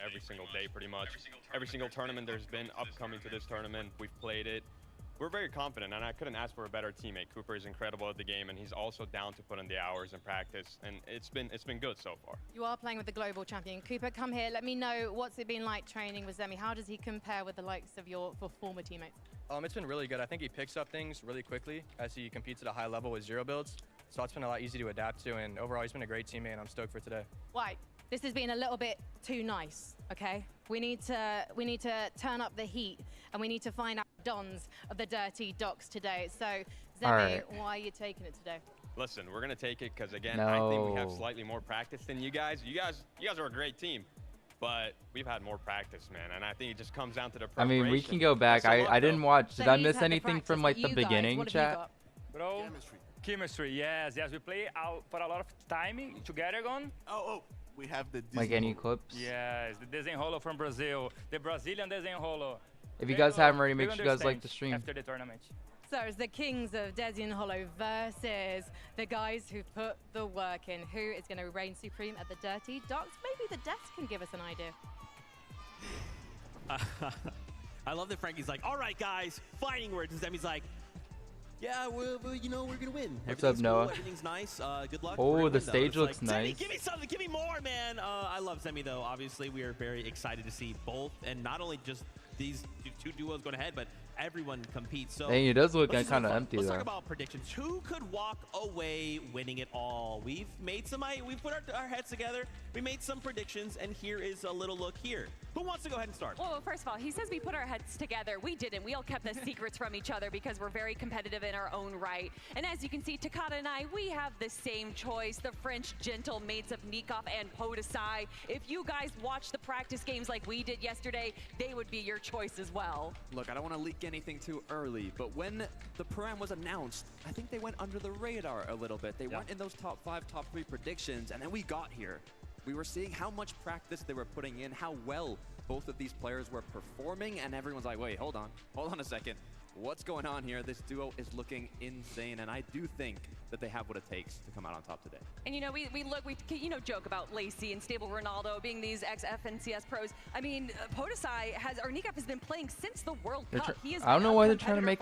every single day pretty much. Every single tournament there's been upcoming to this tournament, we've played it. We're very confident, and I couldn't ask for a better teammate. Cooper is incredible at the game, and he's also down to put in the hours and practice, and it's been good so far. You are playing with the global champion. Cooper, come here. Let me know, what's it been like training with Zemi? How does he compare with the likes of your former teammates? It's been really good. I think he picks up things really quickly as he competes at a high level with zero builds. So it's been a lot easy to adapt to, and overall he's been a great teammate, and I'm stoked for today. Right. This has been a little bit too nice, okay? We need to turn up the heat, and we need to find out dons of the dirty docks today. So, Zemi, why are you taking it today? Listen, we're gonna take it because again, I think we have slightly more practice than you guys. You guys are a great team, but we've had more practice, man. And I think it just comes down to the preparation. I mean, we can go back. I didn't watch. Did I miss anything from like the beginning, chat? Bro, chemistry. Yes. We play out for a lot of time together. We have the like any clips. Yes, the desenrolo from Brazil, the Brazilian desenrolo. If you guys haven't already, make sure you guys like the stream after the tournament. So it's the kings of Desenrolo versus the guys who put the work in. Who is going to reign supreme at the dirty docks? Maybe the devs can give us an idea. I love that Frankie's like, all right, guys, fighting words. And Zemi's like, yeah, you know, we're going to win. What's up, Noah? Cool, everything's nice. Good luck. Oh, the stage looks like, nice. Zemi, give me something. Give me more, man. I love Zemi, though. Obviously, we are very excited to see both. And not only just these two duos going ahead, but everyone competes. So dang, it does look kind of empty, Let's though. talk about predictions. Who could walk away winning it all? We've put our heads together. We made some predictions, and here is a little look here. Who wants to go ahead and start? Well, first of all, he says we put our heads together. We didn't. We all kept the secrets from each other because we're very competitive in our own right. And as you can see, Takata and I, we have the same choice. The French gentle mates of Kickoff and PETERBOT. If you guys watch the practice games like we did yesterday, they would be your choice as well. Look, I don't want to leak anything too early, but when the program was announced, I think they went under the radar a little bit. They weren't in those top 5, top 3 predictions, and then we got here. We were seeing how much practice they were putting in, how well both of these players were performing, and everyone's like, wait, hold on a second. What's going on here? This duo is looking insane, and I do think that they have what it takes to come out on top today. And you know, we joke about Lacey and Stable Ronaldo being these ex-FNCS pros. I mean, PETERBOT or Kickoff has been playing since the World Cup. He has I don't know why they're trying to make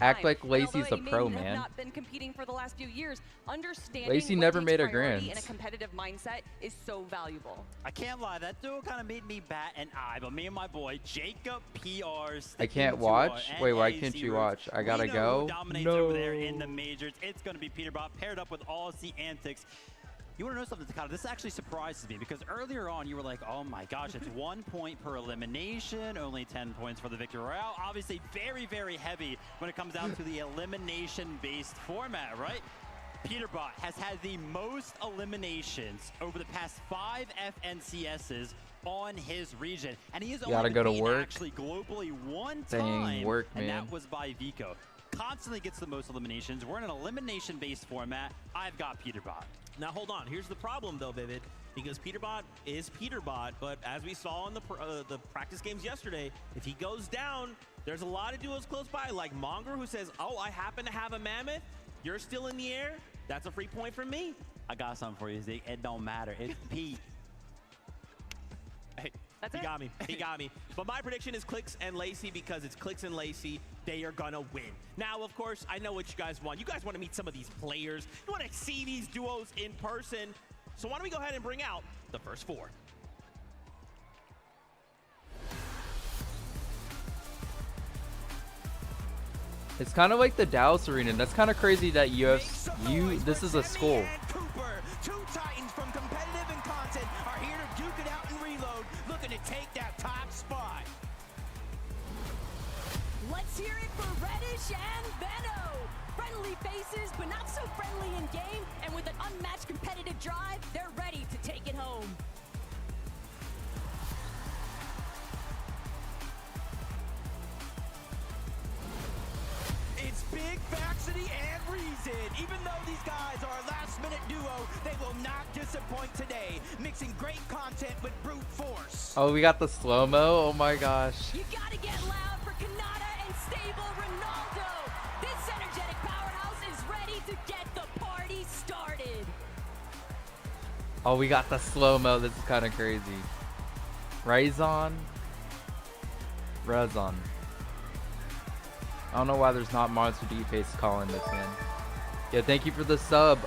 act like and Lacey's a pro, He man. not been competing for the last few years. Understanding Lacey what never takes made her priority grands. in a competitive mindset is so valuable. I can't lie, that duo kind of made me bat an eye, but me and my boy Jacob PRs. I can't watch. Wait, why can't you watch? I gotta go. Dominates over there in the majors. It's going to be PETERBOT paired up with all the antics. You want to know something, Takata? This actually surprises me because earlier on you were like, oh my gosh, it's 1 point per elimination, only 10 points for the victory royale. Obviously very, very heavy when it comes down to the elimination-based format, right? PETERBOT has had the most eliminations over the past 5 FNCSs on his region, and he has only been actually globally one time, and that was by Vico. Constantly gets the most eliminations. We're in an elimination-based format. I've got PETERBOT. Now hold on. Here's the problem though, Vivid, because PETERBOT is PETERBOT, but as we saw in the practice games yesterday, if he goes down, there's a lot of duos close by, like Monger, who says, "Oh, I happen to have a mammoth. You're still in the air. That's a free point from me." I got something for you, Zeke. It don't matter. It's Pete. Hey, he got me. He got me. But my prediction is CLIX and Lacey because it's CLIX and Lacey. They are gonna win. Now, of course, I know what you guys want. You guys want to meet some of these players. You want to see these duos in person. So why don't we go ahead and bring out the first 4. It's kind of like the Dallas Arena. That's kind of crazy that this is a school. Two titans from competitive and content are here to duke it out and reload, looking to take that top spot. Let's hear it for Reddish and Benno. Friendly faces, but not so friendly in game, and with an unmatched competitive drive, they're ready to take it home. It's Big Vaxity and Reason. Even though these guys are a last-minute duo, they will not disappoint today, mixing great content with brute force. Oh, we got the slow-mo. Oh my gosh. You gotta get loud for Kanata and Stable Ronaldo. This energetic powerhouse is ready to get the party started. Oh, we got the slow-mo. This is kind of crazy. Razon. I don't know why there's not Monster D-Face calling this in. Yeah, thank you for the sub.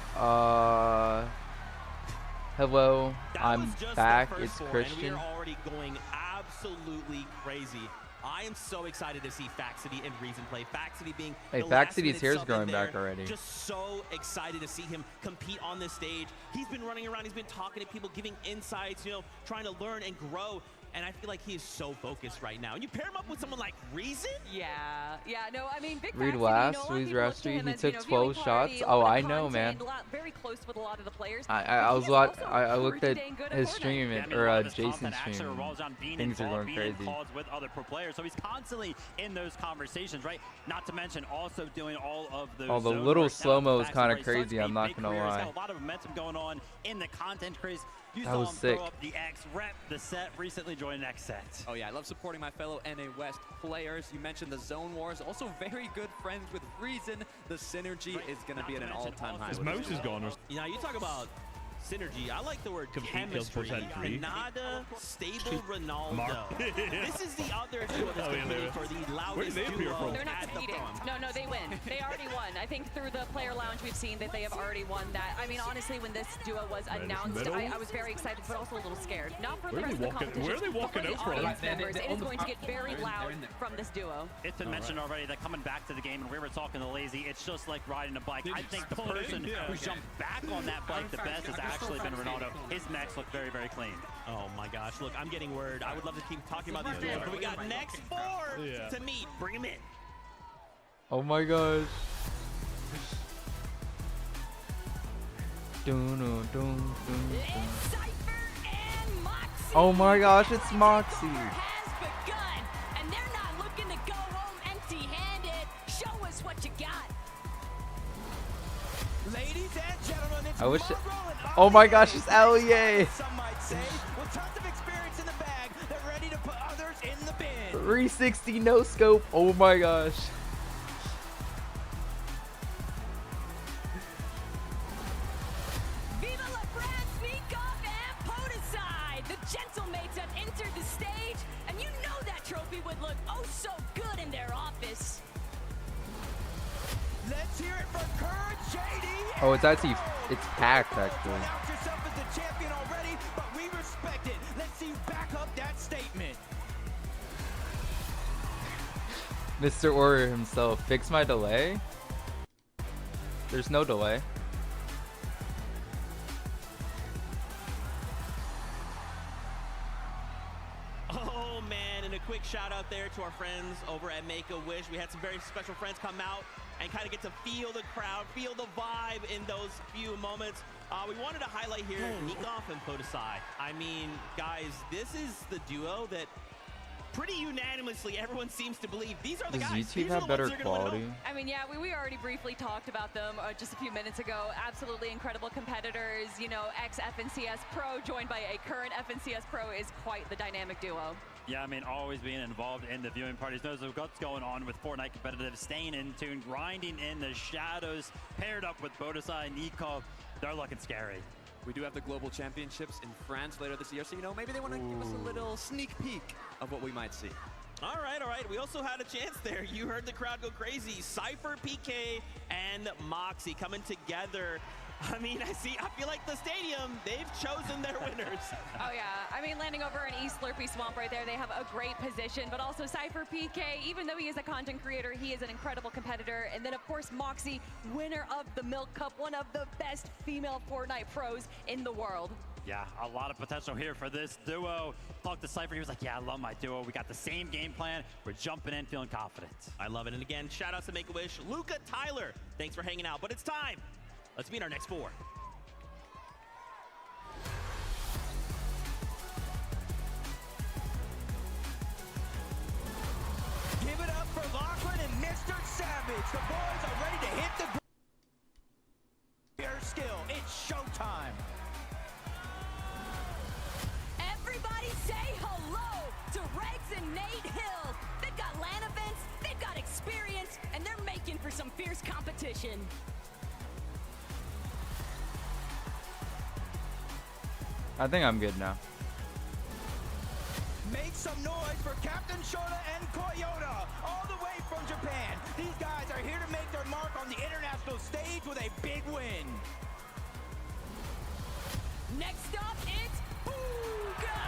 Hello, I'm back. It's Christian. We are already going absolutely crazy. I am so excited to see Faxity and Reason play. Faxity being Hey, Faxity's hair's growing back already. Just so excited to see him compete on this stage. He's been running around. He's been talking to people, giving insights, you know, trying to learn and grow. And I feel like he is so focused right now. And you pair him up with someone like Reason? Yeah, no, I mean, Big Reed Faxity, laughs, Louise Rusty, he took 12 shots. Oh, I know, man. Very close with a lot of the players. I looked at his stream, or Jason's stream. Things are going crazy. With other pro players, so he's constantly in those conversations, right? Not to mention also doing all of those. Oh, the little slow-mo is kind of crazy, I'm not going to lie. Got a lot of momentum going on in the content craze. You That saw was him sick. throw up the X, rep the set, recently joined X set. Oh yeah, I love supporting my fellow NA West players. You mentioned the Zone Wars, also very good friends with Reason. The synergy is going to be at an all-time high. His mouse is gone. You know, you talk about synergy. I like the word chemistry. Renata, stable Ronaldo. This is the other duo that's competing for the loudest duo. They're not competing. No, they win. They already won. I think through the player lounge we've seen that they have already won that. I mean, honestly, when this duo was announced, I was very excited, but also a little scared. Not for the rest of the competition, where are they walking but out for the from? audience members. It is going to get very loud from this duo. It's been mentioned already that coming back to the game, and we were talking to Lazy, it's just like riding a bike. I think the person who's jumped back on that bike the best has actually been Ronaldo. His mechs look very, very clean. Oh my gosh, look, I'm getting word. I would love to keep talking about these duos, but we got next 4 to meet. Bring him in. Oh my gosh. Oh my gosh, it's Moxie. Has begun, and they're not looking to go home empty-handed. Show us what you got. Ladies and gentlemen, it's I wish Marlon oh my gosh, it's Allier. Some might say, with tons of experience in the bag, they're ready to put others in the bin. 360 no scope. Oh my gosh. Viva la France, Kickoff, and Podicide. The gentlemates have entered the stage, and you know that trophy would look oh so good in their office. Let's hear it for Courage JD. Oh, it's actually, it's packed actually. Announce yourself as the champion already, but we respect it. Let's see you back up that statement. Mr. Order himself, fix my delay? There's no delay. Oh man, and a quick shout out there to our friends over at Make-A-Wish. We had some very special friends come out and kind of get to feel the crowd, feel the vibe in those few moments. We wanted to highlight here Kickoff and Podicide. I mean, guys, this is the duo that pretty unanimously everyone seems to believe these are the Does guys. YouTube These are have the better ones that are gonna win it all. quality? I mean, yeah, we already briefly talked about them just a few minutes ago. Absolutely incredible competitors. You know, ex-FNCS Pro joined by a current FNCS Pro is quite the dynamic duo. Yeah, I mean, always being involved in the viewing parties, knows what's going on with Fortnite competitive, staying in tune, grinding in the shadows, paired up with Bodasai and Nikov. They're looking scary. We do have the Global Championships in France later this year, so you know, maybe they want to give us a little sneak peek of what we might see. All right. We also had a chance there. You heard the crowd go crazy. Cypher, PK, and Moxie coming together. I mean, I feel like the stadium, they've chosen their winners. Oh yeah, I mean, landing over an East Slurpee Swamp right there, they have a great position, but also Cypher PK, even though he is a content creator, he is an incredible competitor. And then of course, Moxie, winner of the Milk Cup, one of the best female Fortnite pros in the world. Yeah, a lot of potential here for this duo. Talked to Cypher, he was like, yeah, I love my duo. We got the same game plan. We're jumping in, feeling confident. I love it. And again, shout out to Make-A-Wish. Luca, Tyler, thanks for hanging out. But it's time. Let's meet our next 4. Give it up for Lachlan and Mr. Savage. The boys are ready to hit the pure skill. It's showtime. Everybody say hello to Regs and Nate Hill. They've got LAN events, they've got experience, and they're making for some fierce competition. I think I'm good now. Make some noise for Captain Shota and Koyota, all the way from Japan. These guys are here to make their mark on the international stage with a big win. Next up, it's BUGHA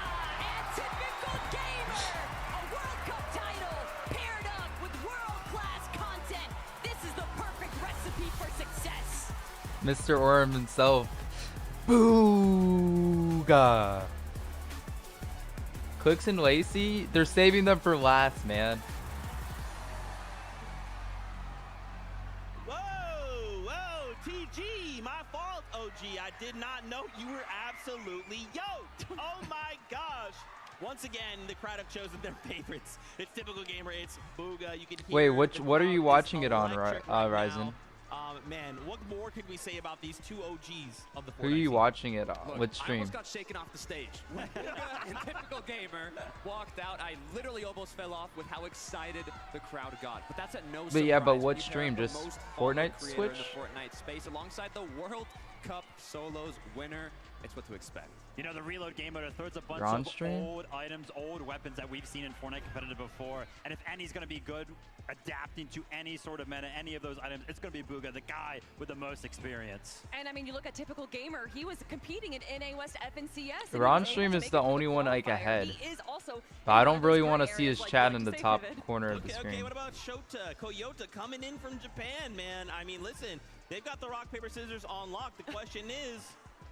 and Typical Gamer. A World Cup title paired up with world-class content. This is the perfect recipe for success. Mr. Orm himself. BUGHA. CLIX and Lacey, they're saving them for last, man. Whoa, TG, my fault, OG. I did not know you were absolutely yoked. Oh my gosh. Once again, the crowd have chosen their favorites. It's Typical Gamer, it's BUGHA. You can hear Wait, the what are crowd you is watching it on, electric Ryzen? now. Man, what more could we say about these two OGs of the Fortnite Who are you scene? watching it on? Look, Which I stream? almost got shaken off the stage. When BUGHA and Typical Gamer walked out, I literally almost fell off with how excited the crowd got. But that's at no But yeah, but surprise what when you pair stream? up the Just most followed Fortnite creator Switch? in the Fortnite space alongside the World Cup Solos winner. It's what to expect. You know, the Reload game mode throws a bunch Ron of stream? old items, old weapons that we've seen in Fortnite competitive before. And if any's going to be good adapting to any sort of meta, any of those items, it's going to be BUGHA, the guy with the most experience. And I mean, you look at Typical Gamer, he was competing in NA West FNCS. The Ron stream is the only one like ahead. He is also But I in one don't of really those want to gray see his areas, like chat you in the say, top Vivid. corner of the Okay, screen. what about Shota, Koyota coming in from Japan, man? I mean, listen, they've got the rock, paper, scissors on lock. The question is,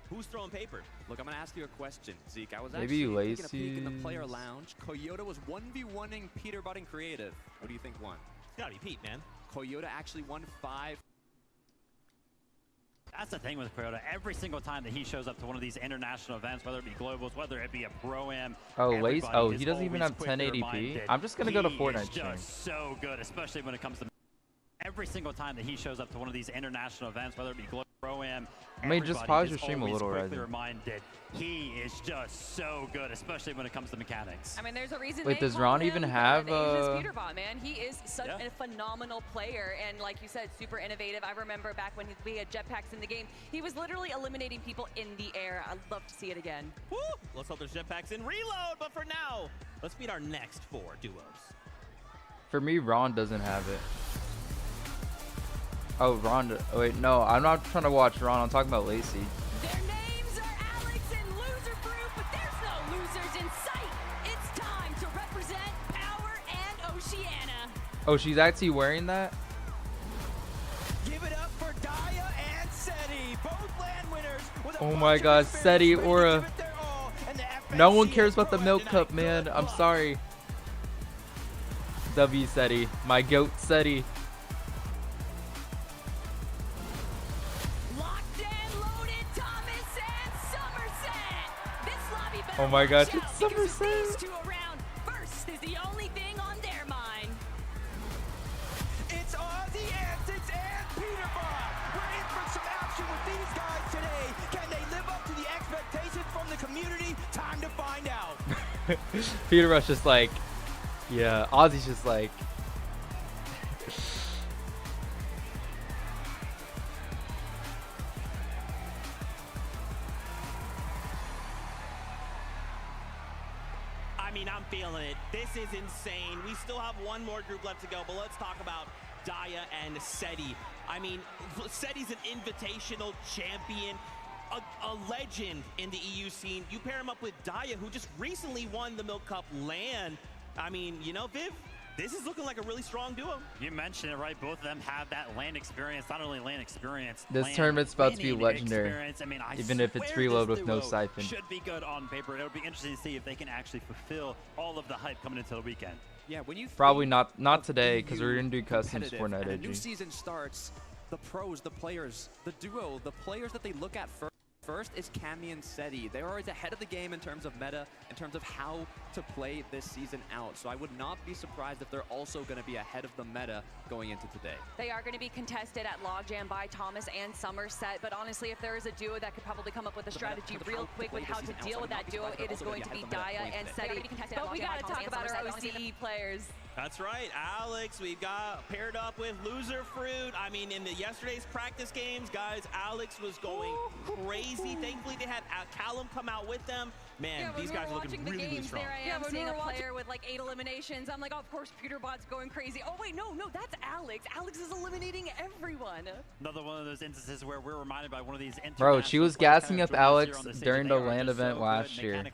who's throwing paper? Look, I'm going to ask you a question, Zeke. I was Maybe actually taking a peek in the Lacey's. player lounge. Koyota was 1v1ing PETERBOT in creative. Who do you think won? It's gotta be Pete, man. Koyota actually won 5. That's the thing with Koyota. Every single time that he shows up to one of these international events, whether it be globals, whether it be a pro-am, Oh, Lace. everybody Oh, is he doesn't even always have quick to 1080p. remind that I'm just gonna go to he Fortnite is stream. just so good, especially when it comes to every single time that he shows up to one of these international events, whether it be global, pro-am. I mean, just everybody pause your is stream a always little, quickly Ryzen. reminded he is just so good, especially when it comes to mechanics. I mean, there's a reason. Wait, they does call Ron him even the have, Asia's PETERBOT, man. He is such Yeah. a phenomenal player, and like you said, super innovative. I remember back when we had jetpacks in the game, he was literally eliminating people in the air. I'd love to see it again. Woo! Let's hope there's jetpacks in reload, but for now, let's meet our next 4 duos. For me, Ron doesn't have it. Oh, Ron. Oh, wait, no, I'm not trying to watch Ron. I'm talking about Lacey. Their names are Alex and Loser Fruit, but there's no losers in sight. It's time to represent Power and Oceania. Oh, she's actually wearing that? Give it up for Daya and Seti, both land winners. With a Oh bunch my of God, experience, Seti, ready to Aura. give it their all, and the No one FNCS cares about the Pro milk tonight. cup, man. Good I'm luck. sorry. W Seti. My goat Seti. Locked and loaded, Thomas and Somerset. This lobby better Oh my watch gosh, out it's because if Somerset. these two around, first is the only thing on their mind. It's Aussie Antics and PETERBOT. We're in for some action with these guys today. Can they live up to the expectations from the community? Time to find out. Peter Rush just like, yeah. Ozzy's just like, I mean, I'm feeling it. This is insane. We still have one more group left to go, but let's talk about Daya and Seti. I mean, Seti's an invitational champion, a legend in the EU scene. You pair him up with Daya, who just recently won the Milk Cup LAN. I mean, you know, Viv, this is looking like a really strong duo. You mentioned it, right? Both of them have that land experience, not only land experience. This land tournament's about to be winning legendary, experience. I mean, I even if it's swear reload this with no duo siphon. Should be good on paper. It'll be interesting to see if they can actually fulfill all of the hype coming into the weekend. Yeah, when you probably think not of today, because EU we're gonna do customs competitive Fortnite and a new edgy. season starts, the pros, the players, the duo, the players that they look at first is Cammy and Seti. They're always ahead of the game in terms of meta, in terms of how to play this season out. So I would not be surprised if they're also going to be ahead of the meta going into today. They are going to be contested at Logjam by Thomas and Somerset, but honestly, if there is a duo that could probably come up with a strategy real quick with how to deal with that duo, it is going to be Daya and Seti. But we got to talk about our OCE players. That's right, Alex. We've got paired up with Loser Fruit. I mean, in yesterday's practice games, guys, Alex was going crazy crazy. Thankfully, they had Callum come out with them. Man, these guys are looking really strong. There I am seeing a player with like 8 eliminations. I'm like, oh, of course, PETERBOT's going crazy. Oh, wait, no, that's Alex. Alex is eliminating everyone. Another one of those instances where we're reminded by one of these Bro, she was gassing up Alex during the LAN event last year,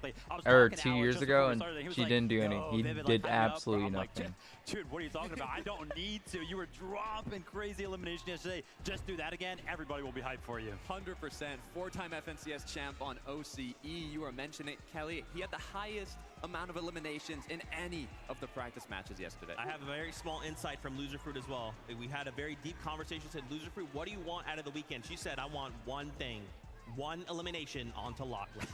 or 2 years ago, and she didn't do any. He did absolutely nothing. Dude, what are you talking about? I don't need to. You were dropping crazy elimination yesterday. Just do that again. Everybody will be hyped for you. 100%. 4-time FNCS champ on OCE. You were mentioning it, Kelly. He had the highest amount of eliminations in any of the practice matches yesterday. I have a very small insight from Loser Fruit as well. We had a very deep conversation. Said, Loser Fruit, what do you want out of the weekend? She said, I want one thing. 1 elimination onto Lachlan.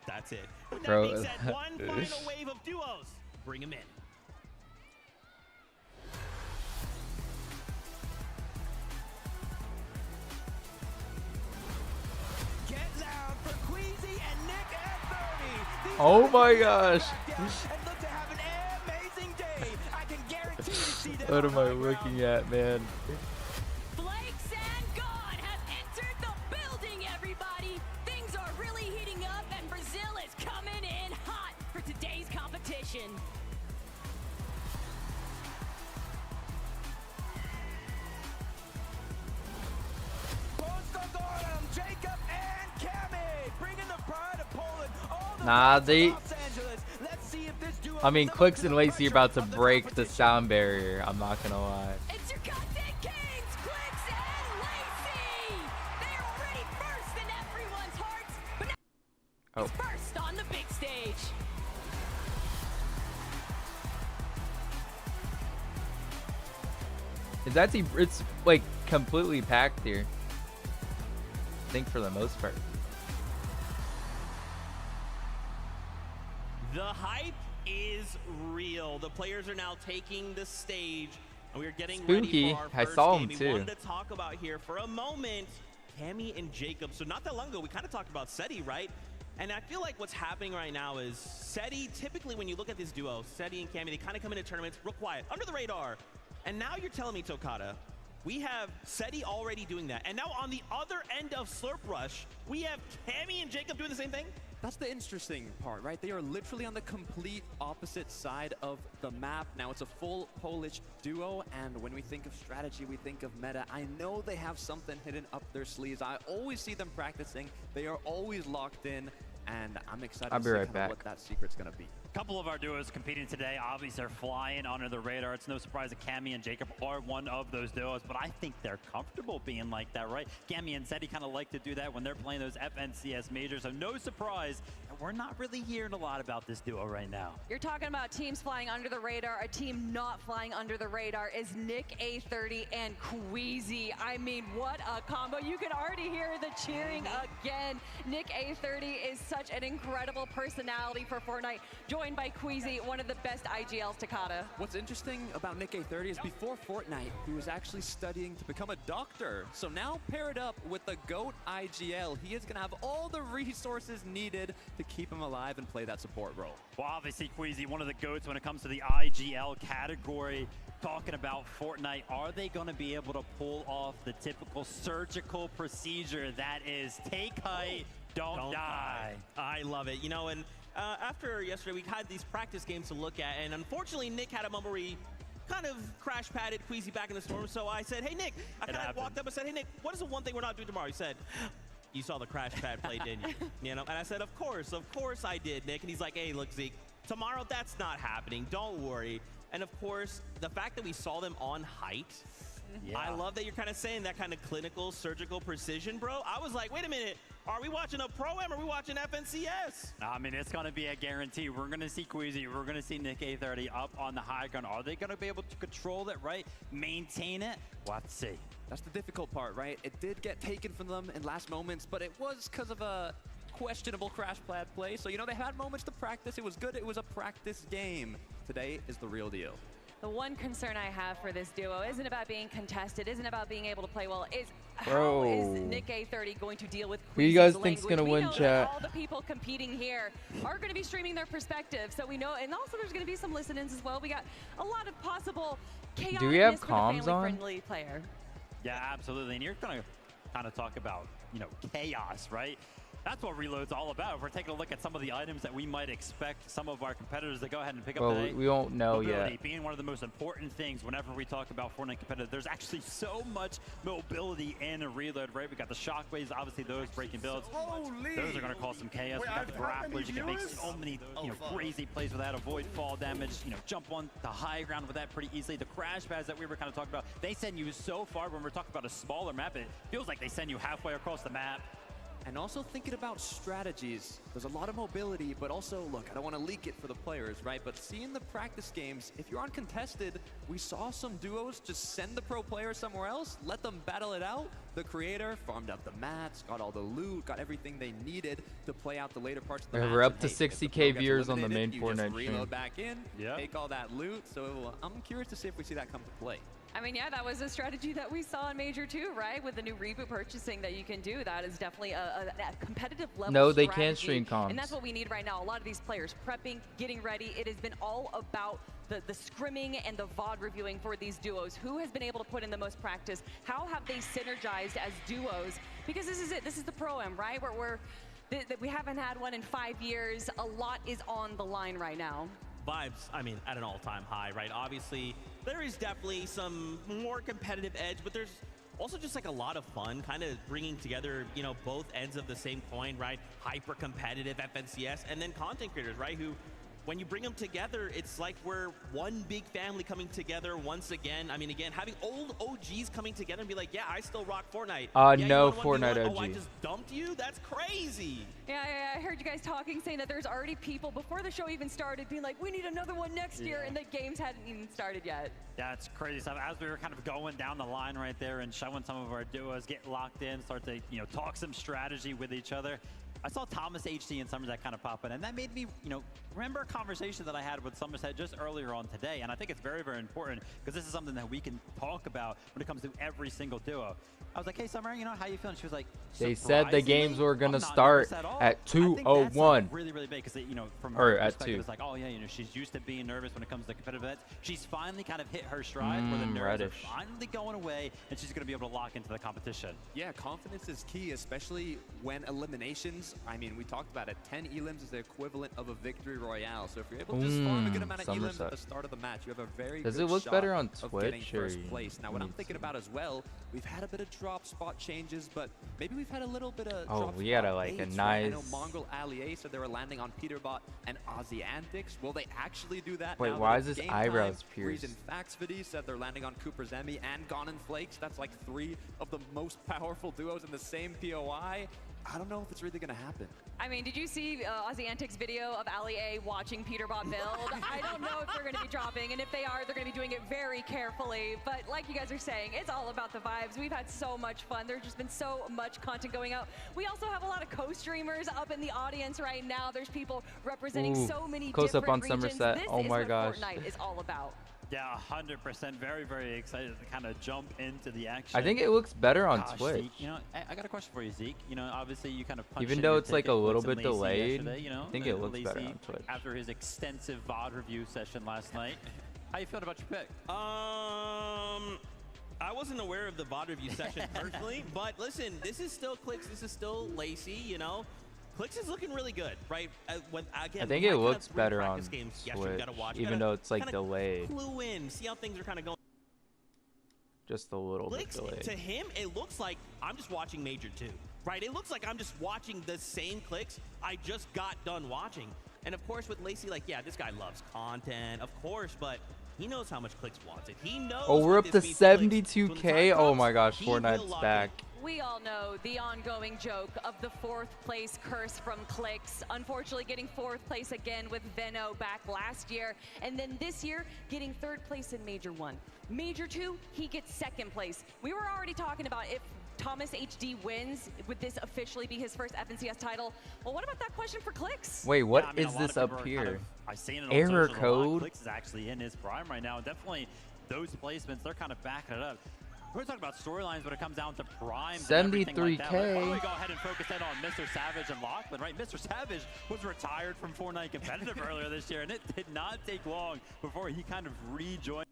That's it. With that being said, one final wave of duos. Bring him in. Oh my gosh. What am I looking at, man? Flakes and God have entered the building, everybody. Things are really heating up, and Brazil is coming in hot for today's competition. Jacob and Cammy bringing the pride of Poland all the Nah, way they. to Los Angeles. Let's see if this duo I mean, CLIX and Lacey are about to break the sound barrier. I'm not gonna lie. It's your content kings, CLIX and Lacey. They are already first in everyone's hearts, but now first on the big stage. It's actually, it's like completely packed here. I think for the most part. The hype is real. The players are now taking the stage, and we're getting ready for our I first saw game. him We too. wanted to talk about here for a moment, Cammy and Jacob. So not that long ago, we kind of talked about Seti, right? And I feel like what's happening right now is Seti, typically when you look at this duo, Seti and Cammy, they kind of come into tournaments real quiet, under the radar. And now you're telling me, Tokata, we have Seti already doing that. And now on the other end of Slurp Rush, we have Cammy and Jacob doing the same thing? That's the interesting part, right? They are literally on the complete opposite side of the map. Now it's a full Polish duo, and when we think of strategy, we think of meta. I know they have something hidden up their sleeves. I always see them practicing. They are always locked in, and I'm excited to see what that secret's gonna be. A couple of our duos competing today, obviously, are flying under the radar. It's no surprise that Cammy and Jacob are one of those duos, but I think they're comfortable being like that, right? Cammy and Seti kind of like to do that when they're playing those FNCS majors, so no surprise that we're not really hearing a lot about this duo right now. You're talking about teams flying under the radar. A team not flying under the radar is Nick A30 and Queasy. I mean, what a combo. You can already hear the cheering again. Nick A30 is such an incredible personality for Fortnite. Joined by Queasy, one of the best IGLs, Takata. What's interesting about Nick A30 is before Fortnite, he was actually studying to become a doctor. So now paired up with the GOAT IGL, he is gonna have all the resources needed to keep him alive and play that support role. Well, obviously, Queasy, one of the GOATs when it comes to the IGL category. Talking about Fortnite, are they going to be able to pull off the typical surgical procedure that is take height, don't die? I love it. You know, and after yesterday, we had these practice games to look at, and unfortunately, Nick had a moment where he kind of crash padded Queasy back in the storm. So I said, hey, Nick, I kind of walked up and said, hey, Nick, what is the one thing we're not doing tomorrow? He said, you saw the crash pad play, didn't you? You know, and I said, of course I did, Nick. And he's like, hey, look, Zeke, tomorrow that's not happening. Don't worry. And of course, the fact that we saw them on height, I love that you're kind of saying that kind of clinical, surgical precision, bro. I was like, wait a minute, are we watching a Pro-Am or are we watching FNCS? I mean, it's going to be a guarantee. We're going to see Queasy. We're going to see Nick A30 up on the high ground. Are they going to be able to control it, right? Maintain it? We'll have to see. That's the difficult part, right? It did get taken from them in last moments, but it was because of a questionable crash pad play. So, you know, they had moments to practice. It was good. It was a practice game. Today is the real deal. The one concern I have for this duo isn't about being contested, isn't about being able to play well, is how is Nick A30 going to deal with Who you guys Queasy's think's gonna language? win, We know that chat? all the people competing here are going to be streaming their perspective, so we know, and also there's going to be some listen-ins as well. We got a lot of possible chaos. Do we have comms on? Friendly player. Yeah, absolutely. And you're going to kind of talk about chaos, right? That's what Reload's all about. If we're taking a look at some of the items that we might expect some of our competitors to go ahead and pick up today. We won't know mobility yet. being one of the most important things whenever we talk about Fortnite competitive. There's actually so much mobility in a Reload, right? We got the shockwaves, obviously those breaking builds. Those are going to cause some chaos. We got the grapplers. You can make so many crazy plays with that. Avoid fall damage. Jump on the high ground with that pretty easily. The crash pads that we were kind of talking about, they send you so far. When we're talking about a smaller map, it feels like they send you halfway across the map. And also thinking about strategies. There's a lot of mobility, but also, look, I don't want to leak it for the players, right? But seeing the practice games, if you're uncontested, we saw some duos just send the pro player somewhere else, let them battle it out. The creator farmed up the mats, got all the loot, got everything they needed to play out the later parts of the match. We're up to 60K viewers on the main Fortnite stream. Reload back in, take all that loot. So I'm curious to see if we see that come to play. I mean, yeah, that was a strategy that we saw in Major 2, right? With the new reboot purchasing that you can do. That is definitely a competitive level No, they strategy. can't stream comms. And that's what we need right now. A lot of these players prepping, getting ready. It has been all about the scrimming and the VOD reviewing for these duos. Who has been able to put in the most practice? How have they synergized as duos? Because this is it. This is the Pro-Am, right? We haven't had one in 5 years. A lot is on the line right now. Vibes, I mean, at an all-time high, right? Obviously, there is definitely some more competitive edge, but there's also just like a lot of fun, kind of bringing together, both ends of the same coin, right? Hyper-competitive FNCS, and then content creators, right? Who, when you bring them together, it's like we're one big family coming together once again. I mean, again, having old OGs coming together and be like, yeah, I still rock Fortnite. No Fortnite OG. Oh, I just dumped you? That's crazy. Yeah, I heard you guys talking, saying that there's already people before the show even started being like, we need another one next year, and the games hadn't even started yet. Yeah, it's crazy stuff. As we were kind of going down the line right there and showing some of our duos get locked in, start to, talk some strategy with each other. I saw Thomas HD and Somerset kind of pop in, and that made me, remember a conversation that I had with Somerset just earlier on today, and I think it's very, very important because this is something that we can talk about when it comes to every single duo. I was like, hey, Summer, how you feeling? She was like, they said the games were going to start at 2:01. Like really, really big because, from her at perspective, 2. it's like, oh, yeah, she's used to being nervous when it comes to competitive events. She's finally kind of hit her stride where the nerves are finally going away, and she's going to be able to lock into the competition. Yeah, confidence is key, especially when eliminations, I mean, we talked about it, 10 elims is the equivalent of a victory royale. So if you're able to just farm a good amount of elims at the start of the match, you have a very good shot better on of Twitch getting first place. Now, what I'm thinking about as well, we've had a bit of drop spot changes, but maybe we've had a little bit of drop we got spot like a baits, nice... I know Mongrel Allier said they were landing on PETERBOT and Aussie Antics. Will they actually do that? Wait, now why that is it's this game eyebrows time? pierced? Reason Faxvidi said they're landing on Cooper's Emmy and Gone and Flakes. That's like 3 of the most powerful duos in the same POI. I don't know if it's really going to happen. I mean, did you see Aussie Antics video of Ali A watching PETERBOT build? I don't know if they're going to be dropping, and if they are, they're going to be doing it very carefully. But like you guys are saying, it's all about the vibes. We've had so much fun. There's just been so much content going out. We also have a lot of co-streamers up in the audience right now. There's people representing so many close different up on regions. Somerset. This Oh is my what gosh. Fortnite is all about. Yeah, 100%. Very, very excited to kind of jump into the action. I think it looks better on Twitch. Zeke, I got a question for you, Zeke. Obviously you kind of punched Even though it's like a little bit delayed, I think it looks better on Twitch. After his extensive VOD review session last night. How you feeling about your pick? I wasn't aware of the VOD review session personally, but listen, this is still CLIX, this is still Lacey, CLIX is looking really good, right? Again, I think it looks better on games. Switch, even though it's like delayed. Clue in, see how things are kind of going. Just a little bit delayed. To him, it looks like I'm just watching Major 2, right? It looks like I'm just watching the same CLIX I just got done watching. And of course, with Lacey, like, yeah, this guy loves content, of course, but he knows how much CLIX wants it. He knows. Oh, we're up to 72K. Oh my gosh, Fortnite's back. We all know the ongoing joke of the 4th place curse from CLIX. Unfortunately, getting 4th place again with Venno back last year. And then this year, getting 3rd place in Major 1. Major 2, he gets 2nd place. We were already talking about if Thomas HD wins, would this officially be his first FNCS title? Well, what about that question for CLIX? Wait, what is this up here? I've seen it Error code? CLIX is actually in his prime right now. Definitely those placements, they're kind of backing it up. We're talking about storylines when it comes down to primes. 73K. Like why don't we go ahead and focus in on Mr. Savage and Lachlan, right? Mr. Savage was retired from Fortnite competitive earlier this year, and it did not take long before he kind of rejoined.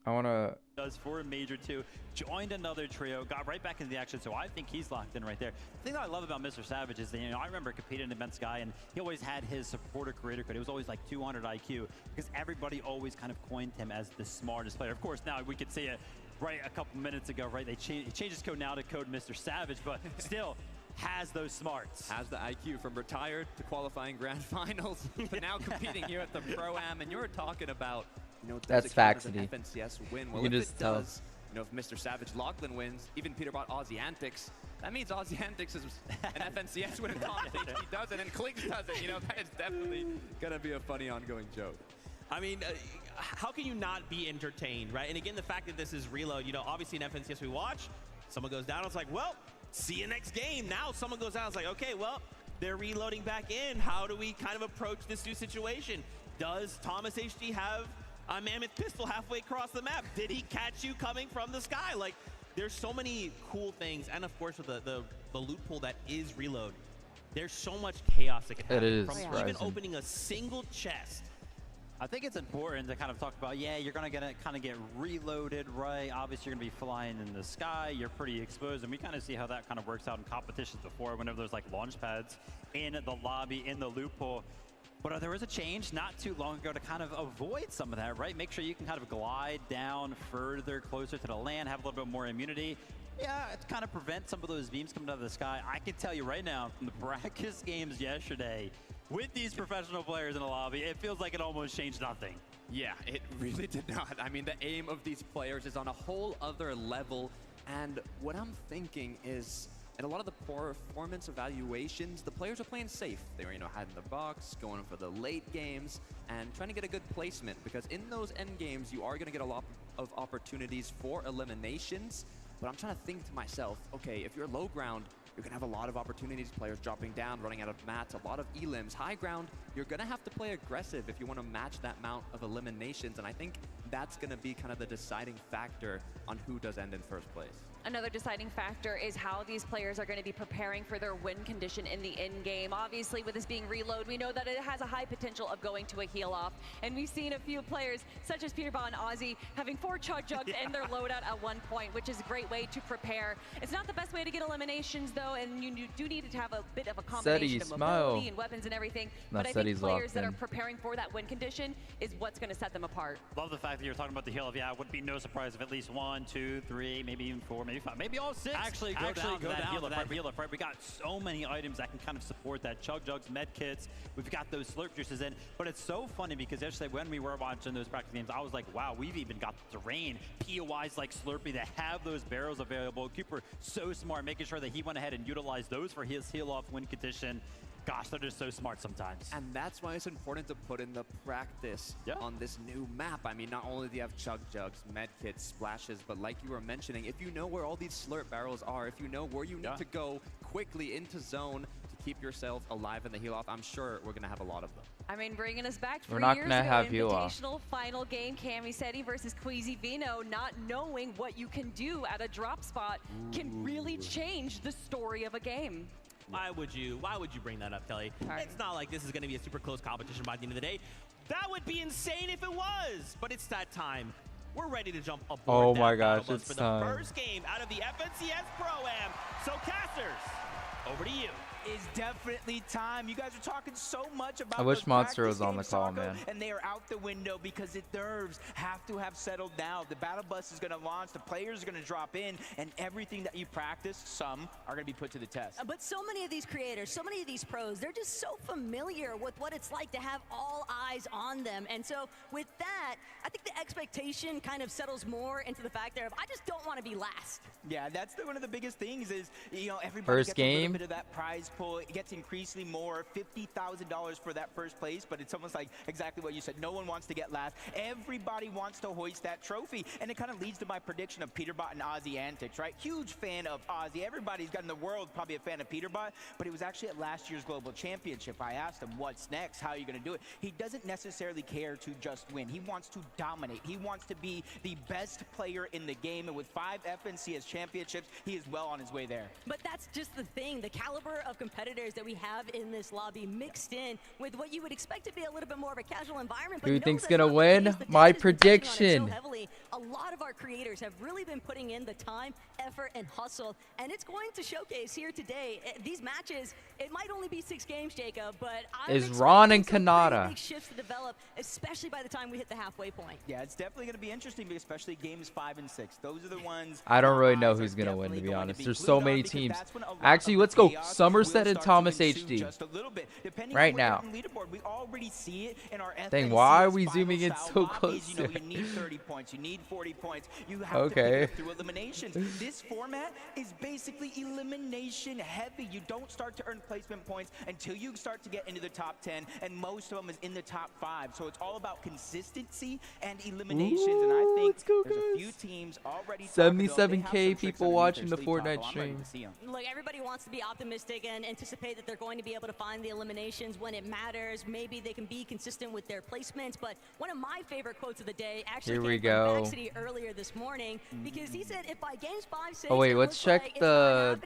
I want to... Does for a Major 2, joined another trio, got right back into the action, so I think he's locked in right there. The thing that I love about Mr. Savage is that, you know, I remember competing against Guy, and he always had his supporter creator code. It was always like 200 IQ, because everybody always kind of coined him as the smartest player. Of course, now we could see it right a couple minutes ago, right? He changed his code now to code Mr. Savage, but still has those smarts. Has the IQ from retired to qualifying grand finals, but now competing here at the Pro-Am, and you're talking about, you know, that's facts, an FNCS win. Well, you can if just it tell. does, you know, if Mr. Savage Lachlan wins, even PETERBOT Aussie Antics, that means Aussie Antics is an FNCS win. If he does it and CLIX does it, you know, that is definitely gonna be a funny ongoing joke. I mean, how can you not be entertained, right? And again, the fact that this is reload, you know, obviously in FNCS we watch, someone goes down, it's like, well, see you next game. Now someone goes down, it's like, okay, well, they're reloading back in. How do we kind of approach this new situation? Does Thomas HD have a mammoth pistol halfway across the map? Did he catch you coming from the sky? Like, there's so many cool things. And of course, with the loot pool that is reload, there's so much chaos that can happen. It is, from even opening a single chest. I think it's important to kind of talk about, yeah, you're going to kind of get reloaded, right? Obviously, you're going to be flying in the sky. You're pretty exposed, and we kind of see how that kind of works out in competitions before, whenever there's like launch pads in the lobby, in the loot pool. But there was a change not too long ago to kind of avoid some of that, right? Make sure you can kind of glide down further, closer to the land, have a little bit more immunity. Yeah, to kind of prevent some of those beams coming out of the sky. I can tell you right now, from the practice games yesterday, with these professional players in the lobby, it feels like it almost changed nothing. Yeah, it really did not. I mean, the aim of these players is on a whole other level. And what I'm thinking is, in a lot of the performance evaluations, the players are playing safe. They were, you know, hiding the box, going for the late games, and trying to get a good placement. Because in those end games, you are going to get a lot of opportunities for eliminations. But I'm trying to think to myself, okay, if you're low ground, you're going to have a lot of opportunities, players dropping down, running out of mats, a lot of elims. High ground, you're going to have to play aggressive if you want to match that amount of eliminations. And I think that's going to be kind of the deciding factor on who does end in first place. Another deciding factor is how these players are going to be preparing for their win condition in the end game. Obviously, with this being reload, we know that it has a high potential of going to a heal off. And we've seen a few players, such as PETERBOT and Aussie, having 4 chug jugs in their loadout at one point, which is a great way to prepare. It's not the best way to get eliminations, though, and you do need to have a bit of a combination of mobility and weapons and everything. But I think players that are preparing for that win condition is what's going to set them apart. Love the fact that you're talking about the heal off. Yeah, it would be no surprise if at least 1, 2, 3, maybe even 4, maybe 5, maybe all 6 actually go down to that heal up, right? We got so many items that can kind of support that. Chug jugs, med kits, we've got those slurp juices in. But it's so funny because yesterday when we were watching those practice games, I was like, wow, we've even got the terrain, POIs like Slurpee that have those barrels available. Cooper so smart, making sure that he went ahead and utilized those for his heal off win condition. Gosh, they're just so smart sometimes. And that's why it's important to put in the practice on this new map. I mean, not only do you have chug jugs, med kits, splashes, but like you were mentioning, if you know where all these slurp barrels are, if you know where you need to go quickly into zone to keep yourself alive in the heal off, I'm sure we're going to have a lot of them. I mean, bringing us back 3 We're not years gonna ago, have heal off. invitational final game, Camiseti versus Queasy Vino, not knowing what you can do at a drop spot can really change the story of a game. Why would you bring that up, Kelly? It's not like this is going to be a super close competition by the end of the day. That would be insane if it was, but it's that time. We're ready to jump aboard. Oh my gosh, it's for time. the first game out of the FNCS Pro-Am. So casters, over to you. Is definitely time. You guys are talking so much about I wish those Monster practice was on the games, call, Sarko, man. And they are out the window because the nerves have to have settled down. The battle bus is going to launch, the players are going to drop in, and everything that you practice, some are going to be put to the test. But so many of these creators, so many of these pros, they're just so familiar with what it's like to have all eyes on them. And so with that, I think the expectation kind of settles more into the fact there of, I just don't want to be last. Yeah, that's one of the biggest things is, you know, everybody gets a little bit of that prize pool. It gets increasingly more, $50,000 for that first place, but it's almost like exactly what you said. No one wants to get last. Everybody wants to hoist that trophy, and it kind of leads to my prediction of PETERBOT and Aussie Antics, right? Huge fan of Aussie. Everybody's got in the world probably a fan of PETERBOT, but it was actually at last year's Global Championship. I asked him, what's next? How are you going to do it? He doesn't necessarily care to just win. He wants to dominate. He wants to be the best player in the game, and with 5 FNCS championships, he is well on his way there. But that's just the thing. The caliber of competitors that we have in this lobby mixed in with what you would expect to be a little bit more of a casual environment. Who thinks gonna win? My prediction. A lot of our creators have really been putting in the time, effort, and hustle, and it's going to showcase here today. These matches, it might only be 6 games, Jacob, but is Ron and Kanata. Big shifts to develop, especially by the time we hit the halfway point. Yeah, it's definitely going to be interesting, especially games 5 and 6. Those are the ones. I don't really know who's gonna win, to be honest. There's so many teams. Actually, let's go Somerset and Thomas HD right now. We already see it in our Dang, why are we zooming in so close? You need 30 points. You need 40 points. You have to pick it up through eliminations. This format is basically elimination heavy. You don't start to earn placement points until you start to get into the top 10, and most of them is in the top 5. So it's all about consistency and eliminations. And I think there's a few teams already. 77K people watching the Fortnite stream. Look, everybody wants to be optimistic and anticipate that they're going to be able to find the eliminations when it matters. Maybe they can be consistent with their placements. But one of my favorite quotes of the day actually came from Baxity earlier this morning, because he said, if by games 5, 6, oh wait, let's check the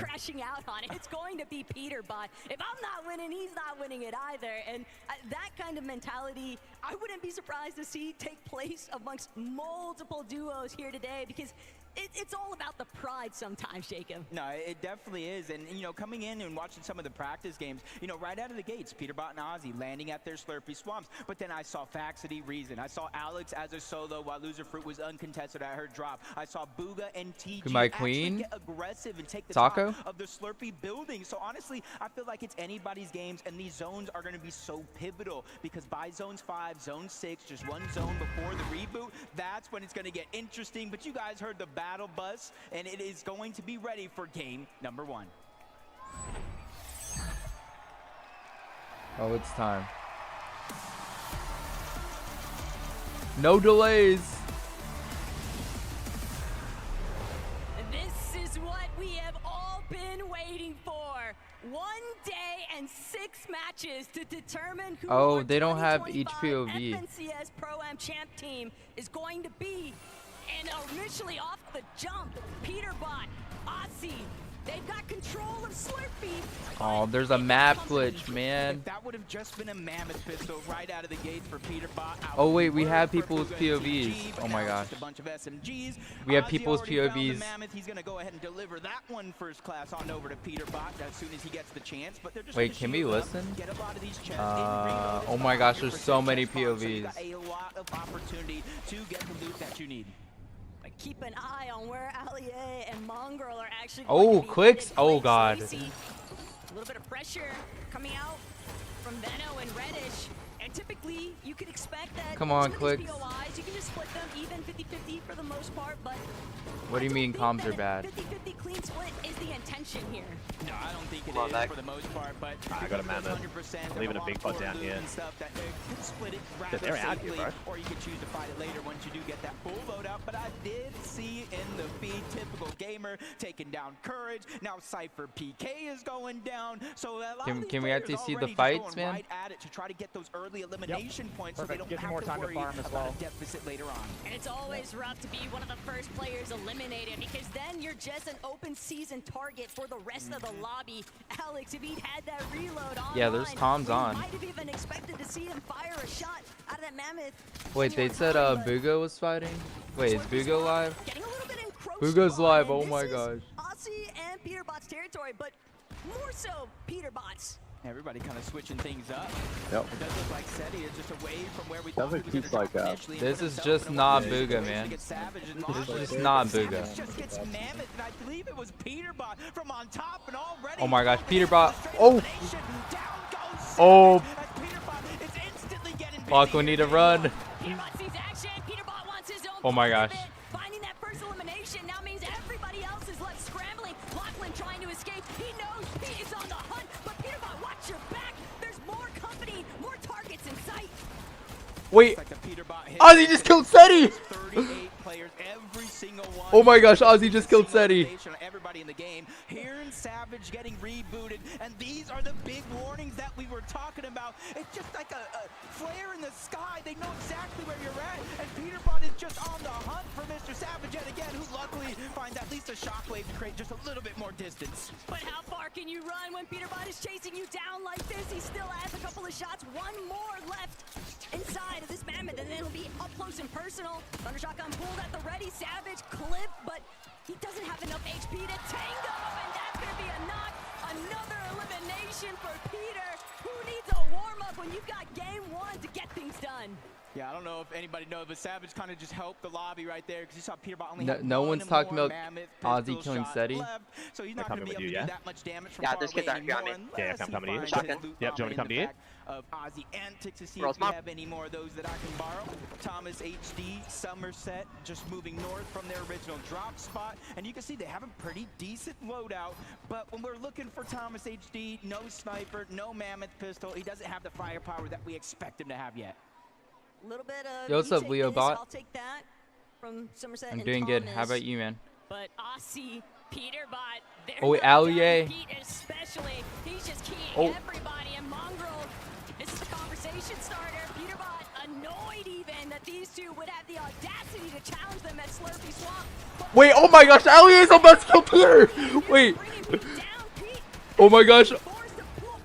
crashing out on it. It's going to be PETERBOT. If I'm not winning, he's not winning it either. And that kind of mentality, I wouldn't be surprised to see take place amongst multiple duos here today, because it's all about the pride sometimes, Jacob. No, it definitely is. And, you know, coming in and watching some of the practice games, you know, right out of the gates, PETERBOT and Ozzy landing at their Slurpee Swamps. But then I saw Faxity Reason. I saw Alex as a solo while Loser Fruit was uncontested at her drop. I saw BUGHA and TG actually get aggressive and take the top of the Slurpee building. So, honestly, I feel like it's anybody's games, and these zones are going to be so pivotal, because by zones 5, zone 6, just one zone before the reboot, that's when it's going to get interesting. But you guys heard the battle bus, and it is going to be ready for game number 1. Oh, it's time. No delays. This is what we have all been waiting for. 1 day and 6 matches to determine who they don't have each POV. FNCS Pro-Am champ team is going to be. And initially off the jump, PETERBOT, Ozzy, they've got control of Slurpee. Oh, there's a map glitch, man. That would have just been a mammoth pistol right out of the gates for PETERBOT. Oh wait, we have people with POVs. Oh my gosh. A bunch of SMGs. We have people's POVs. He's gonna go ahead and deliver that one first class on over to PETERBOT as soon as he gets the chance. But they're just wait, can we listen? Oh my gosh, there's so many POVs. A lot of opportunity to get the loot that you need. Keep an eye on where Allier and Mongrel are actually. Oh, CLIX. Oh god. A little bit of pressure coming out from Veno and Reddish. And typically, you could expect that. Come on, CLIX. POIs, you can just split them even 50-50 for the most part, but. What do you mean comms are bad? 50-50 clean split is the intention here. No, I don't think it is for the most part, but I got a mammoth. Leaving a big pot down here. Split it rather safely, or you can choose to fight it later once you do get that full loadout. But I did see in the feed, typical gamer taking down Courage. Now Cypher PK is going down. So a lot of can we actually see the fights, man? Right at it to try to get those early elimination points, so they don't have to worry about a deficit later on. And it's always rough to be one of the first players eliminated, because then you're just an open season target for the rest of the lobby. Alex, if he'd had that reload on, yeah, there's comms on. Might have even expected to see him fire a shot out of that mammoth. Wait, they said BUGHA was fighting? Wait, is BUGHA live? BUGHA's live, oh my gosh. Ozzy and PETERBOT's territory, but more so PETERBOT's. Everybody kind of switching things up. Yep. It does look like SETI is just away from where we thought he was like this is just not BUGHA, man. This is just not BUGHA. Oh my gosh, PETERBOT. Oh! Oh! Fuck, we need to run. Oh my gosh. Finding that first elimination now means everybody else is left scrambling. Lachlan trying to escape. He knows he is on the hunt, but PETERBOT, watch your back. There's more company, more targets in sight. Wait. Ozzy just killed SETI. Oh my gosh, Ozzy just killed SETI. Everybody in the game here in Savage getting rebooted, and these are the big warnings that we were talking about. It's just like a flare in the sky. They know exactly where you're at, and PETERBOT is just on the hunt for Mr. Savage yet again, who luckily finds at least a shockwave to create just a little bit more distance. But how far can you run when PETERBOT is chasing you down like this? He still has a couple of shots, one more left inside of this mammoth, and then it'll be up close and personal. Thunder shotgun pulled at the ready. Savage clip, but he doesn't have enough HP to tango, and that's gonna be a knock. Another elimination for Peter. Who needs a warm-up when you've got game one to get things done? Yeah, I don't know if anybody knows, but Savage kind of just helped the lobby right there because you saw PETERBOT only no one's talking about Ozzy killing SETI. So he's not going to be able to do that much damage from yeah, far this kid's away actually on me. anymore, Yeah, I'm coming to you. unless Shotgun. he finds Yep, do you want to come to you? of Ozzy antics to see if we have any more of those that I can borrow. Thomas HD, Somerset, just moving north from their original drop spot. And you can see they have a pretty decent loadout. But when we're looking for Thomas HD, no sniper, no mammoth pistol, he doesn't have the firepower that we expect him to have yet. A little bit of Yo, what's up, Leo Bot? I'll take that from Somerset. I'm and doing good. Thomas. How about you, man? But Aussie, PETERBOT, they're Oh, not Allier. done. Pete especially, he's just keying Oh. everybody. And Mongrel, this is the conversation starter. PETERBOT annoyed even that these two would have the audacity to challenge them at Slurpee Swamp. But Wait, oh my gosh, Allier's about to kill Peter! Wait. Oh my gosh.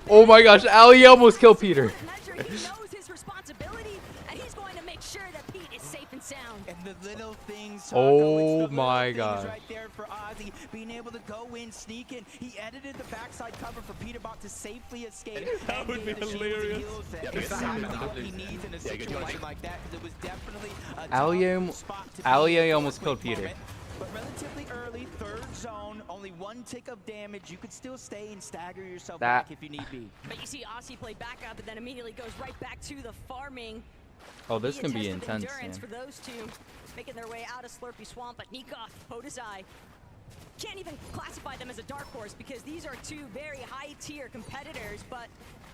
Oh my gosh, Allier almost killed Peter. he knows his responsibility, and he's going to make sure that Pete is safe and sound. And the little things. Oh my gosh. Right there for Ozzy, being able to go in, sneak in. He edited the backside cover for PETERBOT to safely escape. That would be hilarious. Exactly what he needs in a situation like that, because it was definitely a Allier almost killed Peter. But relatively early, third zone, only one tick of damage. You could still stay and stagger yourself back if you need be. But you see Aussie play back up, and then immediately goes right back to the farming. Oh, this can be test of intense, endurance man. for those two, making their way out of Slurpee Swamp. But Nikoff, Podesai, can't even classify them as a dark horse because these are two very high-tier competitors. But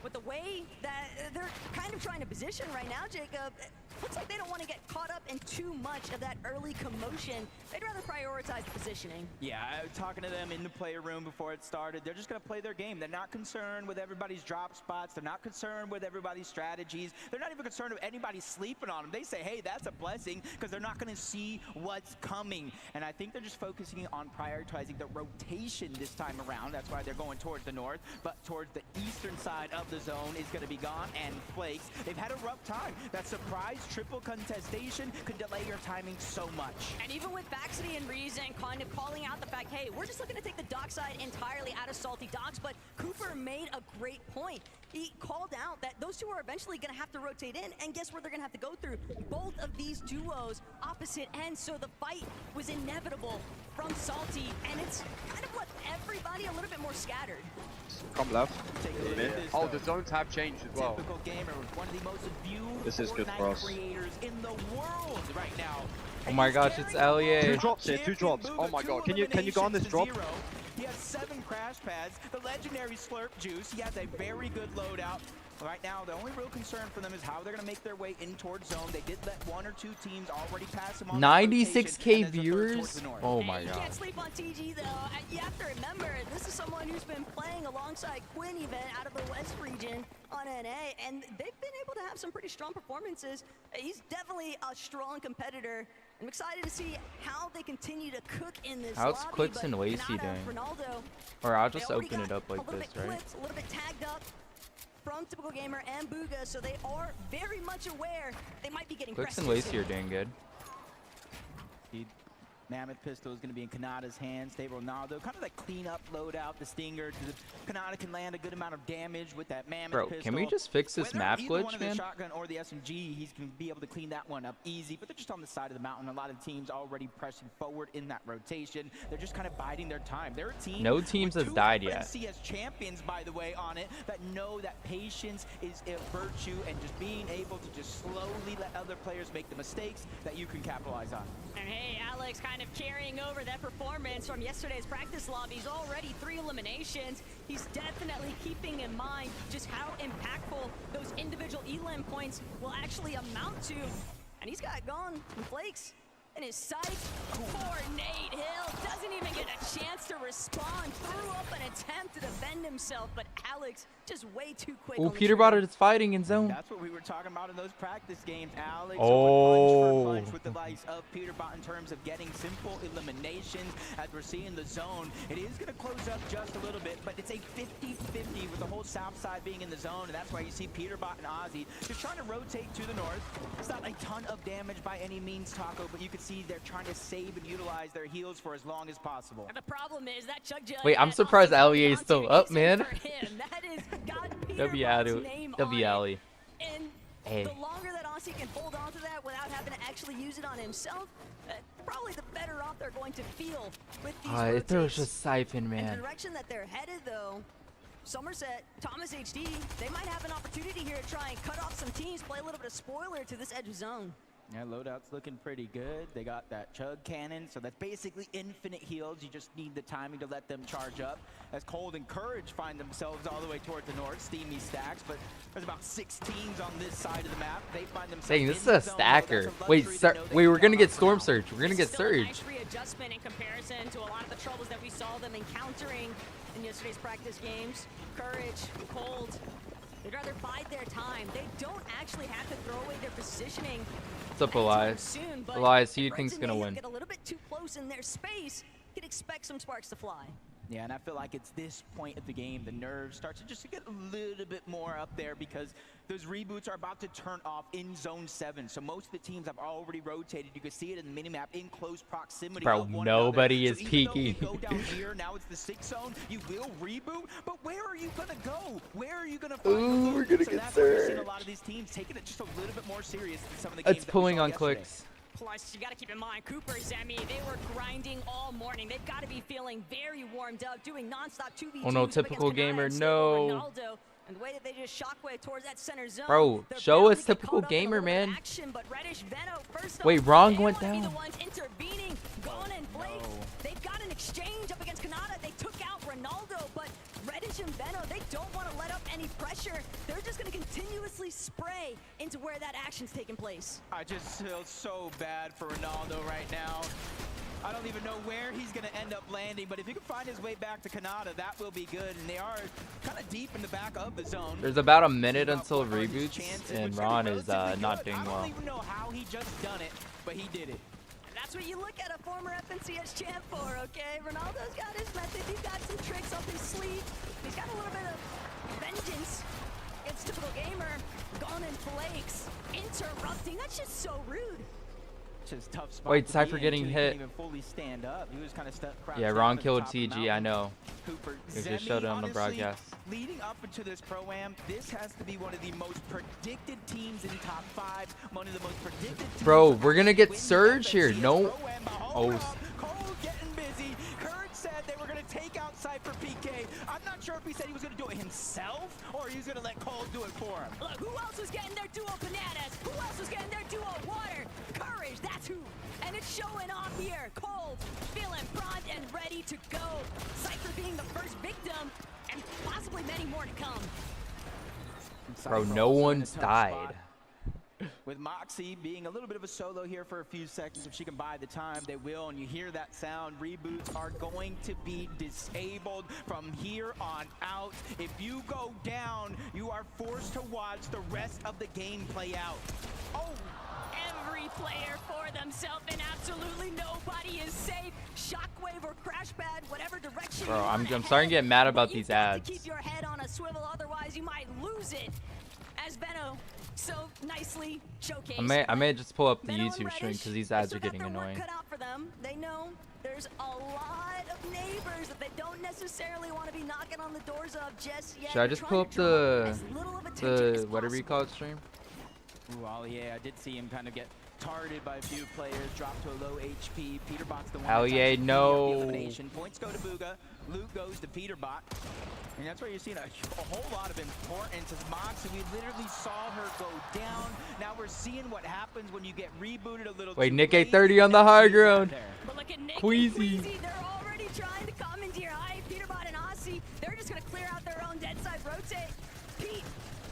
with the way that they're kind of trying to position right now, Jacob, looks like they don't want to get caught up in too much of that early commotion. They'd rather prioritize the positioning. Yeah, talking to them in the player room before it started, they're just going to play their game. They're not concerned with everybody's drop spots. They're not concerned with everybody's strategies. They're not even concerned with anybody sleeping on them. They say, hey, that's a blessing, because they're not going to see what's coming. And I think they're just focusing on prioritizing the rotation this time around. That's why they're going towards the north, but towards the eastern side of the zone is going to be gone. And Flakes, they've had a rough time. That surprise triple contestation could delay your timing so much. And even with Baxity and Reason kind of calling out the fact, hey, we're just looking to take the dock side entirely out of Salty Docks, but Cooper made a great point. He called out that those two are eventually going to have to rotate in, and guess where they're going to have to go through? Both of these duos opposite ends, so the fight was inevitable from Salty, and it's kind of left everybody a little bit more scattered. Come left. Oh, the zones have changed as well. Typical gamer, one of the most viewed This is good for us. creators in the world right now. Oh my gosh, it's Allier. 2 drops here, 2 drops. Oh my god, can you go on this drop? He has 7 crash pads, the legendary Slurp Juice. He has a very good loadout. Right now, the only real concern for them is how they're going to make their way in towards zone. They did let 1 or 2 teams already pass them on. 96K viewers? Oh my You god. can't sleep on TG though. You have to remember, this is someone who's been playing alongside Quinn even out of the West region on NA, and they've been able to have some pretty strong performances. He's definitely a strong competitor. I'm excited to see how they continue to cook in this How's lobby, CLIX but and Lacey Ronaldo, doing? Ronaldo, Or I'll just they already open it got up like a little this, bit right? clipped, a little bit tagged up from Typical Gamer and BUGHA, so they are very much aware they might be getting CLIX and pressed Lacey are doing good. Mammoth pistol is going to be in Kanata's hands. They Ronaldo, kind of like clean up loadout, the stinger. Kanata can land a good amount of damage with that Mammoth pistol. Can we just fix this Whether map either glitch, one of man? the shotgun or the SMG, he's going to be able to clean that one up easy, but they're just on the side of the mountain. A lot of teams already pressing forward in that rotation. They're just kind of biding their time. They're a team. No teams with have 2 died yet. CS champions, by the way, on it, that know that patience is a virtue, and just being able to just slowly let other players make the mistakes that you can capitalize on. And hey, Alex kind of carrying over that performance from yesterday's practice lobbies. Already 3 eliminations. He's definitely keeping in mind just how impactful those individual elim points will actually amount to. And he's got gone from Flakes. in his sights. Poor Nate Hill doesn't even get a chance to respond. Threw up an attempt to defend himself, but Alex just way too quick. Oh, PETERBOT is fighting in zone. That's what we were talking about in those practice games. Alex Oh. punch for punch with the likes of PETERBOT in terms of getting simple eliminations. As we're seeing the zone, it is going to close up just a little bit, but it's a 50-50 with the whole south side being in the zone, and that's why you see PETERBOT and Ozzy just trying to rotate to the north. It's not a ton of damage by any means, Taco, but you can see they're trying to save and utilize their heals for as long as possible. And the problem is that Chug Jug Wait, I'm surprised Ali is still up, man. That is got W name W on Ali. it. And Hey. the longer that Aussie can hold on to that without having to actually use it on himself, probably the better off they're going to feel with these If there was rotates. just Siphon, And the man. direction that they're headed, though, Somerset, Thomas HD, they might have an opportunity here to try and cut off some teams, play a little bit of spoiler to this edge of zone. Yeah, loadout's looking pretty good. They got that Chug Cannon, so that's basically infinite heals. You just need the timing to let them charge up. As Cold and Courage find themselves all the way toward the north, steamy stacks, but there's about 6 teams on this side of the map. They find themselves Dang, this is in a the zone, so stacker. that's a Wait, luxury to know they wait, we're can gonna count get on Storm for Surge. We're gonna get Still a Surge. nice readjustment in comparison to a lot of the troubles that we saw them encountering in yesterday's practice games. Courage, Cold, they'd rather bide their time. They don't actually have to throw away their positioning. What's up, anytime Elias? soon, but Elias, who if you think's Reds and gonna Mayhem win? Get a little bit too close in their space, you can expect some sparks to fly. Yeah, and I feel like it's this point of the game, the nerves start to just get a little bit more up there because those reboots are about to turn off in zone 7. So most of the teams have already rotated. You can see it in the minimap in close proximity. Bro, of one nobody another. is So even though peeking. you go down here, now it's the 6 zone, you will reboot, but where are you gonna go? Where are you gonna find the loot? we're gonna so get that's why you're seeing a surged. lot of these teams taking it just a little bit more serious than some of the It's games that we pulling saw on yesterday. clicks. Plus, you got to keep in mind, Cooper, Zemi, they were grinding all morning. They've got to be feeling very warmed up, doing nonstop 2v2s. Oh no, up typical against Kanata gamer, and no. Ronaldo. And the way that they just shockwave towards that center zone. Bro, they're show bound us to get typical caught up in a gamer, little bit of man. Action, but Reddish, Veno, first Wait, off, Wrong they went wanna be down. the ones intervening. Gone and Blake, they've got an exchange up against Kanata. They took out Ronaldo, but Reddish and Veno, they don't want to let up any pressure. They're just going to continuously spray into where that action's taking place. I just feel so bad for Ronaldo right now. I don't even know where he's going to end up landing, but if he can find his way back to Kanata, that will be good. And they are kind of deep in the back of the zone. There's about a minute until reboots, and Ron is not doing I well. don't even know how he just done it, but he did it. And that's what you look at a former FNCS champ for, okay? Ronaldo's got his method. He's got some tricks up his sleeve. He's got a little bit of vengeance. It's typical gamer. Gone and Flakes. Interrupting. That's just so rude. Just tough spot Wait, to Cypher be in, getting too. He hit. couldn't even fully stand up. He was kind of stuck. crouched Yeah, down Ron at the killed top of the TG, I mountain. know. Cooper, They just Zemi, showed it on the honestly, broadcast. Leading up into this pro-am, this has to be one of the most predicted teams in top 5. One of the most predicted teams. Bro, to we're gonna actually get win the Surge here. FNCS No. Pro-Am. But Oh. hold up, Cole getting busy. Courage said they were going to take out Cypher PK. I'm not sure if he said he was going to do it himself or he was going to let Cole do it for him. Look, who else was getting their duo bananas? Who else was getting their duo water? Courage, that's who. And it's showing off here. Cold, feeling prompt and ready to go. Cypher being the first victim, and possibly many more to come. Bro, Cypher no also in a one's tough died. spot. With Moxie being a little bit of a solo here for a few seconds, if she can buy the time, they will. And you hear that sound. Reboots are going to be disabled from here on out. If you go down, you are forced to watch the rest of the game play out. Oh! Every player for themselves, and absolutely nobody is safe. Shockwave or crash pad, whatever direction. Bro, you I'm wanna starting to head, get mad but about you've these got ads. To keep your head on a swivel, otherwise you might lose it. As Veno so nicely showcased. I may just pull up the Veno and YouTube stream Reddish, because these they ads still are got getting their work annoying. cut out for them. They know there's a lot of neighbors that they don't necessarily want to be knocking on the doors of just yet. Should I They're just trying pull to up draw the as little of attention as whatever you possible. call it stream? Ooh, well, yeah, I did see him kind of get targeted by a few players, drop to a low HP. PETERBOT's the one Hell that's yeah, actually cleaning up no. the elimination. Points go to BUGHA, loot goes to PETERBOT. And that's where you're seeing a whole lot of importance as Moxie. We literally saw her go down. Now we're seeing what happens when you get rebooted a little Wait, too Nick late. A30 on the high She's out ground. there. But look at Nick Queasy. and Queasy. They're already trying to come into your eye. PETERBOT and Aussie, they're just going to clear out their own dead side rotate. Pete,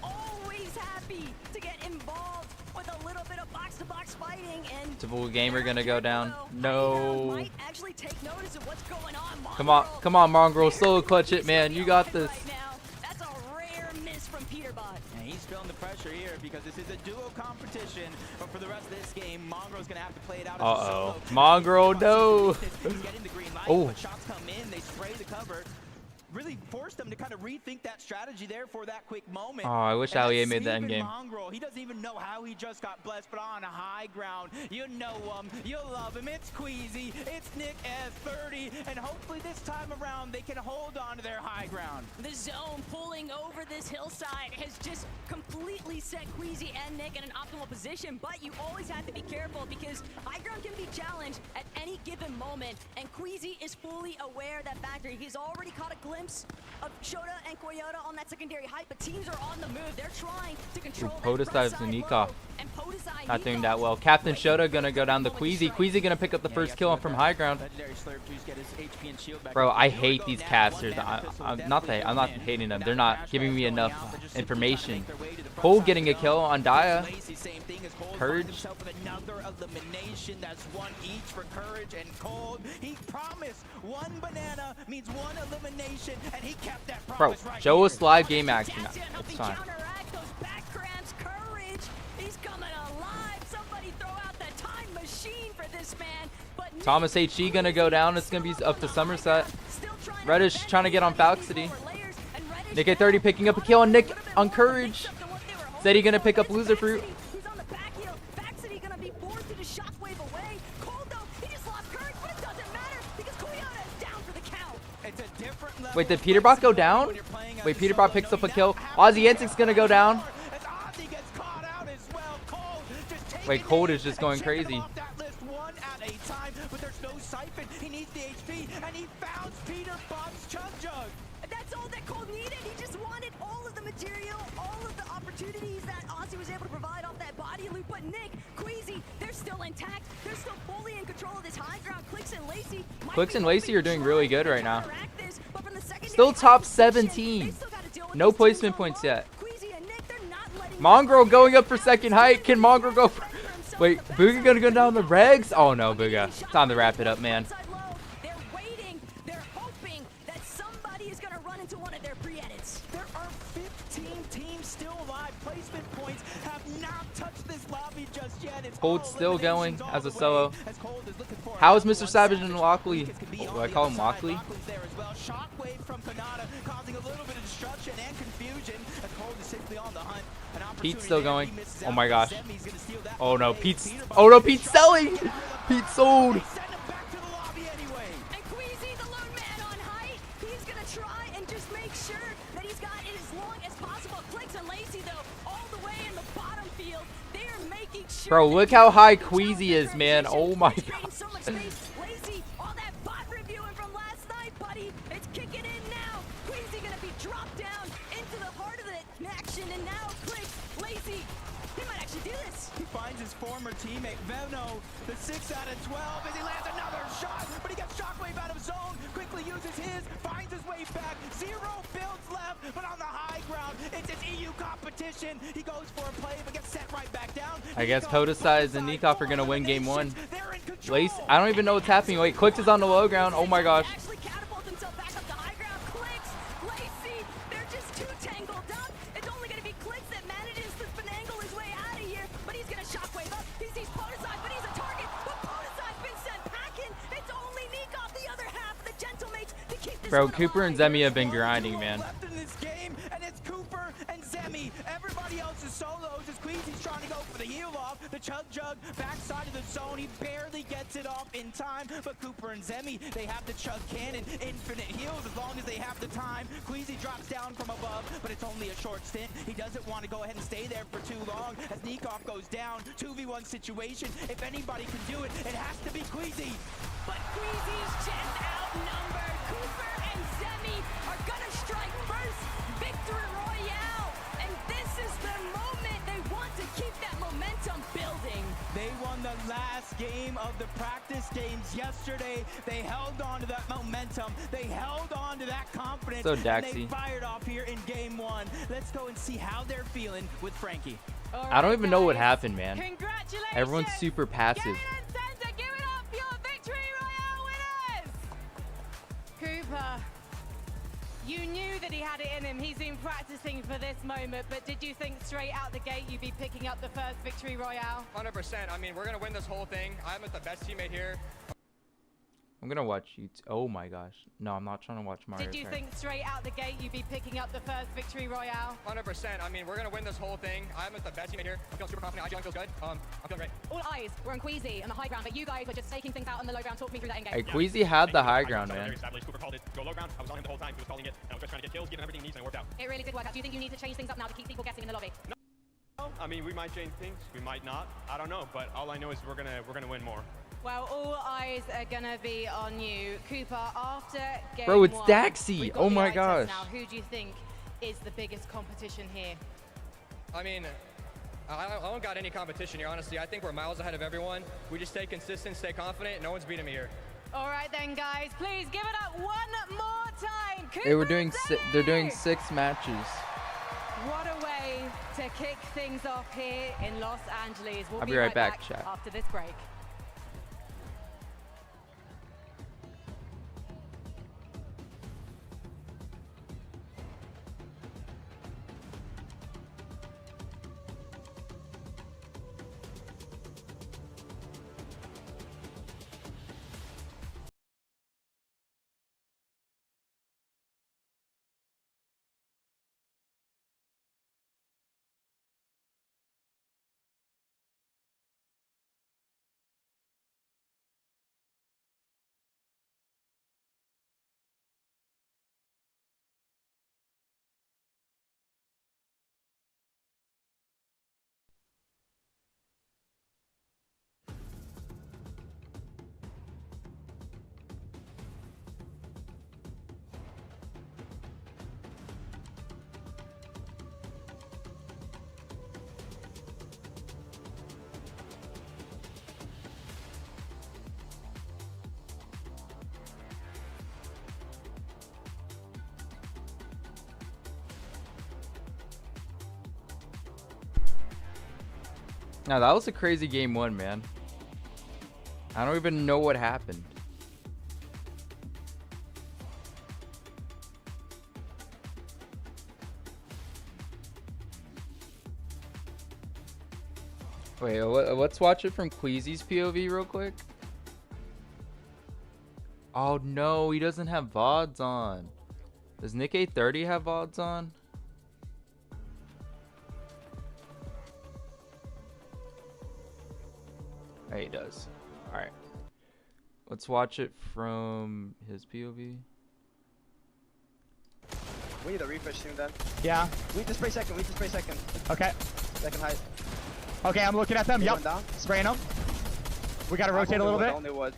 always happy to get involved with a little bit of box-to-box fighting, and Typical gamer gonna go down. No. might actually take notice of what's going on. Come on, Mongrel. Solo clutch it, man. You got this. That's a rare miss from PETERBOT. And he's feeling the pressure here because this is a duo competition. But for the rest of this game, Mongrel's going to have to play it out as a solo. Mongrel, no. He's getting the green light, Oh. but shots come in, they spray the cover. Really forced them to kind of rethink that strategy there for that quick moment. Oh, I wish Allier made the end game. Mongrel, he doesn't even know how he just got blessed, but on a high ground, you know him, you love him. It's Queasy, it's Nick S30, and hopefully this time around they can hold on to their high ground. The zone pulling over this hillside has just completely set Queasy and Nick in an optimal position, but you always have to be careful because high ground can be challenged at any given moment, and Queasy is fully aware of that factor. He's already caught a glimpse of Shota and Koyota on that secondary height, but teams are on the move. They're trying to control POTUS dives to Nikov. Not doing that well. Captain Shota gonna go down to Queasy. Queasy gonna pick up the first kill from high ground. Bro, I hate these casters. I'm not hating them. They're not giving me enough information. Cole getting a kill on Dia. Purge. Another elimination. That's one each for Courage and Cold. He promised one banana means one elimination, and he kept that promise. Bro, show us live game action. It's fine. Thomas HG gonna go down. It's gonna be up to Somerset. Reddish trying to get on Falcity. Nick at 30 picking up a kill on Nick on Courage. Zeddy gonna pick up Loser Fruit. Wait, did PETERBOT go down? Wait, PETERBOT picks up a kill. Ozzy Antic's gonna go down. Wait, Cold is just going crazy. He needs the HP, and he found PETERBOT's Chug Jug. That's all that Cold needed. He just wanted all of the material, all of the opportunities that Ozzy was able to provide off that body loop. But Nick, Queasy, they're still intact. They're still fully in control of this high ground. CLIX and Lacey. CLIX and Lacey are doing really good right now. Still top 17. No placement points yet. Mongrel going up for second height. Can Mongrel go for... Wait, BUGHA gonna go down the regs? Oh no, BUGHA. Time to wrap it up, man. They're waiting. They're hoping that somebody is gonna run into one of their pre-edits. There are 15 teams still alive. Placement points have not touched this lobby just yet. It's Cold's still going as a solo. How is Mr. Savage and Lockley? Oh, do I call him Lockley? Shockwave from Kanata causing a little bit of destruction and confusion as Cold is simply on the hunt. Pete's still going. Oh my gosh. Oh no, Pete's. Oh no, Pete's selling. Pete's sold. And Queasy, the lone man on height, he's gonna try and just make sure that he's got it as long as possible. CLIX and Lacey, though, all the way in the bottom field, they are making sure. Bro, look how high Queasy is, man. Oh my god. Lacey, all that bot reviewing from last night, buddy. It's kicking in now. Queasy gonna be dropped down into the heart of the action, and now CLIX, Lacey, he might actually do this. He finds his former teammate Veno, the 6 out of 12, as he lands another shot, but he gets Shockwave out of zone, quickly uses his, finds his way back, 0 builds left, but on the high ground, it's an EU competition. He goes for a play, but gets set right back down. I guess POTUS and Nikov are gonna win game 1. Lace, I don't even know what's happening. Wait, CLIX is on the low ground. Oh my gosh. Bro, Cooper and Zemi have been grinding, man. And it's Cooper and Zemi. Everybody else is solos as Queasy's trying to go for the heal off. The Chug Jug backside of the zone. He barely gets it off in time. But Cooper and Zemi, they have the Chug Cannon. Infinite heals as long as they have the time. Queasy drops down from above, but it's only a short stint. He doesn't want to go ahead and stay there for too long as Nikov goes down. 2v1 situation. If anybody can do it, it has to be Queasy. But Queasy's just outnumbered. Cooper and Zemi are gonna strike first. Victory royale. And this is the moment they want to keep that momentum building. They won the last game of the practice games yesterday. They held on to that momentum. They held on to that confidence. So and Daxy. they fired off here in game 1. Let's go and see how they're feeling with Frankie. I don't even know what happened, man. Congratulations. Everyone's super passive. Center, give it up for your victory royale winners. Cooper, you knew that he had it in him. He's been practicing for this moment, but did you think straight out the gate you'd be picking up the first victory royale? 100%. I mean, we're going to win this whole thing. I'm with the best teammate here. I'm gonna watch you. Oh my gosh. No, I'm not trying to watch Mario. Did you Kart. think straight out the gate you'd be picking up the first victory royale? 100%. I mean, we're going to win this whole thing. I'm with the best teammate here. I feel super confident. IGN feels good. I'm feeling great. All eyes were on Queasy on the high ground, but you guys were just taking things out on the low ground. Talk me through that engagement. Hey, Queasy had the high ground, man. Cooper called it. Go low ground. I was on him the whole time. He was calling it. And I was just trying to get kills, giving everything he needs, and it worked out. It really did work out. Do you think you need to change things up now to keep people guessing in the lobby? No. I mean, we might change things. We might not. I don't know. But all I know is we're gonna win more. Well, all eyes are gonna be on you, Cooper. After game Bro, it's one, Daxi. we've got Oh the my eye test gosh. Now, who do you think is the biggest competition here? I mean, I don't got any competition here, honestly. I think we're miles ahead of everyone. We just stay consistent, stay confident. No one's beating me here. All right then, guys. Please give it up one more time. Cooper, Hey, they're doing 6 matches. What a way to kick things off here in Los Angeles. We'll I'll be right back, chat. after this break. Now that was a crazy game 1, man. I don't even know what happened. Wait, let's watch it from Queasy's POV real quick. Oh no, he doesn't have VODs on. Does Nick A30 have VODs on? He does. Alright. Let's watch it from his POV. We need a refresh soon then. Yeah. We need to spray second. We need to spray second. Okay. Second height. Okay, I'm looking at them. Yep. Down. Spraying them. We gotta rotate a little bit. Only wood.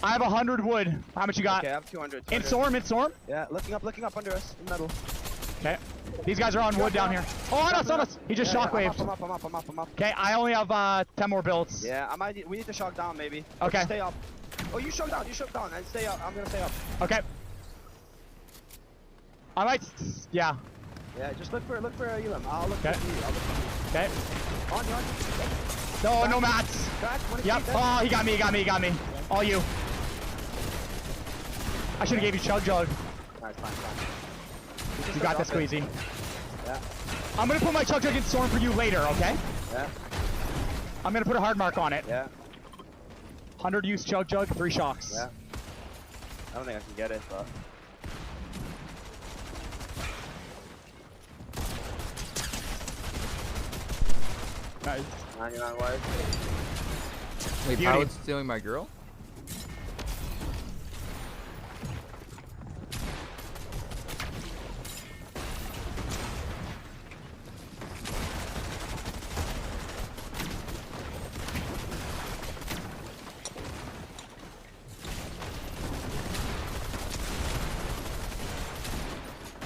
I have 100 wood. How much you got? Okay, I have 200. In storm, in storm. Yeah, looking up under us. In metal. Okay. These guys are on wood down here. Oh, on us. He just shockwaved. I'm up. Okay, I only have 10 more builds. Yeah, we need to shock down maybe. Okay. Let's stay up. Oh, you shock down. And stay up. I'm gonna stay up. Okay. I might. Yeah. Yeah, just look for Elam. I'll look Okay. for you. Okay. On. No, no mats. Yep. Oh, he got me. All you. I should have gave you chug jug. Alright, fine. You got this, Queasy. Yeah. I'm gonna put my chug jug in storm for you later, okay? Yeah. I'm gonna put a hard mark on it. Yeah. 100 use chug jug, 3 shocks. Yeah. I don't think I can get it, but. Nice. 99 wide. Wait, Beauty. Pilot's stealing my girl?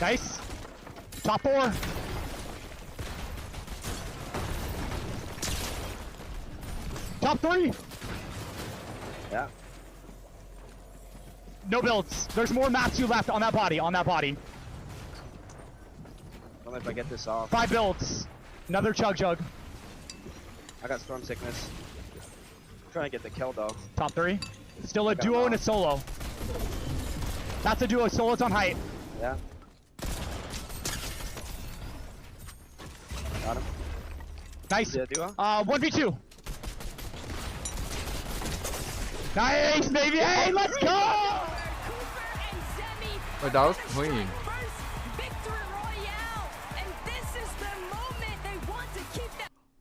Nice. Top 4. Top 3. Yeah. No builds. There's more mats you left on that body. I don't know if I get this off. 5 builds. Another chug. I got storm sickness. I'm trying to get the kill though. Top 3. Still a duo and a solo. That's a duo. Solo's on height. Yeah. Got him. Nice. Yeah, duo. 1v2. Nice, baby. Hey, let's go. Wait, that was clean.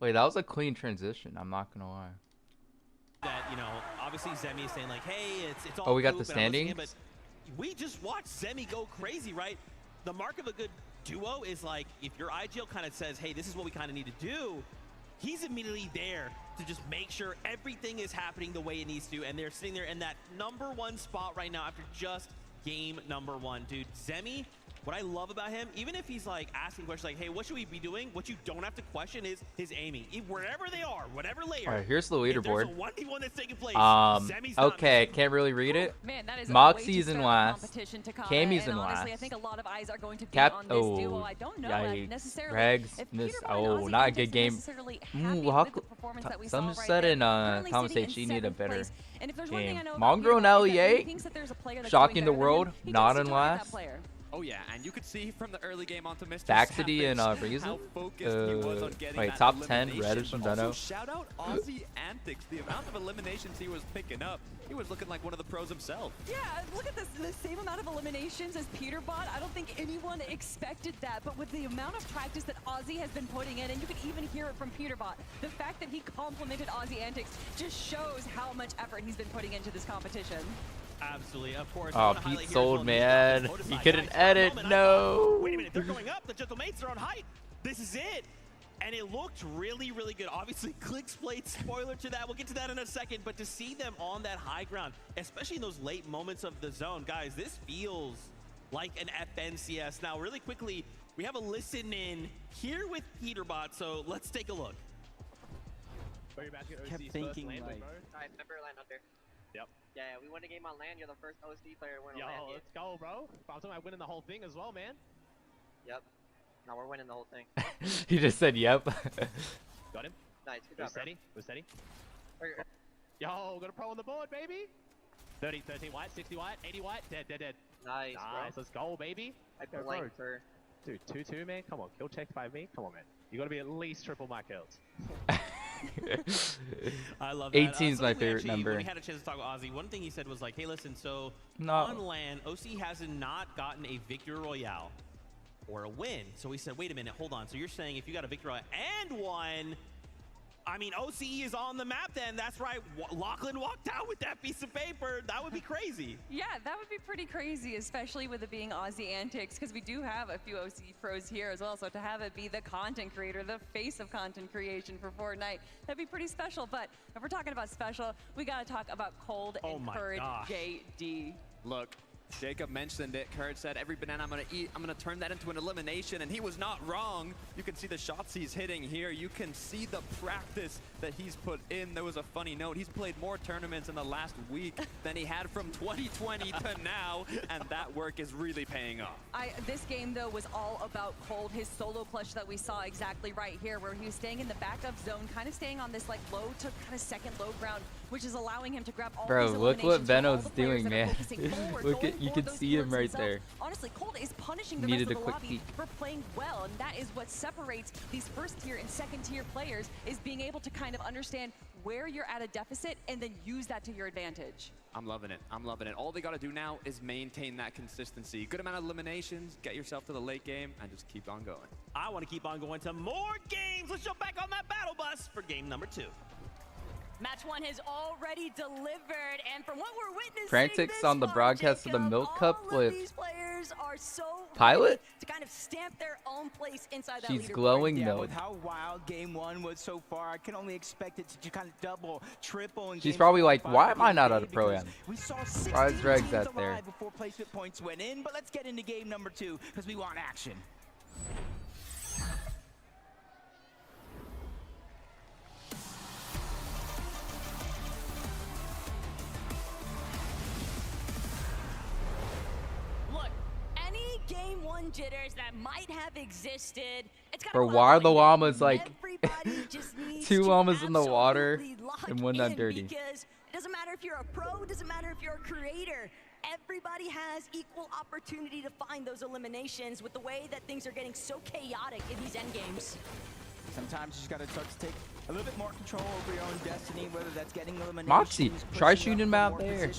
Wait, that was a clean transition. I'm not gonna lie. That, you know, obviously Zemi is saying like, hey, it's all. Oh, we got poop the and I'm listening standings? in, but we just watched Zemi go crazy, right? The mark of a good duo is like, if your IGL kind of says, hey, this is what we kind of need to do, he's immediately there to just make sure everything is happening the way it needs to, and they're sitting there in that #1 spot right now after just game #1. Dude, Zemi, what I love about him, even if he's like asking questions like, hey, what should we be doing? What you don't have to question is his aiming. Wherever they are, whatever layer. All right, here's the leaderboard. If there's a 1v1 that's taking place, Zemi's not okay, can't really read it. Man, that is Moxie's in last. Cammy's in last. I think a lot of eyes are going to be Cap. on this duo. I don't know necessarily. Regs. Oh, not a good game. Some said in conversation she need a better game. Mongrel and LEA. Shocking the world. Not in last. Oh yeah, and you could see from the early game onto Mr. Baxity and Savage Reason. how focused he was on getting Wait, that top 10. elimination, Reddish and but also Deno. shout out Aussie Antics. The amount of eliminations he was picking up, he was looking like one of the pros himself. Yeah, look at this, the same amount of eliminations as PETERBOT. I don't think anyone expected that, but with the amount of practice that Aussie has been putting in, and you can even hear it from PETERBOT, the fact that he complimented Aussie Antics just shows how much effort he's been putting into this competition. Absolutely, of course. Oh, Pete sold, man. You couldn't edit, no. Wait a minute, they're going up. The gentle mates are on height. This is it. And it looked really, really good. Obviously, CLIX played spoiler to that. We'll get to that in a second. But to see them on that high ground, especially in those late moments of the zone, guys, this feels like an FNCS. Now, really quickly, we have a listen in here with PETERBOT, so let's take a look. Kept thinking like... Alright, remember land hunter. Yep. Yeah, we won a game on land. You're the first OC player to win a land game. Let's go, bro. I'm talking about winning the whole thing as well, man. Yep. Now we're winning the whole thing. He just said yep. Got him. Nice, good job, steady. We're steady. Okay. Yo, got a pro on the board, baby. 30, 13 white, 60 white, 80 white, dead. Nice, bro. Let's go, baby. I blank for... Dude, 2-2, man. Come on, kill checked by me. Come on, man. You gotta be at least triple my kills. I love that. 18 is my favorite number. When we had a chance to talk with Ozzy, one thing he said was like, hey, listen, so No. on land, OC has not gotten a victory royale or a win. So we said, wait a minute, hold on. So you're saying if you got a victory royale and won, I mean, OCE is on the map then. That's right. Lachlan walked out with that piece of paper. That would be crazy. Yeah, that would be pretty crazy, especially with it being Aussie Antics, because we do have a few OC pros here as well. So to have it be the content creator, the face of content creation for Fortnite, that'd be pretty special. But if we're talking about special, we got to talk about Cold and Courage JD. Look, Jacob mentioned it. Courage said, every banana I'm going to eat, I'm going to turn that into an elimination. And he was not wrong. You can see the shots he's hitting here. You can see the practice that he's put in. There was a funny note. He's played more tournaments in the last week than he had from 2020 to now. And that work is really paying off. This game, though, was all about Cold. His solo clutch that we saw exactly right here, where he was staying in the back of zone, kind of staying on this like low to kind of second low ground, which is allowing him to grab all Bro, these look what eliminations from all Veno's the players doing, that are man. focusing forward, Look going at, you for can those see him keywords right himself. there. Honestly, Cold is punishing the Needed rest of a the quick lobby peek. for playing well, and that is what separates these first tier and second tier players, is being able to kind of understand where you're at a deficit and then use that to your advantage. I'm loving it. I'm loving it. All they got to do now is maintain that consistency. Good amount of eliminations, get yourself to the late game, and just keep on going. I want to keep on going to more games. Let's jump back on that battle bus for game number 2. Match 1 has already delivered, and from what we're witnessing, Frantics on the broadcast of the Milk Cup with these players are so Pilot? to kind of stamp their own place inside that She's leaderboard. glowing Yeah, milk. with how wild game 1 was so far, I can only expect it to kind of double, triple. In She's game probably like, 5 why am I not today, at a pro because am? We saw Why is 16 Regs teams out there? alive before placement points went in, but let's get into game number 2 because we want action. Look, any game 1 jitters that might have existed Bro, why are the llamas like 2 llamas in the water and one not dirty? Because it doesn't matter if you're a pro, it doesn't matter if you're a creator. Everybody has equal opportunity to find those eliminations with the way that things are getting so chaotic in these end games. Sometimes you just gotta start to take a little bit more control over your own destiny, whether that's getting eliminations. Moxie, try shooting him out there.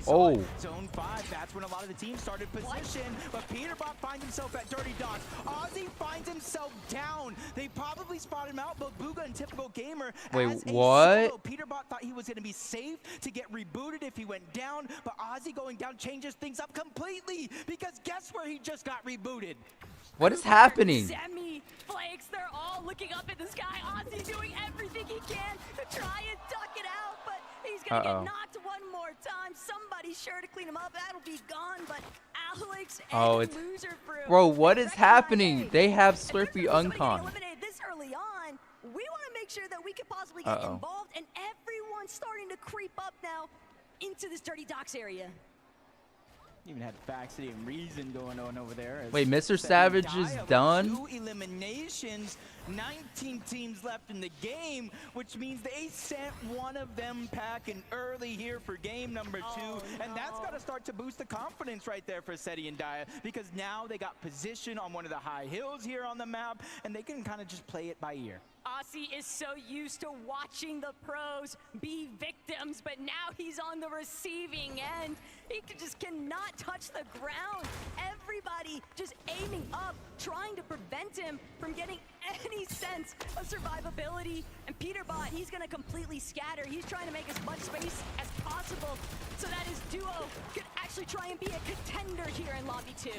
Oh. Zone 5, that's when a lot of the teams started position, but PETERBOT finds himself at Dirty Dots. Ozzy finds himself down. They probably spotted him out, but BUGHA and Typical Gamer. Wait, as a what? solo, PETERBOT thought he was gonna be safe to get rebooted if he went down, but Ozzy going down changes things up completely, because guess where he just got rebooted? What is happening? Semi, Flakes, they're all looking up at the sky. Ozzy doing everything he can to try and duck it out, but he's gonna get knocked one more time. Somebody's sure to clean him up. That'll be gone, but Alex and Loser Fruit. Bro, what is happening? They have Slurpee Uncon. Eliminated this early on. We want to make sure that we could possibly get involved, and everyone's starting to creep up now into this Dirty Docks area. Even had Faxity and Reason going on over there. Wait, Mr. Savage is done? 2 eliminations, 19 teams left in the game, which means they sent one of them packing early here for game number 2. And that's got to start to boost the confidence right there for Seti and Dia, because now they got position on one of the high hills here on the map, and they can kind of just play it by ear. Aussie is so used to watching the pros be victims, but now he's on the receiving end. He just cannot touch the ground. Everybody just aiming up, trying to prevent him from getting any sense of survivability. And PETERBOT, he's gonna completely scatter. He's trying to make as much space as possible so that his duo could actually try and be a contender here in Lobby 2.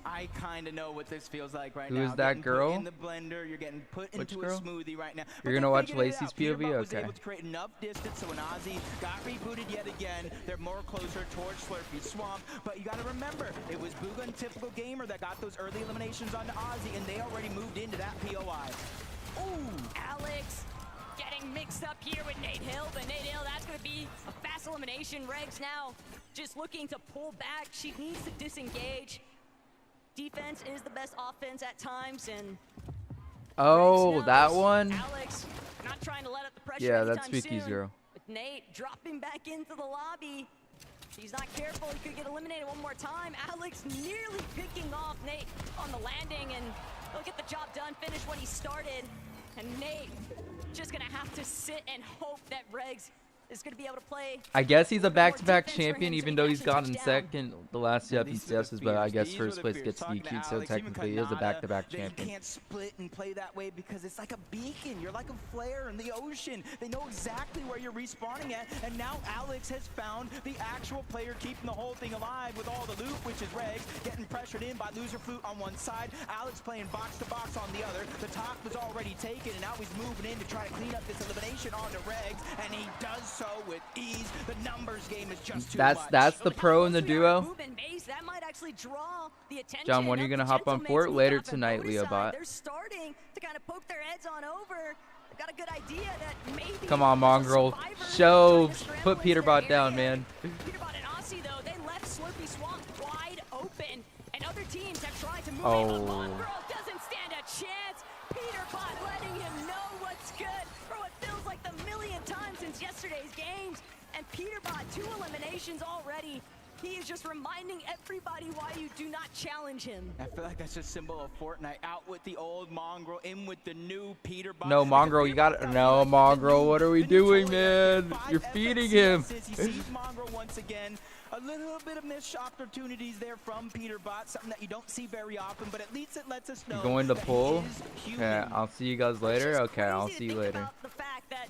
I kind of know what this feels like right now. Who is that girl? Put in the blender, you're getting put into a smoothie right now. You're gonna watch Lacey's POV? PETERBOT was okay. able to create enough distance so when Ozzy got rebooted yet again, they're more closer towards Slurpee Swamp. But you got to remember, it was BUGHA and Typical Gamer that got those early eliminations onto Ozzy, and they already moved into that POI. Ooh, Alex getting mixed up here with Nate Hill, but Nate Hill, that's going to be a fast elimination. Regs now just looking to pull back. She needs to disengage. Defense is the best offense at times, and that one? Alex not trying to let up the pressure. Yeah, that's Vicky's girl. With Nate dropping back into the lobby. He's not careful, he could get eliminated one more time. Alex nearly picking off Nate on the landing, and he'll get the job done, finish what he started. And Nate just gonna have to sit and hope that Regs is going to be able to play. I guess he's a back-to-back champion, even though he's gotten second the last 2 FNCSs, but I guess first place gets DQ'd, so technically he is a back-to-back champion. You can't split and play that way because it's like a beacon. You're like a flare in the ocean. They know exactly where you're respawning at, and now Alex has found the actual player keeping the whole thing alive with all the loot, which is Regs, getting pressured in by Loser Flute on one side, Alex playing box-to-box on the other. The top was already taken, and now he's moving in to try to clean up this elimination onto Regs, and he does so with ease. The numbers game is just too much. That's the pro in the duo. That might actually draw the attention. John, when are you gonna hop on Fort? Later tonight, Leobot. They're starting to kind of poke their heads on over. They've got a good idea that maybe. Come on, Mongrel. Show. Put PETERBOT down, man. PETERBOT and Aussie though, they left Slurpee Swamp wide open, and other teams have tried to move in, but Mongrel doesn't stand a chance. PETERBOT letting him know what's good for what feels like the millionth time since yesterday's games. And PETERBOT, 2 eliminations already. He is just reminding everybody why you do not challenge him. I feel like that's a symbol of Fortnite. Out with the old Mongrel, in with the new PETERBOT. No, Mongrel, you got it. No, Mongrel, what are we doing, man? You're feeding him. He sees Mongrel once again. A little bit of missed opportunities there from PETERBOT, something that you don't see very often, but at least it lets us know. You going to pull? Yeah, I'll see you guys later. Okay, I'll see you later. The fact that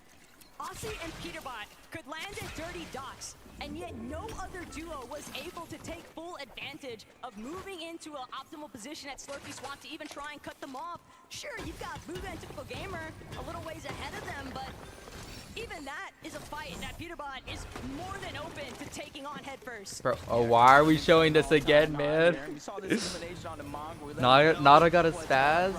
Aussie and PETERBOT could land at Dirty Docks, and yet no other duo was able to take full advantage of moving into an optimal position at Slurpee Swamp to even try and cut them off. Sure, you've got BUGHA and Typical Gamer a little ways ahead of them, but even that is a fight that PETERBOT is more than open to taking on head first. Bro, why are we showing this again, man? Nada got a spaz.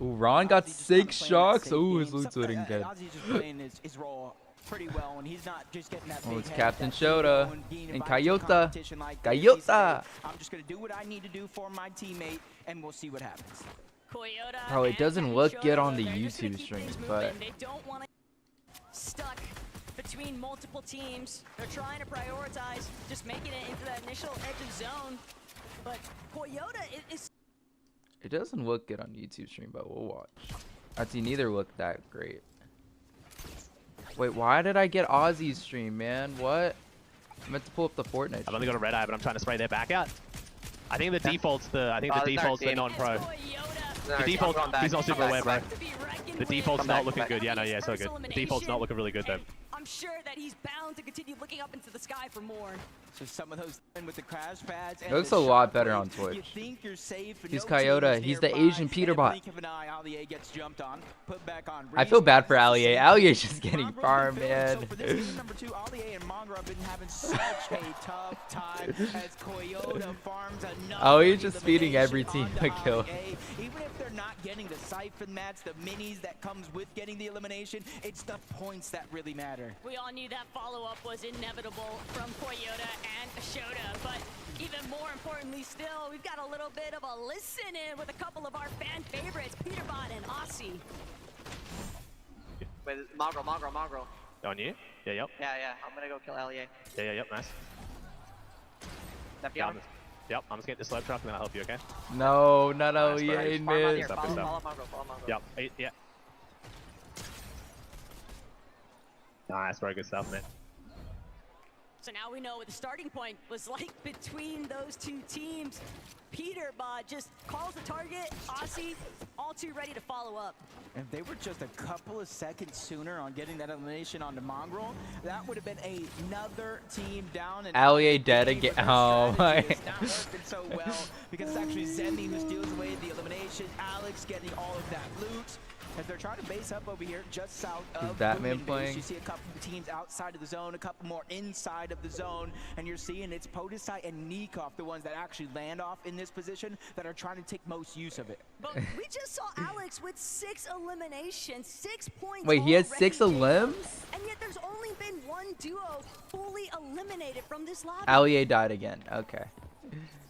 Ooh, Ron got 6 shocks. Ooh, his loot's looking good. Ozzy's just playing his role pretty well, and he's not just getting that Oh, big it's head, Captain that Shota ego, and being and invited to Coyote. competition like this. He said, Coyote. I'm just going to do what I need to do for my teammate, and we'll see what happens. Bro, it doesn't look good on the YouTube stream, but They don't want to stuck between multiple teams. They're trying to prioritize just making it into that initial edge of zone. But Coyote is it doesn't look good on YouTube stream, but we'll watch. Actually, neither look that great. Wait, why did I get Aussie's stream, man? What? I meant to pull up the Fortnite. I've only got a red eye, but I'm trying to spray their back out. I think the default's the non-pro. The default, he's not super aware, bro. The default's not looking good. Yeah, no, yeah, so good. The default's not looking really good, though. I'm sure that he's bound to continue looking up into the sky for more. So some of those with the crash pads. It looks a lot better on Twitch. You think you're safe, He's no Coyote. team is He's the nearby, Asian and Peter a bot. blink of an eye, Allier gets jumped on, put back on. I feel bad for Allier. Allier's just getting farmed, man. So for this game number 2, Allier and Mongra have been having such a tough time as Coyote farms another. Oh, he's just feeding every team a kill. Even if they're not getting the siphon mats, the minis that comes with getting the elimination, it's the points that really matter. We all knew that follow-up was inevitable from Coyote and Shota, but even more importantly still, we've got a little bit of a listen in with a couple of our fan favorites, PETERBOT and Aussie. Wait, Mongrel. On you? Yeah, yep. Yeah. I'm gonna go kill Allier. Yeah, yep, nice. Step Yeah, beyond. yep, I'm just getting the slope truck and then I'll help you, okay? No, yeah, Follow man. Mongrel, follow Mongrel. Yep, yeah. Nice, very good stuff, man. So now we know what the starting point was like between those two teams. PETERBOT just calls the target, Aussie, all too ready to follow up. If they were just a couple of seconds sooner on getting that elimination onto Mongrel, that would have been another team down. And Allier dead again. Oh my. It's not working so well because it's actually Zemi who steals away the elimination. Alex getting all of that loot. As they're trying to base up over here just south of Batman Woodman playing? Base. You see a couple of teams outside of the zone, a couple more inside of the zone, and you're seeing it's Podesai and Nikoff, the ones that actually land off in this position, that are trying to take most use of it. But we just saw Alex with 6 eliminations, 6 points. Wait, he has already 6 elims? And yet there's only been one duo fully eliminated from this lobby. Allier died again. Okay.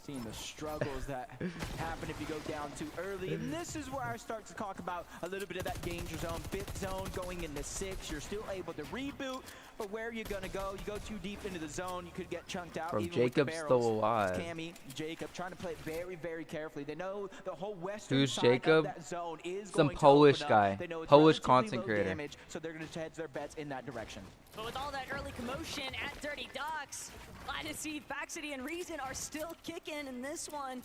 Seeing the struggles that happen if you go down too early. And this is where I start to talk about a little bit of that danger zone, 5th zone, going into 6. You're still able to reboot, but where are you going to go? You go too deep into the zone, you could get chunked out. Bro, even Jacob's with the still barrels. alive. It's Cammy, Jacob, trying to play it very, very carefully. They know the whole western Who's side Jacob? of that zone is Some going Polish to open guy. up. They know it's Polish relatively content low creator. damage, so they're going to hedge their bets in that direction. But with all that early commotion at Dirty Docks, Dynasty, Faxity, and Reason are still kicking in this one.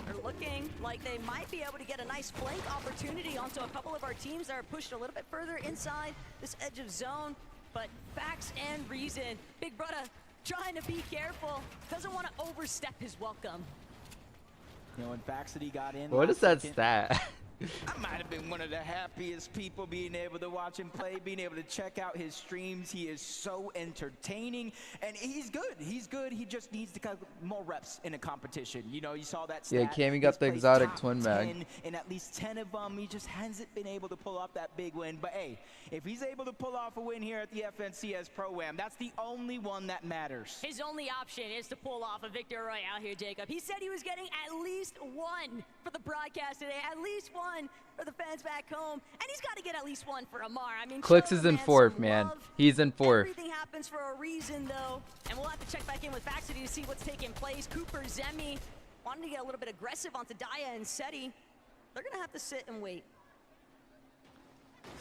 They're looking like they might be able to get a nice flank opportunity onto a couple of our teams that are pushed a little bit further inside this edge of zone. But Fax and Reason, Big Brother trying to be careful, doesn't want to overstep his welcome. You know, when Faxity got in. What is last that second, stat? I might have been one of the happiest people being able to watch him play, being able to check out his streams. He is so entertaining, and he's good. He's good. He just needs to get more reps in a competition. You know, you saw that stat. Yeah, Cammy got He's the placed exotic top twin bag. 10 in at least 10 of them. He just hasn't been able to pull off that big win. But hey, if he's able to pull off a win here at the FNCS Pro-Am, that's the only one that matters. His only option is to pull off a victory royale here, Jacob. He said he was getting at least one for the broadcast today, at least one for the fans back home, and he's got to get at least one for Amar. I mean, CLIX show is the in man 4th, some man. love. He's in 4th. Everything happens for a reason, though, and we'll have to check back in with Faxity to see what's taking place. Cooper, Zemi, wanting to get a little bit aggressive onto Daya and Seti. They're going to have to sit and wait.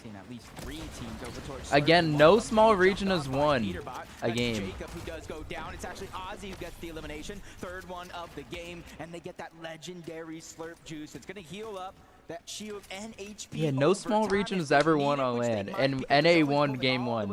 Seen at least 3 teams over towards Again, no small region has won PETERBOT. a That's game. Jacob who does go down. It's actually Aussie who gets the elimination. 3rd one of the game, and they get that legendary slurp juice. It's going to heal up that shield and HP. Yeah, no small region has ever won on LAN, and NA won game 1.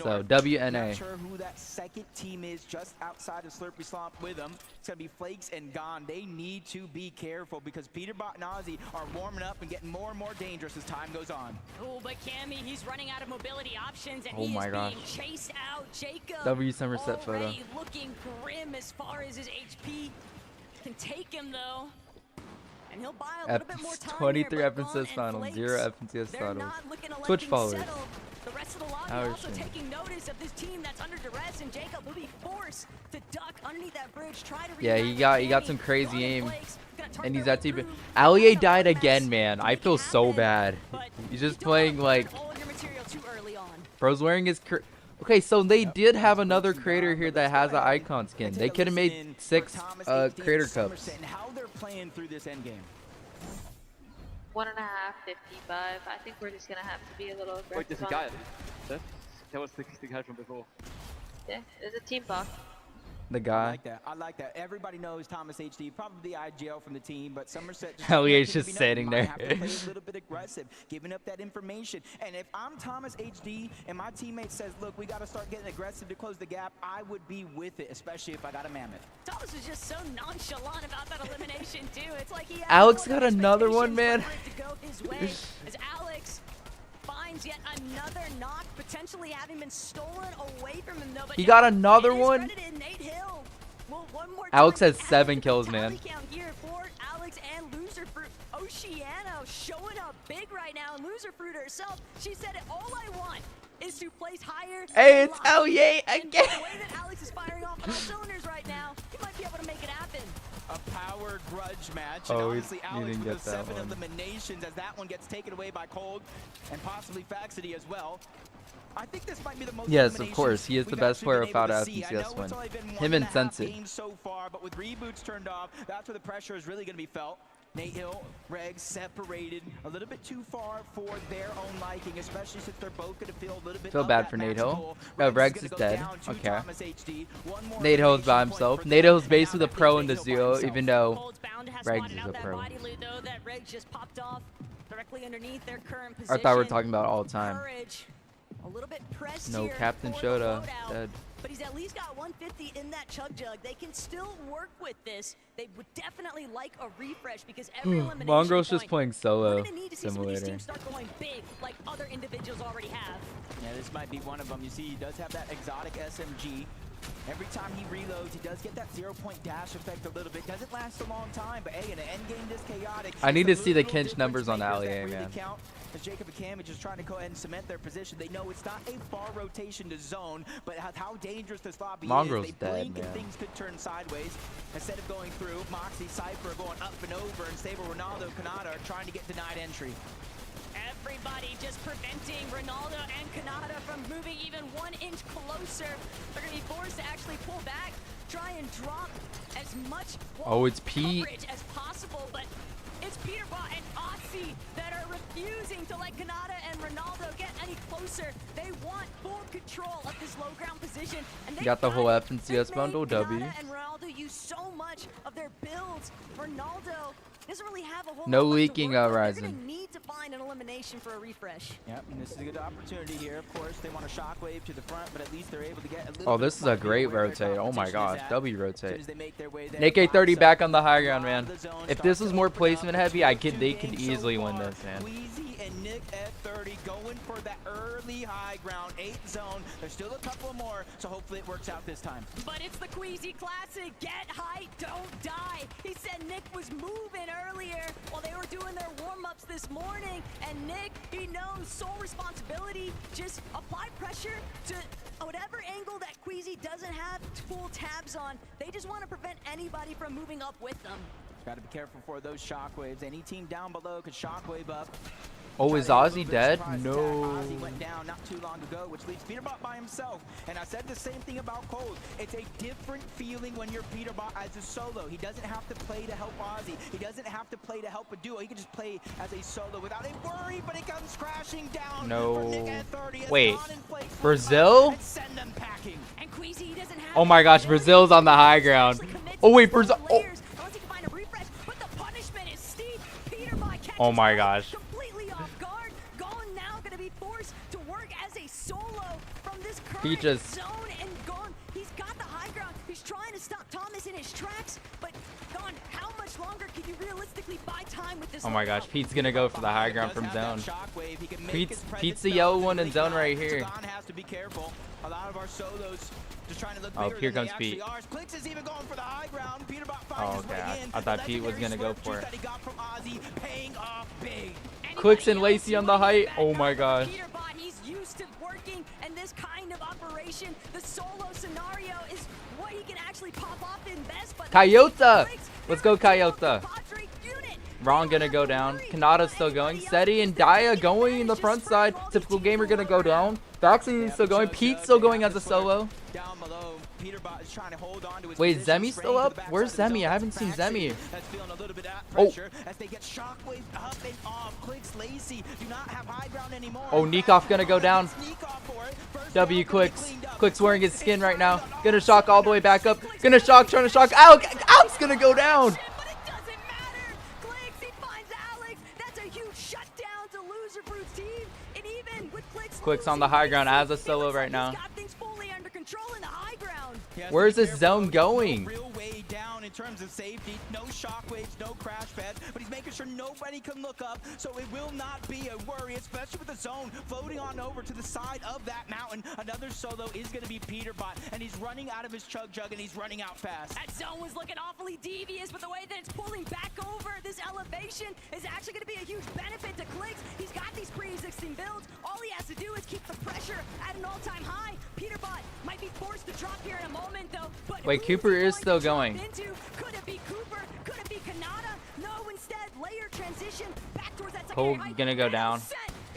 So WNA. Not sure who that second team is just outside of Slurpy Swamp with them. It's going to be Flakes and Gone. They need to be careful because PETERBOT and Aussie are warming up and getting more and more dangerous as time goes on. Oh, but Cammy, he's running out of mobility options, and Oh he my is gosh. being chased out. Jacob W Somerset photo. already looking grim as far as his HP can take him, though. And he'll buy a little bit more time 23 here, but FNCS Gone and finals, Flakes, 0 FNCS they're finals. not looking to let Twitch things followers. settle. The rest of the lobby also taking notice of this team that's under duress, and Jacob will be forced to duck underneath that bridge. Try to Yeah, he got some crazy aim, and he's at TP. Allier died again, man. I feel so bad. He's just playing like. Bro's wearing his. Okay, so they did have another creator here that has an icon skin. They could have made 6 creator cups. How they're playing through this end game. 1.5, 55. I think we're just gonna have to be a little aggressive. Wait, there's a guy. That was the guy from before. Yeah, there's a team buff. The guy. I like that. Everybody knows Thomas HD, probably the IGL from the team, but Somerset. Elliott's just sitting there. Have to play a little bit aggressive, giving up that information. And if I'm Thomas HD and my teammate says, "Look, we got to start getting aggressive to close the gap," I would be with it, especially if I got a mammoth. Thomas was just so nonchalant about that elimination too. It's like he had Alex got another one, man. to go his way. As Alex finds yet another knock, potentially having been stolen away from him. Though, but He got another one. Well, one more Alex time, has 7 kills, man. count here for Alex and Loser Fruit. Oceano showing up big right now. And Loser Fruit herself, she said it. All I want is to place higher. Hey, it's Allier again. And the way that Alex is firing off all cylinders right now, he might be able to make it happen. A power grudge match. Oh, and honestly, he Alex didn't with get the that 7 one. eliminations as that one gets taken away by Cold and possibly Faxity as well. I think this might be the most Yes, of course. He is the best player without FNCS win. Him and Sensi. So far, but with reboots turned off, that's where the pressure is really going to be felt. Nate Hill, Reg separated a little bit too far for their own liking, especially since they're both going to feel a little bit. Feel bad for Nate Hill. No, Regs is dead. Okay. Nate Hill is by himself. Nate Hill is basically the pro in the duo, even though Regs is a pro. I thought we were talking about all the time. A little bit pressed No, here Captain for the Shota loadout, dead. But he's at least got 150 in that chug jug. They can still work with this. They would definitely like a refresh because every elimination Mongrel's point, just playing we're solo gonna need to see some of these simulator. teams start going big like other individuals already have. Yeah, this might be one of them. You see, he does have that exotic SMG. Every time he reloads, he does get that 0-point dash effect a little bit. Doesn't last a long time, but hey, in an end game this chaotic. I need to see the Kinch numbers on Allier, man. As Jacob and Cam are just trying to go ahead and cement their position. They know it's not a far rotation to zone, but how dangerous this lobby Mongrel's is. They dead, blink and man. things could turn sideways. Instead of going through, Moxie, Cypher going up and over, and Stable, Ronaldo, Kanata are trying to get denied entry. Everybody just preventing Ronaldo and Kanata from moving even 1 inch closer. They're going to be forced to actually pull back, try and drop as much Oh, it's Pete. coverage as possible, but it's PETERBOT and Aussie that are refusing to let Kanata and Ronaldo get any closer. They want full control of this low ground position. And they Got the whole FNCS They've bundle, made W. Kanata and Ronaldo use so much of their builds. Ronaldo doesn't really have a whole No lot left to leaking, work with. They're Ryzen. gonna need to find an elimination for a refresh. Yep, and this is a good opportunity here. Of course, they want a shockwave to the front, but at least they're able to get a little Oh, bit this of is a fun great where their rotate. Oh my competition is gosh, at. W As soon rotate. as they make their way there, Nick by A30 themselves, back on the high ground, man. the zone If starts this to was more open up. placement heavy, they could Two easily games win so this, far. man. Queasy and Nick at 30 going for that early high ground 8 zone. There's still a couple more, so hopefully it works out this time. But it's the Queasy Classic. Get high, don't die. He said Nick was moving earlier while they were doing their warm-ups this morning. And Nick, he knows sole responsibility. Just apply pressure to whatever angle that Queasy doesn't have full tabs on. They just want to prevent anybody from moving up with them. Got to be careful for those shockwaves. Any team down below could shockwave up. Oh, is Ozzy dead? No. Ozzy went down not too long ago, which leaves PETERBOT by himself. And I said the same thing about Cold. It's a different feeling when you're PETERBOT as a solo. He doesn't have to play to help Ozzy. He doesn't have to play to help a duo. He can just play as a solo without a worry, but it comes crashing down. No. Wait. Brazil? Send them packing. And Queasy doesn't have Oh my gosh, Brazil's on the high ground. Oh wait, Brazil. Oh. Oh my gosh. Completely off guard. Gone now going to be forced to work as a solo from this He current just- zone, and Gone, he's got the high ground. He's trying to stop Thomas in his tracks, but Gone, how much longer can you realistically buy time with this? Oh my gosh, Pete's gonna go for the high ground from zone. Pete's the yellow one in zone right here. Gone has to be careful. A lot of our solos just trying to look Oh, bigger here than comes they Pete. actually are. CLIX is even going for the high ground. PETERBOT finds Oh, his way okay. in. I thought Pete was gonna go Legendary for swerve it. that he got from Ozzy, paying off big. Quicks and Lacey on the height. Oh my gosh. PETERBOT, he's used to working and Coyote! Let's go, Coyote. Ron gonna go down. Kanata's still going. Seti and Daya going in the front side. Typical gamer gonna go down. Baxi still going. Pete's still going as a solo. Wait, Zemi's still up? Where's Zemi? I haven't seen Zemi. Oh. Oh, Nikoff gonna go down. W CLIX. CLIX wearing his skin right now. Gonna shock all the way back up. Gonna shock, trying to shock. Alex gonna go down. CLIX on the high ground as a solo right now. Where's this zone going? In terms of safety, no shockwaves, no crash pads, but he's making sure nobody can look up, so it will not be a worry, especially with the zone floating on over to the side of that mountain. Another solo is going to be PETERBOT, and he's running out of his chug and he's running out fast. That zone was looking awfully devious, but the way that it's pulling back over this elevation is actually going to be a huge benefit to CLIX. He's got these pre-existing builds. All he has to do is keep the pressure at an all-time high. PETERBOT might be forced to drop here in a moment, though. But wait, Cooper is still going. Could it be Cooper? Could it be Kanata? No, instead, layer transition back towards that Cole gonna go down.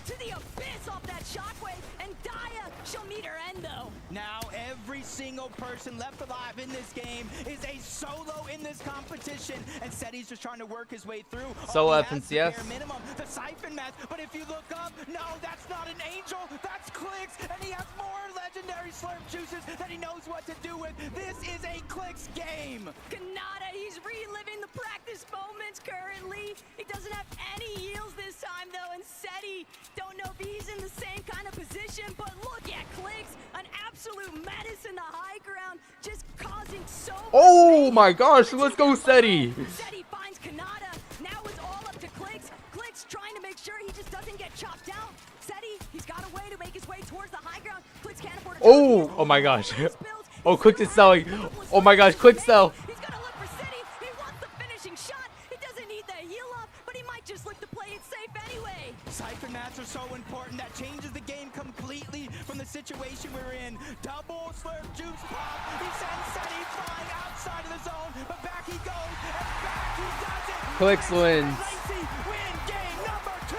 To the abyss off that shockwave, and Daya, she'll meet her end though. Now every single person left alive in this game is a solo in this competition, and Seti's just trying to work his way through. Solo FNCS. Minimum, the siphon match, but if you look up, no, that's not an angel, that's CLIX, and he has more legendary slurp juices that he knows what to do with. This is a CLIX game. Kanata, he's reliving the practice moments currently. He doesn't have any heals this time though, and Seti, don't know if he's in the same kind of position, but look at CLIX, an absolute menace in the high ground, just causing so much. Oh my gosh, let's go Seti. Seti finds Kanata, now it's all up to CLIX. CLIX trying to make sure he just doesn't get chopped out. Seti, he's got a way to make his way towards the high ground. CLIX can't afford to Oh my gosh. Oh, CLIX is selling. Oh my gosh, CLIX sell. He's gonna look for Seti. He wants the finishing shot. He doesn't need the heal up, but he might just look to play it safe anyway. Siphon mats are so important. That changes the game completely from the situation we're in. Double slurp juice pop. He sends Seti flying outside of the zone, but back he goes, and back he does it. CLIX wins. Win game number 2.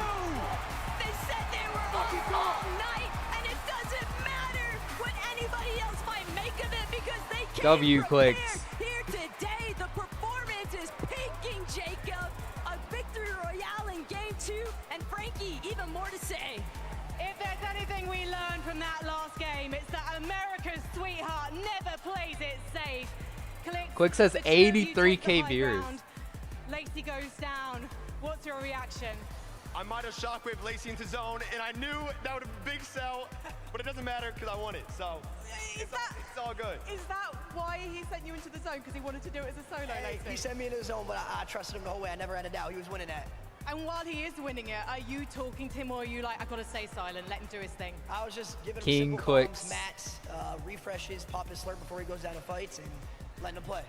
They said they were all night, and it doesn't matter what anybody else might make of it because they can't. W CLIX. Here today, the performance is peaking, Jacob. A victory royale in game 2, and Frankie, even more to say. If there's anything we learned from that last game, it's that America's sweetheart never plays it safe. CLIX has 83K viewers. Lacey goes down. What's your reaction? I might have shockwave Lacey into zone, and I knew that would have been a big sell, but it doesn't matter because I won it, so it's all good. Is that why he sent you into the zone? Because he wanted to do it as a solo, Lacey? He sent me into the zone, but I trusted him the whole way. I never had a doubt he was winning that. And while he is winning it, are you talking to him, or are you like, I gotta stay silent, let him do his thing? I was just giving him King simple CLIX. bombs, mats, refreshes, pop his slurp before he goes down to fights, and letting him play.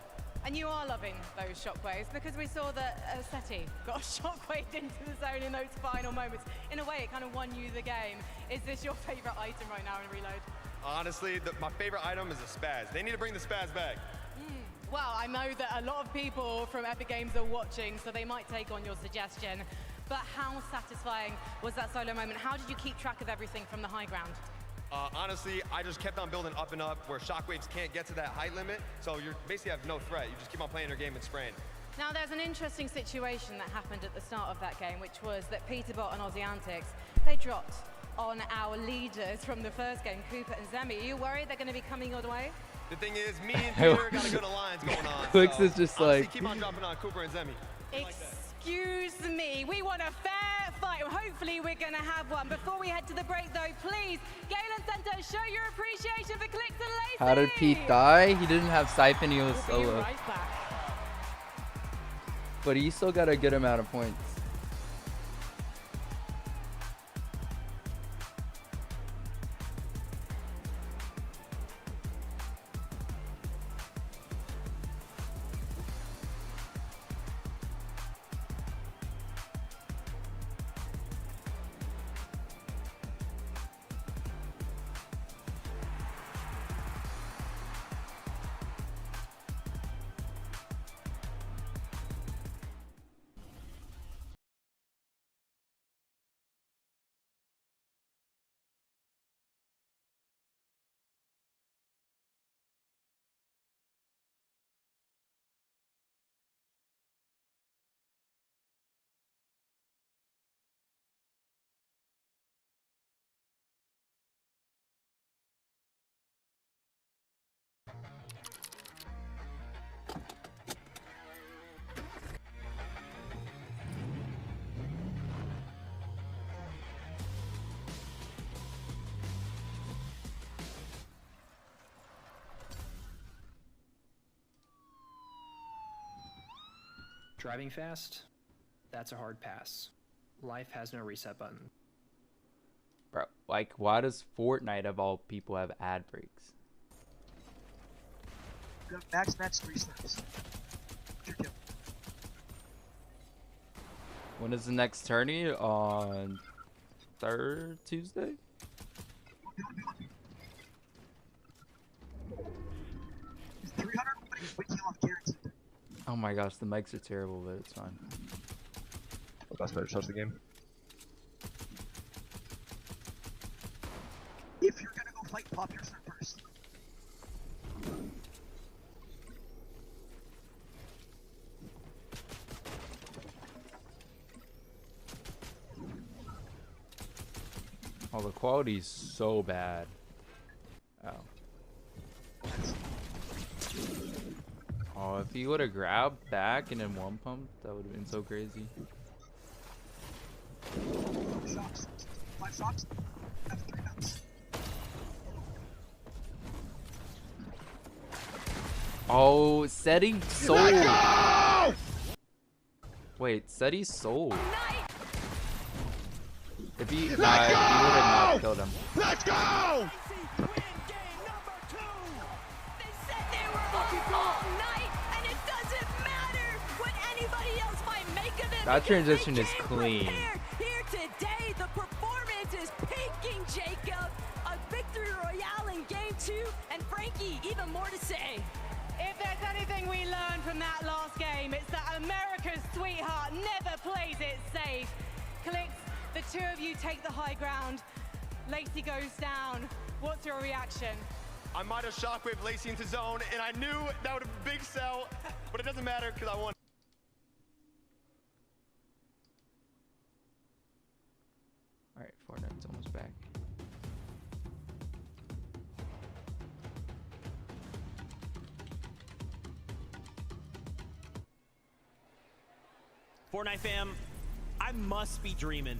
And you are loving those shockwaves because we saw that Seti got shockwaved into the zone in those final moments. In a way, it kind of won you the game. Is this your favorite item right now in Reload? Honestly, my favorite item is the spaz. They need to bring the spaz back. Well, I know that a lot of people from Epic Games are watching, so they might take on your suggestion. But how satisfying was that solo moment? How did you keep track of everything from the high ground? Honestly, I just kept on building up and up where shockwaves can't get to that height limit, so you basically have no threat. You just keep on playing your game and spraying. Now, there's an interesting situation that happened at the start of that game, which was that PETERBOT and Aussie Antics, they dropped on our leaders from the first game, Cooper and Zemi. Are you worried they're going to be coming your way? The thing is, me and Peter got a good alliance going on. CLIX so is just honestly, like... keep on dropping on Cooper and Zemi. Excuse me, we want a fair fight. Hopefully we're going to have one. Before we head to the break though, please, Galen Center, show your appreciation for CLIX and Lacey. How did Pete die? He didn't have Siphon, he was solo. Right back. But he still got a good amount of points. Driving fast, that's a hard pass. Life has no reset button. Bro, like, why does Fortnite of all people have ad breaks? You have max match 3 snaps. Your kill. When is the next tourney? On third Tuesday? Oh my gosh, the mics are terrible, but it's fine. That's better touch the game. If you're gonna go fight, pop your start first. Oh, the quality's so bad. Oh. Oh, if he would have grabbed back and then one pump, that would have been so crazy. 5 shots. Have 3 nuts. Oh, Seti sold. Wait, Seti sold. If he, if he would have not killed him. Let's go! That transition is clean. Here today, the performance is peaking, Jacob. A victory royale in game 2, and Frankie, even more to say. If there's anything we learned from that last game, it's that America's sweetheart never plays it safe. CLIX, the two of you take the high ground. Lacey goes down. What's your reaction? I might have shockwave Lacey into zone, and I knew that would have been a big sell, but it doesn't matter because I won. Alright, Fortnite's almost back. Fortnite fam, I must be dreaming.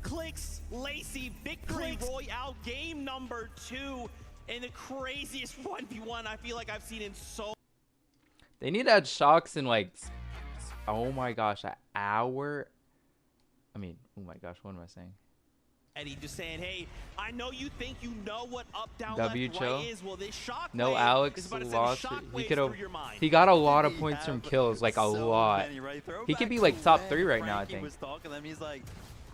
CLIX, Lacey, victory royale, game number 2, and the craziest 1v1 I feel like I've seen in so. They need to add shocks in like, oh my gosh, an hour. I mean, oh my gosh, what am I saying? Eddie just saying, hey, I know you think you know what up, down, W left, chill. right is. Well, this shock No, wave Alex is about to send lost. shockwaves He could have. through your mind. He got a lot of points from kills, like a lot. many, right? He could be Throwback like to top when 3 right now, I Frankie think. was talking to them. He's like,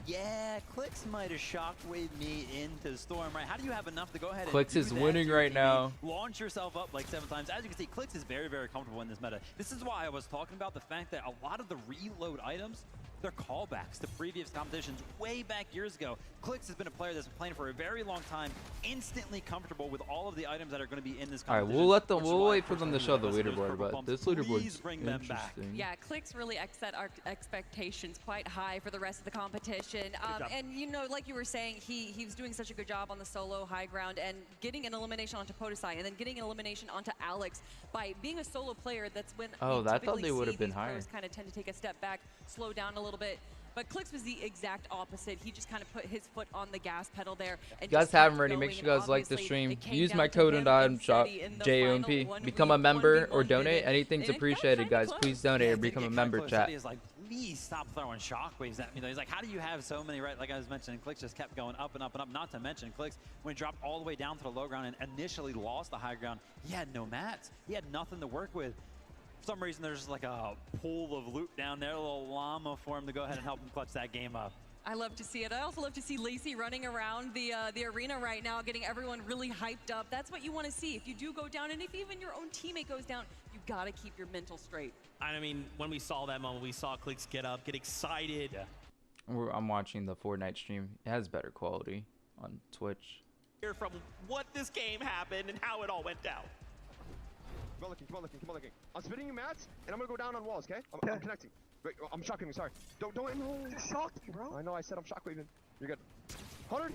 yeah, CLIX might have shockwaved me into Storm, right? How do you have enough to go ahead and CLIX do is that winning to your right teammate, now. Launch yourself up like 7 times. As you can see, CLIX is very, very comfortable in this meta. This is why I was talking about the fact that a lot of the reload items, they're callbacks to previous competitions way back years ago. CLIX has been a player that's been playing for a very long time, instantly comfortable with all of the items that are going to be in this competition. Alright, we'll let them. which is We'll why wait for them to show the personally, leaderboard, purple but pumps, this please leaderboard's bring them back. interesting. Yeah, CLIX really set our expectations quite high for the rest of the competition. And you know, like you were saying, he was doing such a good job on the solo high ground and getting an elimination onto Potasai and then getting an elimination onto Alex by being a solo player. That's when Oh, we I thought they would have been these higher. pros kind of tend to take a step back, slow down a little bit. But CLIX was the exact opposite. He just kind of put his foot on the gas pedal there. And You guys just have kept them ready. Make going. sure you guys like the Obviously, stream. it came Use down my to code him and item and shop Seti in the JOMP. final Become a member or 1v1 donate. vivid. Anything's And it got appreciated, kinda guys. close. Please donate Yeah, or it did become a get member, close. chat. Eddie is like, please stop throwing shockwaves at me. He's like, how do you have so many, right? Like I was mentioning, CLIX just kept going up and up and up. Not to mention, CLIX, when he dropped all the way down to the low ground and initially lost the high ground, he had no mats. He had nothing to work with. For some reason, there's like a pool of loot down there, a little llama for him to go ahead and help him clutch that game up. I love to see it. I also love to see Lacey running around the arena right now, getting everyone really hyped up. That's what you want to see. If you do go down, and if even your own teammate goes down, you got to keep your mental straight. I mean, when we saw that moment, we saw CLIX get up, get excited. Yeah. I'm watching the Fortnite stream. It has better quality on Twitch. Hear from what this game happened and how it all went down. Come on, looking, come on, looking, come on, looking. I'm spinning you mats, and I'm gonna go down on walls, okay? I'm connecting. Wait, I'm shockwaving, sorry. Don't, no. You shocked me, bro. I know, I said I'm shockwaving. You're good. 100.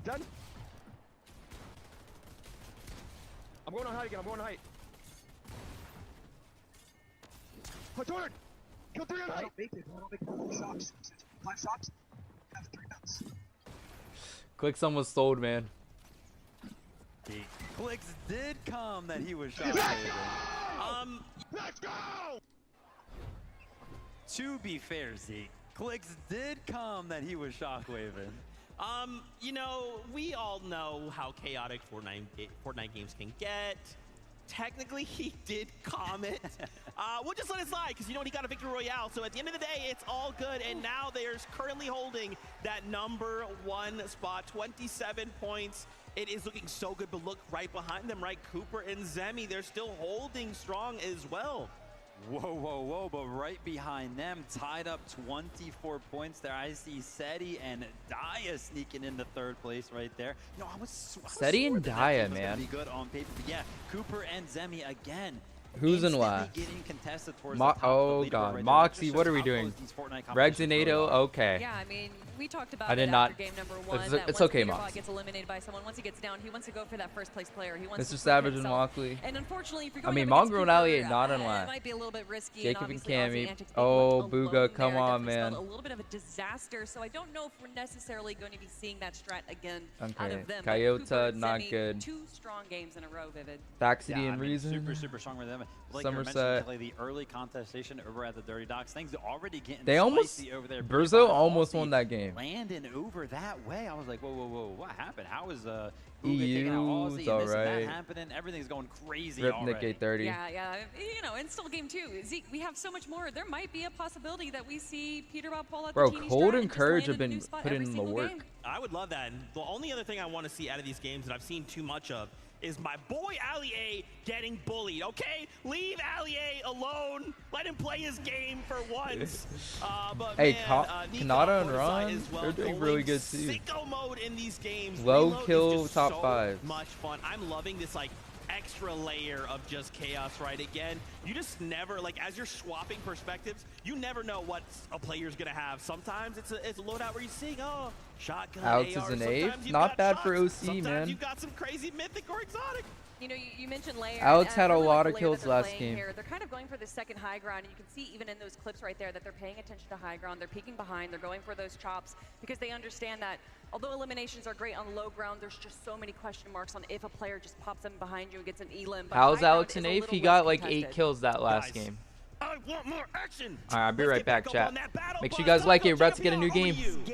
Dead. I'm going on height again, I'm going on height. 200. Kill 3 on I height. don't make it. I don't make it. 4 shocks. 5 shocks. Have 3 nuts. CLIX almost sold, man. CLIX did come that he was shot. Let's go! to be fair, Zeke, CLIX did come that he was shockwaving. You know, we all know how chaotic Fortnite games can get. Technically, he did comment. We'll just let it slide because, you know what, he got a victory royale. So at the end of the day, it's all good. And now they're currently holding that #1 spot, 27 points. It is looking so good, but look right behind them, right? Cooper and Zemi, they're still holding strong as well. Whoa, whoa, whoa, but right behind them, tied up 24 points there. I see Seti and Daya sneaking into 3rd place right there. You know, I was Seti and Daya, man. Be good on paper, but yeah, Cooper and Zemi again. Who's in last? Getting contested towards Oh god, right Moxie, what are we doing? Regs and NATO, okay. Yeah, I mean, we talked about I did it not. after game #1. It's okay, Moxie Moxie. gets eliminated by someone. Once he gets down, he wants to go for that 1st place player. He wants Mr. to Savage and himself. Walkley. And unfortunately, if you're I going mean, up Mongrel against and Ali Cooper, not in it last. might be a little bit risky. Jacob and obviously, Aussie Cammy. Antics Oh, being Bugha, alone come there on, definitely spelled man. A little bit of a disaster. So I don't know if we're necessarily going to be seeing that strat again out Okay, of them. But Coyote, Cooper, not Zemi, good. 2 strong games in a row, Vivid. Vaxity Yeah, and Reason. Super strong with them. Like Somerset. Kelly, the early contestation over at the Dirty Docks, things already getting They almost, spicy over there. Burzo almost won that game. Landing over that way, I was like, whoa, whoa, whoa, what happened? How is Bugha EU, taking out Aussie? it's And this and alright. that happening. Everything's going crazy Rip already. Nick 830. Yeah, you know, and still game 2. Zeke, we have so much more. There might be a possibility that we see PETERBOT pull out Bro, the teeny Cold strat and just Courage land have in a been new spot putting every in the single work. game. I would love that. And the only other thing I want to see out of these games that I've seen too much of is my boy Ali A getting bullied, okay? Leave Ali A alone. Let him play his game for once. But Hey, man, Kanata and Nico Ron, as well, they're doing going really good too. Sicko mode in these games. Low Reload is kill just top so 5. much fun. I'm loving this like extra layer of just chaos, right? Again, you just never, like, as you're swapping perspectives, you never know what a player's gonna have. Sometimes it's a loadout where you're seeing, oh, shotgun, Alex AR. is an Sometimes ape. you've Not got bad shots. for OC, Sometimes man. you've got some crazy mythic or exotic. You know, you mentioned layer. Alex had a really lot like of the layer kills that they're last playing game. Here. They're kind of going for the second high ground, and you can see even in those clips right there that they're paying attention to high ground. They're peeking behind. They're going for those chops because they understand that although eliminations are great on low ground, there's just so many question marks on if a player just pops in behind you and gets an elim. But How's high ground Alex is and a Ape? little He got less like contested. 8 kills that last game. I want more action. Alright, I'll be right back, up chat. on that battle Make sure you bus. guys like it. Go, We're about to get a new champion, game. over you.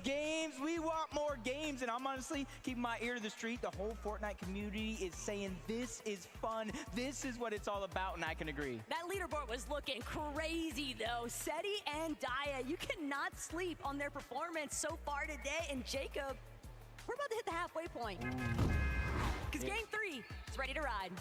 Games, we want more games, and I'm honestly keeping my ear to the street. The whole Fortnite community is saying this is fun, this is what it's all about, and I can agree. That leaderboard was looking crazy, though. Seti and Daya, you cannot sleep on their performance so far today. And Jacob, we're about to hit the halfway point. Because game 3 is ready to ride.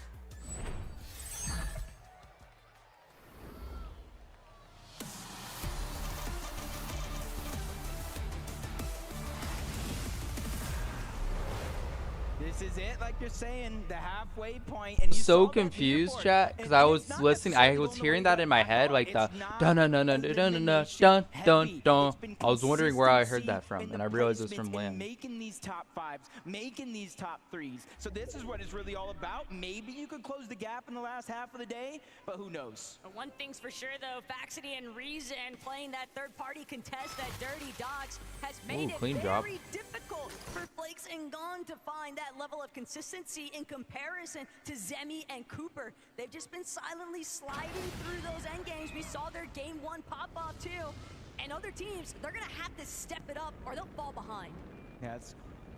This is it, like you're saying, the halfway point. And you So saw that confused, leaderboard. chat, because And I it's was not listening. I necessarily was going the hearing way that in my head, like the it's not dun dun dun dun dun dun dun dun dun dun. I was wondering where I heard that from, in and the I realized it was placements from and Lamb. making these top 5s, making these top 3s. So this is what it's really all about. Maybe you could close the gap in the last half of the day, but who knows? One thing's for sure, though, Faxity and Reason playing that third-party contest at Dirty Dogs has made it clean very drop. difficult for Flakes and Gone to find that level of consistency in comparison to Zemi and Cooper. They've just been silently sliding through those end games. We saw their game 1 pop off too. And other teams, they're gonna have to step it up or they'll fall behind. Yeah, it's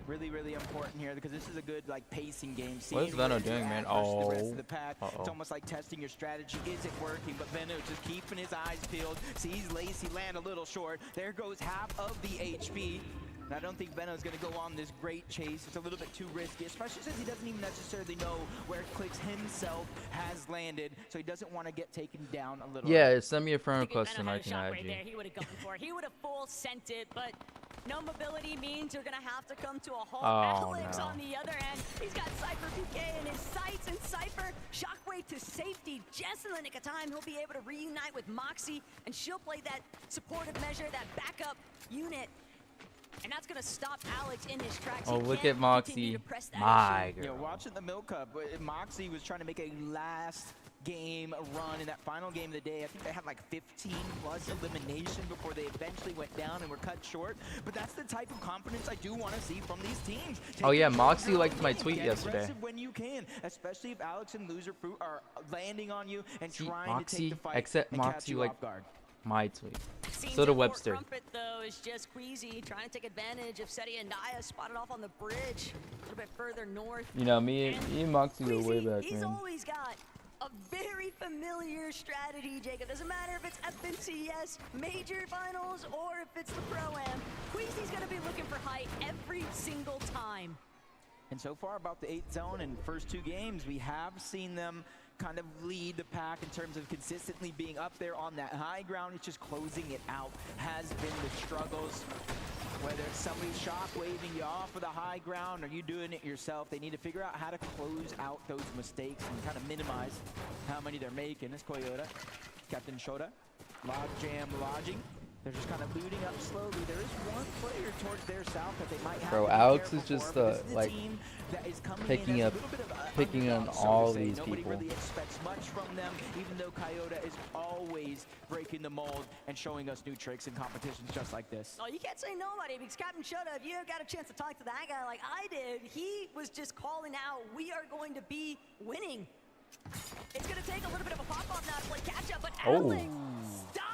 really, really important here because this is a good like pacing game. What is Seeing Veno where doing, you're man? at versus the rest Oh. of the pack. It's almost like testing your strategy. Is it working? But Veno just keeping his eyes peeled. Sees Lacey land a little short. There goes half of the HP. And I don't think Veno's going to go on this great chase. It's a little bit too risky, especially since he doesn't even necessarily know where CLIX himself has landed. So he doesn't want to get taken down a little. Yeah, send me a friend I think if request Veno and had I a can shot add right you. there, he would have gone for it. He would have full sent it, but no mobility means you're going to have to come to a halt. Oh, Alex no. on the other end, he's got Cypher PK in his sights, and Cypher shockwave to safety just in the nick of time. He'll be able to reunite with Moxie, and she'll play that supportive measure, that backup unit. And that's going to stop Alex in his tracks. Oh, He look can't at Moxie. continue to press that My issue. You know, girl. watching the Milk Cup, Moxie was trying to make a last game run in that final game of the day. I think they had like 15 plus elimination before they eventually went down and were cut short. But that's the type of confidence I do want to see from these teams. Oh, yeah, Take control of Moxie your liked own my game. tweet Get yesterday. aggressive when you can, especially if Alex and Loser Fruit are landing on you and See, trying to Moxie, take the fight except and catch Moxie, you like, off guard. My tweet. Seems So that did Fort Webster. Crumpet, though, is just Queasy trying to take advantage of Seti and Naya spotted off on the bridge a little bit further north. You know, me and Moxie go way back, He's man. always got a very familiar strategy, Jacob. Doesn't matter if it's FNCS major finals or if it's the Pro-Am. Queasy's going to be looking for height every single time. And so far about the 8th zone in first 2 games, we have seen them kind of lead the pack in terms of consistently being up there on that high ground. It's just closing it out has been the struggles. Whether it's somebody shock waving you off of the high ground or you doing it yourself, they need to figure out how to close out those mistakes and kind of minimize how many they're making. It's Koyota, Captain Shota, Log Jam lodging. They're just kind of looting up slowly. There is one player towards their south that they might have. Bro, Alex is just like picking on all these Nobody people. really expects much from them, even though Coyote is always breaking the mold and showing us new tricks in competitions just like this. Oh, you can't say nobody because Captain Shota, if you got a chance to talk to that guy like I did, he was just calling out, we are going to be winning. It's going to take a little bit of a pop-off now to play catch-up, but Alex stopped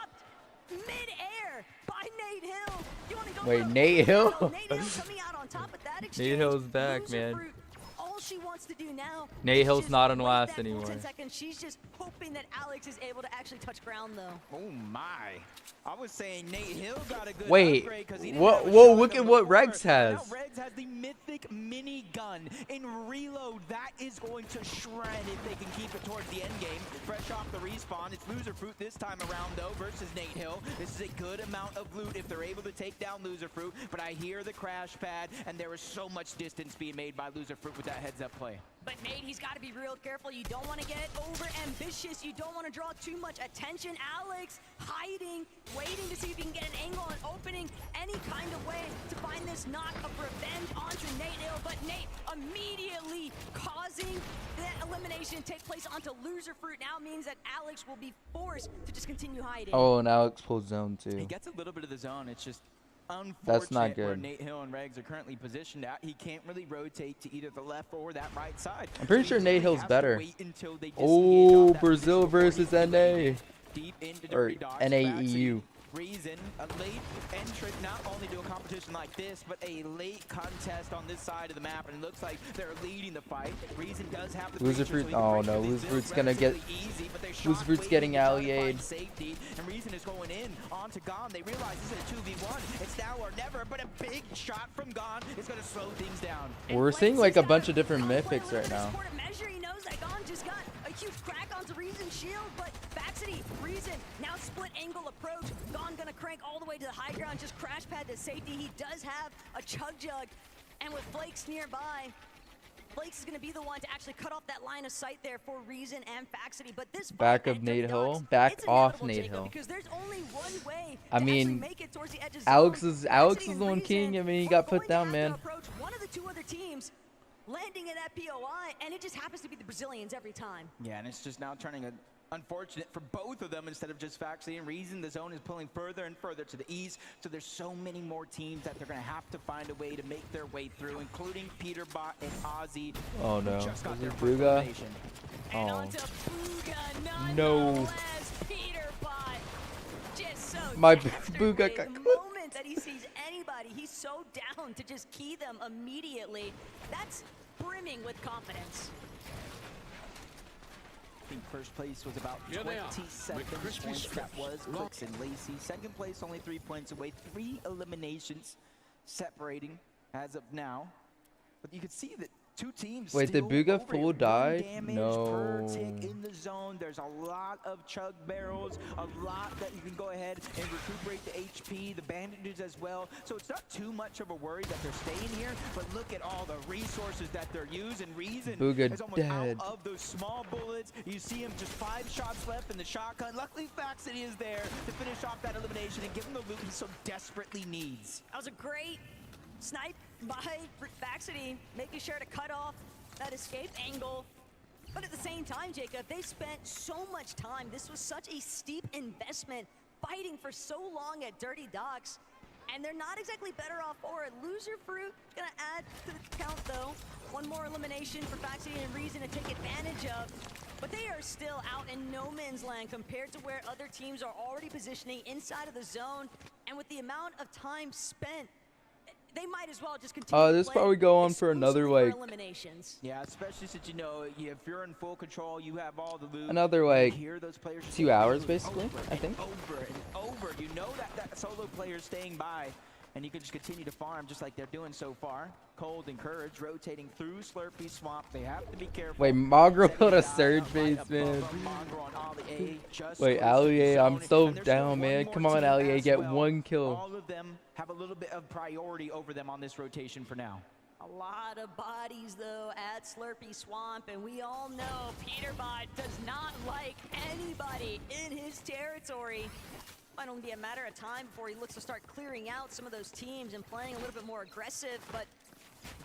mid-air by Nate Hill. You want to go Wait, Nate Hill? Nate Hill coming out on top of that exchange. Nate Hill's back, man. All she wants to do now Nate Hill's is not on wait last that full anymore. 10 seconds. She's just hoping that Alex is able to actually touch ground, though. Oh my! I was saying Nate Hill got a good Wait, upgrade 'cause he didn't what? have a Whoa! shot Look on at the what floor. Regs has. Now Regs has the mythic mini gun in reload. That is going to shred if they can keep it towards the end game. Fresh off the respawn, it's Loser Fruit this time around though versus Nate Hill. This is a good amount of loot if they're able to take down Loser Fruit. But I hear the crash pad, and there is so much distance being made by Loser Fruit with that heads-up play. But Nate, he's got to be real careful. You don't want to get over ambitious. You don't want to draw too much attention. Alex hiding, waiting to see if he can get an angle and opening any kind of way to find this knock of revenge onto Nate Hill. But Nate immediately causing that elimination take place onto Loser Fruit now means that Alex will be forced to just continue hiding. Oh, and Alex pulls zone too. He gets a little bit of the zone. It's just unfortunate That's not where good. Nate Hill and Regs are currently positioned at. He can't really rotate to either the left or that right side. I'm pretty sure Nate Hill's better. Wait until they Oh, Brazil versus NA. deep into Or Dirty Dogs. NAEU. Reason, a late entrant not only to a competition like this, but a late contest on this side of the map, and it looks like they're leading the fight. Reason does have the Loser breacher, so Fruit. he can Oh break no, through these Loser Fruit's zones gonna get. relatively easy, but they're Loser shot Fruit's getting waiting to try to find allied. safety, and Reason is going in onto Gon. They realize this is a 2v1. It's now or never, but a big shot from Gon is going to slow things down. We're seeing like a bunch of different mythics right now. Measure, he knows that Gon just got a huge crack onto Reason's shield, but Baxity, Reason, now split angle approach. Gon gonna crank all the way to the high ground, just crash pad to safety. He does have a chug jug, and with Flakes nearby, Flakes is gonna be the one to actually cut off that line of sight there for Reason and Baxity. But this Back of Nate Hill. Back off Nate Hill. because there's only one way I to mean, make it towards the edge of Alex zone. is Baxity the and one king. I mean, he are got put going to down, have man. to approach one of the two other teams, landing in that POI, and it just happens to be the Brazilians every time. Yeah, and it's just now turning unfortunate for both of them instead of just Faxley and Reason. The zone is pulling further and further to the east, so there's so many more teams that they're going to have to find a way to make their way through, including PETERBOT and Ozzy. Oh who no, just got is their it first BUGHA? elimination. Oh BUGHA, no. PETERBOT, just so My yesterday, BUGHA got the clipped. moment that he sees anybody, he's so down to just key them immediately. That's brimming with confidence. I think first place was about 27 points. That was CLIX and Lacey. Second place only 3 points away. 3 eliminations separating as of now. But you can see that two teams. Wait, did still BUGHA over full it. die? 1 damage per tick No. in the zone. There's a lot of chug barrels, a lot that you can go ahead and recuperate the HP, the bandages as well. So it's not too much of a worry that they're staying here, but look at all the resources that they're using. Reason BUGHA is almost dead. out of those small bullets. You see him just 5 shots left in the shotgun. Luckily, Faxity is there to finish off that elimination and give him the loot he so desperately needs. That was a great snipe by Baxity, making sure to cut off that escape angle. But at the same time, Jacob, they spent so much time. This was such a steep investment, fighting for so long at Dirty Docks, and they're not exactly better off for it. Loser Fruit gonna add to the count, though. One more elimination for Baxity and Reason to take advantage of. But they are still out in no man's land compared to where other teams are already positioning inside of the zone. And with the amount of time spent, they might as well just continue. This probably go on for another like Yeah, especially since if you're in full control, you have all the loot. another like Hear those players 2 hours basically, I think. Over and over. You know that solo player is staying by, and you can just continue to farm just like they're doing so far. Cold and Courage rotating through Slurpee Swamp. They have to be careful. Wait, Magro put a surge base, man. Wait, Allier, I'm so down, man. Come on, Allier, get 1 kill. All of them have a little bit of priority over them on this rotation for now. A lot of bodies, though, at Slurpee Swamp, and we all know PETERBOT does not like anybody in his territory. Might only be a matter of time before he looks to start clearing out some of those teams and playing a little bit more aggressive, but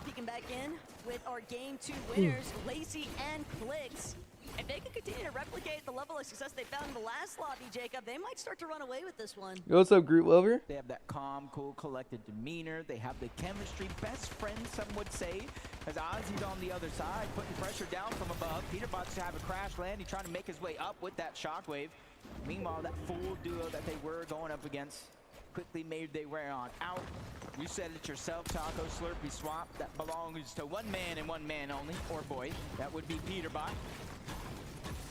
peeking back in with our Game 2 winners, Lacey and CLIX. If they can continue to replicate the level of success they found in the last lobby, Jacob, they might start to run away with this one. Yo, what's up, Groot Lover? They have that calm, cool, collected demeanor. They have the chemistry, best friends, some would say. As Ozzy's on the other side, putting pressure down from above. PETERBOT's to have a crash land. He's trying to make his way up with that shockwave. Meanwhile, that full duo that they were going up against quickly made their way on out. You said it yourself, Taco. Slurpee Swamp, that belongs to one man and one man only, or boy. That would be PETERBOT.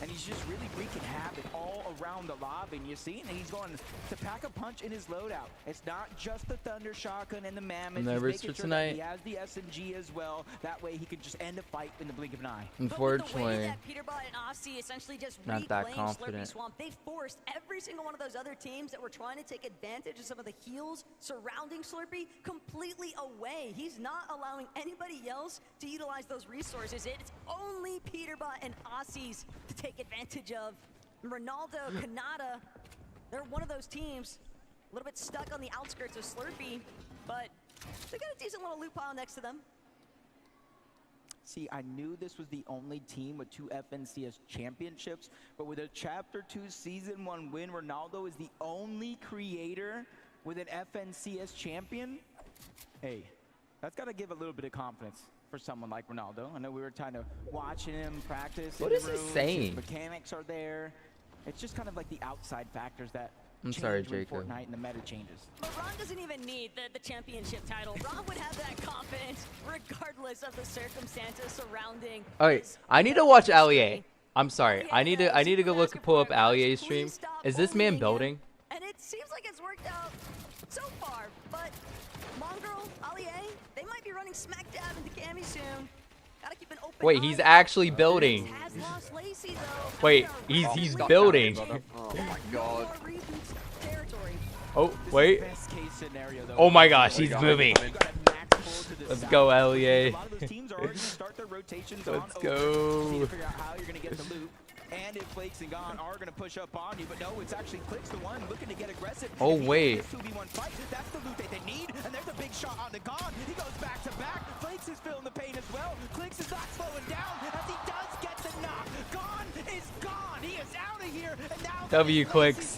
And he's just really wreaking havoc all around the lobby. And you see, and he's going to pack a punch in his loadout. It's not just the Thunder Shotgun and the Mammoth. He's making sure that he has the SMG as well. That way he can just end a fight in the blink of an eye. Unfortunately, PETERBOT and Aussie essentially just not that confident. Swamp. They forced every single one of those other teams that were trying to take advantage of some of the heals surrounding Slurpee completely away. He's not allowing anybody else to utilize those resources. It's only PETERBOT and Aussies to take advantage of. Ronaldo, Kanata, they're one of those teams a little bit stuck on the outskirts of Slurpee, but they got a decent little loot pile next to them. See, I knew this was the only team with 2 FNCS championships, but with a Chapter 2 Season 1 win, Ronaldo is the only creator with an FNCS champion. Hey, that's got to give a little bit of confidence for someone like Ronaldo. I know we were kind of watching him practice. What is he saying? His mechanics are there. It's just kind of like the outside factors that I'm sorry, Jacob. Fortnite and the meta changes. But Ron doesn't even need the championship title. Ron would have that confidence regardless of the circumstances surrounding. Okay, I need to watch Allier. I'm sorry. I need to go pull up Allier's stream. Is this man building? And it seems like it's worked out so far, but Mongrel, Allier, they might be running smack dab into Cammy soon. Gotta keep an open Wait, he's actually building. Wait, he's building. Oh my god. Oh, wait. Oh my gosh, he's moving. Let's go, Allier. Let's go. And if Flakes and Gone are going to push up on you, but no, it's actually CLIX the one looking to get aggressive. Oh, wait. 2v1 fight, that's the loot that they need, and there's a big shot on the Gone. He goes back to back. Flakes is feeling the pain as well. CLIX is not slowing down as he does get the knock. Gone is gone. He is out of here, and now W CLIX.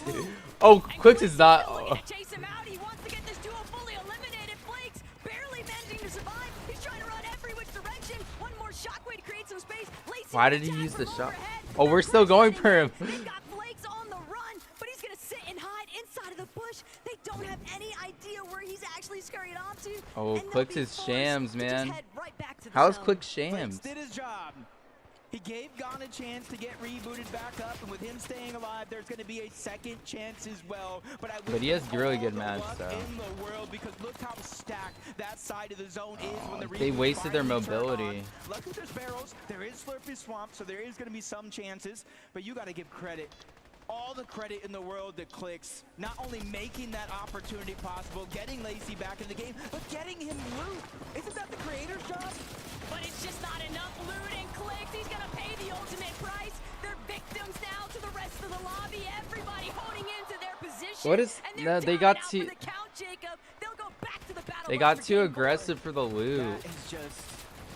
Oh, CLIX is not. Chase him out. He wants to get this duo fully eliminated. Flakes barely managing to survive. He's trying to run every which direction. One more shockwave to create some space. Why did he use the shot? Oh, we're still going for him. They've got Flakes on the run, but he's going to sit and hide inside of the bush. They don't have any idea where he's actually scurried off to. Oh, CLIX is shams, man. How's CLIX shams? Did his job. He gave Gone a chance to get rebooted back up, and with him staying alive, there's going to be a second chance as well. But he has really good match, so. In the world, because look how stacked that side of the zone is when the they wasted their mobility. Luckily, there's barrels. There is Slurpee Swamp, so there is going to be some chances. But you got to give credit. All the credit in the world to CLIX, not only making that opportunity possible, getting Lacey back in the game, but getting him loot. Isn't that the creator's job? But it's just not enough loot and CLIX. He's going to pay the ultimate price. They're victims now to the rest of the lobby. Everybody holding into their position. What is no, they got too They got too aggressive for the loot.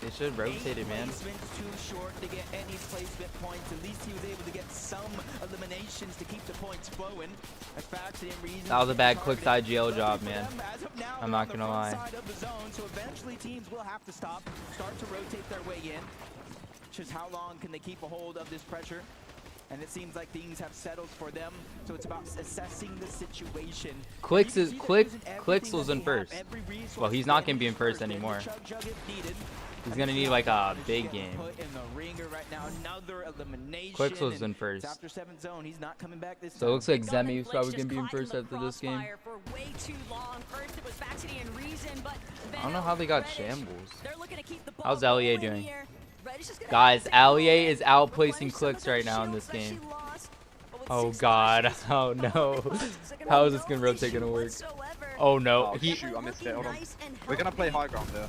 They should rotate it, man. Too short to get any placement points. At least he was able to get some eliminations to keep the points flowing. That was a bad CLIX IGL job, man. I'm not gonna lie. So eventually teams will have to start to rotate their way in. Just how long can they keep a hold of this pressure? And it seems like things have settled for them. So it's about assessing the situation. CLIX was in first. Well, he's not gonna be in first anymore. He's gonna need like a big game. CLIX was in first. So it looks like Zemi's probably gonna be in first after this game. I don't know how they got shambles. How's LEA doing? Guys, LEA is outplacing CLIX right now in this game. Oh god. Oh no. How is this rotate gonna work? Oh no. Oh, shoot, I missed it. Hold on. We're gonna play high ground there.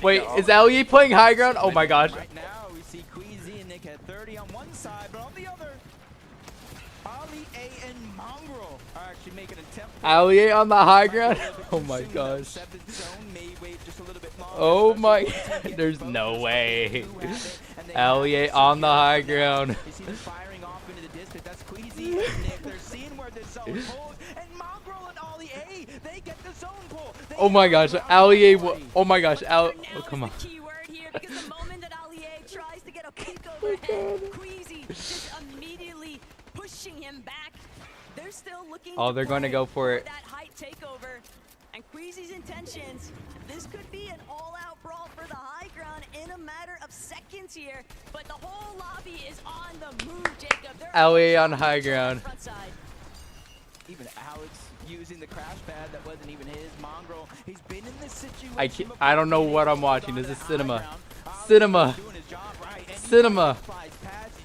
Wait, is LEA playing high ground? Oh my gosh. Right now we see Queasy and Nick at 30 on one side, but on the other, Ali A and Mongrel are actually making an attempt. LEA on the high ground? Oh my gosh. Oh my, there's no way. LEA on the high ground. Firing off into the distance. That's Queasy and Nick. They're seeing where the zone pulls, and Mongrel and Ali A, they get the zone pull. Oh my gosh, LEA. Oh my gosh, oh come on. Because the moment that Ali A tries to get a peek overhead, Queasy just immediately pushing him back. They're still looking. Oh, they're going to go for it. That height takeover, and Queasy's intentions. This could be an all-out brawl for the high ground in a matter of seconds here. But the whole lobby is on the move, Jacob. LEA on high ground. Even Alex using the crash pad that wasn't even his. Mongrel, he's been in this situation. I don't know what I'm watching. This is cinema. Cinema. Cinema.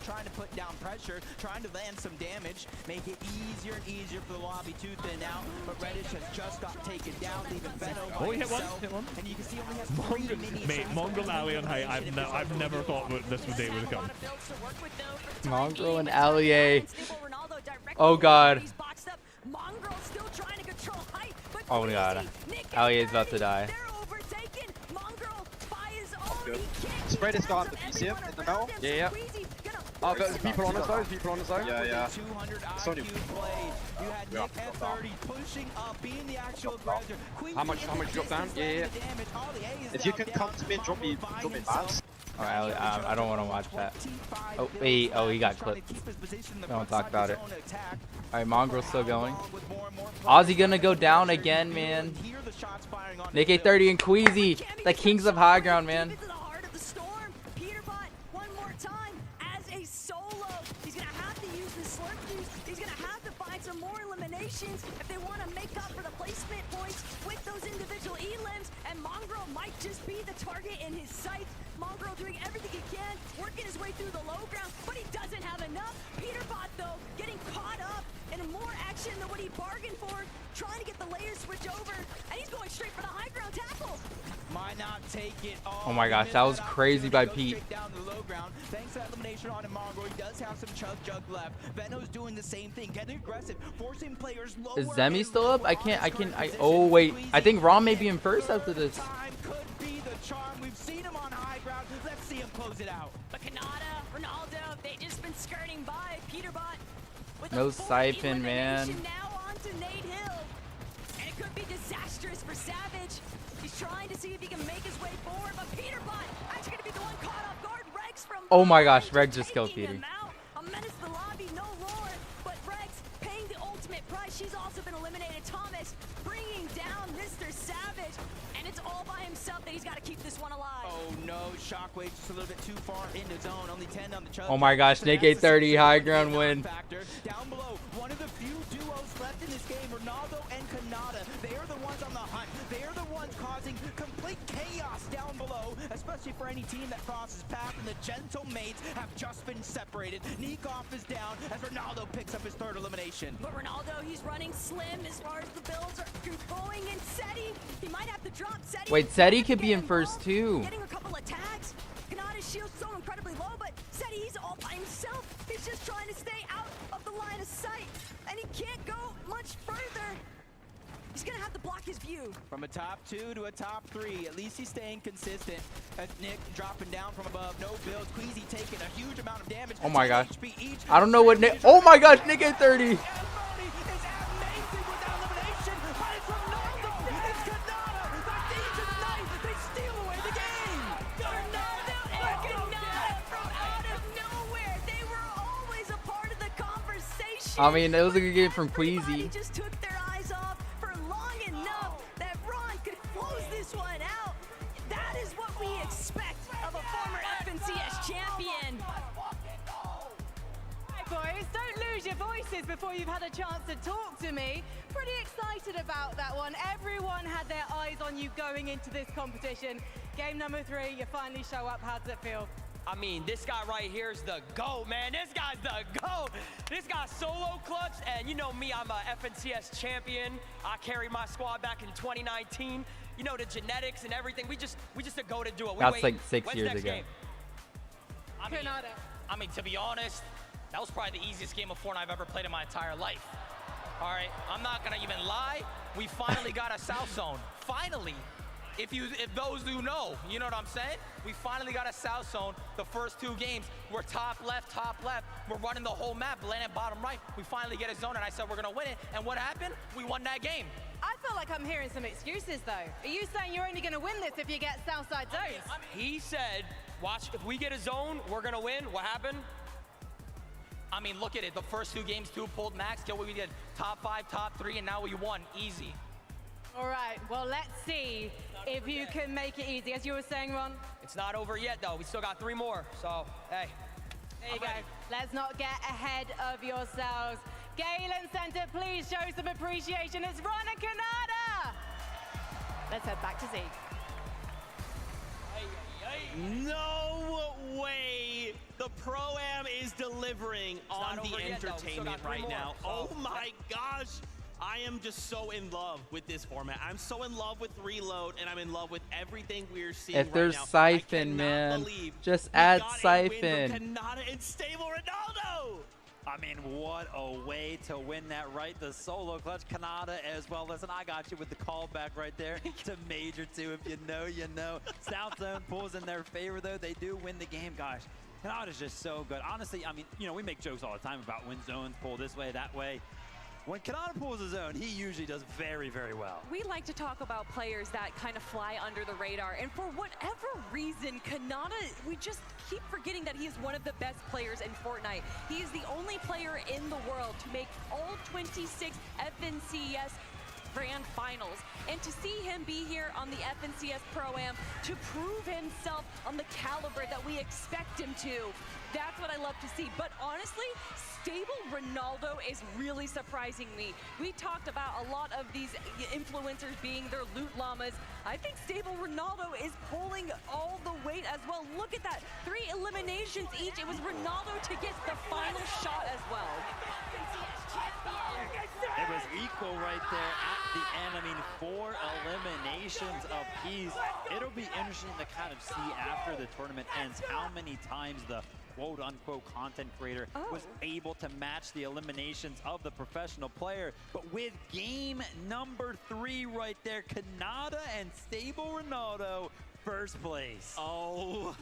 Trying to put down pressure, trying to land some damage, make it easier and easier for the lobby to thin out. But Reddish has just got taken down, leaving Benno by himself. And you can see only has 3 minis. Mate, Mongrel Ali on height. I've never thought this day would have come. Mongrel and LEA. Oh god. Oh god. LEA is about to die. Spray this guy on the PC in the middle. Yeah. Oh, there's people on us though. People on us though. Yeah. It's only. How much drop down? Yeah. If you can come to me and drop me bats. Alright, I don't want to watch that. Oh, wait. Oh, he got clipped. Don't talk about it. Alright, Mongrel's still going. Ozzy gonna go down again, man. Nick A30 and Queasy, the kings of high ground, man. If they want to make up for the placement points with those individual elims, and Mongrel might just be the target in his sights. Mongrel doing everything he can, working his way through the low ground, but he doesn't have enough. PETERBOT, though, getting caught up in more action than what he bargained for, trying to get the layer switch over, and he's going straight for the high ground tackle. Might not take it all. Oh my gosh, that was crazy by Pete. Thanks to that elimination on Mongrel, he does have some chug left. Benno's doing the same thing, getting aggressive, forcing players lower. Is Zemi still up? Oh wait, I think Rom may be in first after this. Could be the charm. We've seen him on high ground. Let's see him close it out. But Kanata, Ronaldo, they just been skirting by. PETERBOT with no siphon, man. Now on to Nate Hill. And it could be disastrous for Savage. He's trying to see if he can make his way forward, but PETERBOT actually going to be the one caught off guard. Regs from oh my gosh, Reg just killed Petey. A menace to the lobby, no roar, but Regs paying the ultimate price. She's also been eliminated. Thomas bringing down Mr. Savage, and it's all by himself that he's got to keep this one alive. Oh no, Shockwave just a little bit too far into zone. Only 10 on the chug. Oh my gosh, Nick A30 high ground win. Down below, one of the few duos left in this game, Ronaldo and Kanata. They are the ones on the hunt. They are the ones causing complete chaos down below, especially for any team that crosses path, and the gentle mates have just been separated. Kickoff is down as Ronaldo picks up his 3rd elimination. But Ronaldo, he's running slim as far as the builds are going, and Seti, he might have to drop Seti. Wait, Seti could be in first too. Getting a couple attacks. Kanata's shield's so incredibly low, but Seti, he's all by himself. He's just trying to stay out of the line of sight, and he can't go much further. He's gonna have to block his view. From a top 2 to a top 3, at least he's staying consistent. As Nick dropping down from above, no builds. Queasy taking a huge amount of damage. Oh my gosh. I don't know what Nick. Oh my gosh, Nick A30. I mean, it was a good game from Queasy. Just took their eyes off for long enough that Ron could close this one out. That is what we expect of a former FNCS champion. Hey boys, don't lose your voices before you've had a chance to talk to me. Pretty excited about that one. Everyone had their eyes on you going into this competition. Game number 3, you finally show up. How does it feel? I mean, this guy right here is the GOAT, man. This guy's the GOAT. This guy's solo clutch, and you know me, I'm a FNCS champion. I carried my squad back in 2019. You know, the genetics and everything. We just a go to do it. That's like 6 years ago. Game? I mean, to be honest, that was probably the easiest game of Fortnite I've ever played in my entire life. All right, I'm not gonna even lie. We finally got a South Zone. Finally. If those who know, you know what I'm saying? We finally got a South Zone. The first 2 games, we're top left. We're running the whole map, landing bottom right. We finally get a zone, and I said we're gonna win it. And what happened? We won that game. I feel like I'm hearing some excuses though. Are you saying you're only gonna win this if you get Southside zones? He said, watch, if we get a zone, we're gonna win. What happened? I mean, look at it. The first 2 games, 2 pulled max. Kill what we did. Top 5, top 3, and now we won. Easy. All right, well, let's see if you can make it easy. As you were saying, Ron? It's not over yet, though. We still got 3 more, so, hey. There you go. Let's not get ahead of yourselves. Galen Center, please show some appreciation. It's Ron and Canada. Let's head back to Zeke. No way! The Pro-Am is delivering on the entertainment right now. Oh my gosh! I am just so in love with this format. I'm so in love with Reload, and I'm in love with everything we're seeing If right there's now. Siphon, man, just add Siphon. Canada and Stable Ronaldo! I mean, what a way to win that, right? The solo clutch, Canada as well. Listen, I got you with the callback right there to Major 2. If you know, you know. South Zone pulls in their favor, though. They do win the game. Gosh, Canada's just so good. Honestly, I mean, you know, we make jokes all the time about when zones pull this way, that way. When Canada pulls a zone, he usually does very, very well. We like to talk about players that kind of fly under the radar, and for whatever reason, Canada, we just keep forgetting that he is one of the best players in Fortnite. He is the only player in the world to make all 26 FNCS Grand Finals, and to see him be here on the FNCS Pro-Am to prove himself on the caliber that we expect him to, that's what I love to see. But honestly, Stable Ronaldo is really surprising me. We talked about a lot of these influencers being their loot llamas. I think Stable Ronaldo is pulling all the weight as well. Look at that, 3 eliminations each. It was Ronaldo to get the final shot as well. It was equal right there at the end. I mean, 4 eliminations apiece. It'll be interesting to kind of see after the tournament ends how many times the quote-unquote content creator was able to match the eliminations of the professional player. But with game number 3 right there, Canada and Stable Ronaldo, first place. Oh,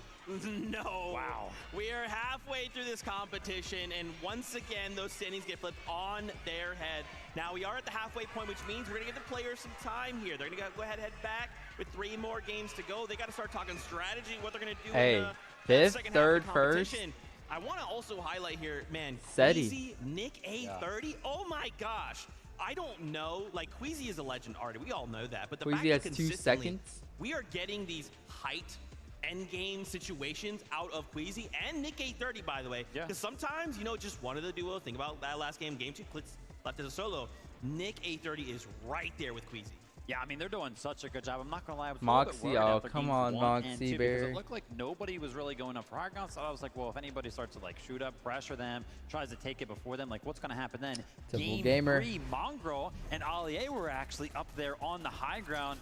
no. Wow. We are halfway through this competition, and once again, those standings get flipped on their head. Now, we are at the halfway point, which means we're going to give the players some time here. They're going to go ahead and head back with 3 more games to go. They got to start talking strategy, what they're going to do in the second half of the competition. I want to also highlight here, man, Queasy, Nick A30. Oh my gosh. I don't know. Like, Queasy is a legend already. We all know that. But the Queasy has 2 seconds. We are getting these height end game situations out of Queasy and Nick A30, by the way. Because sometimes, you know, just one of the duos. Think about that last game, game 2, CLIX left as a solo. Nick A30 is right there with Queasy. Yeah, I mean, they're doing such a good job. I'm not going to lie. I was Moxie, oh, come on, Moxie Bear. It looked like nobody was really going up for high ground, so I was like, well, if anybody starts to, like, shoot up, pressure them, tries to take it before them, like, what's going to happen then? Game 3, Mongrel and Allier were actually up there on the high ground,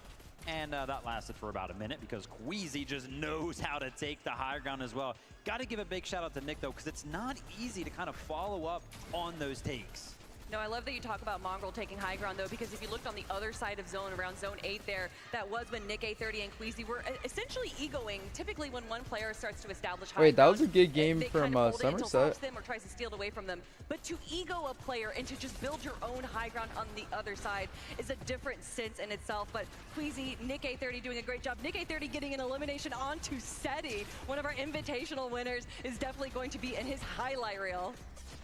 and that lasted for about a minute because Queasy just knows how to take the high ground as well. Got to give a big shout out to Nick, though, because it's not easy to kind of follow up on those takes. No, I love that you talk about Mongrel taking high ground, though, because if you looked on the other side of zone, around zone 8 there, that was when Nick A30 and Queasy were essentially egoing. Typically, when one player starts to establish high ground, that was a good game from Somerset. Them or tries to steal it away from them. But to ego a player and to just build your own high ground on the other side is a different sense in itself. But Queasy, Nick A30 doing a great job. Nick A30 getting an elimination onto Seti, one of our invitational winners, is definitely going to be in his highlight reel.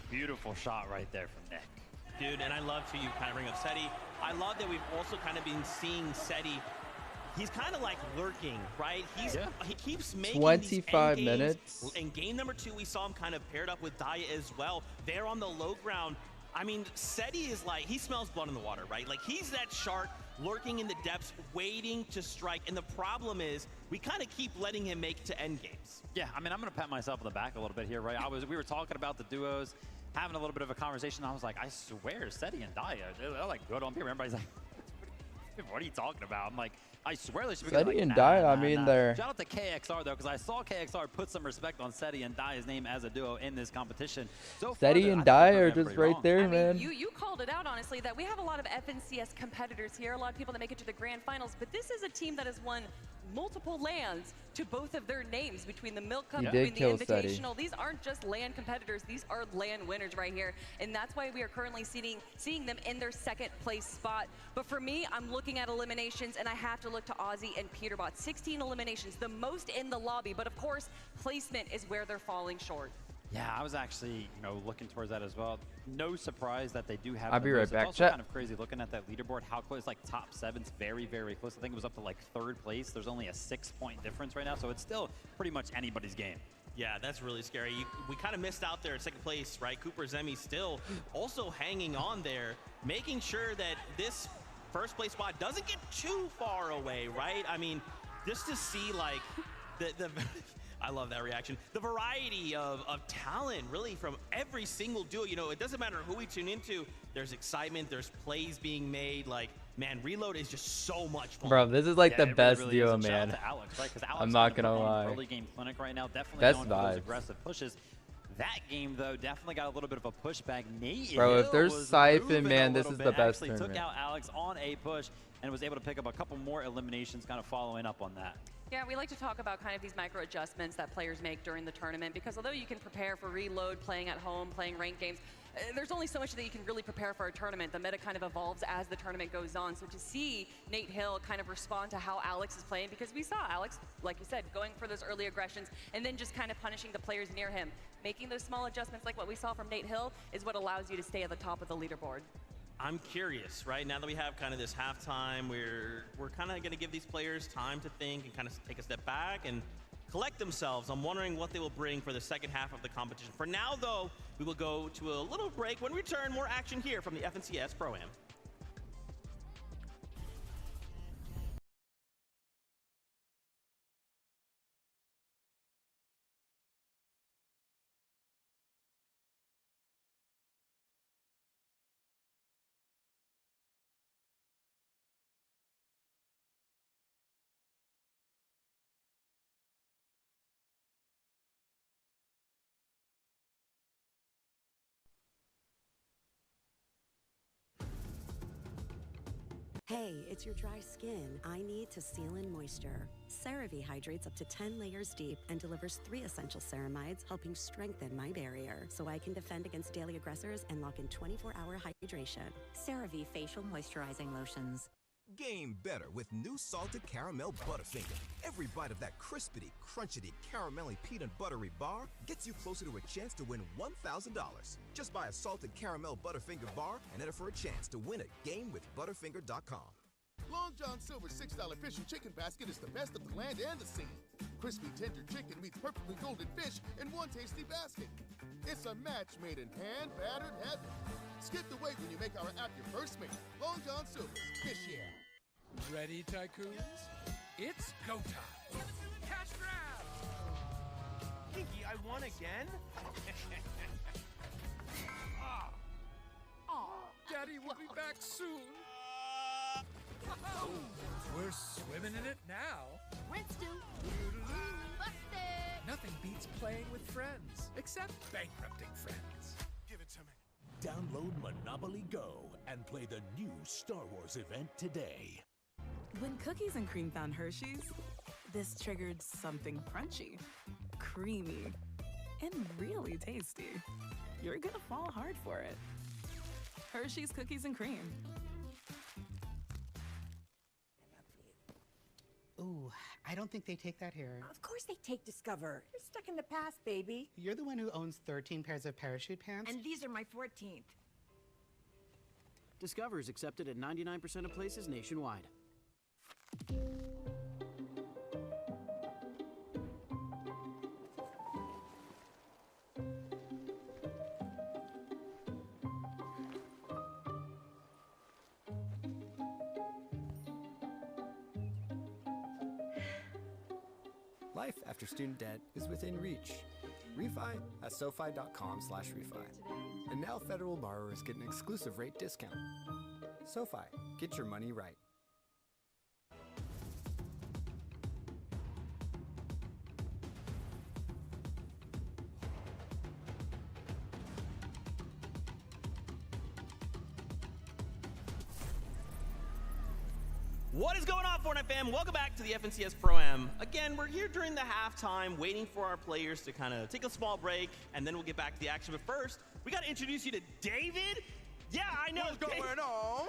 Beautiful shot right there from Nick. Dude, and I love to you kind of bring up Seti. I love that we've also kind of been seeing Seti. He's kind of like lurking, right? He keeps making 25 these minutes. In game number 2, we saw him kind of paired up with Daya as well. They're on the low ground. I mean, Seti is like, he smells blood in the water, right? Like, he's that shark lurking in the depths, waiting to strike. And the problem is, we kind of keep letting him make to end games. Yeah, I mean, I'm going to pat myself on the back a little bit here, right? We were talking about the duos, having a little bit of a conversation. I was like, I swear, Seti and Daya, they're like good on paper. Everybody's like, what are you talking about? I'm like, I swear they should be Seti like, and Daya, I mean, they're... Shout out to KXR, though, because I saw KXR put some respect on Seti and Daya's name as a duo in this competition. So Seti and Daya are just right there, man. You called it out, honestly, that we have a lot of FNCS competitors here, a lot of people that make it to the grand finals, but this is a team that has won multiple lands to both of their names between the Milk Cup, between the Invitational. These aren't just land competitors, these are land winners right here. And that's why we are currently seeing them in their 2nd place spot. But for me, I'm looking at eliminations and I have to look to Ozzy and PETERBOT. 16 eliminations, the most in the lobby, but of course, placement is where they're falling short. Yeah, I was actually, looking towards that as well. No surprise that they do have. I'll be right back. It's also kind of crazy looking at that leaderboard. How close? Like top 7's very, very close. I think it was up to like 3rd place. There's only a 6-point difference right now, so it's still pretty much anybody's game. Yeah, that's really scary. We kind of missed out there at 2nd place, right? Cooper Zemi still also hanging on there, making sure that this 1st place spot doesn't get too far away, right? I mean, just to see like the I love that reaction. The variety of talent, really, from every single duo. It doesn't matter who we tune into. There's excitement. There's plays being made. Like, man, Reload is just so much fun. Bro, this is like the best really duo, is. Shout out man. to Alex, right? 'Cause Alex I'm not kind gonna of lie. Early game clinic right now, definitely Best going for those vibes. aggressive pushes. That game, though, definitely got a little bit of a pushback. Nate Bro, if Hill there's was Siphon, moving man, a this little is bit. the best Actually tournament. took out Alex on a push and was able to pick up a couple more eliminations, kind of following up on that. Yeah, we like to talk about kind of these micro adjustments that players make during the tournament, because although you can prepare for Reload, playing at home, playing ranked games, there's only so much that you can really prepare for a tournament. The meta kind of evolves as the tournament goes on. So to see Nate Hill kind of respond to how Alex is playing, because we saw Alex, like you said, going for those early aggressions and then just kind of punishing the players near him. Making those small adjustments like what we saw from Nate Hill is what allows you to stay at the top of the leaderboard. I'm curious, right? Now that we have kind of this halftime, we're kind of going to give these players time to think and kind of take a step back and collect themselves. I'm wondering what they will bring for the 2nd half of the competition. For now, though, we will go to a little break. When we return, more action here from the FNCS Pro-Am. Hey, it's your dry skin. I need to seal in moisture. CeraVe hydrates up to 10 layers deep and delivers 3 essential ceramides, helping strengthen my barrier so I can defend against daily aggressors and lock in 24-hour hydration. CeraVe facial moisturizing lotions. Game better with new salted caramel Butterfinger. Every bite of that crispity, crunchity, caramelly peanut buttery bar gets you closer to a chance to win $1,000. Just buy a salted caramel Butterfinger bar and enter for a chance to win a game with Butterfinger.com. Long John Silver's $6 fish and chicken basket is the best of the land and the sea. Crispy, tender chicken meets perfectly golden fish in one tasty basket. It's a match made in hand-battered heaven. Skip the wait when you make our app your first mate. Long John Silver's Fish Yeah. Ready, tycoons? It's go time. Cash grab! Pinky, I won again? Daddy will be back soon. We're swimming in it now. Rinse do. Busted. Nothing beats playing with friends, except bankrupting friends. Give it to me. Download Monopoly Go and play the new Star Wars event today. When Cookies and Cream found Hershey's, this triggered something crunchy, creamy, and really tasty. You're gonna fall hard for it. Hershey's Cookies and Cream. Ooh, I don't think they take that here. Of course they take Discover. You're stuck in the past, baby. You're the one who owns 13 pairs of parachute pants? And these are my 14th. Discover is accepted at 99% of places nationwide. Life after student debt is within reach. Refi at SoFi.com/refi. And now federal borrowers get an exclusive rate discount. SoFi, get your money right. What is going on, Fortnite fam? Welcome back to the FNCS Pro-Am. Again, we're here during the halftime, waiting for our players to kind of take a small break, and then we'll get back to the action. But first, we got to introduce you to David. Yeah, I know. What's going on?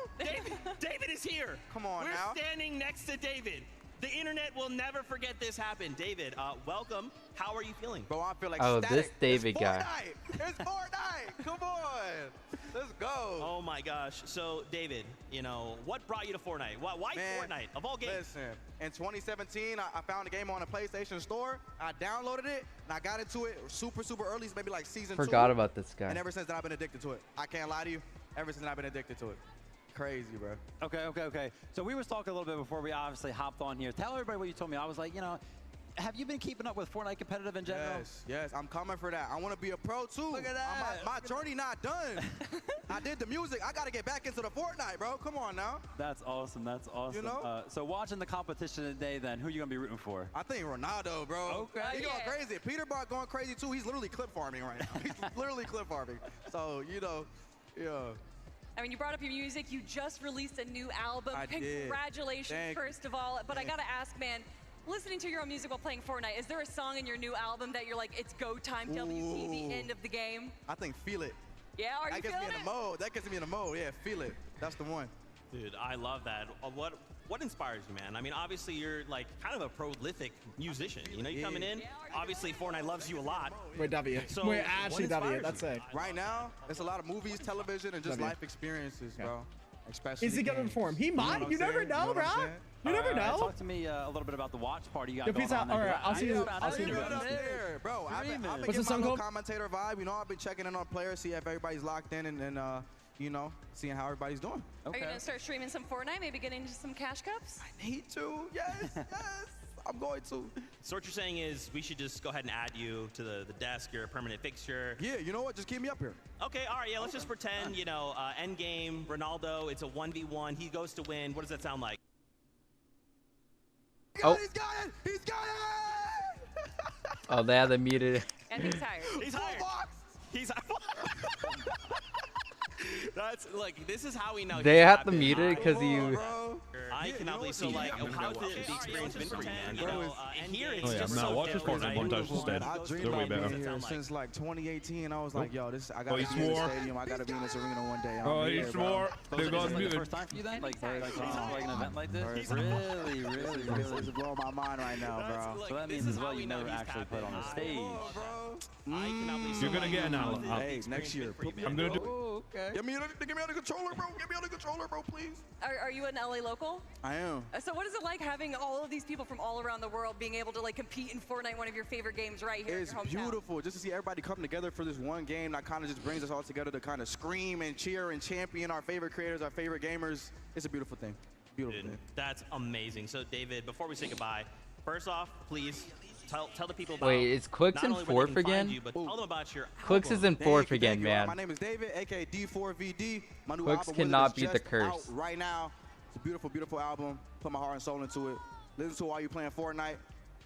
David is here. Come on now. We're standing next to David. The internet will never forget this happened. David, welcome. How are you feeling? Bro, I feel like static. This David it's guy. It's Fortnite. Come on. Let's go. Oh my gosh. So, David, you know, what brought you to Fortnite? Why Fortnite? Of all games. Listen, in 2017, I found a game on a PlayStation Store. I downloaded it, and I got into it super early. It's maybe like season 2. Forgot about this guy. And ever since then, I've been addicted to it. I can't lie to you. Ever since then, I've been addicted to it. Crazy, bro. Okay. So we was talking a little bit before we obviously hopped on here. Tell everybody what you told me. I was like, you know, have you been keeping up with Fortnite competitive in general? Yes. I'm coming for that. I want to be a pro too. Look at that. My journey not done. I did the music. I got to get back into the Fortnite, bro. Come on now. That's awesome. You know? So watching the competition today, then, who are you going to be rooting for? I think Ronaldo, bro. Okay. He's going crazy. PETERBOT going crazy too. He's literally clip farming right now. He's literally clip farming. So, you know, yeah. I mean, you brought up your music. You just released a new album. I did. Congratulations, first of all. But I got to ask, man, listening to your own music while playing Fortnite, is there a song in your new album that you're like, it's go time, WT, the end of the game? I think Feel It. Yeah, are you feeling it? That gets me in the mode. Yeah, Feel It. That's the one. Dude, I love that. What inspires you, man? I mean, obviously you're like kind of a prolific musician. You know, you're coming in. Obviously, Fortnite loves you a lot. We're W. So We're actually W. That's it. Right now, it's a lot of movies, television, and just life experiences, bro. Especially. Is he gonna perform? He might. You never know, bro. You never know. Talk to me a little bit about the watch party you got Yo, going peace on. out. All right, I'll see you. I'll see you there, bro. I've been What's the song called? Commentator vibe. You know, I've been checking in on players, see if everybody's locked in, and you know, seeing how everybody's doing. Are you gonna start streaming some Fortnite? Maybe get into some cash cups? I need to. Yes. I'm going to. So what you're saying is we should just go ahead and add you to the desk. You're a permanent fixture. Yeah, you know what? Just keep me up here. Okay, all right, yeah, let's just pretend, you know, end game, Ronaldo, it's a 1v1. He goes to win. What does that sound like? He's got it! He's got it! Oh, they have the muted. And he's hired. He's hired. He's hired. That's, look, this is how we know. They have to mute it because you. I cannot believe so. Like, how's the experience been for you, man? You know, here it's just Matt, so watch his Fortnite montage instead. I dreamed They're way about better. being here since like 2018. I was like, yo, I gotta he be in the swore. stadium. I gotta be in this arena one day. Oh, he swore. They're going the muted. first time for you then? Like an event like this? Really? It's blowing my mind right now, bro. So that means as well you never actually played on the stage. You're gonna get an album. Hey, next year. I'm gonna do. Okay. Get me out of the controller, bro. Get me out of the controller, bro, please. Are you an LA local? I am. So what is it like having all of these people from all around the world being able to like compete in Fortnite, one of your favorite games right here It's in your hometown? beautiful just to see everybody come together for this one game that kind of just brings us all together to kind of scream and cheer and champion our favorite creators, our favorite gamers. It's a beautiful thing. Beautiful thing. That's amazing. So, David, before we say goodbye, first off, please tell the people about. Wait, is CLIX in fourth again? You, but tell them about your CLIX is in fourth again, man. My name is David, aka D4VD. My new CLIX album cannot Wizard is beat the just curse. out right now. It's a beautiful, beautiful album. Put my heart and soul into it. Listen to it while you're playing Fortnite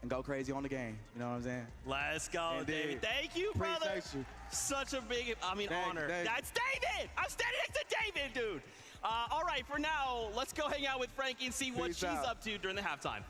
and go crazy on the game. You know what I'm saying? Let's go, David. Thank you, brother. Appreciate you. Such a big, honor. That's David. I'm standing next to David, dude. All right, for now, let's go hang out with Frankie and see what she's up to during the halftime.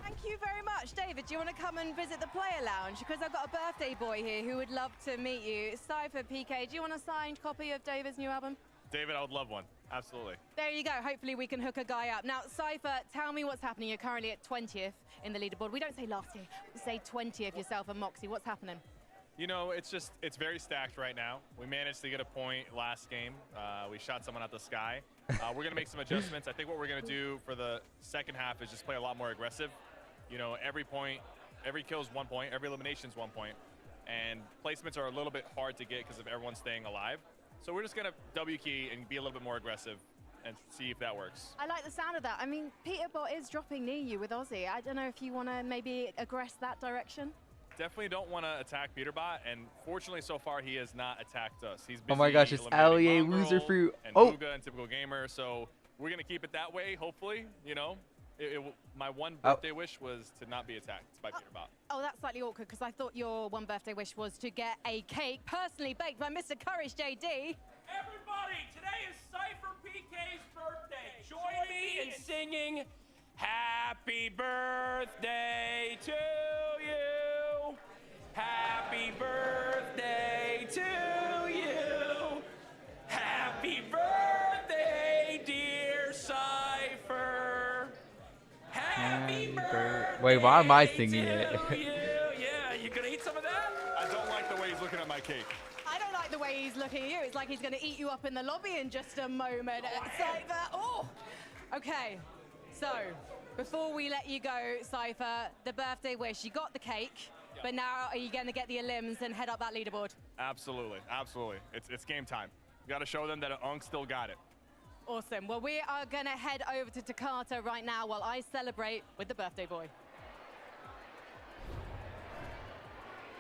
Thank you very much. David, do you want to come and visit the player lounge? Because I've got a birthday boy here who would love to meet you. Cypher, PK, do you want a signed copy of David's new album? David, I would love one. Absolutely. There you go. Hopefully we can hook a guy up. Now, Cypher, tell me what's happening. You're currently at 20th in the leaderboard. We don't say last year. We say 20th yourself and Moxie. What's happening? You know, it's very stacked right now. We managed to get a point last game. We shot someone out the sky. We're going to make some adjustments. I think what we're going to do for the second half is just play a lot more aggressive. You know, every kill is 1 point. Every elimination is 1 point. And placements are a little bit hard to get because of everyone staying alive. So we're just going to W key and be a little bit more aggressive and see if that works. I like the sound of that. I mean, PETERBOT is dropping near you with Aussie. I don't know if you want to maybe aggress that direction. Definitely don't want to attack PETERBOT, and fortunately so far he has not attacked us. He's busy. Oh my gosh, it's LEA loser fruit. And Oh, BUGHA and Typical Gamer, so we're going to keep it that way, hopefully, you know. My one birthday wish was to not be attacked by PETERBOT. Oh, that's slightly awkward because I thought your one birthday wish was to get a cake personally baked by Mr. Courage JD. Everybody, today is Cypher PK's birthday. Join me in singing Happy Birthday to you. Happy birthday to you. Happy birthday, dear Cypher. Happy birthday. Wait, why am I singing it? Yeah, you gonna eat some of that? I don't like the way he's looking at my cake. I don't like the way he's looking at you. It's like he's going to eat you up in the lobby in just a moment. Cypher, oh! Okay, so before we let you go, Cypher, the birthday wish, you got the cake, but now are you going to get the elims and head up that leaderboard? Absolutely, absolutely. It's game time. You got to show them that Unk still got it. Awesome. Well, we are going to head over to Takata right now while I celebrate with the birthday boy.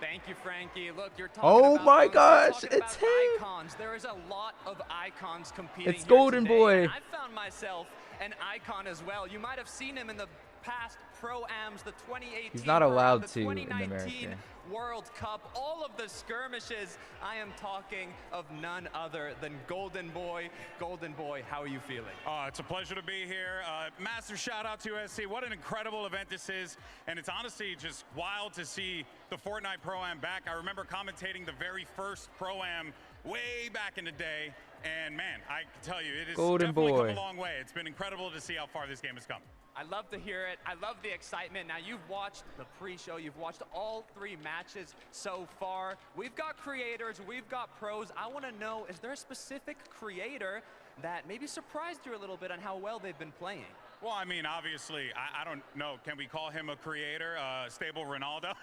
Thank you, Frankie. Look, you're talking Oh about my Unk, gosh, you're talking it's about him. icons. There is a lot of icons competing It's here Golden today, Boy. and I found myself an icon as well. You might have seen him in the past Pro-Ams, the 2018 He's not allowed the to in 2019 America. World Cup, all of the skirmishes. I am talking of none other than Golden Boy. Golden Boy, how are you feeling? It's a pleasure to be here. Massive shout out to USC. What an incredible event this is. And it's honestly just wild to see the Fortnite Pro-Am back. I remember commentating the very first Pro-Am way back in the day. And man, I can tell you, it has definitely come a long way. It's been incredible to see how far this game has come. I love to hear it. I love the excitement. Now, you've watched the pre-show. You've watched all 3 matches so far. We've got creators. We've got pros. I want to know, is there a specific creator that maybe surprised you a little bit on how well they've been playing? Well, I mean, obviously, I don't know. Can we call him a creator? Stable Ronaldo?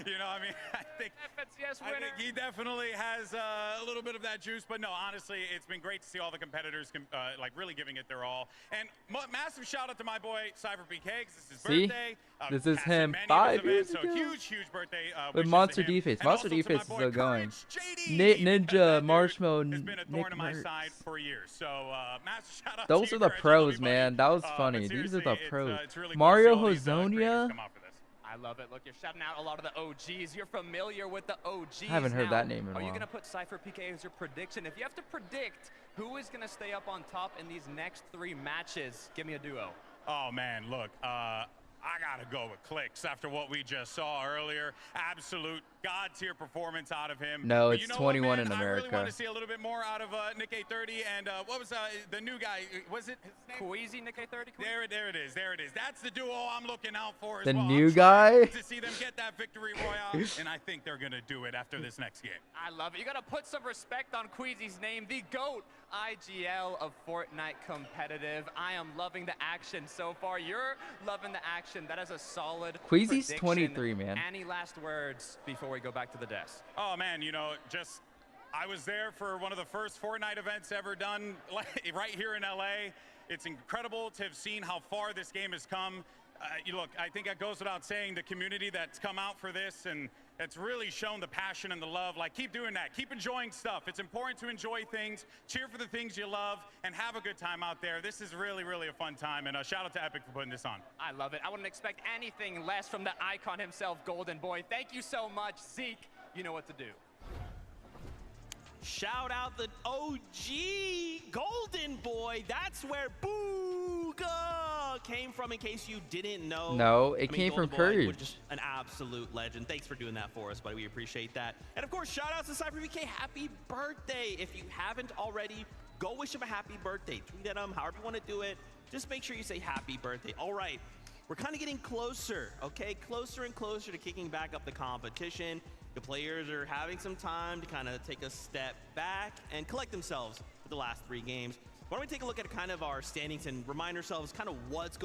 You know, I mean, I think he definitely has a little bit of that juice. But no, honestly, it's been great to see all the competitors like really giving it their all. And massive shout out to my boy Cypher PK, because this is his birthday. This is him 5 years ago. So huge birthday. With Monster Defense. Monster Defense is still going. Ninja, Marshmallow, has been a thorn in my Nick side for years. So massive shout out Those to are you, the pros, man. That was funny. These are the pros. Mario Hazonia. I love it. Look, you're shouting out a lot of the OGs. You're familiar with the OGs. I haven't heard now. that name in a Are you while. going to put Cypher PK as your prediction? If you have to predict who is going to stay up on top in these next 3 matches, give me a duo. Oh, man, look, I got to go with CLIX after what we just saw earlier. Absolute God-tier performance out of him. No, But it's you know 21 what, man? in I really America. want to see a little bit more out of Nick A30 and what was the new guy? Was it his name? Queasy, Nick A30? There it is. That's the duo I'm looking out for as The well. new I'm guy? trying to see them get that victory royale, and I think they're going to do it after this next game. I love it. You got to put some respect on Queasy's name, the GOAT IGL of Fortnite competitive. I am loving the action so far. You're loving the action. That is a solid Queasy's prediction. 23, man. Any last words before we go back to the desk? Oh, man, you know, I was there for one of the first Fortnite events ever done right here in LA. It's incredible to have seen how far this game has come. Look, I think that goes without saying, the community that's come out for this, and it's really shown the passion and the love. Like, keep doing that. Keep enjoying stuff. It's important to enjoy things, cheer for the things you love, and have a good time out there. This is really, really a fun time, and shout out to Epic for putting this on. I love it. I wouldn't expect anything less from the icon himself, Golden Boy. Thank you so much, Zeke. You know what to do. Shout out the OG Golden Boy. That's where BUGHA came from, in case you didn't know. No, it came from Golden Boy, Courage. just an absolute legend. Thanks for doing that for us, buddy. We appreciate that. And of course, shout out to Cypher PK. Happy birthday. If you haven't already, go wish him a happy birthday. Tweet at him, however you want to do it. Just make sure you say happy birthday. All right, we're kind of getting closer, okay? Closer and closer to kicking back up the competition. The players are having some time to kind of take a step back and collect themselves for the last 3 games. Why don't we take a look at kind of our standings and remind ourselves kind of what's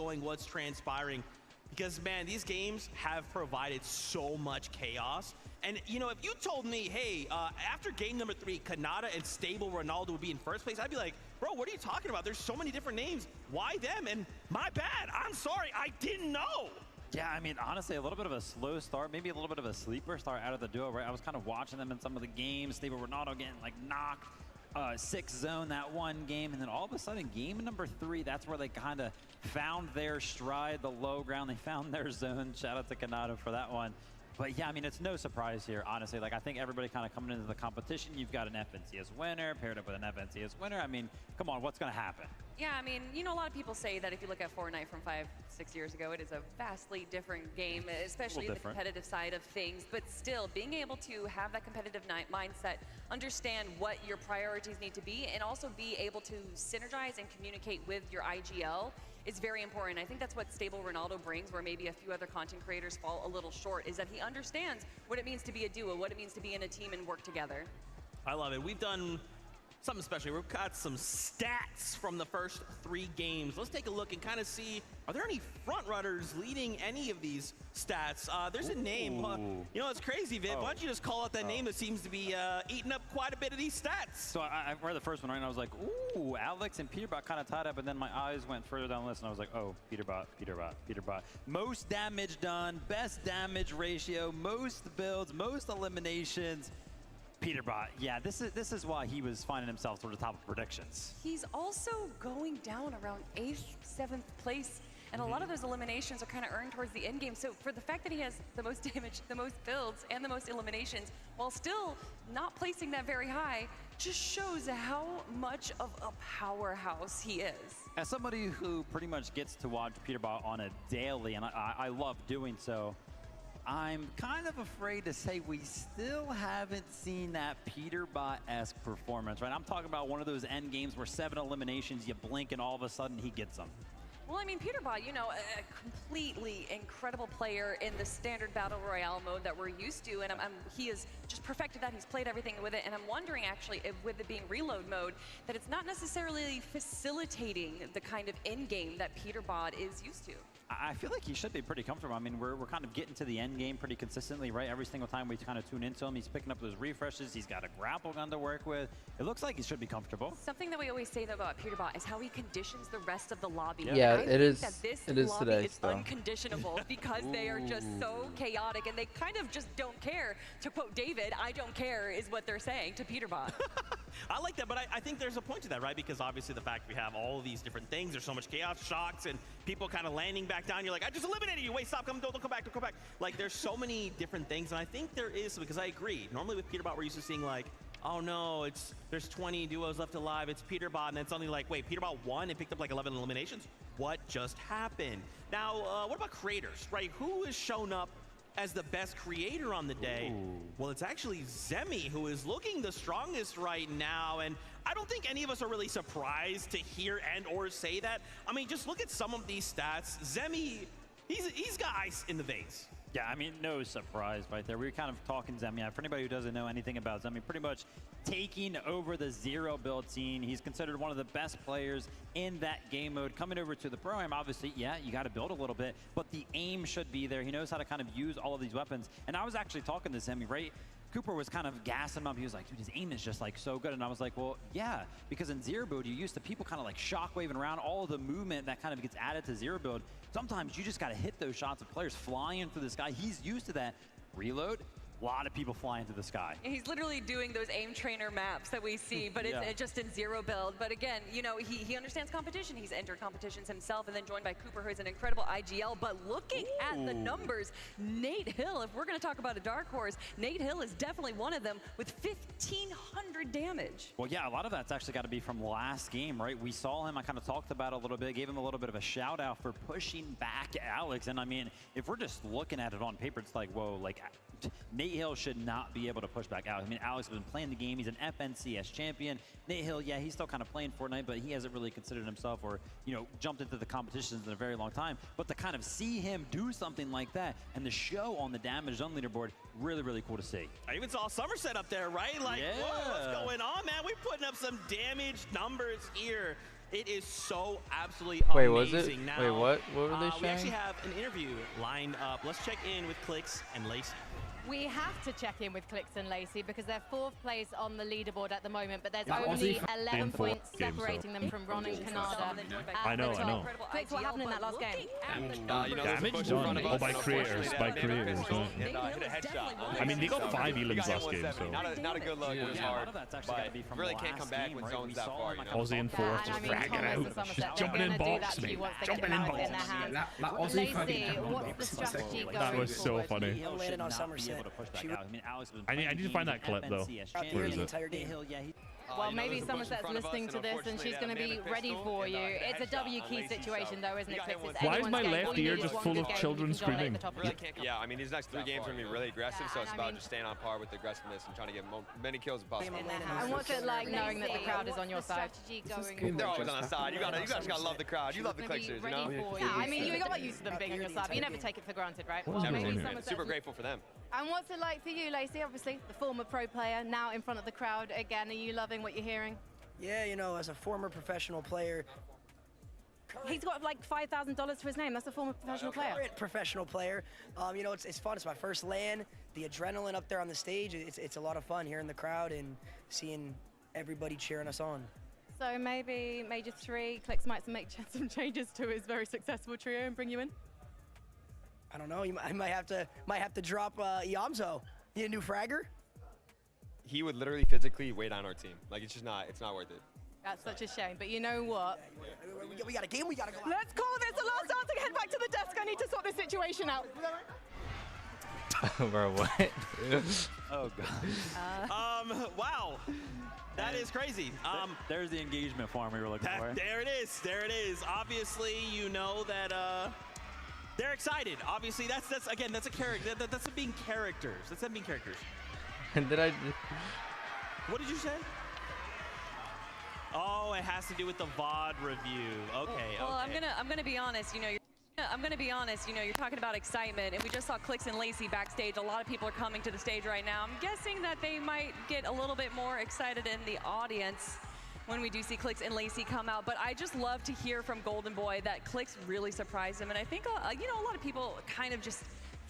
transpiring. Because, man, these games have provided so much chaos. And, you know, if you told me, hey, after game number 3, Kanata and Stable Ronaldo would be in first place, I'd be like, bro, what are you talking about? There's so many different names. Why them? And my bad. I'm sorry. I didn't know. Yeah, I mean, honestly, a little bit of a slow start, maybe a little bit of a sleeper start out of the duo, right? I was kind of watching them in some of the games. Stable Ronaldo getting, like, knocked. 6 zone that one game, and then all of a sudden, game number 3, that's where they kind of found their stride, the low ground. They found their zone. Shout out to Kanata for that one. But yeah, I mean, it's no surprise here, honestly. Like, I think everybody kind of coming into the competition, you've got an FNCS winner paired up with an FNCS winner. I mean, come on, what's going to happen? Yeah, I mean, you know, a lot of people say that if you look at Fortnite from 5-6 years ago, it is a vastly different game, especially the competitive side of things. But still, being able to have that competitive mindset, understand what your priorities need to be, and also be able to synergize and communicate with your IGL is very important. I think that's what Stable Ronaldo brings, where maybe a few other content creators fall a little short, is that he understands what it means to be a duo, what it means to be in a team and work together. I love it. We've done something special. We've got some stats from the first 3 games. Let's take a look and kind of see, are there any front runners leading any of these stats? There's a name. You know, it's crazy, Viv. Why don't you just call out that name that seems to be eating up quite a bit of these stats? So I read the first one, right, and I was like, ooh, Alex and PETERBOT kind of tied up, and then my eyes went further down the list, and I was like, oh, PETERBOT, PETERBOT, PETERBOT. Most damage done, best damage ratio, most builds, most eliminations. PETERBOT, yeah, this is why he was finding himself toward the top of predictions. He's also going down around 8th, 7th place, and a lot of those eliminations are kind of earned towards the end game. So for the fact that he has the most damage, the most builds, and the most eliminations, while still not placing that very high, just shows how much of a powerhouse he is. As somebody who pretty much gets to watch PETERBOT on a daily, and I love doing so, I'm kind of afraid to say we still haven't seen that PETERBOT-esque performance, right? I'm talking about one of those end games where 7 eliminations, you blink, and all of a sudden he gets them. Well, I mean, PETERBOT, you know, a completely incredible player in the standard Battle Royale mode that we're used to, and he has just perfected that. He's played everything with it, and I'm wondering, actually, if with it being reload mode, that it's not necessarily facilitating the kind of end game that PETERBOT is used to. I feel like he should be pretty comfortable. I mean, we're kind of getting to the end game pretty consistently, right? Every single time we kind of tune into him, he's picking up those refreshes. He's got a grapple gun to work with. It looks like he should be comfortable. Something that we always say, though, about PETERBOT is how he conditions the rest of the lobby. Yeah, it is. It is lobby today. Is unconditionable because they are just so chaotic, and they kind of just don't care. To quote David, "I don't care" is what they're saying to PETERBOT. I like that, but I think there's a point to that, right? Because obviously the fact we have all these different things, there's so much chaos, shocks, and people kind of landing back down. You're like, I just eliminated you. Wait, stop, don't come back, don't come back. Like, there's so many different things, and I think there is, because I agree. Normally with PETERBOT, we're used to seeing like, oh no, there's 20 duos left alive, it's PETERBOT, and then suddenly like, wait, PETERBOT won and picked up like 11 eliminations? What just happened? Now, what about creators, right? Who has shown up as the best creator on the day? Well, it's actually Zemi, who is looking the strongest right now, and I don't think any of us are really surprised to hear and or say that. I mean, just look at some of these stats. Zemi, he's got ice in the veins. Yeah, I mean, no surprise right there. We were kind of talking Zemi. For anybody who doesn't know anything about Zemi, pretty much taking over the zero build scene. He's considered one of the best players in that game mode. Coming over to the pro-am, obviously, yeah, you got to build a little bit, but the aim should be there. He knows how to kind of use all of these weapons. And I was actually talking to Zemi, right? Cooper was kind of gassing him up. He was like, dude, his aim is just like so good. And I was like, well, yeah, because in zero build, you used to people kind of like shockwaving around all of the movement that kind of gets added to zero build. Sometimes you just got to hit those shots of players flying through the sky. He's used to that. Reload, a lot of people flying through the sky. He's literally doing those aim trainer maps that we see, but it's just in zero build. But again, you know, he understands competition. He's entered competitions himself and then joined by Cooper, who's an incredible IGL. But looking at the numbers, Nate Hill, if we're going to talk about a dark horse, Nate Hill is definitely one of them with 1,500 damage. Well, yeah, a lot of that's actually got to be from last game, right? We saw him, I kind of talked about it a little bit, gave him a little bit of a shout out for pushing back Alex. And I mean, if we're just looking at it on paper, it's like, whoa, like Nate Hill should not be able to push back Alex. I mean, Alex has been playing the game. He's an FNCS champion. Nate Hill, yeah, he's still kind of playing Fortnite, but he hasn't really considered himself or, you know, jumped into the competitions in a very long time. But to kind of see him do something like that and the show on the damage done leaderboard, really, really cool to see. I even saw Somerset up there, right? Like, yeah. whoa, what's going on, man? We're putting up some damage numbers here. It is so absolutely Wait, amazing. was it? Now, Wait, what? What were they we actually showing? have an interview lined up. Let's check in with CLIX and Lacey. We have to check in with CLIX and Lacey because they're 4th place on the leaderboard at the moment, but there's Yeah, only Aussie 11 points games, separating them from Ron and Canada. I know, I know. CLIX, what happened in that last game? Damage done all by creators, right? Hit a headshot. I mean, they got 5 elims last game, so. Not a good look. It was hard. But really can't come back when zone's that far, you know? Aussie in 4th, just fragging out. Just jumping in box, mate. Jumping in box. Lacey, what's the strategy going That was so forward? funny. I'm landing on Somerset. I need to find that clip, though. Where is it? Well, maybe Somerset's listening to this and she's going to be ready for you. It's a W key situation, though, isn't it? Why is my left ear just full of children screaming? Yeah, I mean, these next 3 games are going to be really aggressive, so it's about just staying on par with the aggressiveness and trying to get many kills as possible. And what's it like knowing that the crowd is on your side? They're always on our side. You guys got to love the crowd. You love the Clixers, you know? Yeah, I mean, you got used to them being on your side, but you never take it for granted, right? Super grateful for them. And what's it like for you, Lacey? Obviously, the former pro player, now in front of the crowd again. Are you loving what you're hearing? Yeah, you know, as a former professional player. He's got like $5,000 to his name. That's a former professional player. Current professional player. You know, it's fun. It's my first LAN. The adrenaline up there on the stage, it's a lot of fun hearing the crowd and seeing everybody cheering us on. So maybe Major 3, CLIX might make some changes to his very successful trio and bring you in? I don't know. I might have to drop Iamzo. Need a new fragger? He would literally physically weigh down our team. Like, it's not worth it. That's such a shame. But you know what? We got a game. We got to go. Let's call this the last chance to head back to the desk. I need to sort this situation out. Bro, what? Oh, God. Wow. That is crazy. There's the engagement farm we were looking for. There it is. There it is. Obviously, you know that they're excited. Obviously, that's a character. That's them being characters. That's them being characters. Did I? What did you say? Oh, it has to do with the VOD review. Okay. Well, okay. I'm gonna be honest. You know, you're talking about excitement, and we just saw CLIX and Lacey backstage. A lot of people are coming to the stage right now. I'm guessing that they might get a little bit more excited in the audience when we do see CLIX and Lacey come out. But I just love to hear from Golden Boy that CLIX really surprised him, and I think you know, a lot of people kind of just,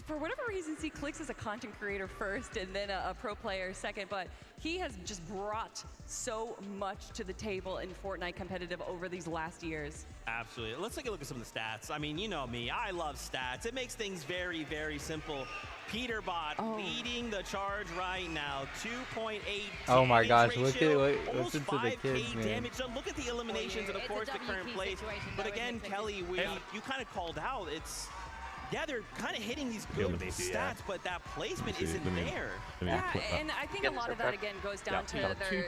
for whatever reason, see CLIX as a content creator first and then a pro player second, but he has just brought so much to the table in Fortnite competitive over these last years. Absolutely. Let's take a look at some of the stats. I mean, you know me, I love stats. It makes things very, very simple. PETERBOT leading the charge right now, 2.8. Oh my gosh, ratio, listen to the kids, man. Damage. So look at the eliminations and of course the current place. But again, Kelly, you kind of called out. Yeah, they're kind of hitting these good stats, but that placement isn't there. Yeah, and I think a lot of that, again, goes down to their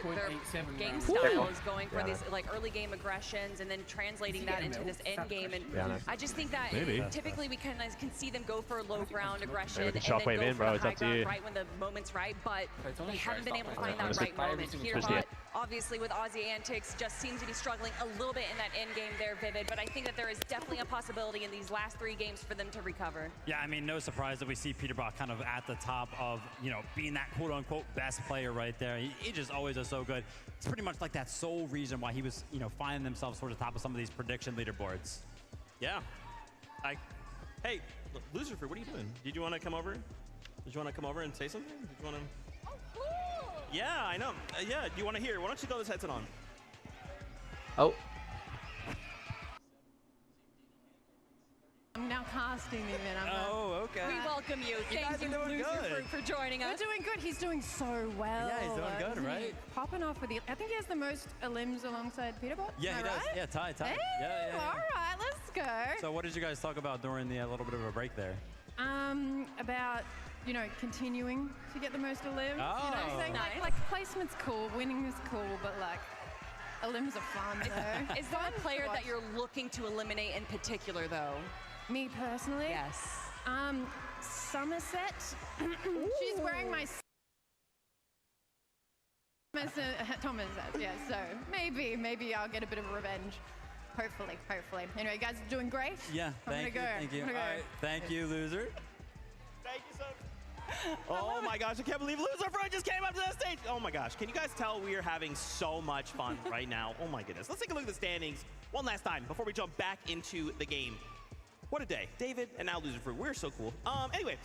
game styles, going for these like early game aggressions and then translating that into this end game. And I just think that typically we kind of can see them go for low ground aggression and then go for the high ground right when the moment's right, but they haven't been able to find that right moment here. But obviously with Aussie Antics just seems to be struggling a little bit in that end game there, Vivid, but I think that there is definitely a possibility in these last 3 games for them to recover. Yeah, I mean, no surprise that we see PETERBOT kind of at the top of, you know, being that quote-unquote best player right there. He just always is so good. It's pretty much like that sole reason why he was, you know, finding themselves towards the top of some of these prediction leaderboards. Yeah. Hey, Lucifer, what are you doing? Did you want to come over? Did you want to come over and say something? Did you want to? Oh, cool. Yeah, I know. Yeah, do you want to hear? Why don't you throw this headset on? Oh. I'm now casting the event. Okay. We welcome you. Thank you, Lucifer, for joining us. We're doing good. He's doing so well. Yeah, he's doing good, right? Popping off with the. I think he has the most elims alongside PETERBOT. Yeah, he does. Right? Yeah, tie. Hey, yeah. All right, let's go. So what did you guys talk about during the little bit of a break there? About, you know, continuing to get the most elims. Oh, you know, saying like placement's cool, winning is cool, but like elims are fun. So. Is there a player that you're looking to eliminate in particular, though? Me personally? Yes. Somerset. She's wearing my Thomas says, yeah, so maybe I'll get a bit of revenge. Hopefully. Anyway, guys are doing great. Yeah, thank you. All right, thank you, loser. Thank you so much. Oh my gosh, I can't believe Loser Fruit just came up to the stage. Oh my gosh, can you guys tell we are having so much fun right now? Oh my goodness. Let's take a look at the standings one last time before we jump back into the game. What a day. David and now Loser Fruit. We're so cool. Anyway,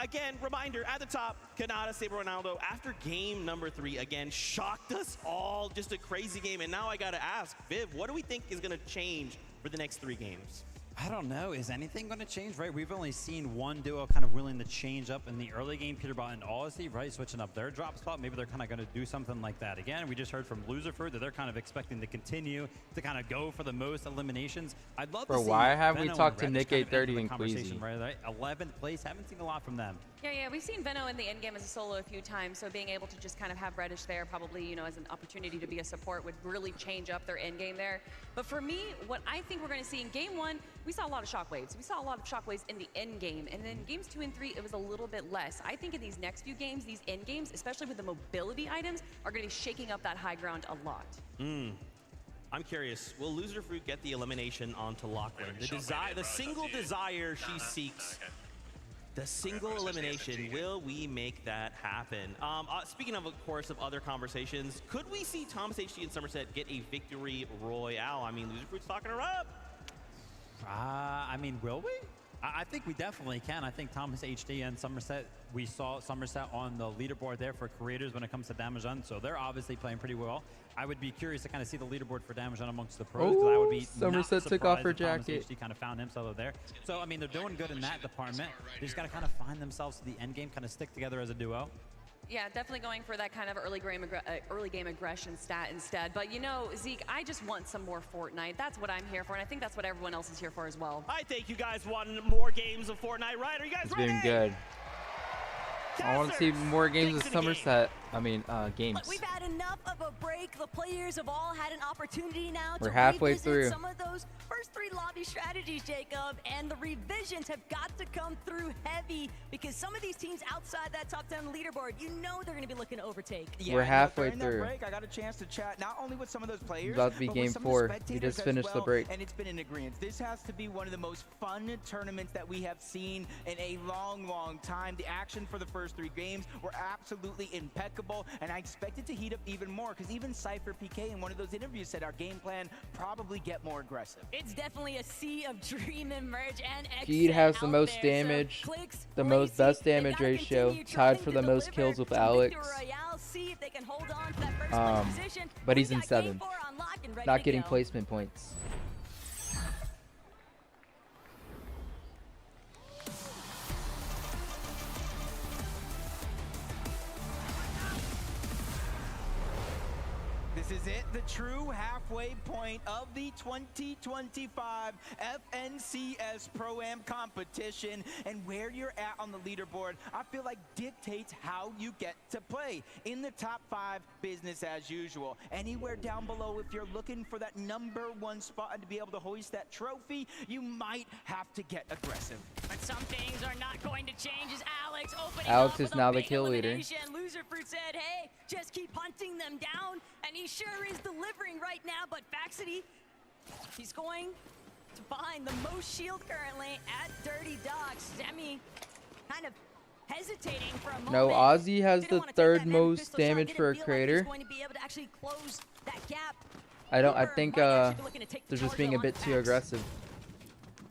again, reminder at the top, Canada Saber Ronaldo, after game number 3, again, shocked us all. Just a crazy game. And now I got to ask, Viv, what do we think is going to change for the next 3 games? I don't know. Is anything going to change, right? We've only seen one duo kind of willing to change up in the early game, PETERBOT and Odyssey, right? Switching up their drop spot. Maybe they're kind of going to do something like that again. We just heard from Loser Fruit that they're kind of expecting to continue to kind of go for the most eliminations. I'd love to see. Why have we Veno talked to and Nick Reddish kind of 830 enter and the Queasy? conversation, right? 11th place. Haven't seen a lot from them. Yeah, we've seen Veno in the end game as a solo a few times, so being able to just kind of have Reddish there probably, you know, as an opportunity to be a support would really change up their end game there. But for me, what I think we're going to see in game 1, we saw a lot of shockwaves. We saw a lot of shockwaves in the end game, and then games 2 and 3, it was a little bit less. I think in these next few games, these end games, especially with the mobility items, are going to be shaking up that high ground a lot. I'm curious, will Loser Fruit get the elimination onto Lachlan? The single desire she seeks. The single elimination, will we make that happen? Speaking of course, of other conversations, could we see Thomas HD and Somerset get a victory royale? I mean, Loser Fruit's talking her up. I mean, will we? I think we definitely can. I think Thomas HD and Somerset, we saw Somerset on the leaderboard there for creators when it comes to damage done, so they're obviously playing pretty well. I would be curious to kind of see the leaderboard for damage done amongst the pros. I would be Somerset took off her jacket. Thomas HD kind of found himself there. So, I mean, they're doing good in that department. They just got to kind of find themselves to the end game, kind of stick together as a duo. Yeah, definitely going for that kind of early game aggression stat instead. But you know, Zeke, I just want some more Fortnite. That's what I'm here for, and I think that's what everyone else is here for as well. I think you guys want more games of Fortnite, right? Are you guys ready? It's been good. I want to see more games of Somerset. Games. Look, we've had enough of a break. The players have all had an opportunity now We're to halfway revisit through. some of those first 3 lobby strategies, Jacob, and the revisions have got to come through heavy because some of these teams outside that top 10 leaderboard, you know they're going to be looking to overtake. We're halfway during that through. break, I got a chance to chat not only with some of those players, About to be but game with some 4. of the We spectators just finished as the well, break. and it's been in agreement. This has to be one of the most fun tournaments that we have seen in a long time. The action for the first 3 games were absolutely impeccable, and I expect it to heat up even more because even Cypher PK in one of those interviews said our game plan probably get more aggressive. It's definitely a sea of dream and merge and Geed has the most damage, the most best damage ratio, tied for the most kills with Alex. But he's in 7th, not getting placement points. This is it, the true halfway point of the 2025 FNCS Pro-Am competition, and where you're at on the leaderboard, I feel like dictates how you get to play. In the top 5, business as usual. Anywhere down below, if you're looking for that #1 spot and to be able to hoist that trophy, you might have to get aggressive. But some things are not going to change as Alex opening Alex up is with now a the big kill leader. elimination. Loser Fruit said, hey, just keep hunting them down, and he sure is delivering right now, but Faxity, he's going to find the most shield currently at Dirty Docks. Zemi kind of hesitating for a moment. No, Ozzy has the 3rd most damage for a creator. Going to be able to actually close that gap. I think they're just being a bit too aggressive.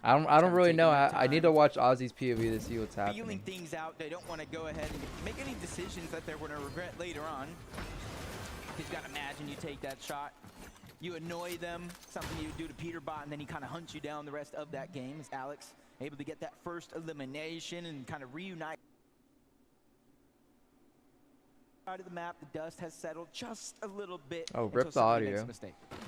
I don't really know. I need to watch Ozzy's POV to see what's happening. Feeling things out, they don't want to go ahead and make any decisions that they're going to regret later on. You've got to imagine you take that shot, you annoy them, something you do to PETERBOT, and then he kind of hunts you down the rest of that game. Is Alex able to get that first elimination and kind of reunite? Out of the map, the dust has settled just a little bit. Oh, rip the audio.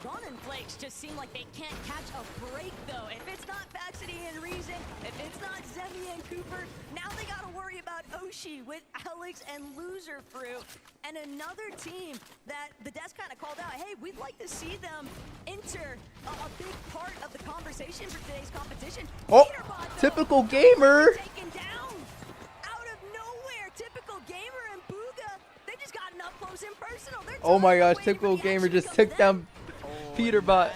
Ron and Flakes just seem like they can't catch a break, though. If it's not Faxity and Reason, if it's not Zemi and Cooper, now they got to worry about Oshi with Alex and Loser Fruit. And another team that the desk kind of called out, hey, we'd like to see them enter a big part of the conversation for today's competition. Oh, typical gamer. Taken down. Oh my gosh, typical gamer just took down PETERBOT.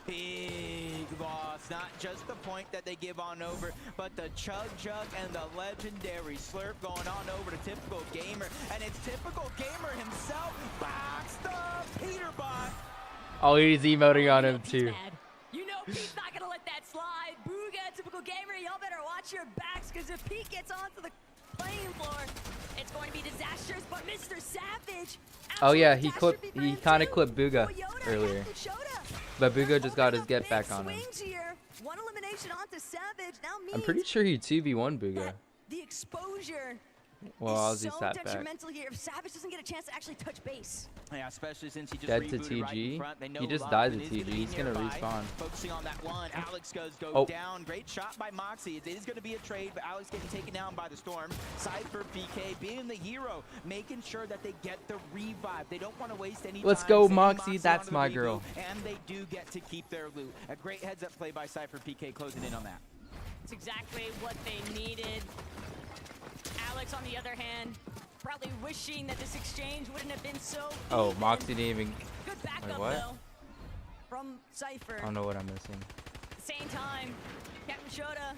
Big loss. Not just the point that they give on over, but the chug jug and the legendary slurp going on over to typical gamer, and it's typical gamer himself boxed up PETERBOT. Oh, he's emoting on him too. You know Pete's not gonna let that slide. BUGHA, typical gamer, y'all better watch your backs, because if Pete gets onto the playing floor, it's going to be disastrous. But Mr. Savage, Oh yeah, he kind of clipped BUGHA earlier, but BUGHA just got his get back on him. one elimination onto Savage. Now I'm pretty sure he 2v1 BUGHA. the exposure Well, is Ozzy so sat back. detrimental here if Savage doesn't get a chance to actually touch base. Yeah, especially since he just Dead to rebooted right in TG. front. They know He just Lachlan died to is TG. be He's gonna nearby. respawn. Focusing on that one. Alex goes Oh. down. Great shot by Moxie. It is going to be a trade, but Alex getting taken down by the Storm. Cypher, PK being the hero, making sure that they get the revive. They don't want to waste any Let's time. go, Sending Moxie. That's onto the my reboot, girl. And they do get to keep their loot. A great heads-up play by Cypher, PK closing in on that. It's exactly what they needed. Alex, on the other hand, probably wishing that this exchange wouldn't have been so Oh, even. Moxie didn't even. Good backup, Wait, what? though, from Cypher. I don't know what I'm missing. Same time, Captain Shota,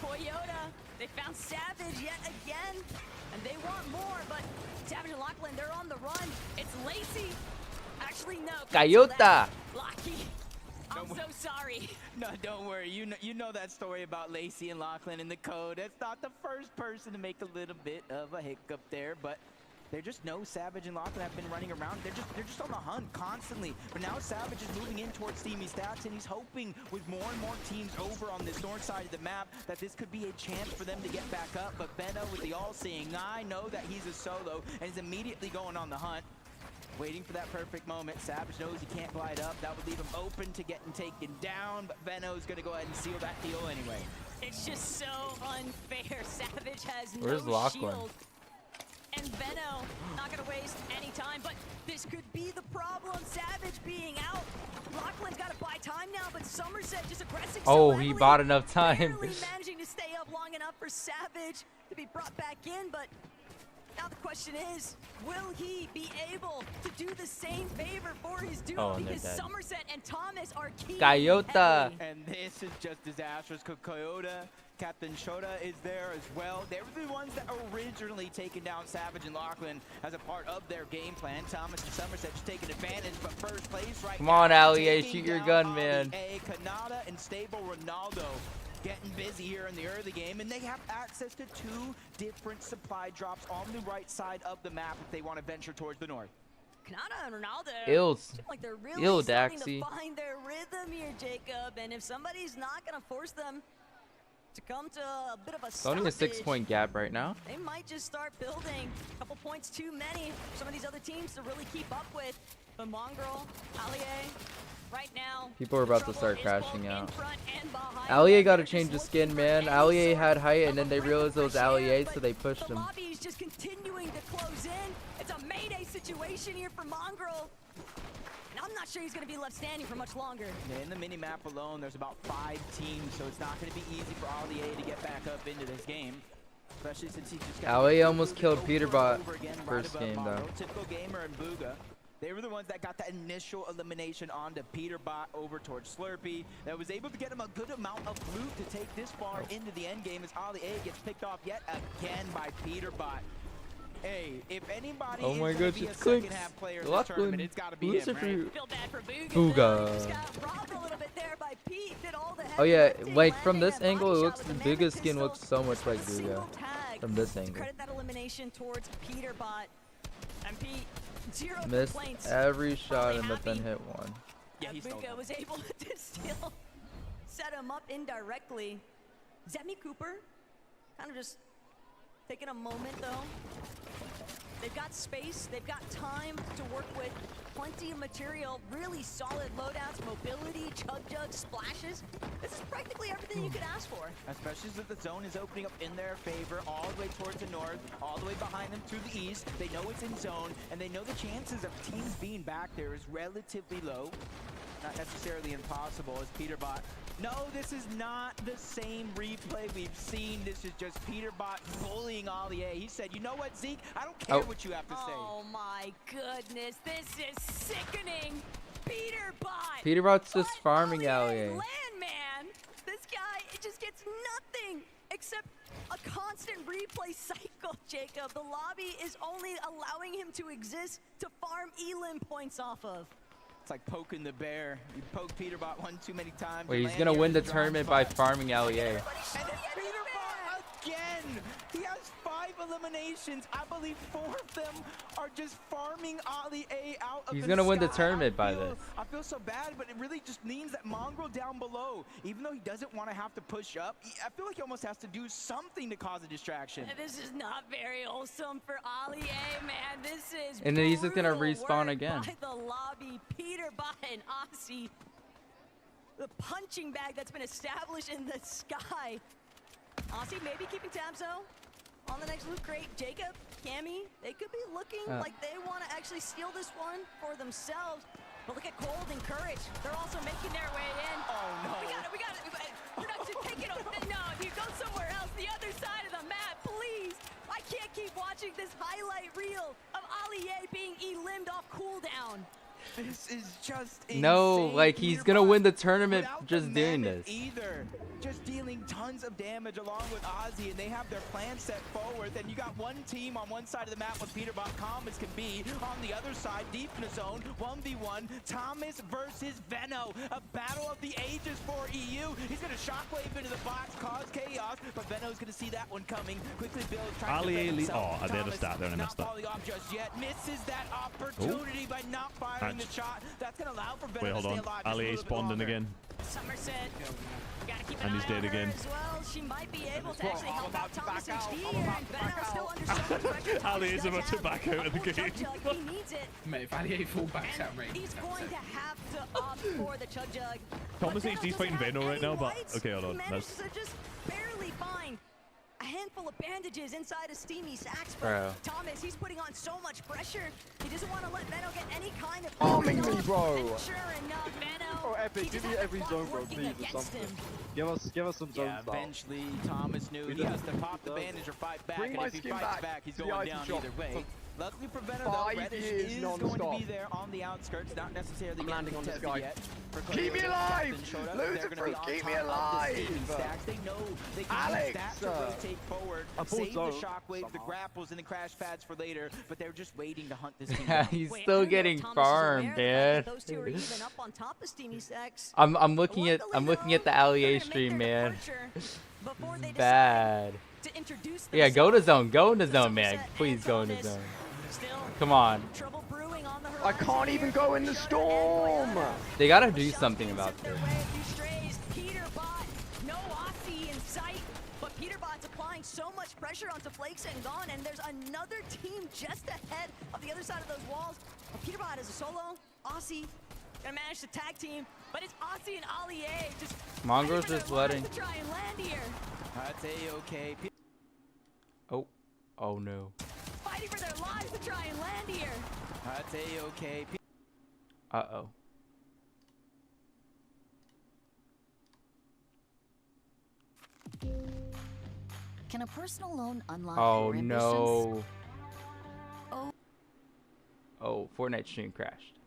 Toyota, they found Savage yet again, and they want more, but Savage and Lachlan, they're on the run. It's Lacey. Actually, no. Coyota. Lucky. I'm so sorry. No, don't worry. You know that story about Lacey and Lachlan in the code. That's not the first person to make a little bit of a hiccup there, but they just know Savage and Lachlan have been running around. They're just on the hunt constantly. But now Savage is moving in towards Steamy Stats, and he's hoping with more and more teams over on this north side of the map that this could be a chance for them to get back up. But Benno, with the all-seeing eye, know that he's a solo and is immediately going on the hunt. Waiting for that perfect moment. Savage knows he can't glide up. That would leave him open to getting taken down, but Benno's gonna go ahead and seal that deal anyway. It's just so unfair. Savage has Where's no Lachlan? shield. And Benno not gonna waste any time, but this could be the problem. Savage being out. Lachlan's gotta buy time now, but Somerset just aggressive. Oh, so he heavily, bought enough time. barely managing to stay up long enough for Savage to be brought back in, but now the question is, will he be able to do the same favor for his duo? Oh, and they're because dead. Somerset and Thomas are key. Coyota. And this is just disastrous. Coyota, Captain Shota is there as well. They were the ones that originally taken down Savage and Lachlan as a part of their game plan. Thomas and Somerset just taking advantage, but first place right Come now. on, Allier, taking shoot your down gun, man. Ollie A, Kanata and Stable Ronaldo getting busy here in the early game, and they have access to 2 different supply drops on the right side of the map if they want to venture towards the north. Kanata and Ronaldo Ills. seem like they're really Ill, starting Daxi. to find their rhythm here, Jacob. And if somebody's not going to force them to come to a bit of a It's only a stoppage, 6-point gap right now. they might just start building a couple points too many for some of these other teams to really keep up with. But Mongrel, Allier, right now, People are about to trouble start is crashing both in out. front and behind. Allier got to They're change the just skin, looking man. for any Allier sort had height, and then of they a breath realized it of was fresh air, Allier, but so they pushed the him. lobby is just continuing to close in. It's a mayday situation here for Mongrel. And I'm not sure he's going to be left standing for much longer. Yeah, in the mini-map alone, there's about 5 teams, so it's not going to be easy for Ollie A to get back up into this game. Especially since he just got Allier almost killed over and PETERBOT over again right first above game, though. Mongrel. Typical Gamer and BUGHA. They were the ones that got that initial elimination onto PETERBOT over towards Slurpee. That was able to get him a good amount of loot to take this far into the end game as Ollie A gets picked off yet again by PETERBOT. Hey, if anybody Oh my is gonna gosh, be a it's second CLIX. half player in this Lachlan. tournament, it's got to be Loser him, for right? you. Feel bad for BUGHA. Booga. Just got robbed a little bit there by Pete. Did all the Oh yeah, heavy like lifting, from this landing that angle, it body looks shot with the BUGHA's Mammoth skin pistol. looks so much like Single BUGHA tag from this to angle. credit that elimination towards PETERBOT. And Pete, 0 Missed complaints. every shot Probably and but then happy hit one. Yeah, he's BUGHA was able to still set him up indirectly. Zemi Cooper, kind of just taking a moment though. They've got space, they've got time to work with, plenty of material, really solid loadouts, mobility, chug-jug, splashes. This is practically everything you could ask for. Especially since the zone is opening up in their favor, all the way towards the north, all the way behind them to the east. They know it's in zone, and they know the chances of teams being back there is relatively low. not necessarily impossible as PETERBOT. No, this is not the same replay we've seen. This is just PETERBOT bullying Ollie A. He said, you know what, Zeke? I don't care what you have to say. Oh my goodness, this is sickening. PETERBOT. PETERBOT's just farming Allie. Man, this guy, it just gets nothing except a constant replay cycle, Jacob. The lobby is only allowing him to exist to farm elim points off of. It's like poking the bear. You poke PETERBOT one too many times. Wait, he's gonna win the tournament by farming Allie. And PETERBOT again. He has 5 eliminations. I believe 4 of them are just farming Ollie A out of He's the gonna win the sky. tournament by this. I feel so bad, but it really just means that Mongrel down below, even though he doesn't want to have to push up, I feel like he almost has to do something to cause a distraction. This is not very wholesome for Ollie A, man. This is And then he's just gonna brutal respawn work again. by the lobby, PETERBOT and Aussie. The punching bag that's been established in the sky. Aussie maybe keeping tabs though on the next loot crate. Jacob, Cammy, they could be looking like they want to actually steal this one for themselves. But look at Cold and Courage. They're also making their way in. Oh no. We got it. Production, take it over. No, you go somewhere else. The other side of the map, please. I can't keep watching this highlight reel of Ollie A being elimed off cooldown. This is just insane. No, like he's gonna win the tournament just doing this. Either just dealing tons of damage along with Ozzy, and they have their plan set forward. Then you got one team on one side of the map with PETERBOT calm as can be. On the other side, deep in the zone, 1v1, Thomas versus Veno. A battle of the ages for EU. He's gonna shockwave into the box, cause chaos, but Veno's gonna see that one coming. Quickly builds, trying to defend himself. I did a start there and I missed not falling off just yet. Misses that opportunity by not firing the shot. That's gonna allow for Veno to stay alive. Ali spawned in again. Somerset. Gotta keep And he's dead again. as well. She might be able to actually help out Thomas and Steve here, and Veno still under so much pressure. Ali is about to back out of the game. He needs it. Mate, if Ali full backs out rate. He's going to have to opt for the Chug Jug. Thomas HD's fighting Veno right now, but okay, hold on. Manages to just barely find a handful of bandages inside of Steamy Sacks, Bro. but Thomas, he's putting on so much pressure. He doesn't want to let Veno get any kind of Farming me, bro. And sure enough, Veno, Oh, Epic, give me every zone, bro, please, or something. Give us some zones. Yeah, eventually Thomas knew he has to pop the bandage or fight back, and if he fights back, he's going down either way. Luckily for Veno, though, Reddish is going to be there on the outskirts, not necessarily landing on this guy. yet. Keep me alive! Loser fruit, keep me alive! They know they can use that to rotate forward, save the shockwaves, the grapples, and the crash pads for later, but they're just waiting to hunt this team down. He's still getting farmed, man. those two are even up on top of Steamy Sacks. I'm looking at the Allie stream, man. This is bad. Yeah, go to zone. Go into zone, man. Please go into zone. Come on. I can't even go in the storm. They gotta do something about this. PETERBOT, no Aussie in sight, but PETERBOT's applying so much pressure onto Flakes and Gone, and there's another team just ahead of the other side of those walls. But PETERBOT is a solo. Aussie gonna manage to tag team, but it's Aussie and Ollie A just Mongrel's just letting. to try and land here. That's A-okay. Oh no. Fighting for their lives to try and land here. That's A-okay. Uh-oh. Can a personal loan unlock Oh your ambitions? no. Oh. Oh, Fortnite stream crashed.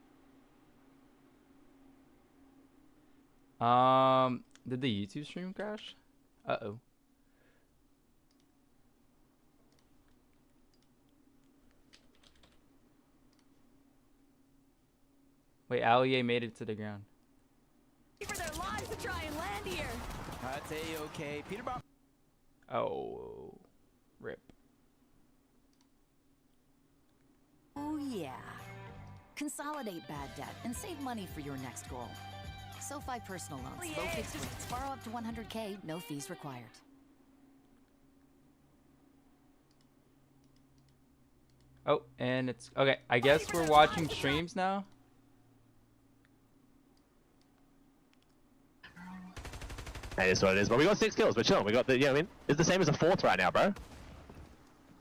Did the YouTube stream crash? Uh-oh. Wait, Allie made it to the ground. For their lives to try and land here. That's A-okay. PETERBOT. Oh, rip. Oh yeah. Consolidate bad debt and save money for your next goal. SoFi Personal Loans. Low fixed rates. Borrow up to 100K. No fees required. Oh, and it's okay. I guess we're watching streams now. That is what it is. But we got 6 kills. We're chilling. We got the, you know what I mean? It's the same as a 4th right now, bro.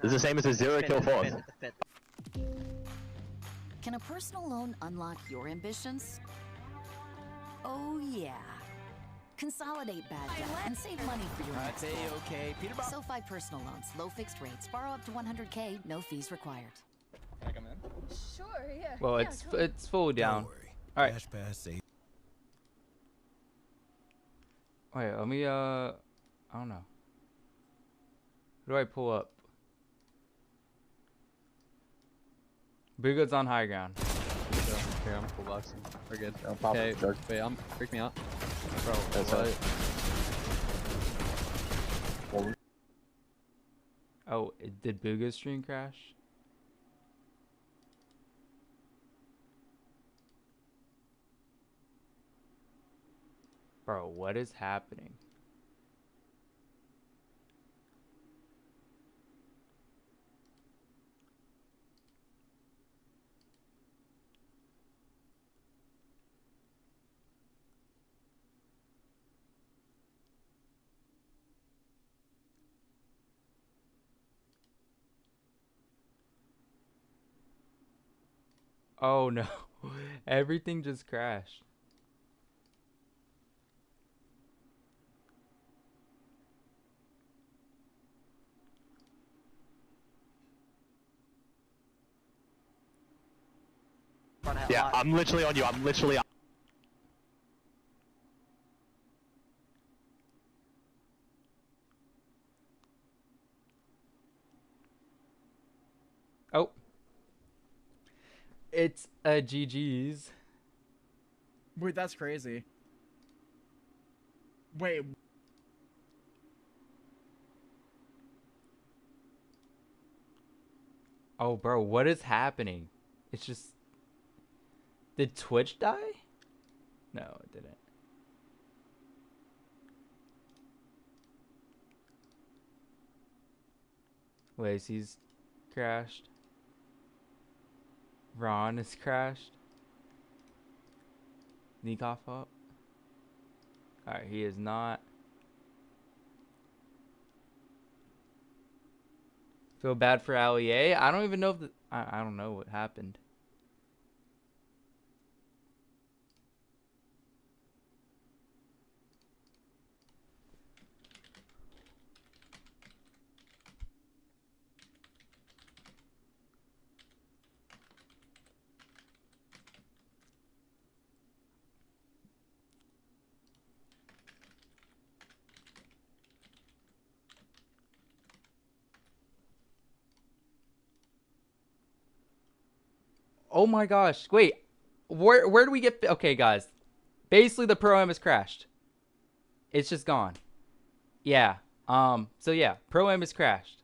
It's the same as a 0-kill 4th. Can a personal loan unlock your ambitions? Oh yeah. Consolidate bad debt and save money for your next goal. Okay, PETERBOT. SoFi personal loans, low fixed rates, borrow up to 100K, no fees required. Can I come in? Sure, yeah. Well, it's fully down. All right. Wait, let me I don't know. Who do I pull up? BUGHA's on high ground. Okay, I'm full boxing. We're good. Okay, wait, freak me out. Bro, what? Oh, did BUGHA's stream crash? Bro, what is happening? Oh no, everything just crashed. Yeah, I'm literally on you. I'm literally. Oh. It's a GG's. Wait, that's crazy. Wait. Oh, bro, what is happening? It's just... Did Twitch die? No, it didn't. Lacey's crashed. Ron is crashed. Kickoff up. Alright, he is not. Feel bad for Allier. I don't even know if I don't know what happened. Oh my gosh. Wait. Where do we get... Okay, guys. Basically, the Pro-Am has crashed. It's just gone. Yeah. So yeah. Pro-Am has crashed.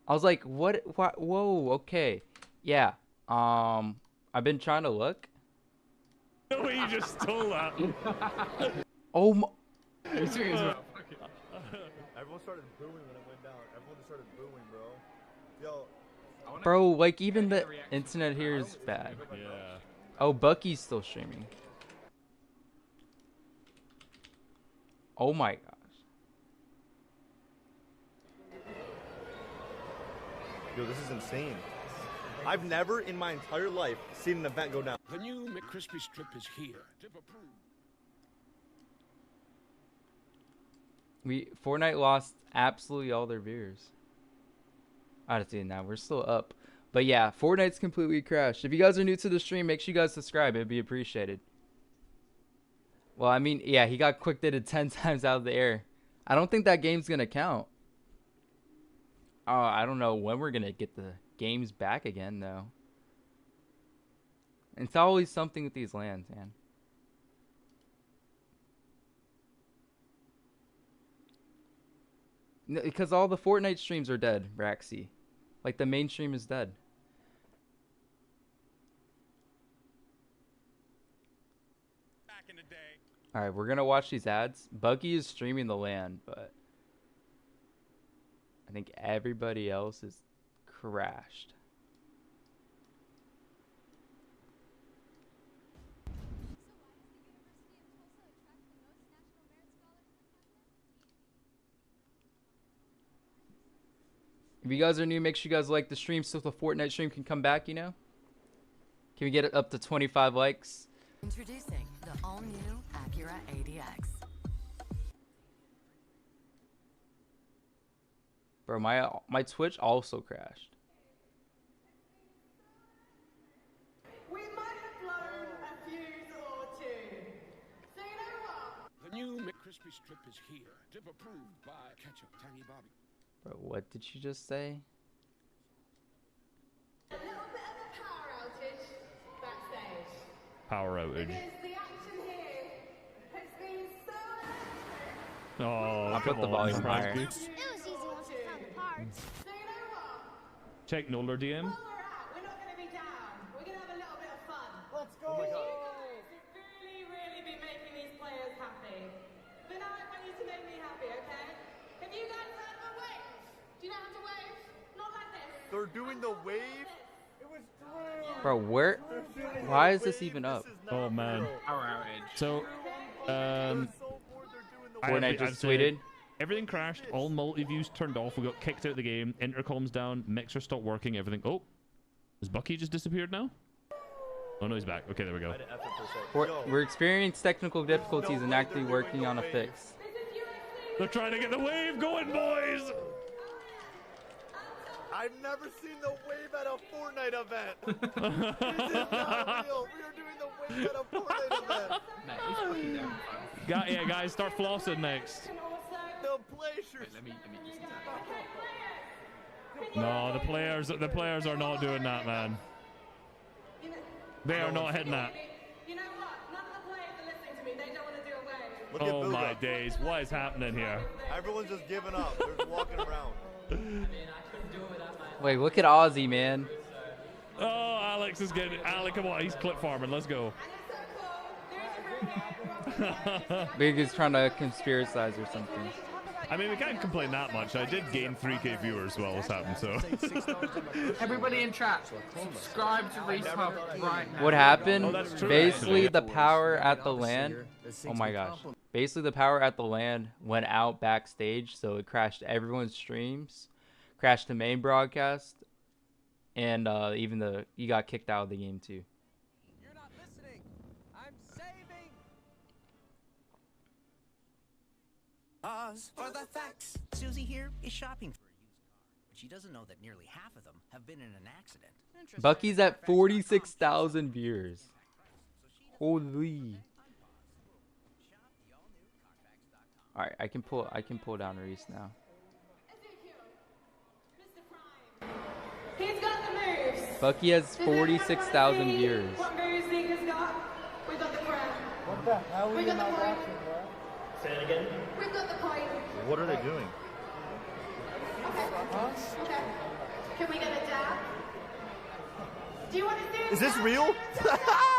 I was like, what? Whoa, okay. Yeah. I've been trying to look. No way you just stole that. Oh my... Everyone started booing when it went down. Everyone just started booing, bro. Yo. Bro, like, even the internet here is bad. Yeah. Oh, Bucky's still streaming. Oh my gosh. Yo, this is insane. I've never in my entire life seen an event go down. The new McCrispy strip is here. Fortnite lost absolutely all their viewers. I don't see it now. We're still up. But yeah, Fortnite's completely crashed. If you guys are new to the stream, make sure you guys subscribe. It'd be appreciated. Well, I mean, yeah, he got quick dated 10 times out of the air. I don't think that game's going to count. I don't know when we're going to get the games back again, though. It's always something with these lands, man. Because all the Fortnite streams are dead, Raxy. Like, the main stream is dead. Back in the day. Alright, we're gonna watch these ads. Buggy is streaming the land, but I think everybody else is crashed. If you guys are new, make sure you guys like the stream so the Fortnite stream can come back, you know? Can we get it up to 25 likes? Introducing the The all-new Acura ADX. Bro, my Twitch also crashed. We might have blown a fuse or two. So you know what? The new McCrispy strip is here. Dip approved by Ketchup, Tangy Bobby. Bro, what did you just say? A little bit of a power outage backstage. Power outage. Because the action here has been so... Oh, I'll put the volume higher. It was easy once we found the parts. So you know what? Check Nolar DM. We're not going to be down. We're going to have a little bit of fun. Let's go. Oh my God. You guys have really been making these players happy. But now I want you to make me happy, okay? Have you guys heard of a wave? Do you know how to wave? Not like this. They're doing the wave? It was Bro, where? Why is this even up? Oh man. Power outage. So, Fortnite just tweeted. Everything crashed. All multi-views turned off. We got kicked out of the game. Intercom's down. Mixer stopped working. Everything. Oh, has Bucky just disappeared now? Oh no, he's back. Okay, there we go. We're experiencing technical difficulties and actively working on a fix. They're trying to get the wave going, boys. I've never seen the wave at a Fortnite event. This is not real. We are doing the wave at a Fortnite event. Mate, he's fucking down. Yeah, guys, start flossing next. The Blazers. Let me just No, the players are not doing that, man. They are not hitting that. You know what? None of the players are listening to me. They don't want to do a wave. Oh my days, what is happening here? Everyone's just giving up. They're just walking around. Wait, look at Ozzy, man. Oh, Alex is getting. Alex, come on, he's clip farming. Let's go. Big is trying to conspiracize or something. I mean, we can't complain that much. I did gain 3K viewers while this happened, so. Everybody in chat, subscribe to Resub right now. What happened? Oh, that's true, Basically, actually. the power at the LAN. Oh my gosh. Basically, the power at the LAN went out backstage, so it crashed everyone's streams, crashed the main broadcast, and even you got kicked out of the game too. You're not listening. I'm saving. Pause for the facts. Susie here is shopping for a used car, but she doesn't know that nearly half of them have been in an accident. Bucky's at 46,000 viewers. Holy. All right, I can pull down Reese now. He's got the moves. Bucky has 46,000 viewers. What moves Zika's got? We got the crown. What the hell We got the point. Say it again. We've got the point. What are they doing? Okay. Okay. Can we get a dab? Do you want to do Is this real?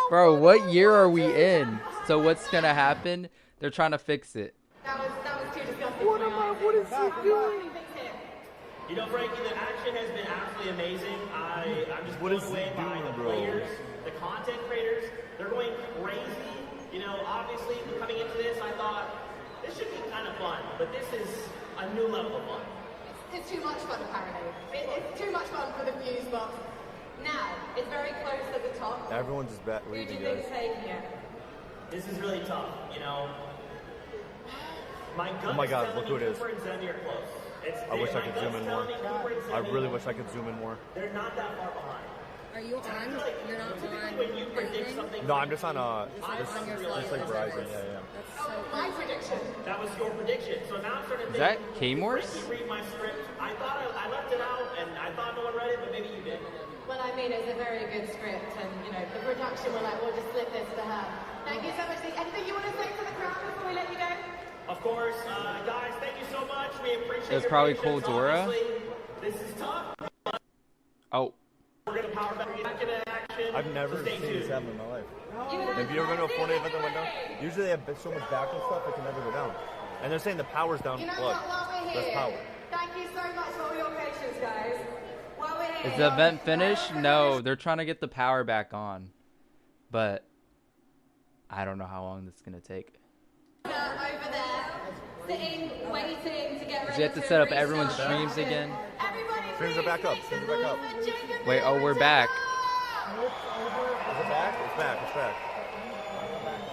Bro, what year are we in? So what's gonna happen? They're trying to fix it. That was too disgusting. What is he doing? You know, Frankie, the action has been absolutely amazing. I'm just blown away by the players, the content creators. They're going crazy. You know, obviously, coming into this, I thought this should be kind of fun, but this is a new level of fun. It's too much fun, apparently. It's too much fun for the fuse box. Now, it's very close at the top. Everyone's just Who do you leaving, think guys. is taking it? This is really tough, you know. My gut Oh my God, is look telling who it me is. Cooper and Zemi are close. I wish I my could gut's zoom in more. telling me Cooper and I Zemi, really wish I could zoom in more. They're not that far behind. Are you on? You're not on. When you predict something, No, I'm just on Just on your phone. just like Verizon. Yeah. That's so My prediction. that was your prediction. So now I'm starting to Is that think, K-Morse? did Frankie read my script? I thought I left it out, and I thought no one read it, but maybe you did. Well, I mean, it's a very good script, and, you know, the production were like, we'll just slip this to her. Thank you so much. Anything you want to say to the crowd before we let you go? Of course, guys, thank you so much. We appreciate That's your probably patience. Coldora. Obviously, this is tough. Oh. We're going to power back into action. I've never So stay seen this tuned. happen in my life. Have you ever been to a Fortnite event that went down? Usually they have so much backup stuff it can never go down. And they're saying the power's down. You know Look, what, while we're that's here, power. thank you so much for all your patience, guys. While we're here, Is the event finished? No, they're trying to get the power back on. But I don't know how long this is gonna take. over there, sitting, waiting to get ready. Did you have to set up everyone's streams again? Streams are back up. Streams are back up. Wait, oh, we're back. Is it back? It's back. It's back.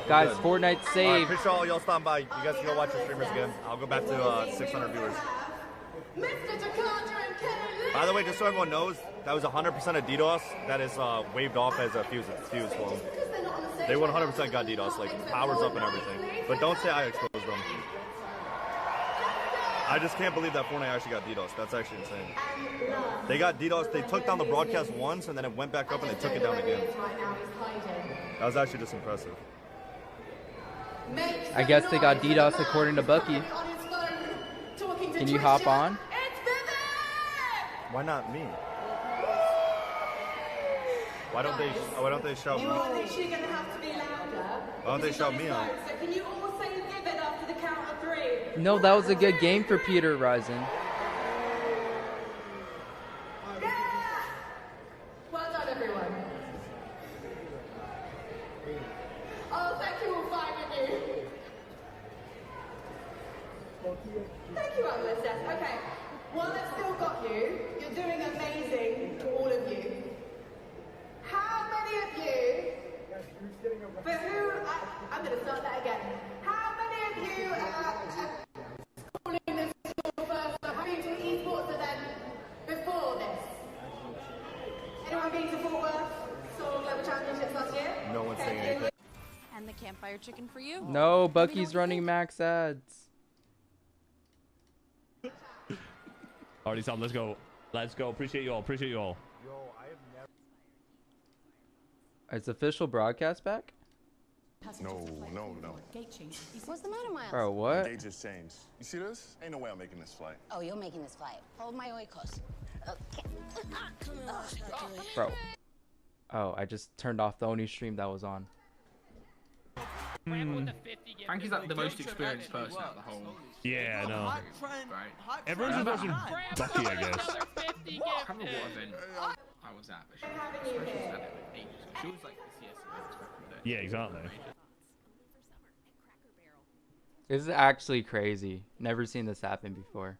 Guys, Good. Fortnite All right, saved. appreciate all y'all stopping by. You guys can go watch the streamers again. I'll go back to 600 viewers. By the way, just so everyone knows, that was 100% a DDoS. That is waved off as a fuse flow. They 100% got DDoS, like powers up and everything. But don't say I exposed them. I just can't believe that Fortnite actually got DDoS. That's actually insane. They got DDoS. They took down the broadcast once, and then it went back up, and they took it down again. That was actually just impressive. I guess they got DDoS according to Bucky. Can you hop on? Why not me? Why don't they shout me? You are literally going to have to be louder. Why don't they shout me on? So can you all say vivid after the count of 3? No, that was a good game for Peter Rising. Well done, everyone. Oh, thank you all 5 of you. Thank you, Atlas. Yes. Okay. While I've still got you, you're doing amazing, all of you. How many of you, for who, I'm going to start that again. How many of you are calling this your first, have been to an esports event before this? Anyone been to Fort Worth, Soul Global Championships last year? No one's saying anything. And the campfire chicken for you. No, Bucky's running max ads. Already, Sam. Let's go. Let's go. Appreciate you all. Appreciate you all. Yo, I have never. Is official broadcast back? No. What's the matter, Miles? Bro, what? The gate just changed. You see this? Ain't no way I'm making this flight. Oh, you're making this flight. Hold my oikos. Okay. Bro. Oh, I just turned off the only stream that was on. Frankie's like the most experienced person out of the whole. Yeah, I know. Right. Everyone's just watching Bucky, I guess. I can't remember what event I was at, but she was at it ages ago. She was like the CS back in the day. Yeah, exactly. This is actually crazy. Never seen this happen before.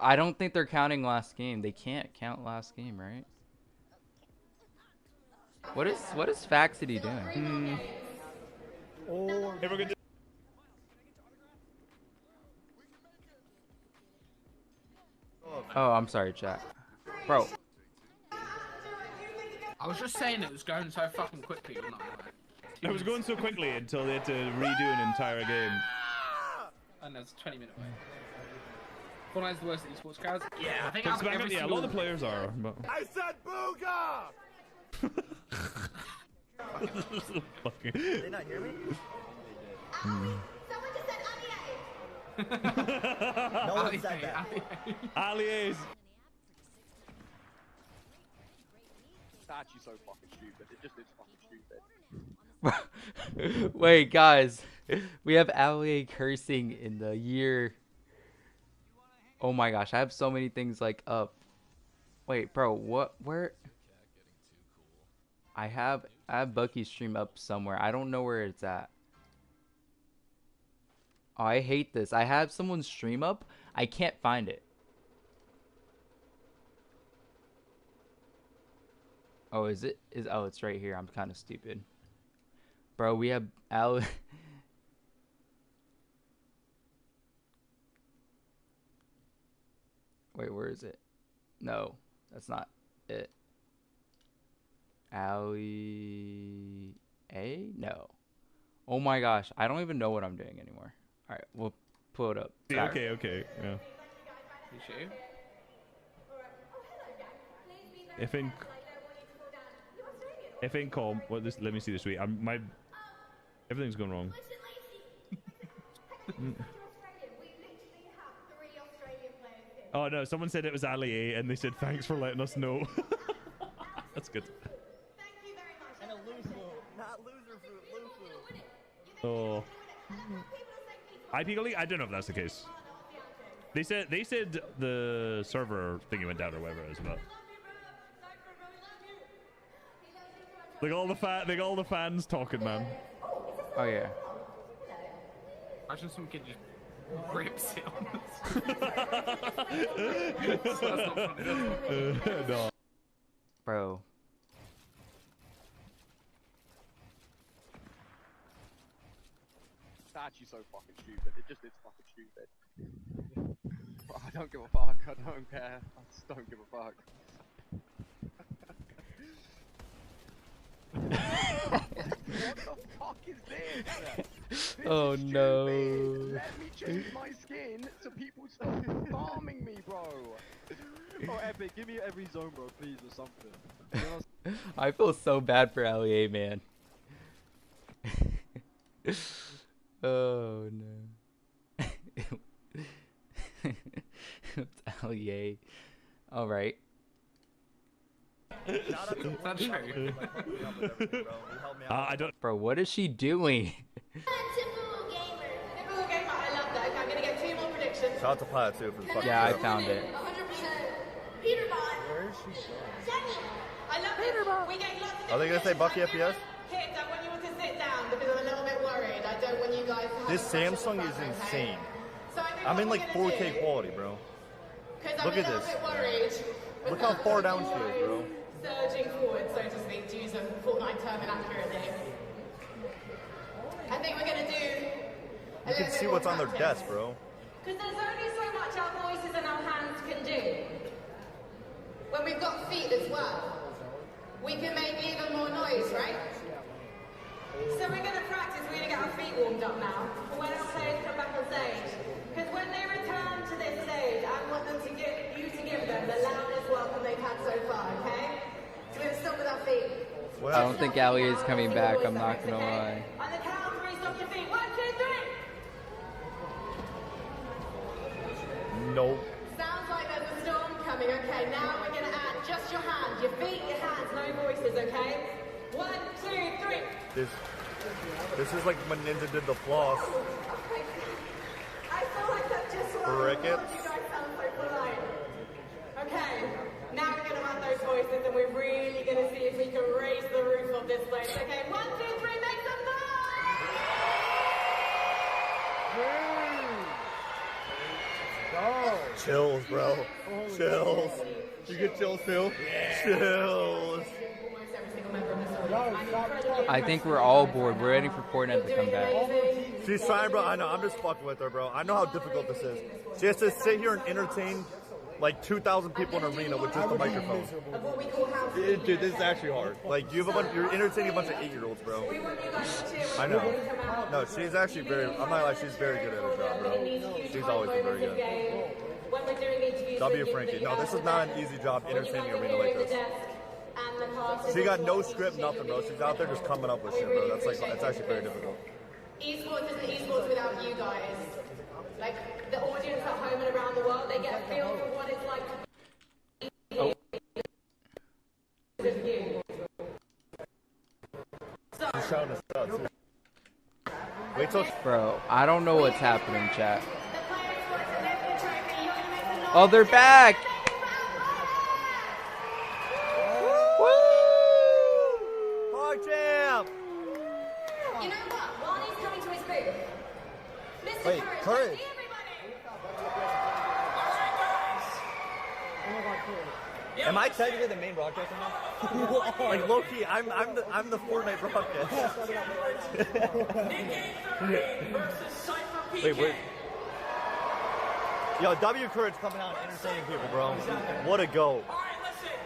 I don't think they're counting last game. They can't count last game, right? What is Faxity doing? Oh, I'm sorry, chat. Bro. I was just saying it was going so fucking quickly. But not like, It was going so quickly until they had to redo an entire game. And that's a 20-minute wait. Fortnite's the worst at esports crowds. Yeah, I think Yeah, a lot of the players are. But... I said booga! Fucking... Did they not hear me? Someone just said No one said that. Allies. It's actually so fucking stupid. It just is fucking stupid. Wait, guys. We have Allier cursing in the year. Oh my gosh, I have so many things like up. Wait, bro, what? Where? I have Bucky's stream up somewhere. I don't know where it's at. Oh, I hate this. I have someone's stream up. I can't find it. Oh, is it? Oh, it's right here. I'm kind of stupid. Bro, we have Wait, where is it? No, that's not it. Ali A? No. Oh my gosh, I don't even know what I'm doing anymore. All right, we'll pull it up. Yeah, okay, yeah. You sure? If in calm, what this? Let me see this week. Everything's going wrong. Oh no, someone said it was Ali, and they said thanks for letting us know. That's good. And a loser, not loser food, Oh. IP League? I don't know if that's the case. They said the server thingy went down or whatever it is, but they got all the fans talking, man. Oh yeah. Imagine some kid just rips it on the No. Bro. actually so fucking stupid. It's fucking stupid. But I don't give a fuck. I don't care. I just don't give a fuck. What the fuck is this? Oh no. Let me change my skin so people stop farming me, bro. Oh, Epic, give me every zone, bro, please, or something. I feel so bad for LEA, man. Oh no. It's LEA. All right. I don't. Bro, what is she doing? Typical gamer, I love that. Okay, I'm gonna get 2 more predictions. Shout out to Plaid too for the fucking Yeah, I trip. found it. 100%. PETERBOT. Where is she going? I love PETERBOT. We get lots of Are they gonna say Bucky FPS? kids. I want you all to sit down because I'm a little bit worried. I don't want you guys to have This a question Samsung about is it, okay? insane. So I think I'm what in like we're gonna 4K do, quality, bro. 'cause I'm Look a at little this. bit worried. Look how far down she is, bro. Surging forward, so to speak, to use a Fortnite term inaccurately. I think we're gonna do. You can see what's on their desk, bro. Because there's only so much our voices and our hands can do. When we've got feet as well, we can make even more noise, right? So we're going to practice, we're going to get our feet warmed up now for when our players come back on stage. Because when they return to this stage, I want them to give you to give them the loudest welcome they've had so far, okay? So we're going to stop with our feet. I don't think LEA is coming back, I'm not gonna lie. On the count of 3, stop your feet. 1, 2, 3. Nope. Sounds like there's a storm coming. Okay, now we're going to add just your hands, your feet, your hands, no voices, okay? 1, 2, 3. This is like when Ninja did the floss. I feel like that just Crickets. you guys sound so polite. Okay, now we're going to add those voices and we're really going to see if we can raise the roof of this place. Okay, 1, 2, 3, make some noise! Chills, bro. Chills. You get chills too? Chills. I think we're all bored. We're waiting for Fortnite to come back. She's trying, bro. I know. I'm just fucking with her, bro. I know how difficult this is. She has to sit here and entertain like 2,000 people in an arena with just a microphone. Dude, this is actually hard. Like, you're entertaining a bunch of 8-year-olds, bro. I know. No, she's actually very, I'm not like, she's very good at her job, bro. She's always been very good. W Frankie. No, this is not an easy job entertaining an arena like this. She got no script, nothing, bro. She's out there just coming up with shit, bro. That's like, it's actually very difficult. Esports isn't esports without you guys. Like, the audience at home and around the world, they get a feel for what it's like to be you. She's shouting us out, too. Wait till... Bro, I don't know what's happening, chat. Oh, they're back! Park jam! You know what? While he's coming to his booth, Mr. Wait, Courage! Am I technically the main broadcaster now? Like low key, I'm the Fortnite broadcaster. wait. Yo, W Courage coming out and entertaining people, bro. What a go. Alright, listen.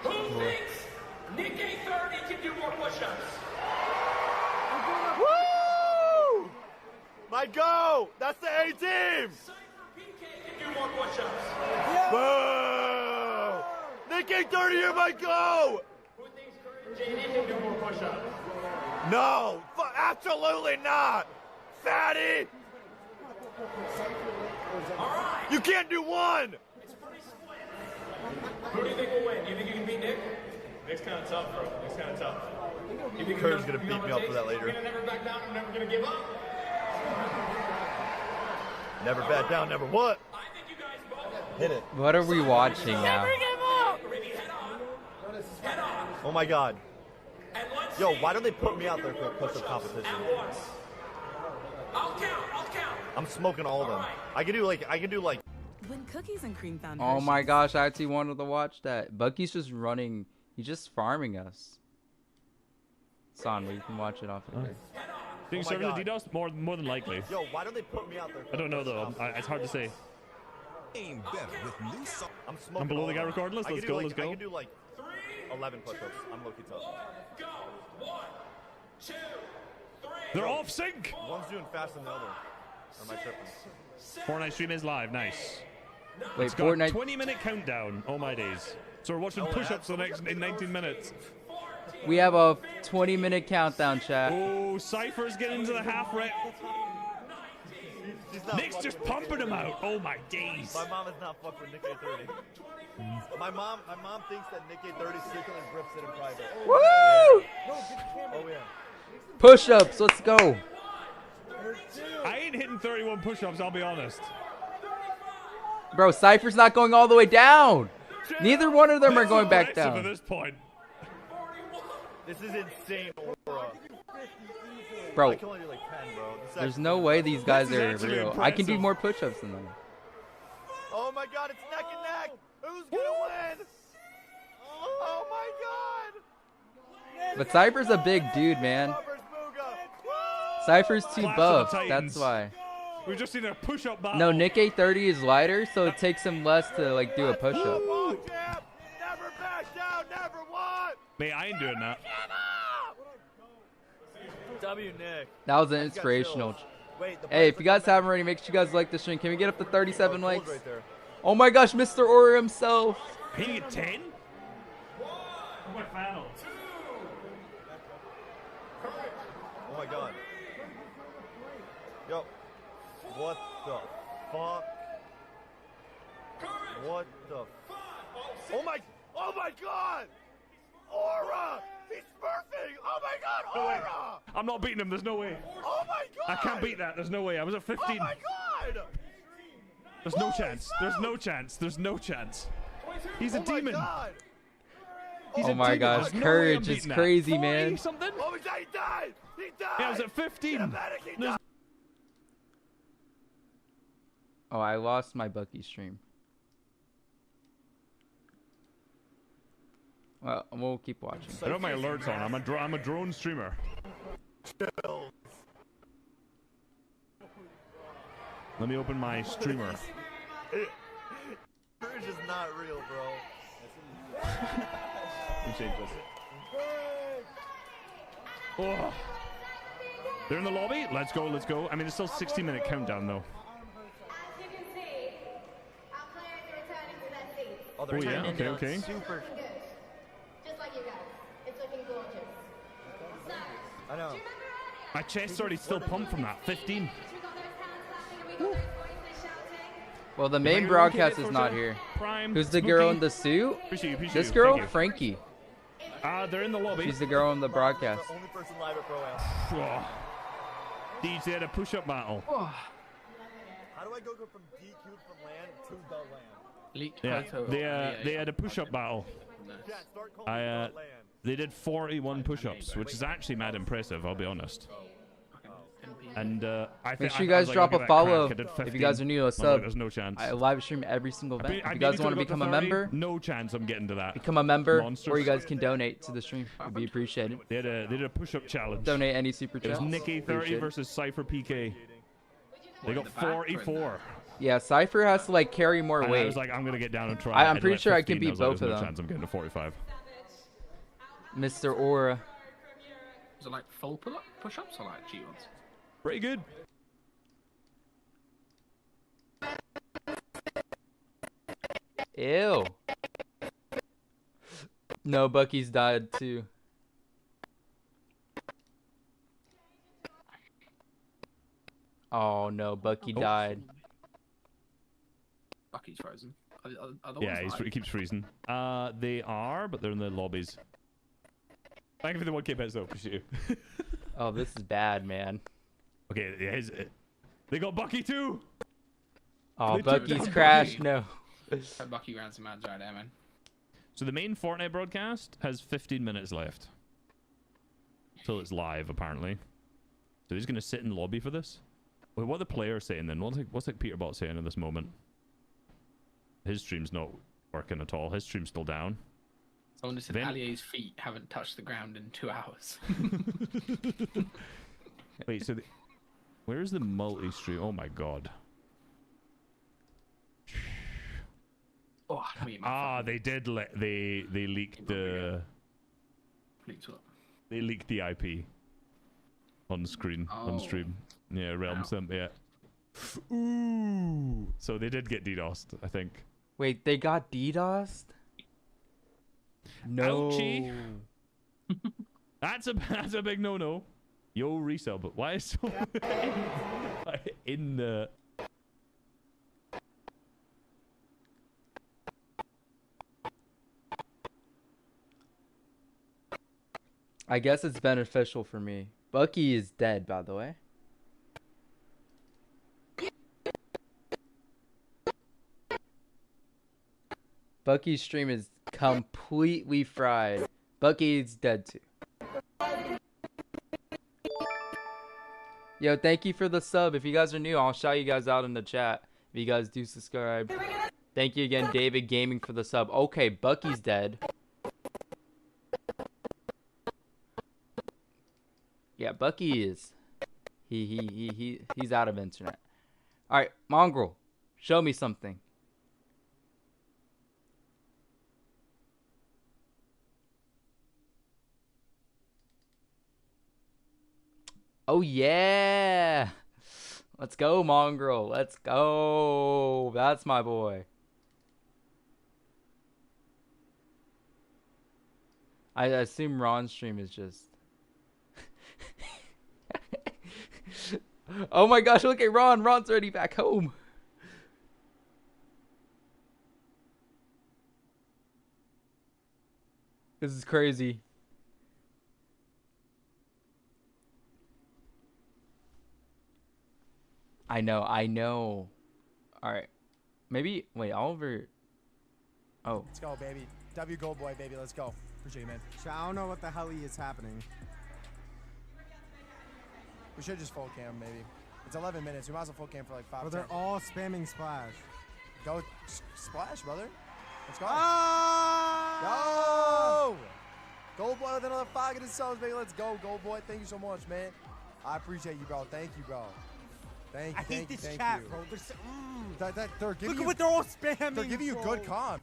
Who thinks Nick A30 can do more push-ups? Woo! My go! That's the A team! Can do more push-ups. Boo! Nick A30, you're my go! Who thinks JD can do more push-ups? No! Absolutely not! Fatty! Alright. You can't do one! It's pretty split. Who do you think will win? Do you think you can beat Nick? Nick's kind of tough, bro. Nick's kind of tough. You think Kurt's gonna beat me up for that later. You're gonna never back down and never gonna give up? Never back down, never what? I think you guys both. Hit it. What are we watching now? Oh my god. Yo, why don't they put me out there for a push-up competition? I'll count. I'm smoking all of them. I can do like When cookies and cream found Oh my gosh, I actually wanted to watch that. Bucky's just running. He's just farming us. Son, we can watch it off of here. Being my served with God. DDoS? More than likely. Yo, why don't they put me out there? I don't know though. It's hard to say. I'm smoking. I'm below all the guy of them. recording. Let's I can go. do, like, Let's go. I can do like 11 push-ups. I'm low-key tough. They're off sync. One's doing faster than the other. Or am I tripping? Fortnite stream is live. Nice. Wait, It's got Fortnite. 20-minute countdown. Oh my days. So we're watching push-ups in 19 minutes. We have a 20-minute countdown, chat. Oh, Cypher's getting into the half rep. Nick's just pumping him out. Oh my days. My mom is not fucking with Nick A30. My mom thinks that Nick A30 secretly grips it in private. Woo! Oh yeah. Push-ups, let's go. I ain't hitting 31 push-ups, I'll be honest. Bro, Cypher's not going all the way down. Neither one of them are going back At down. this point. This is insane, Aura. Bro, I can only do like 10, bro. This is there's actually no way these guys This is are actually real. I can do impressive. more push-ups than them. Oh my god, it's neck and neck! Who's gonna win? Oh my god! But Cypher's a big dude, man. Cypher's too Clash of buff, the Titans. that's why. We've just seen a push-up battle. No, Nick A30 is lighter, so it takes him less to like do a push-up. Never back down, never won! Mate, I ain't doing that. W Nick. That was an inspirational. Wait, the Hey, if you guys haven't already, make sure you guys like the stream. Can we get up to 37 Hold likes? right there. Oh my gosh, Mr. Aura himself. He get 10? My final. Oh my god. Yo. What the fuck? What the Oh my god! Aura! He's smurfing! Oh my god, No way. Aura! I'm not beating him, there's no way. Oh my god! I can't beat that, there's no way. I was at 15. Oh my god! There's no chance. There's no chance. There's no chance. He's a demon. He's Oh a my demon. gosh, There's no way I'm courage is beating that. crazy, 40 man. something? Oh, he died! He died! Yeah, I was at 15. There's- Oh, I lost my Bucky stream. Well, we'll keep watching. I don't have my alerts on. I'm a drone streamer. Let me open my streamer. Courage is not real, bro. Let me change this. Oh. They're in the lobby. Let's go. Let's go. I mean, it's still 60-minute countdown though. Oh, Oh yeah. Okay. Okay. Super good. Just like you guys. It's looking gorgeous. So, I know. My chest's already still pumped from that. 15. Well, the If I main can broadcast locate it is for not some here. Prime, Who's the girl spooky. in the suit? Appreciate you. This Thank girl, you. Frankie. They're in the lobby. She's the girl in the broadcast. Only person live at Pro-Am. Oh. Deej, they had a push-up battle. How do I go from DQ'd from land to the land? Leaked Yeah, photo. they had a push-up battle. They did 41 push-ups, which is actually mad impressive. I'll be honest. And I think Make sure you I guys was like, drop I'll a give that follow crack. I did if you guys 15. are new to I was like, sub. there's no chance. I live stream every single event. If you guys want to become a member, no chance I'm getting to that. become a member, Monsters. or you guys can donate to the stream. It'd be appreciated. They did a push-up challenge. Donate any super It was chat. Nick A30 versus Cypher PK. They got 44. Yeah, Cypher has to like carry more And weight. I was like, I'm gonna get down and try. I'm did pretty like sure I can 15. beat was like, both of there's no them. chance I'm getting to 45. Mr. Aura. Was it like full push-ups or like G ones? Pretty good. Ew. No, Bucky's died too. Oh no, Bucky died. Bucky's frozen. Are the Yeah, ones he keeps freezing. They are, but they're in the lobbies. Thank you for the 1K pets though. Appreciate you. Oh, this is bad, man. Okay, yeah, they got Bucky too. Oh, They took Bucky's down crashed. Bucky. No. Bucky ran some mad right there, man. So the main Fortnite broadcast has 15 minutes left. Till it's live, apparently. So he's going to sit in the lobby for this? Wait, what are the players saying then? What's like PETERBOT saying in this moment? His stream's not working at all. His stream's still down. Someone just said Alier's feet haven't touched the ground in 2 hours. Wait, so where's the multi-stream? Oh my god. Oh, wait, they did they leaked the they leaked the IP on screen on stream. Yeah, Realm Sim, yeah. Ooh. So they did get DDoSed, I think. Wait, they got DDoSed? No. Ouchie. That's a big no-no. Yo, resell, but why is so in the I guess it's beneficial for me. Bucky is dead, by the way. Bucky's stream is completely fried. Bucky's dead too. Yo, thank you for the sub. If you guys are new, I'll shout you guys out in the chat. If you guys do subscribe. Thank you again, David Gaming, for the sub. Okay, Bucky's dead. Yeah, Bucky is. He's out of internet. All right, Mongrel, show me something. Oh yeah, let's go, Mongrel. Let's go. That's my boy. I assume Ron's stream is just. Oh my gosh, look at Ron. Ron's already back home. This is crazy. I know. Alright. Maybe, wait, Oliver. Oh. Let's go, baby. W Gold Boy, baby. Let's go. Appreciate you, man. So I don't know what the hell is happening. We should just full cam, maybe. It's 11 minutes. We might as well full cam for like 5 minutes. But they're all spamming splash. Go splash, brother. Let's go. Go! Gold Boy with another 5 good subs, baby. Let's go, Gold Boy. Thank you so much, man. I appreciate you, bro. Thank you, bro. Thank you. I hate this chat, bro. They're giving Look at what they're all spamming. They're giving you good comp.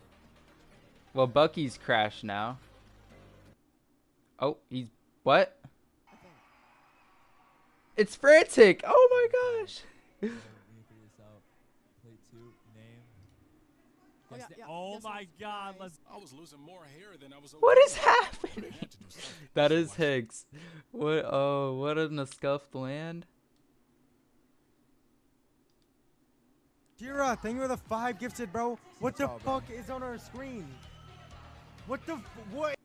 Well, Bucky's crashed now. Oh, he's what? It's frantic. Oh my gosh. Oh my god, I was losing more hair than I was. What is happening? That is Higgs. What? Oh, what in the scuffed land? Kira, thank you for the 5 gifted, bro. What the fuck is on our screen? What the what?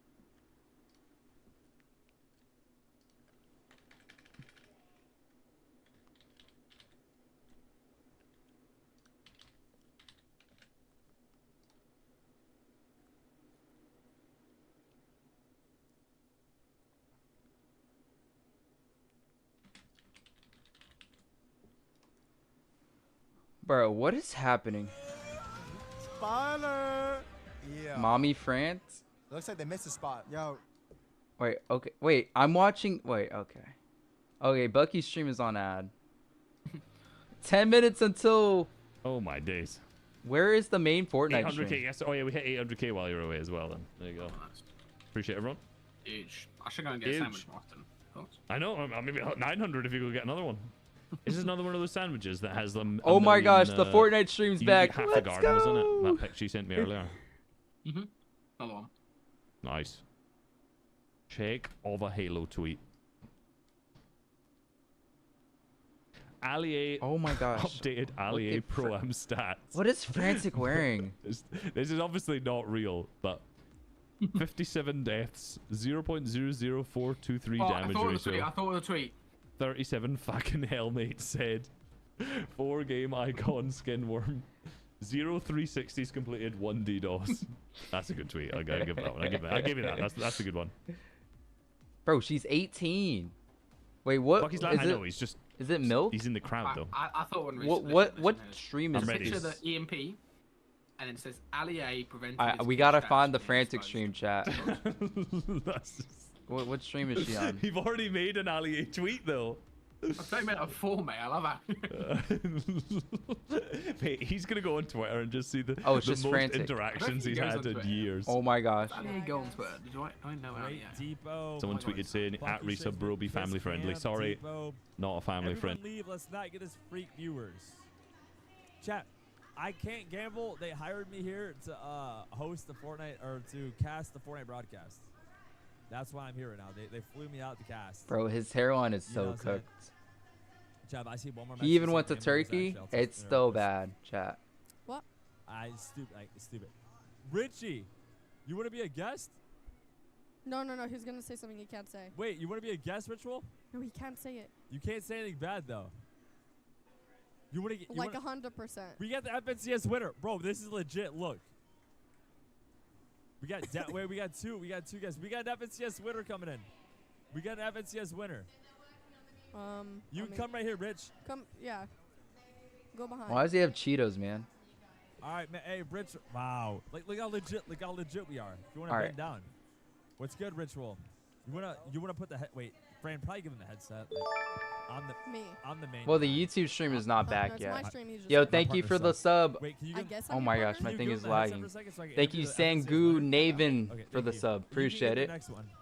Bro, what is happening? Spoiler. Yeah. Mommy France? It looks like they missed a spot. Yo. Wait, okay. Wait, I'm watching. Wait, okay. Okay, Bucky's stream is on ad. 10 minutes until. Oh my days. Where is the main Fortnite 800K, stream? yes. Oh yeah, we hit 800K while you're away as well then. There you go. Appreciate everyone. Huge. I should go and get a sandwich more often. I know, maybe 900 if you go get another one. This is another one of those sandwiches that has them. Oh my gosh, the Fortnite stream's back. Half Let's the garden, go. wasn't it? That picture you sent me earlier. Another one. Nice. Check of a Halo tweet. Ali Oh my gosh. updated Ali Pro Am stats. What is Frantic wearing? This is obviously not real, but 57 deaths, 0.00423 damage ratio. I thought it was a tweet. 37 fucking hellmates said. 4 game icon skin worm. 0 360s completed, 1 DDoS. That's a good tweet. I gotta give that one. I give you that. That's a good one. Bro, she's 18. Wait, what? Bucky's like, I know, he's just. Is it milk? He's in the crowd though. I thought when what stream is this? this? Picture the EMP, and then it says Ali A prevented. We gotta find the Frantic stream chat. That's just... What stream is she on? You've already made an Ali A tweet though. I thought you meant a 4, mate. I love that. Mate, he's gonna go on Twitter and just see the, Oh, it's the just most frantic. interactions he's had in years. Oh my gosh. I didn't go on Twitter. Did you? I know how. Great Depot. Someone tweeted saying, at Risa bro, be family friendly. Sorry, Depot. not a family friend. Leave. Let's not get us freak viewers. Chat. I can't gamble. They hired me here to host the Fortnite or to cast the Fortnite broadcast. That's why I'm here right now. They flew me out to cast. Bro, his hairline is so cooked. Chat, I see one more. He even went to Turkey. It's still bad, chat. What? Stupid. Richie, you want to be a guest? No. He's gonna say something he can't say. Wait, you want to be a guest, Ritual? No, he can't say it. You can't say anything bad though. You want to like 100%. We got the FNCS winner, bro. This is legit. Look. We got we got two guys. We got an FNCS winner coming in. We got an FNCS winner. You can come right here, Rich. Come, yeah. Go behind. Why does he have Cheetos, man? All right, man. Hey, Rich. Wow. Look how legit we are. If you want to bend down. What's good, Ritual? You wanna put the wait, Fran, probably give him the headset. Like, I'm the main. Well, the YouTube stream is not back it's yet. my stream, he's just Yo, thank you for the sub. Wait, can you oh my gosh, my thing is lagging. Thank you, Sangu Naven, for the sub. Appreciate it.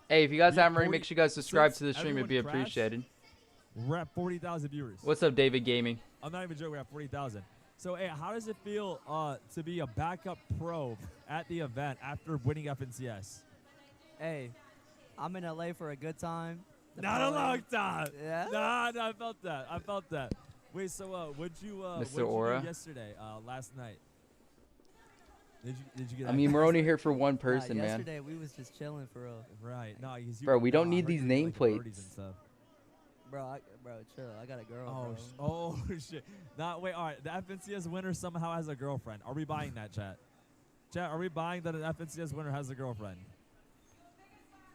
Hey, if you guys haven't already, make sure you guys subscribe to the stream. It'd be appreciated. We're at 40,000 viewers. What's up, David Gaming? I'm not even joking. We're at 40,000. So, hey, how does it feel to be a backup pro at the event after winning FNCS? Hey, I'm in LA for a good time. Not a long time. Yeah. No, I felt that. Wait, so what'd you do yesterday? Last night. Did you get? I mean, we're only here for one person, man. Yesterday we was just chilling for real. Right. No, bro, we don't need these nameplates. Bro, chill. I got a girl. Oh shit. Nah, wait. All right. The FNCS winner somehow has a girlfriend. Are we buying that, chat? Chat, are we buying that an FNCS winner has a girlfriend?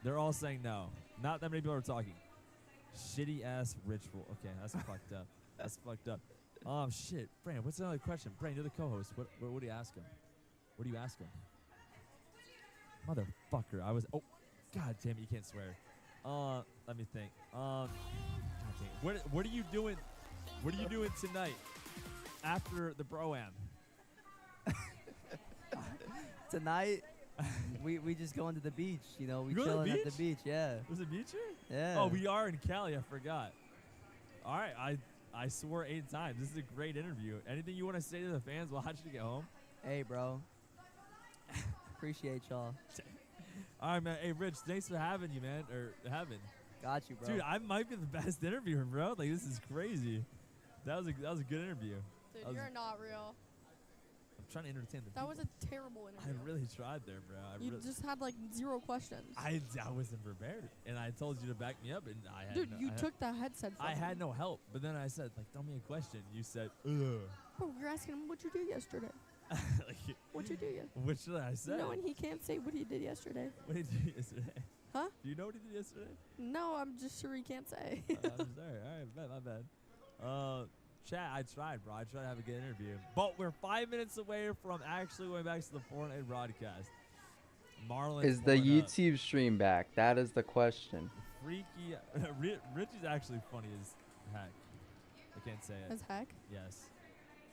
They're all saying no. Not that many people are talking. Shitty ass ritual. Okay, that's fucked up. That's fucked up. Oh shit, Bran. What's another question? Bran, you're the co-host. What do you ask him? What do you ask him? Motherfucker. I was. Oh, god damn it! You can't swear. Let me think. God damn it. What are you doing? What are you doing tonight after the pro-am? Tonight. we just going to the beach, you know. We chilling at the beach, yeah. There's a beach here? Yeah. Oh, we are in Cali. I forgot. All right, I swore 8 times. This is a great interview. Anything you want to say to the fans while I should get home? Hey, bro. Appreciate y'all. All right, man. Hey, Rich, thanks for having you, man. Got you, bro. Dude, I might be the best interviewer, bro. Like, this is crazy. That was a good interview. Dude, you're not real. I'm trying to entertain the That people. was a terrible interview. I really tried there, bro. You just had like 0 questions. I wasn't prepared, and I told you to back me up, and I had. Dude, you took the headset from I me. had no help, but then I said, like, tell me a question. You said, ugh. Bro, you're asking him what you did yesterday. Like, what you do yesterday? What should I say? No, and he can't say what he did yesterday. What did he do yesterday? Huh? Do you know what he did yesterday? No, I'm just sure he can't say. I'm sorry. All right, my bad. Chat, I tried, bro. I tried to have a good interview. But we're 5 minutes away from actually going back to the Fortnite broadcast. Marlon Is the YouTube stream back? That is the question. Freaky. Richie's actually funny as heck. I can't say it. As heck? Yes.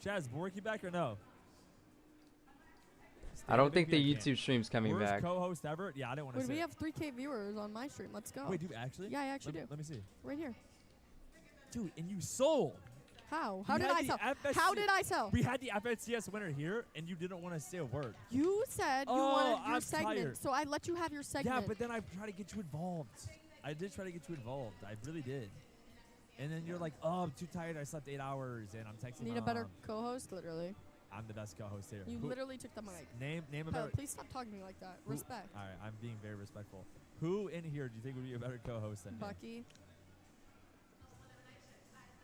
Chad, is Borky back or no? I don't think the YouTube stream's coming Worst back. co-host ever? Yeah, I didn't want to say. Wait, we have 3K viewers on my stream. Let's go. Wait, do we actually? Yeah, I actually do. Let me see. Right here. Dude, and you sold. How? How did I sell? How did I sell? We had the FNCS winner here, and you didn't want to say a word. You said you wanted your I'm segment, tired. so I let you have your segment. Yeah, but then I tried to get you involved. I did try to get you involved. I really did. And then you're like, oh, I'm too tired. I slept 8 hours, and I'm texting Need a better co-host, literally. I'm the best co-host here. You literally took the mic. Name a better. Please stop talking to me like that. Respect. All right, I'm being very respectful. Who in here do you think would be a better co-host than me? Bucky.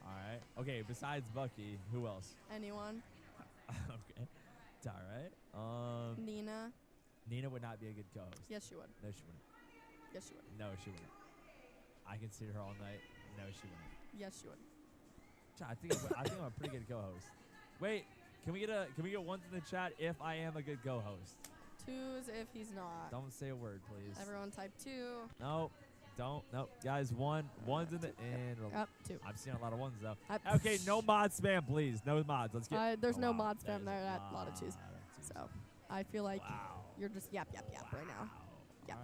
All right. Okay, besides Bucky, who else? Anyone. Okay. It's all right. Nina. Nina would not be a good co-host. Yes, she would. No, she wouldn't. Yes, she would. No, she wouldn't. I can see her all night. No, she wouldn't. Yes, she would. I think I'm a pretty good co-host. Wait, can we get ones in the chat if I am a good co-host? 2s if he's not. Don't say a word, please. Everyone type 2. No. don't. Nope. Guys, one's in the end. Up, 2. I'm seeing a lot of ones though. Up. Okay, no mod spam, please. No mods. Let's get. There's no wow, mod spam there's there at a lot of twos. So I feel like you're just yap right now. Yap.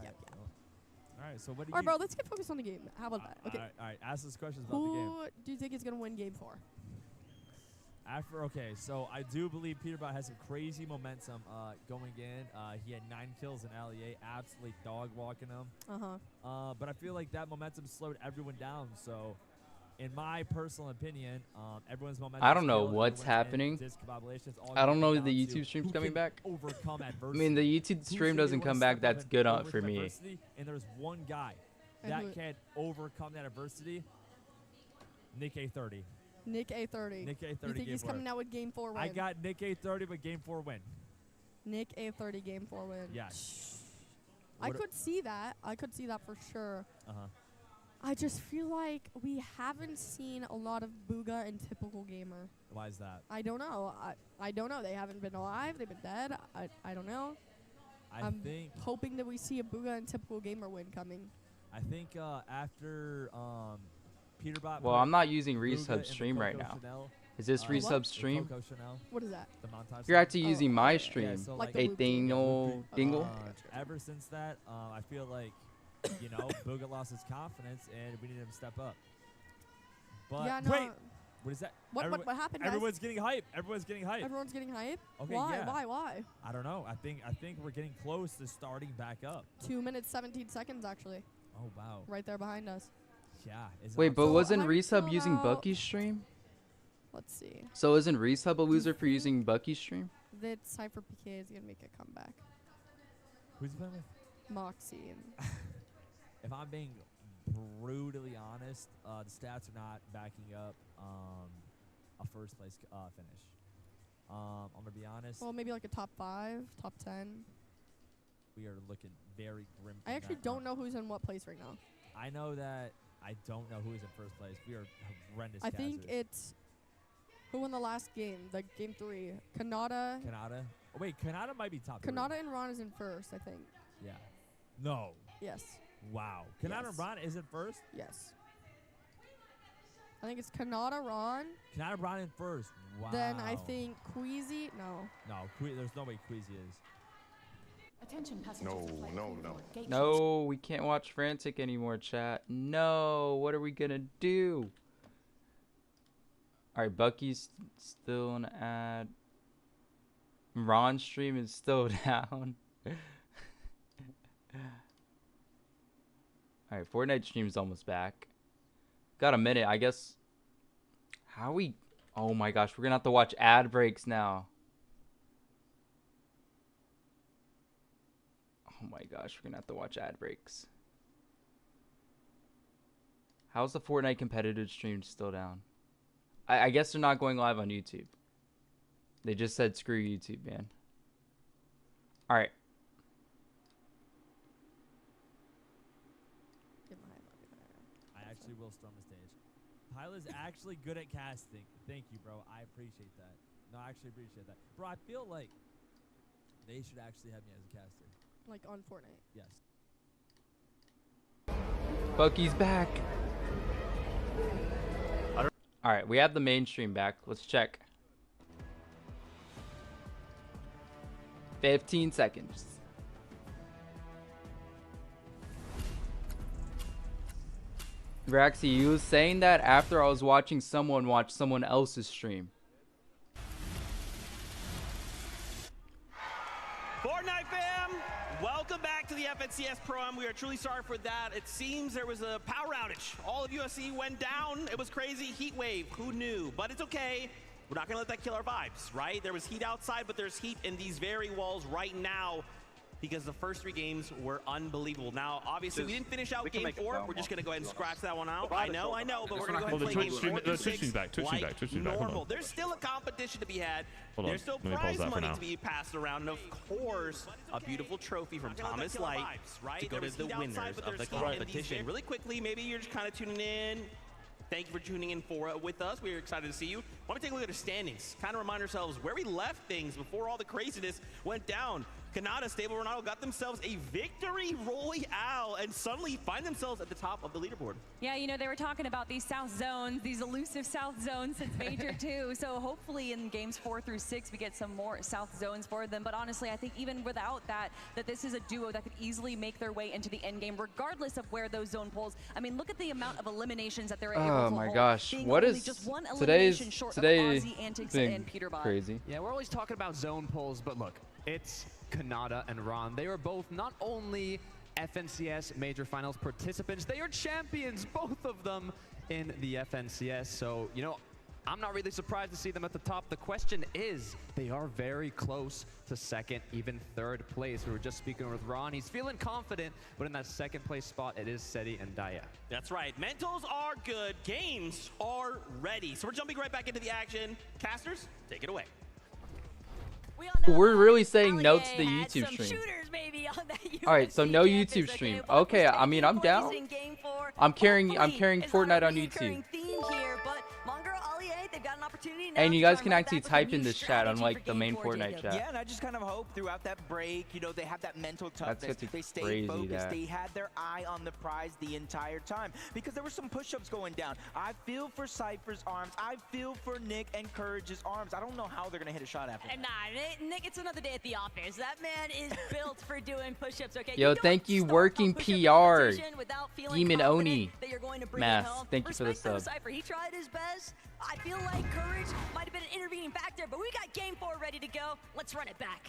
All right, so what do All right, you? bro. Let's get focused on the game. How about that? Okay. All right. Ask us questions about the game. Who do you think is gonna win game 4? Okay, so I do believe PETERBOT has some crazy momentum going in. He had 9 kills in LEA, absolutely dog walking them. But I feel like that momentum slowed everyone down. So, in my personal opinion, everyone's momentum. I don't know what's happening. I don't know if the YouTube stream's coming back. Overcome I mean, the YouTube stream doesn't come back. That's good for me. And there's one guy that can overcome that adversity. Nick A30. Nick A30. Nick A30. You think he's coming out with game 4 win? I got Nick A30, but game 4 win. Nick A30 game 4 win. Yes. I could see that. I could see that for sure. I just feel like we haven't seen a lot of BUGHA and typical gamer. Why is that? I don't know. I don't know. They haven't been alive. They've been dead. I don't know. I'm hoping that we see a BUGHA and typical gamer win coming. I think after PETERBOT. Well, I'm not using resub stream right now. Is this resub stream? What is that? The montage. You're actually using my stream. Yeah, so A dingle. Ever since that, I feel like, BUGHA lost his confidence, and we need him to step up. But yeah, no. wait, what is that? What happened? Everyone's getting hype. Everyone's getting hype. Everyone's getting hype. Okay, why? yeah. Why? I don't know. I think we're getting close to starting back up. 2 minutes 17 seconds actually. Oh wow. Right there behind us. Yeah. Wait, but wasn't Resub using Bucky's stream? Let's see. So isn't Resub a loser for using Bucky's stream? That Cypher PK is gonna make a comeback. Who's he playing with? Moxie. If I'm being brutally honest, the stats are not backing up a first place finish. I'm gonna be honest. Well, maybe like a top 5, top 10. We are looking very grim. I actually don't know who's in what place right now. I know that I don't know who's in first place. We are horrendous. I think it's who won the last game, the game 3. Kanata. Oh, wait, Kanata might be top 3. Kanata and Ron is in first, I think. Yeah. No. Yes. Wow. Kanata and Ron is in first? Yes. I think it's Kanata, Ron. Kanata, Ron in first. Wow. Then I think Queasy. No. No, there's no way Queasy is. Attention passengers. No. No, we can't watch Frantic anymore, chat. No, what are we gonna do? Alright, Bucky's still an ad. Ron's stream is still down. Alright, Fortnite stream's almost back. Got a minute, I guess. How we... Oh my gosh, we're gonna have to watch ad breaks now. Oh my gosh, we're gonna have to watch ad breaks. How's the Fortnite competitive stream still down? I guess they're not going live on YouTube. They just said screw YouTube, man. Alright. I actually will storm the stage. Pila's actually good at casting. Thank you, bro. I appreciate that. No, I actually appreciate that. Bro, I feel like they should actually have me as a caster. Like on Fortnite? Yes. Bucky's back. Alright, we have the mainstream back. Let's check. 15 seconds. Raxy, you was saying that after I was watching someone watch someone else's stream. Fortnite fam, welcome back to the FNCS Pro-Am. We are truly sorry for that. It seems there was a power outage. All of USC went down. It was crazy. Heat wave. Who knew? But it's okay. We're not going to let that kill our vibes, right? There was heat outside, but there's heat in these very walls right now because the first 3 games were unbelievable. Now, obviously, we didn't finish out game 4. We're just going to go ahead and scratch that one out. I know, but we're going to go ahead and play game 4 to 6 like normal. There's still a competition to be had. There's still prize money to be passed around. And, of course, a beautiful trophy from Thomas Light to go to the winners of the competition. Really quickly, maybe you're just kind of tuning in. Thank you for tuning in with us. We're excited to see you. Why don't we take a look at the standings? Kind of remind ourselves where we left things before all the craziness went down. Kanata, Stable Ronaldo got themselves a victory royale and suddenly find themselves at the top of the leaderboard. Yeah, you know, they were talking about these south zones, these elusive south zones since Major 2. So hopefully in games 4 through 6, we get some more south zones for them. But honestly, I think even without that, this is a duo that could easily make their way into the end game, regardless of where those zone pulls. I mean, look at the amount of eliminations that they're able to hold. Oh my gosh, what is just one today's short today of Aussie antics been and PETERBOT. crazy. Yeah, we're always talking about zone pulls, but look, it's Kanata and Ron. They are both not only FNCS Major Finals participants, they are champions, both of them in the FNCS. So, you know, I'm not really surprised to see them at the top. The question is, they are very close to second, even third place. We were just speaking with Ron. He's feeling confident, but in that second place spot, it is Seti and Daya. That's right. Mentals are good. Games are ready. So we're jumping right back into the action. Casters, take it away. We're really saying no to the YouTube stream. All right, so no YouTube stream. Okay, I mean I'm down. I'm carrying Fortnite on YouTube. And you guys can actually type in this chat, unlike the main Fortnite chat. Yeah, and I just kind of hope throughout that break, you know, they have that mental toughness. They stayed focused. They had their eye on the prize the entire time because there were some push-ups going down. I feel for Cypher's arms. I feel for Nick and Courage's arms. I don't know how they're going to hit a shot after that. Nah, Nick, it's another day at the office. That man is built for doing push-ups, okay? Yo, thank you, Working PR. Demon Oni. Mass, thank you for the sub. Cypher, he tried his best. I feel like Courage might have been an intervening factor, but we got game 4 ready to go. Let's run it back.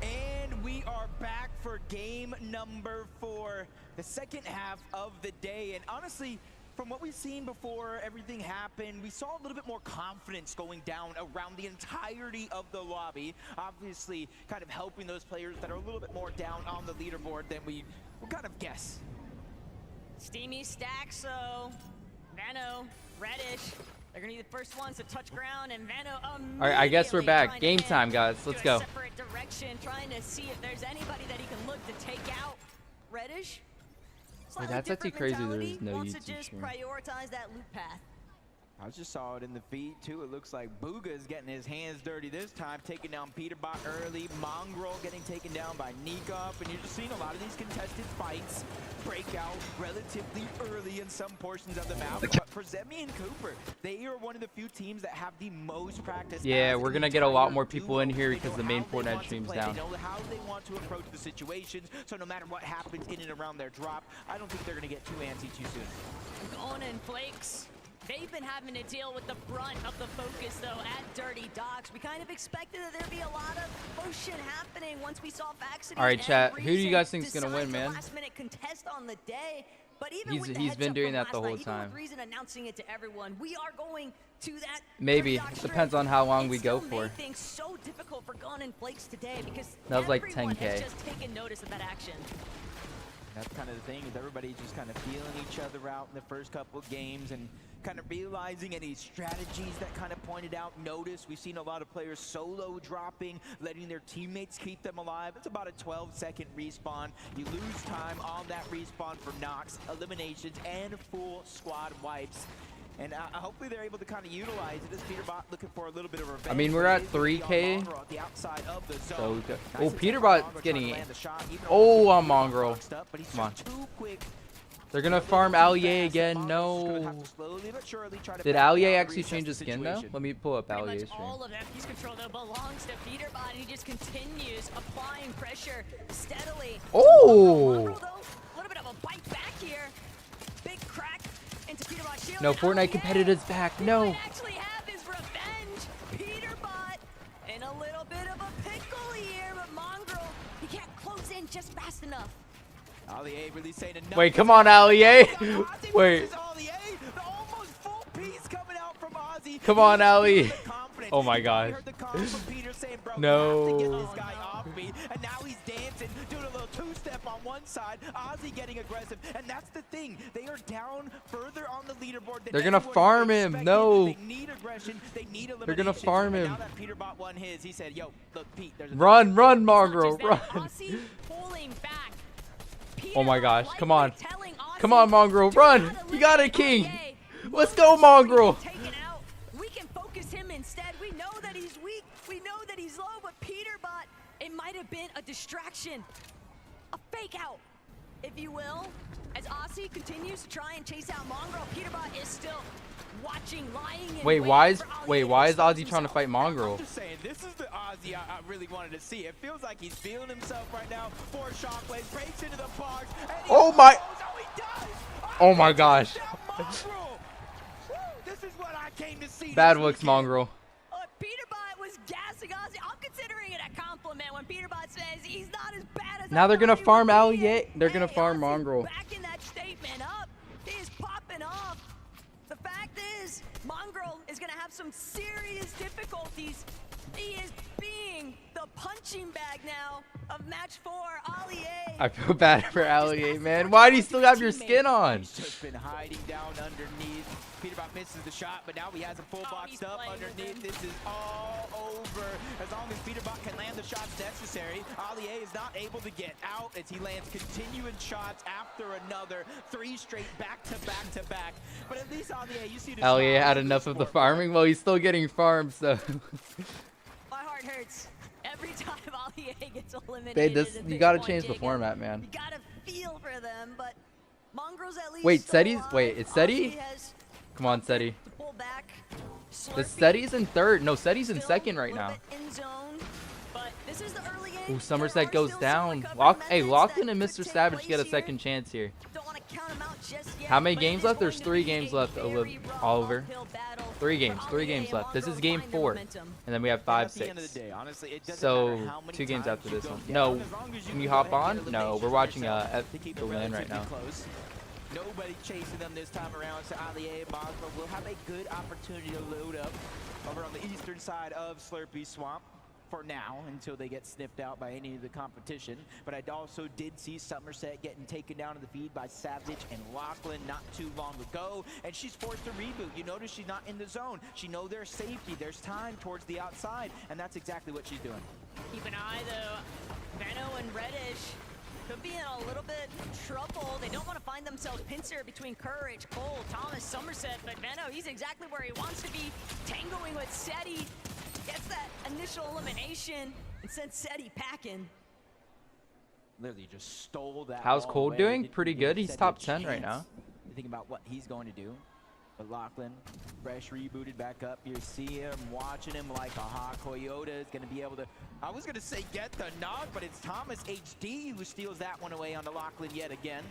And we are back for game number 4, the second half of the day. And honestly, from what we've seen before everything happened, we saw a little bit more confidence going down around the entirety of the lobby. Obviously, kind of helping those players that are a little bit more down on the leaderboard than we would kind of guess. Steamy stack, so Vano, Reddish, they're gonna be the first ones to touch ground, and Vano. All right, I guess we're back. Game time, guys. Let's go. Separate direction, trying to see if there's anybody that he can look to take out. Reddish. Wait, that's actually crazy. There's no wants YouTube to just stream. prioritize that loop path. I just saw it in the feed too. It looks like BUGHA is getting his hands dirty this time, taking down PETERBOT early. Mongrel getting taken down by Kickoff, and you're just seeing a lot of these contested fights break out relatively early in some portions of the map. But for Zemi and Cooper, they are one of the few teams that have the most practice. Yeah, we're gonna get a lot more people in here because the main Fortnite stream's down. They know how they want to approach the situations, so no matter what happens in and around their drop, I don't think they're gonna get too antsy too soon. Going in flakes. They've been having to deal with the brunt of the focus, though, at Dirty Docks. We kind of expected that there'd be a lot of motion happening once we saw Vaxity. All right, chat. Who do you guys think is gonna win, man? Last-minute contest on the day, but even He's been doing that the whole time. Reason announcing it to everyone, we are going to that. Maybe depends on how long we go for. Things so difficult for Gun and Flakes today because that was like everyone 10K. has just taken notice of that action. That's kind of the thing, is everybody just kind of feeling each other out in the first couple of games and kind of realizing any strategies that kind of pointed out. Notice we've seen a lot of players solo dropping, letting their teammates keep them alive. It's about a 12-second respawn. You lose time on that respawn for knocks, eliminations, and full squad wipes. And hopefully they're able to kind of utilize it as PETERBOT looking for a little bit of revenge. I mean, we're at 3K. So, oh, PETERBOT's getting it. Oh, I'm Mongrel. Come on. They're going to farm Allier again. No. Did Allier actually change his skin, though? Let me pull up Allier's stream. All of FP's control, though, belongs to PETERBOT. He just continues applying pressure steadily. Oh. A little bit of a bite back here. Big crack. No, Fortnite competitors back. No. Actually have his revenge. PETERBOT in a little bit of a pickle here, but Mongrel, he can't close in just fast enough. Allier really saying enough. Wait, come on, Allier. Wait. Come on, Ali. Oh my God. No. And now he's dancing, doing a little two-step on one side. Ozzy getting aggressive, and that's the thing. They are down further on the leaderboard. They're gonna farm him. No. They need aggression. They need elimination. They're gonna farm him. Now that PETERBOT won his, he said, "Yo, look, Pete, there's a run, Mongrel, run." Pulling back. Oh my gosh. Come on. Come on, Mongrel. Run. You got it, King. Let's go, Mongrel. We can focus him instead. We know that he's weak. We know that he's low, but PETERBOT, it might have been a distraction. A fake out, if you will. As Aussie continues to try and chase out Mongrel, PETERBOT is still watching, lying in Wait, why is Ozzy trying to fight Mongrel? I'm just saying, this is the Ozzy I really wanted to see. It feels like he's feeling himself right now. 4 shockwaves, breaks into the box. Oh my! Oh my gosh! This is what I came to see. Bad looks, Mongrel. PETERBOT was gassing Ozzy. I'm considering it a compliment when PETERBOT says he's not as bad as. Now they're gonna farm Allier. They're gonna farm Mongrel. Backing that statement up. He is popping off. The fact is, Mongrel is gonna have some serious difficulties. He is being the punching bag now of match 4, Allier. I feel bad for Allier, man. Why do you still have your skin on? He's just been hiding down underneath. PETERBOT misses the shot, but now he has him full boxed up underneath. This is all over. As long as PETERBOT can land the shots necessary, Allier is not able to get out as he lands continuing shots after another. 3 straight back to back to back. But at least Allier, you see the Allier had enough of the farming. Well, he's still getting farmed, so. My heart hurts every time Allier gets eliminated. Babe, this you gotta change the format, man. You gotta feel for them, but Mongrel's at least. Wait, Seti's. Wait, it's Seti? Come on, Seti. The Seti's in 3rd. No, Seti's in 2nd right now. Ooh, Somerset goes down. Hey, Lachlan and Mr. Savage get a 2nd chance here. How many games left? There's 3 games left, Oliver. 3 games left. This is game 4. And then we have 5, 6. So, 2 games after this one. No, can you hop on? No, we're watching the win right now. Nobody chasing them this time around, so Allier and Mongrel will have a good opportunity to load up over on the eastern side of Slurpee Swamp for now, until they get sniffed out by any of the competition. But I also did see Somerset getting taken down to the feed by Savage and Lachlan not too long ago, and she's forced to reboot. You notice she's not in the zone. She knows there's safety, there's time towards the outside, and that's exactly what she's doing. Keep an eye, though. Veno and Reddish could be in a little bit of trouble. They don't want to find themselves pincer between Courage, Cole, Thomas, Somerset, but Veno, he's exactly where he wants to be, tangoing with Seti. Gets that initial elimination and sends Seti packing. Literally just stole that. How's ball Cole away. doing? Didn't Pretty give good. He's Seti top a 10 right chance now. to think about what he's going to do. But Lachlan, fresh rebooted back up. You see him, watching him like a hawk. Coyote is going to be able to, I was going to say get the knock, but it's Thomas HD who steals that one away onto Lachlan yet again.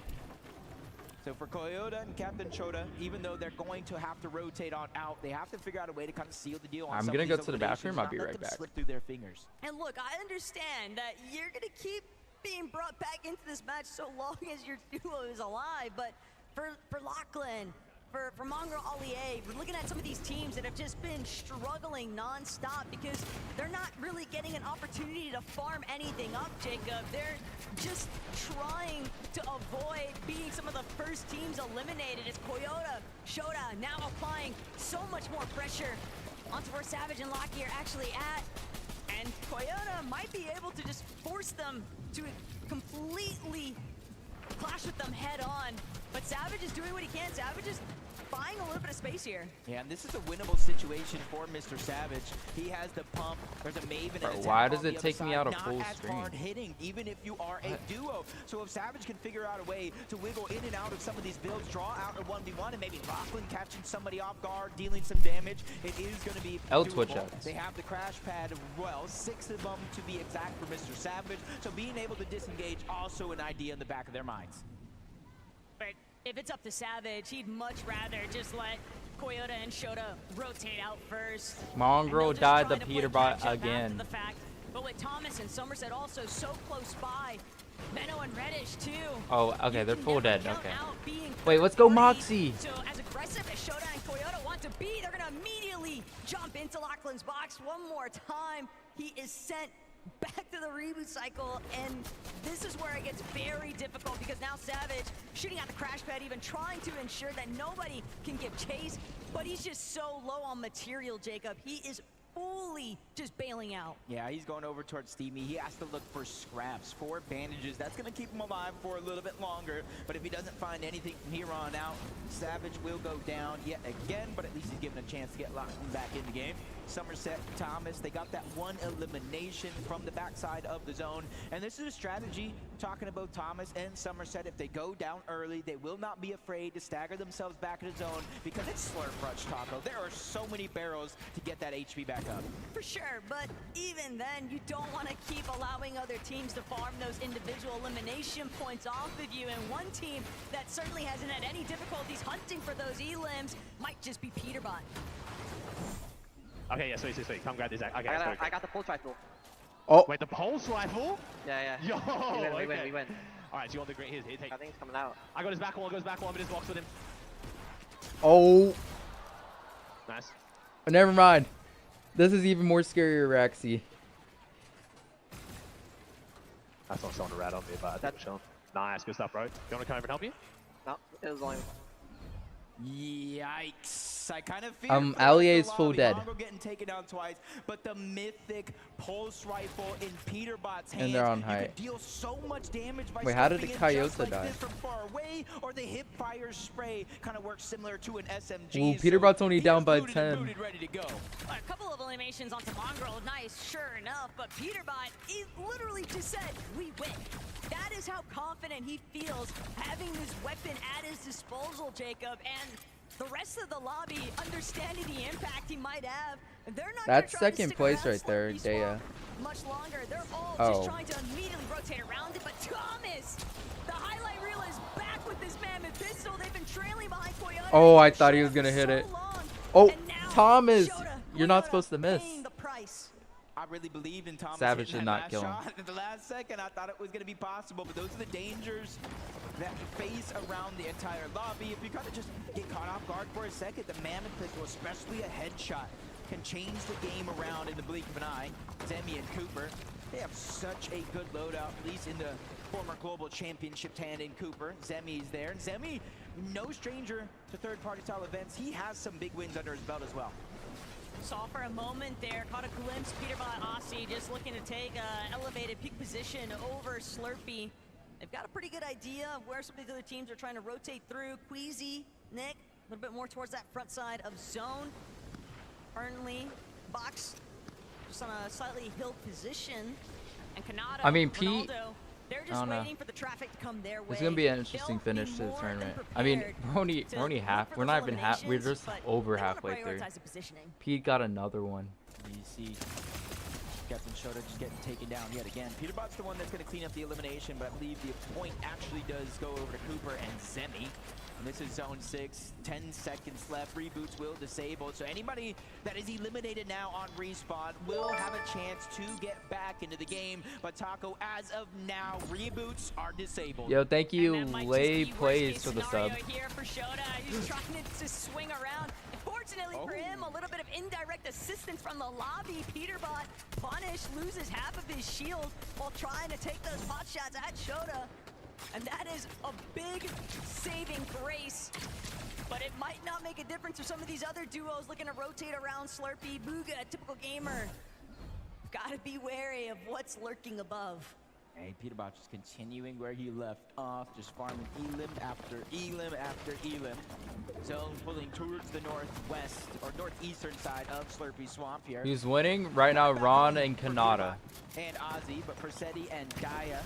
So for Coyote and Captain Chota, even though they're going to have to rotate on out, they have to figure out a way to kind of seal the deal on I'm gonna go to the bathroom. I'll be right back. Slip through their fingers. And look, I understand that you're going to keep being brought back into this match so long as your duo is alive, but for Lachlan, for Mongrel Allier, we're looking at some of these teams that have just been struggling non-stop because they're not really getting an opportunity to farm anything up, Jacob. They're just trying to avoid being some of the first teams eliminated as Coyote, Shota now applying so much more pressure onto where Savage and Lockie are actually at. And Coyote might be able to just force them to completely clash with them head on. But Savage is doing what he can. Savage is buying a little bit of space here. Yeah, and this is a winnable situation for Mr. Savage. He has the pump. There's a Maven. Bro, why does it take me out of full screen? Hard hitting, even if you are a duo. So if Savage can figure out a way to wiggle in and out of some of these builds, draw out a 1v1, and maybe Lachlan catching somebody off guard, dealing some damage, it is going to be Twitch doable. outs. They have the crash pad, well, 6 of them to be exact for Mr. Savage. So being able to disengage, also an idea in the back of their minds. But if it's up to Savage, he'd much rather just let Coyote and Shota rotate out first. Mongrel died the PETERBOT again. But with Thomas and Somerset also so close by, Veno and Reddish too. Oh, okay, they're full dead. Okay. Wait, let's go Moxie. So as aggressive as Shota and Coyote want to be, they're gonna immediately jump into Lachlan's box one more time. He is sent back to the reboot cycle, and this is where it gets very difficult because now Savage shooting at the crash pad, even trying to ensure that nobody can give chase, but he's just so low on material, Jacob. He is fully just bailing out. Yeah, he's going over towards Steamy. He has to look for scraps, for bandages. That's going to keep him alive for a little bit longer. But if he doesn't find anything from here on out, Savage will go down yet again, but at least he's given a chance to get locked back in the game. Somerset, Thomas, they got that one elimination from the backside of the zone. And this is a strategy, talking about Thomas and Somerset. If they go down early, they will not be afraid to stagger themselves back in the zone because it's Slurp Rush, Taco. There are so many barrels to get that HP back up. For sure, but even then, you don't want to keep allowing other teams to farm those individual elimination points off of you. And one team that certainly hasn't had any difficulties hunting for those elims might just be PETERBOT. Okay, yeah, sweet. Come grab this. Okay, I got the pulse rifle. Oh. Wait, the pulse rifle? Yeah. Yo, we win. Alright, so you want the great here, take. I think it's coming out. I got his back wall, I'm in his box with him. Oh. Nice. Oh, never mind. This is even more scarier, Raxi. I saw someone rat on me, but I think we're chilling. Nice, good stuff, bro. You want to come over and help you? No, it was only... Yikes. I kind of feel Allier is full dead. Getting taken down twice, but the mythic pulse rifle in PETERBOT's hands, And they're on height. deal so much damage by Wait, how did the Coyote Coyote die? From far away, or the hip fire spray kind of works similar to an SMG. Ooh, PETERBOT's only down by 10. Ready to go. A couple of eliminations onto Mongrel, nice, sure enough, but PETERBOT, he literally just said, we win. That is how confident he feels having this weapon at his disposal, Jacob, and the rest of the lobby understanding the impact he might have. They're not That's second place right there, Daya. much longer. They're all Oh. just trying to immediately rotate around it, but Thomas, the highlight reel is back with this mammoth pistol. They've been trailing behind Coyote. Oh, I thought he was gonna hit it. Oh, Thomas, you're not supposed to miss. I really believed in Thomas. Savage hitting did that not last kill him. shot. At the last second, I thought it was going to be possible, but those are the dangers that you face around the entire lobby. If you kind of just get caught off guard for a second, the mammoth pistol, especially a headshot, can change the game around in the blink of an eye. Zemi and Cooper, they have such a good loadout, at least in the former global championship hand in Cooper. Zemi's there, and Zemi, no stranger to third-party style events. He has some big wins under his belt as well. Saw for a moment there, caught a glimpse. PETERBOT Aussie just looking to take elevated peak position over Slurpee. They've got a pretty good idea of where some of the other teams are trying to rotate through. Queasy, Nick, a little bit more towards that front side of zone. Burnley, Box, just on a slightly hill position. And Kanata, I mean, Pete, Ronaldo, they're I just don't know. waiting for the traffic to come their way. It's gonna be an interesting finish to the tournament. I mean, we're only half. We're not even half. We're just over halfway through. Pete got another one. You see Captain Shota just getting taken down yet again. PETERBOT's the one that's going to clean up the elimination, but I believe the point actually does go over to Cooper and Zemi. And this is zone 6, 10 seconds left. Reboots will disable. So anybody that is eliminated now on respawn will have a chance to get back into the game. But Taco, as of now, reboots are disabled. Yo, thank you, Lay Playz, for the sub. Here for Shota. He's trying to swing around. Fortunately for him, a little bit of indirect assistance from the lobby. PETERBOT punished, loses half of his shield while trying to take those pot shots at Shota. And that is a big saving grace. But it might not make a difference for some of these other duos looking to rotate around Slurpee. BUGHA, typical gamer. Gotta be wary of what's lurking above. Hey, PETERBOT just continuing where he left off, just farming elim after elim after elim. Zone pulling towards the northwest or northeastern side of Slurpee Swamp here. Who's winning right now? Ron and Kanata. And Ozzy, but Persetti and Daya,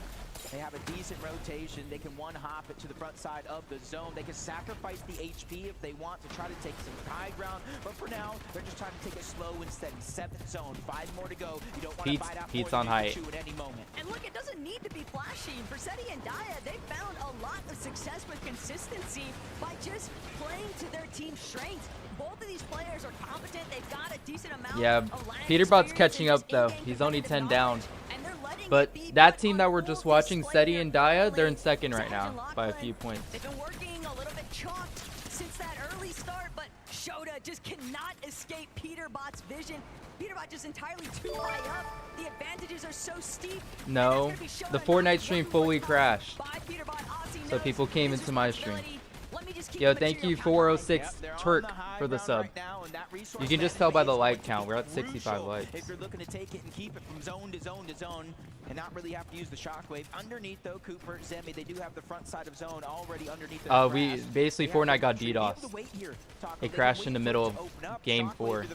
they have a decent rotation. They can one-hop it to the front side of the zone. They can sacrifice the HP if they want to try to take some high ground. But for now, they're just trying to take it slow and steady. 7th zone, 5 more to go. You don't want to bite out Pete's more on than height. you at any moment. And look, it doesn't need to be flashy. Persetti and Daya, they found a lot of success with consistency by just playing to their team's strengths. Both of these players are competent. They've got a decent amount of land PETERBOT's experience catching in up just though. in-game He's only 10 down. and they're letting But it be that team that we're just watching, Seti and Daya, they're in second right now by a few points. They've been working a little bit chalked since that early start, but Shota just cannot escape PETERBOT's vision. PETERBOT just entirely too high up. The advantages are so steep. No, the Fortnite stream fully crashed. So people came into my stream. Yo, thank you 406 Turk for the sub. Right now, and that You can just tell by the like count. We're at 65 likes. If you're looking to take it and keep it from zone to zone to zone and not really have to use the shockwave. Underneath though, Cooper, Zemi, they do have the front side of zone already underneath the We basically Fortnite got DDoS. It crashed in the middle of game 4.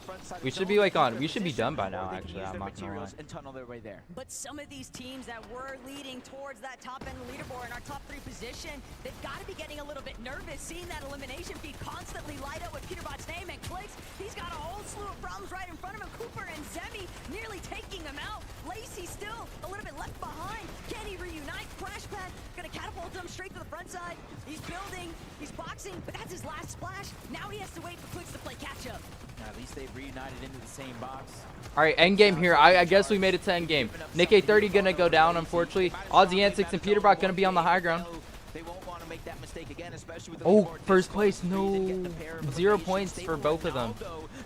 We should be like on. We should be done by now. Actually, I'm not gonna lie. And tunnel their way there. But some of these teams that were leading towards that top end leaderboard in our top 3 position, they've got to be getting a little bit nervous, seeing that elimination feed constantly light up with PETERBOT's name and CLIX. He's got a whole slew of problems right in front of him. Cooper and Zemi nearly taking him out. Lacey still a little bit left behind. Can he reunite? Crash pad gonna catapult him straight to the front side. He's building, he's boxing, but that's his last splash. Now he has to wait for CLIX to play catch up. At least they've reunited into the same box. All right, end game here. I guess we made it to end game. Nick A30 gonna go down, unfortunately. Aussie Antics and PETERBOT gonna be on the high ground. They won't want to make that mistake again, especially with the Oh, first place. No. 0 points for both of them.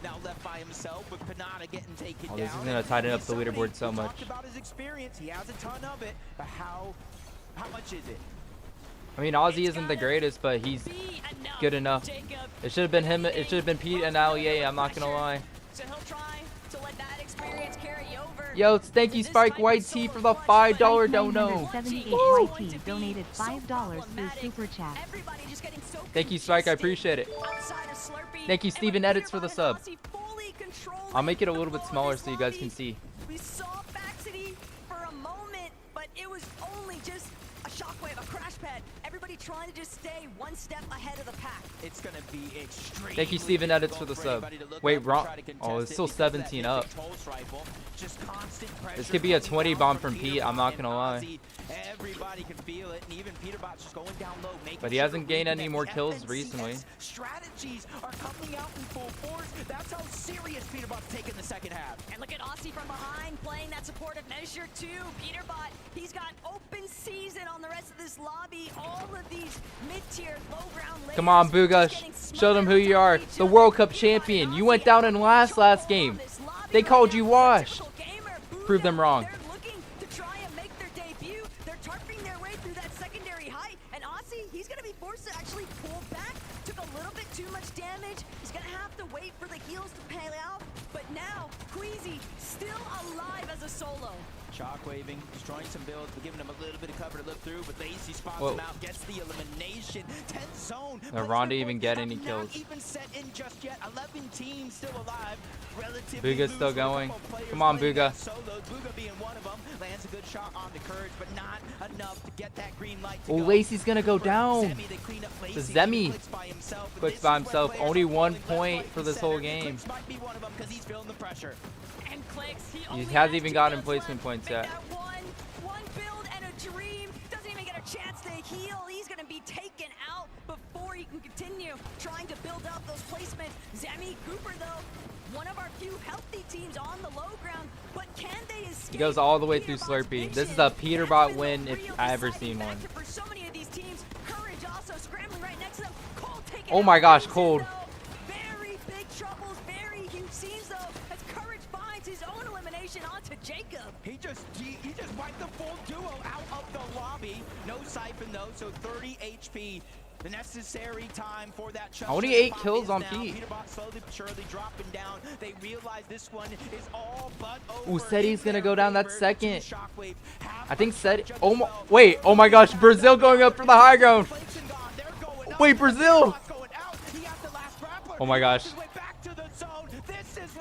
Now left by himself with Panada getting taken Oh, this is down. gonna tighten up the leaderboard so much. Talked about his experience. He has a ton of it, but how much is it? I mean, Aussie isn't the greatest, but he's good enough. It should have been him. It should have been Pete and Allier. I'm not gonna lie. So he'll try to let that experience carry over. Yo, thank you, Spike White T, for the $5 dono. 78 YT donated $5 through Super Chat. Thank you, Spike. I appreciate it. Thank you, Steven Edits, for the sub. I'll make it a little bit smaller so you guys can see. We saw Baxity for a moment, but it was only just a shockwave, a crash pad. Everybody trying to just stay one step ahead of the pack. It's gonna be extreme. Thank you, Steven Edits, for the sub. Wait, wrong. Oh, it's still 17 up. This could be a 20 bomb from Pete. I'm not gonna lie. Everybody can feel it, and even PETERBOT's just going down low, But he hasn't gained any more kills recently. Strategies are coming out in full force. That's how serious PETERBOT's taking the second half. And look at Aussie from behind playing that supportive measure too. PETERBOT, he's got open season on the rest of this lobby. All of these mid-tier, low-ground layers. Come on, Bugha. Show them who you are. The World Cup champion. You went down in last game. They called you wash. Prove them wrong. They're looking to try and make their debut. They're tarping their way through that secondary height. And Aussie, he's going to be forced to actually pull back. Took a little bit too much damage. He's going to have to wait for the heals to pay out. But now, Queasy still alive as a solo. Shockwaving, destroying some builds, but giving him a little bit of cover to look through. But Lacey spots Whoa. him out, gets the elimination. 10th zone. Now, Ronda even get any kills. Not even set in just yet. 11 teams still alive. Relatively Bugha's still going. Come on, Bugha. Bugha being one of them. Lands a good shot on the Courage, but not enough to get that green light to Oh, go. Lacey's gonna go down. Zemi, they clean up Lacey. The Zemi. Clicks by himself. Only 1 point for this whole game. Clicks might be one of them because he's feeling the pressure. And Clicks, He hasn't even gotten placement points yet. One build and a dream. Doesn't even get a chance to heal. He's going to be taken out before he can continue trying to build up those placements. Zemi Cooper, though, one of our few healthy teams on the low ground. But can they escape? He goes all the way through Slurpee. This is a PETERBOT win if I ever seen one. For so many of these teams, Courage also scrambling right next to them. Cole taking Oh my gosh, Cold. very big troubles, very huge scenes though, as Courage finds his own elimination onto Jacob. He just wiped the full duo out of the lobby. No siphon though, so 30 HP. The necessary time for that chunk. Only 8 kills on Pete. PETERBOT slowly but surely dropping down. They realize this one is all but over. Ooh, Seti's gonna go down that second. I think Seti. Oh my, wait. Oh my gosh, Brazil going up for the high ground. Wait, Brazil. Oh my gosh.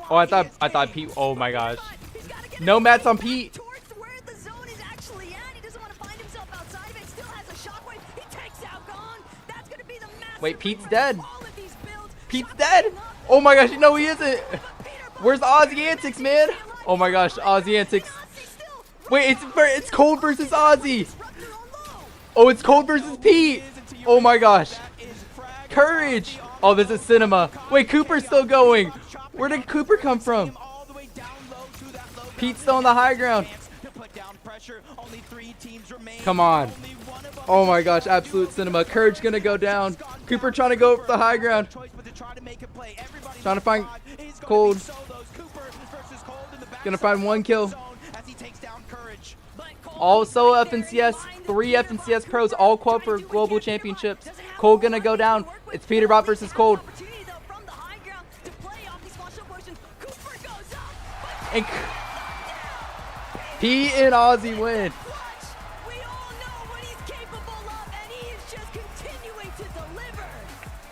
Oh, I thought Pete. Oh my gosh. No mats on Pete. Wait, Pete's dead. Pete's dead. Oh my gosh, no, he isn't. Where's the Aussie Antics, man? Oh my gosh, Aussie Antics. Wait, it's Cold versus Aussie. Oh, it's Cold versus Pete. Oh my gosh. Courage. Oh, this is cinema. Wait, Cooper's still going. Where did Cooper come from? Pete's still on the high ground. Come on. Oh my gosh, absolute cinema. Courage gonna go down. Cooper trying to go up the high ground. Trying to find Cold. Gonna find 1 kill. All solo FNCS, 3 FNCS pros, all quad for global championships. Cold gonna go down. It's PETERBOT versus Cold. And Pete and Ozzy win. We all know what he's capable of, and he is just continuing to deliver.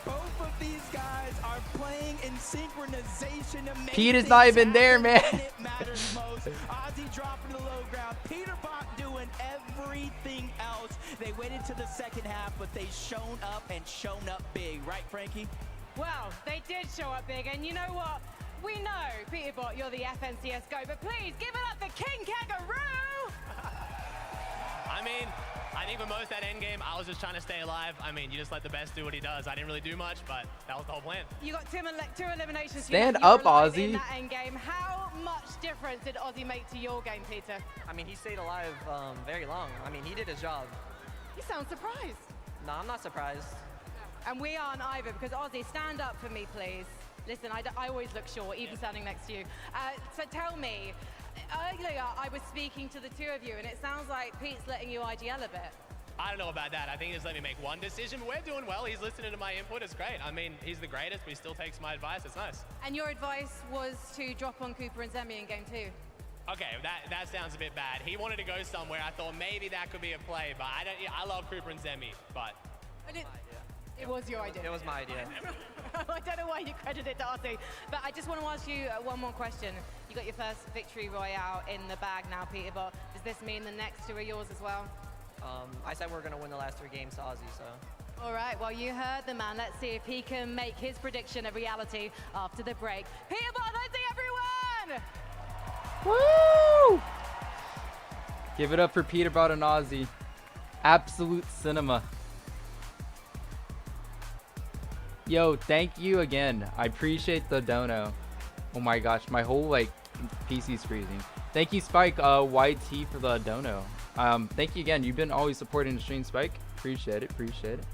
Both of these guys are playing in synchronization. Pete is not even there, man. It matters most. Ozzy dropping to the low ground. PETERBOT doing everything else. They waited to the second half, but they shown up and shown up big. Right, Frankie? Well, they did show up big, and you know what? We know, PETERBOT, you're the FNCS GO, but please give it up for King Kangaroo! I mean, I think for most that end game, I was just trying to stay alive. I mean, you just let the best do what he does. I didn't really do much, but that was the whole plan. You got two eliminations. Stand you were up, alive Ozzy. In that end game. How much difference did Ozzy make to your game, Peter? I mean, he stayed alive very long. I mean, he did his job. You sound surprised. No, I'm not surprised. And we aren't either, because Ozzy, stand up for me, please. Listen, I always look short, even standing next to you. So tell me, earlier I was speaking to the two of you, and it sounds like Pete's letting you IGL a bit. I don't know about that. I think he just let me make one decision, but we're doing well. He's listening to my input. It's great. I mean, he's the greatest, but he still takes my advice. It's nice. And your advice was to drop on Cooper and Zemi in game 2. Okay, that sounds a bit bad. He wanted to go somewhere. I thought maybe that could be a play, but I love Cooper and Zemi, but... It was your idea. It was my idea. I don't know why you credit it to Ozzy, but I just want to ask you one more question. You got your first victory royale in the bag now, PETERBOT. Does this mean the next two are yours as well? I said we're going to win the last 3 games to Ozzy, so... All right, well, you heard the man. Let's see if he can make his prediction a reality after the break. PETERBOT, let's see everyone! Woo! Give it up for PETERBOT and Ozzy. Absolute cinema. Yo, thank you again. I appreciate the dono. Oh my gosh, my whole like PC's freezing. Thank you, Spike YT, for the dono. Thank you again. You've been always supporting the stream, Spike. Appreciate it. Appreciate it.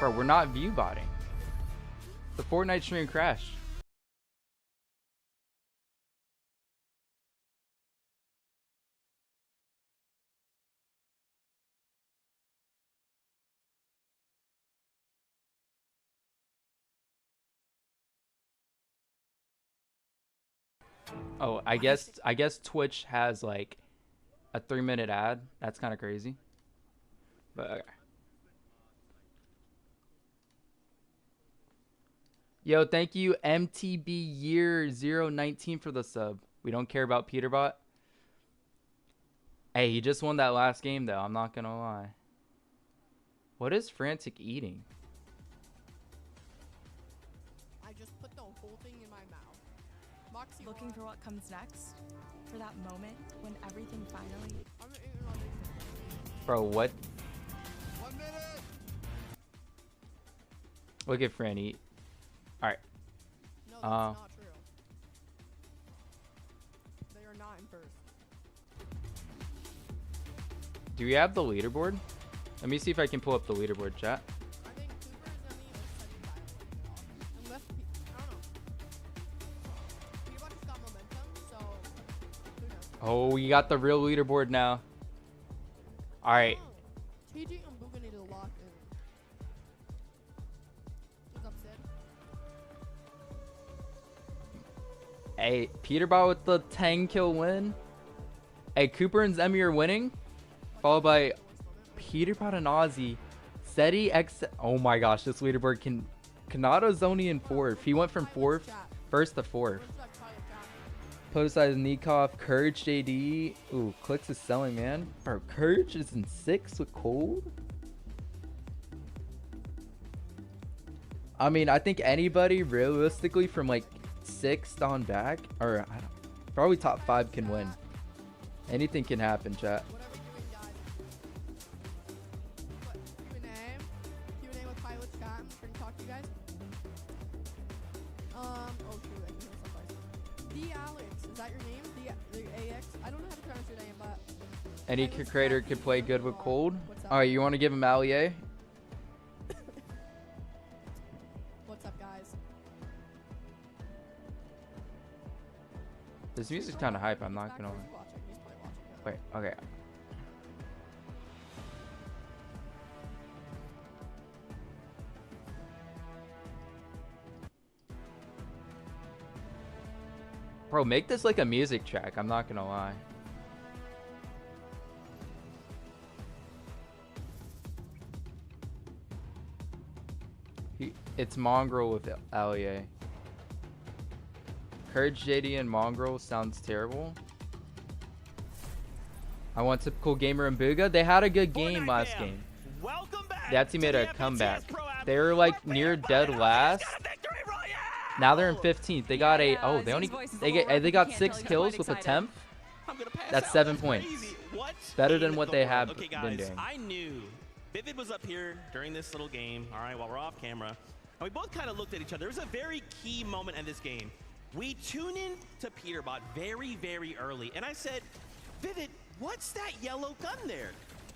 Bro, we're not view botting. The Fortnite stream crashed. Oh, I guess Twitch has like a 3-minute ad. That's kind of crazy. But okay. Yo, thank you MTB year 019 for the sub. We don't care about PETERBOT. Hey, he just won that last game though, I'm not gonna lie. What is Frantic eating? I just put the whole thing in my mouth. Moxie, Looking for what comes next? For that moment when everything finally... Bro, what? 1 minute. Look at Fran eat. Alright. No, that's not true. They are not in first. Do we have the leaderboard? Let me see if I can pull up the leaderboard, chat. I think Cooper is only like 7 I don't know. PETERBOT just got momentum, so who knows? Oh, we got the real leaderboard now. Alright. TG and BUGHA need to lock in. What's up, Sid? Hey, PETERBOT with the 10-kill win. Hey, Cooper and Zemi are winning. Followed by PETERBOT and Ozzy. Seti X. Oh my gosh, this leaderboard can. Kanato's only in 4th. He went from 1st to 4th. Postized Nikov, Courage JD. Ooh, CLIX is selling, man. Bro, Courage is in 6th with Cold. I mean, I think anybody realistically from like 6th on back, or I don't, probably top 5 can win. Anything can happen, chat. Q&A with pilot chat. I'm trying to talk to you guys. Oh shoot, I can hear somebody. The Alex, is that your name? The AX? I don't know how to pronounce your name, but Any creator could play good with Cold. Alright, you want to give him Allier? what's up, guys? This music's kind of hype, I'm not gonna lie. Wait, okay. Bro, make this like a music track. I'm not gonna lie. It's Mongrel with Allier. Courage, JD, and Mongrel sounds terrible. I want typical gamer and BUGHA. They had a good game last game. That team made a comeback. They were like near dead last. Now they're in 15th. They got they got 6 kills with a 10th. That's 7 points. Better than what they have been doing. I knew Vivid was up here during this little game, all right, while we're off camera. And we both kind of looked at each other. There was a very key moment in this game. We tune in to PETERBOT very, very early. And I said, Vivid, what's that yellow gun there?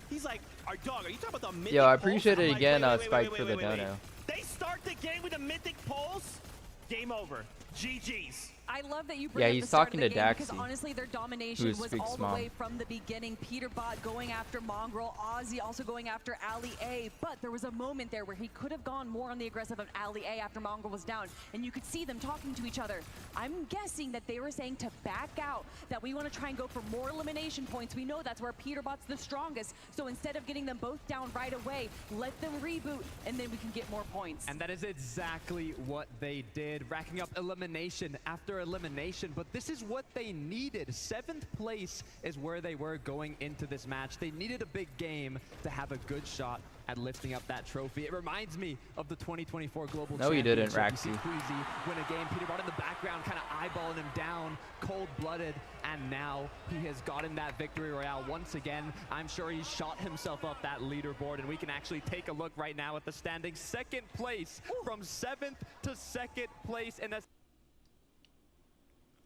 He's like, our dog, are you talking about the mythic Yo, I pulse? appreciate it Like, again, wait, Spike, for the dono. They start the game with a mythic pulse? Game over. GG's. I love that you bring up he's the start talking of the to game because Daxi, honestly their domination who's was Big all Smom. the way from the beginning. PETERBOT going after Mongrel, Ozzy also going after Ali A, but there was a moment there where he could have gone more on the aggressive of Ali A after Mongrel was down, and you could see them talking to each other. I'm guessing that they were saying to back out, that we want to try and go for more elimination points. We know that's where PETERBOT's the strongest, so instead of getting them both down right away, let them reboot, and then we can get more points. And that is exactly what they did, racking up elimination after elimination. But this is what they needed. 7th place is where they were going into this match. They needed a big game to have a good shot at lifting up that trophy. It reminds me of the 2024 Global No, he didn't, Championship. You Raxi. see Queasy win a game. PETERBOT in the background kind of eyeballing him down, cold-blooded, and now he has gotten that victory royale once again. I'm sure he shot himself up that leaderboard, and we can actually take a look right now at the standings. 2nd place from 7th to 2nd place in the...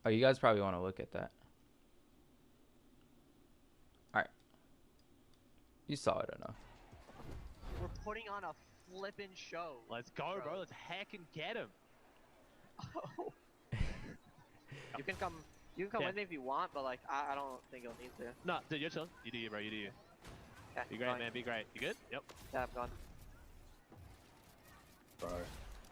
Oh, you guys probably want to look at that. Alright. You saw it enough. We're putting on a flippin' show. Let's go, bro. Let's heck and get him. Oh. You can come with me if you want, but like I don't think you'll need to. No, dude, you're chilling. You do you, bro. You do you. Okay, Be great, man. Be great. You good? Yep. Yeah, I'm gone. Bro.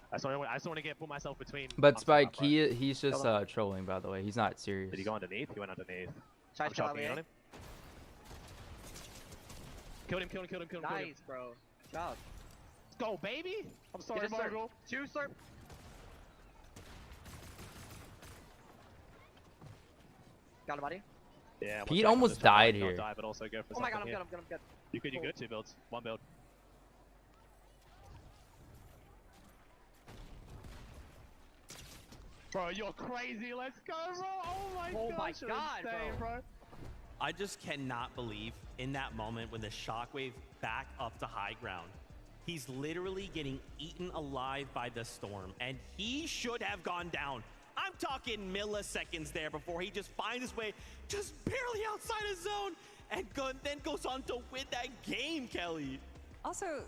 I just want to put myself between. But Spike, he's just trolling, by the way. He's not serious. Did he go underneath? He went underneath. Try I'm chopping on him. Killed him. Nice, bro. Good job. Let's go, baby. I'm sorry, Mongrel. 2 slurp. Got a body? Yeah. Pete almost died here. Die, but also go for oh my god, something I'm good. You good. 2 builds. 1 build. Bro, you're crazy. Let's go, bro. Oh my god, insane, bro. I just cannot believe in that moment when the shockwave back up to high ground. He's literally getting eaten alive by the storm, and he should have gone down. I'm talking milliseconds there before he just finds his way just barely outside his zone and then goes on to win that game, Kelly. Also,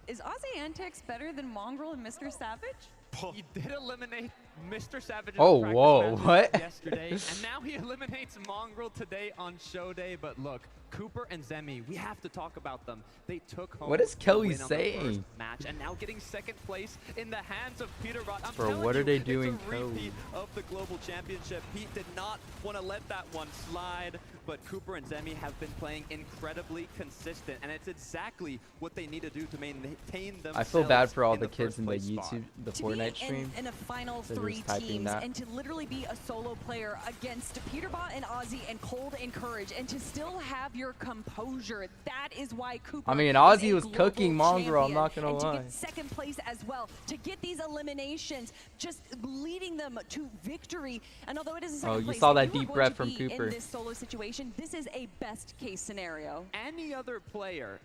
is Ozzy Antics better than Mongrel and Mr. Savage? He did eliminate Mr. Savage what? yesterday, and now he eliminates Mongrel today on show day. But look, Cooper and Zemi, we have to talk about them. They took home What is Kelly the win on the saying? first match, and now getting 2nd place in the hands of PETERBOT. Bro, what are they doing, It's a repeat of the Global Championship. Pete did not want to let that one slide, but Cooper and Zemi have been playing incredibly consistent, and it's exactly what they need to do to maintain themselves. I feel bad for all the kids in the first place YouTube, spot. the To Fortnite be stream. in a final They're 3 just typing teams that. and to literally be a solo player against PETERBOT and Ozzy and Cold and Courage and to still have your composure. That is why Cooper I mean, is Ozzy a was global cooking Mongrel, I'm champion. not gonna and lie. to get 2nd place as well, to get these eliminations, just leading them to victory. And although it is a 2nd Oh, you place, saw if that you were deep going breath to from be Cooper. In this solo situation, this is a best case scenario. Any other player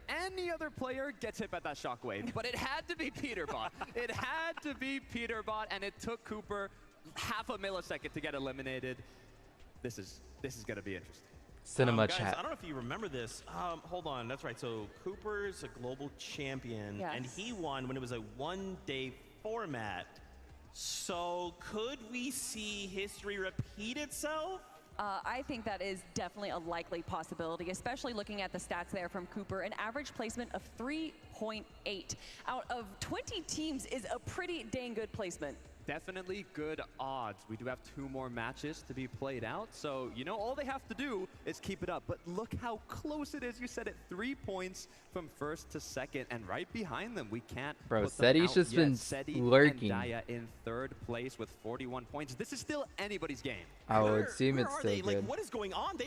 gets hit by that shockwave, but it had to be PETERBOT. It had to be PETERBOT, and it took Cooper half a millisecond to get eliminated. This is gonna be interesting. Cinema guys, chat. I don't know if you remember this. Hold on, that's right. So Cooper's a global champion, and he won when it was a 1-day format. So could we see history repeat itself? I think that is definitely a likely possibility, especially looking at the stats there from Cooper. An average placement of 3.8 out of 20 teams is a pretty dang good placement. definitely good odds. We do have 2 more matches to be played out, so you know all they have to do is keep it up. But look how close it is. You said it, 3 points from first to second, and right behind them, we can't. Bro, put them Seti's out just yet. been Seti lurking. And Daya in 3rd place with 41 points. This is still anybody's game. Oh, it seems it's Where are so they? good. Like, what is going on?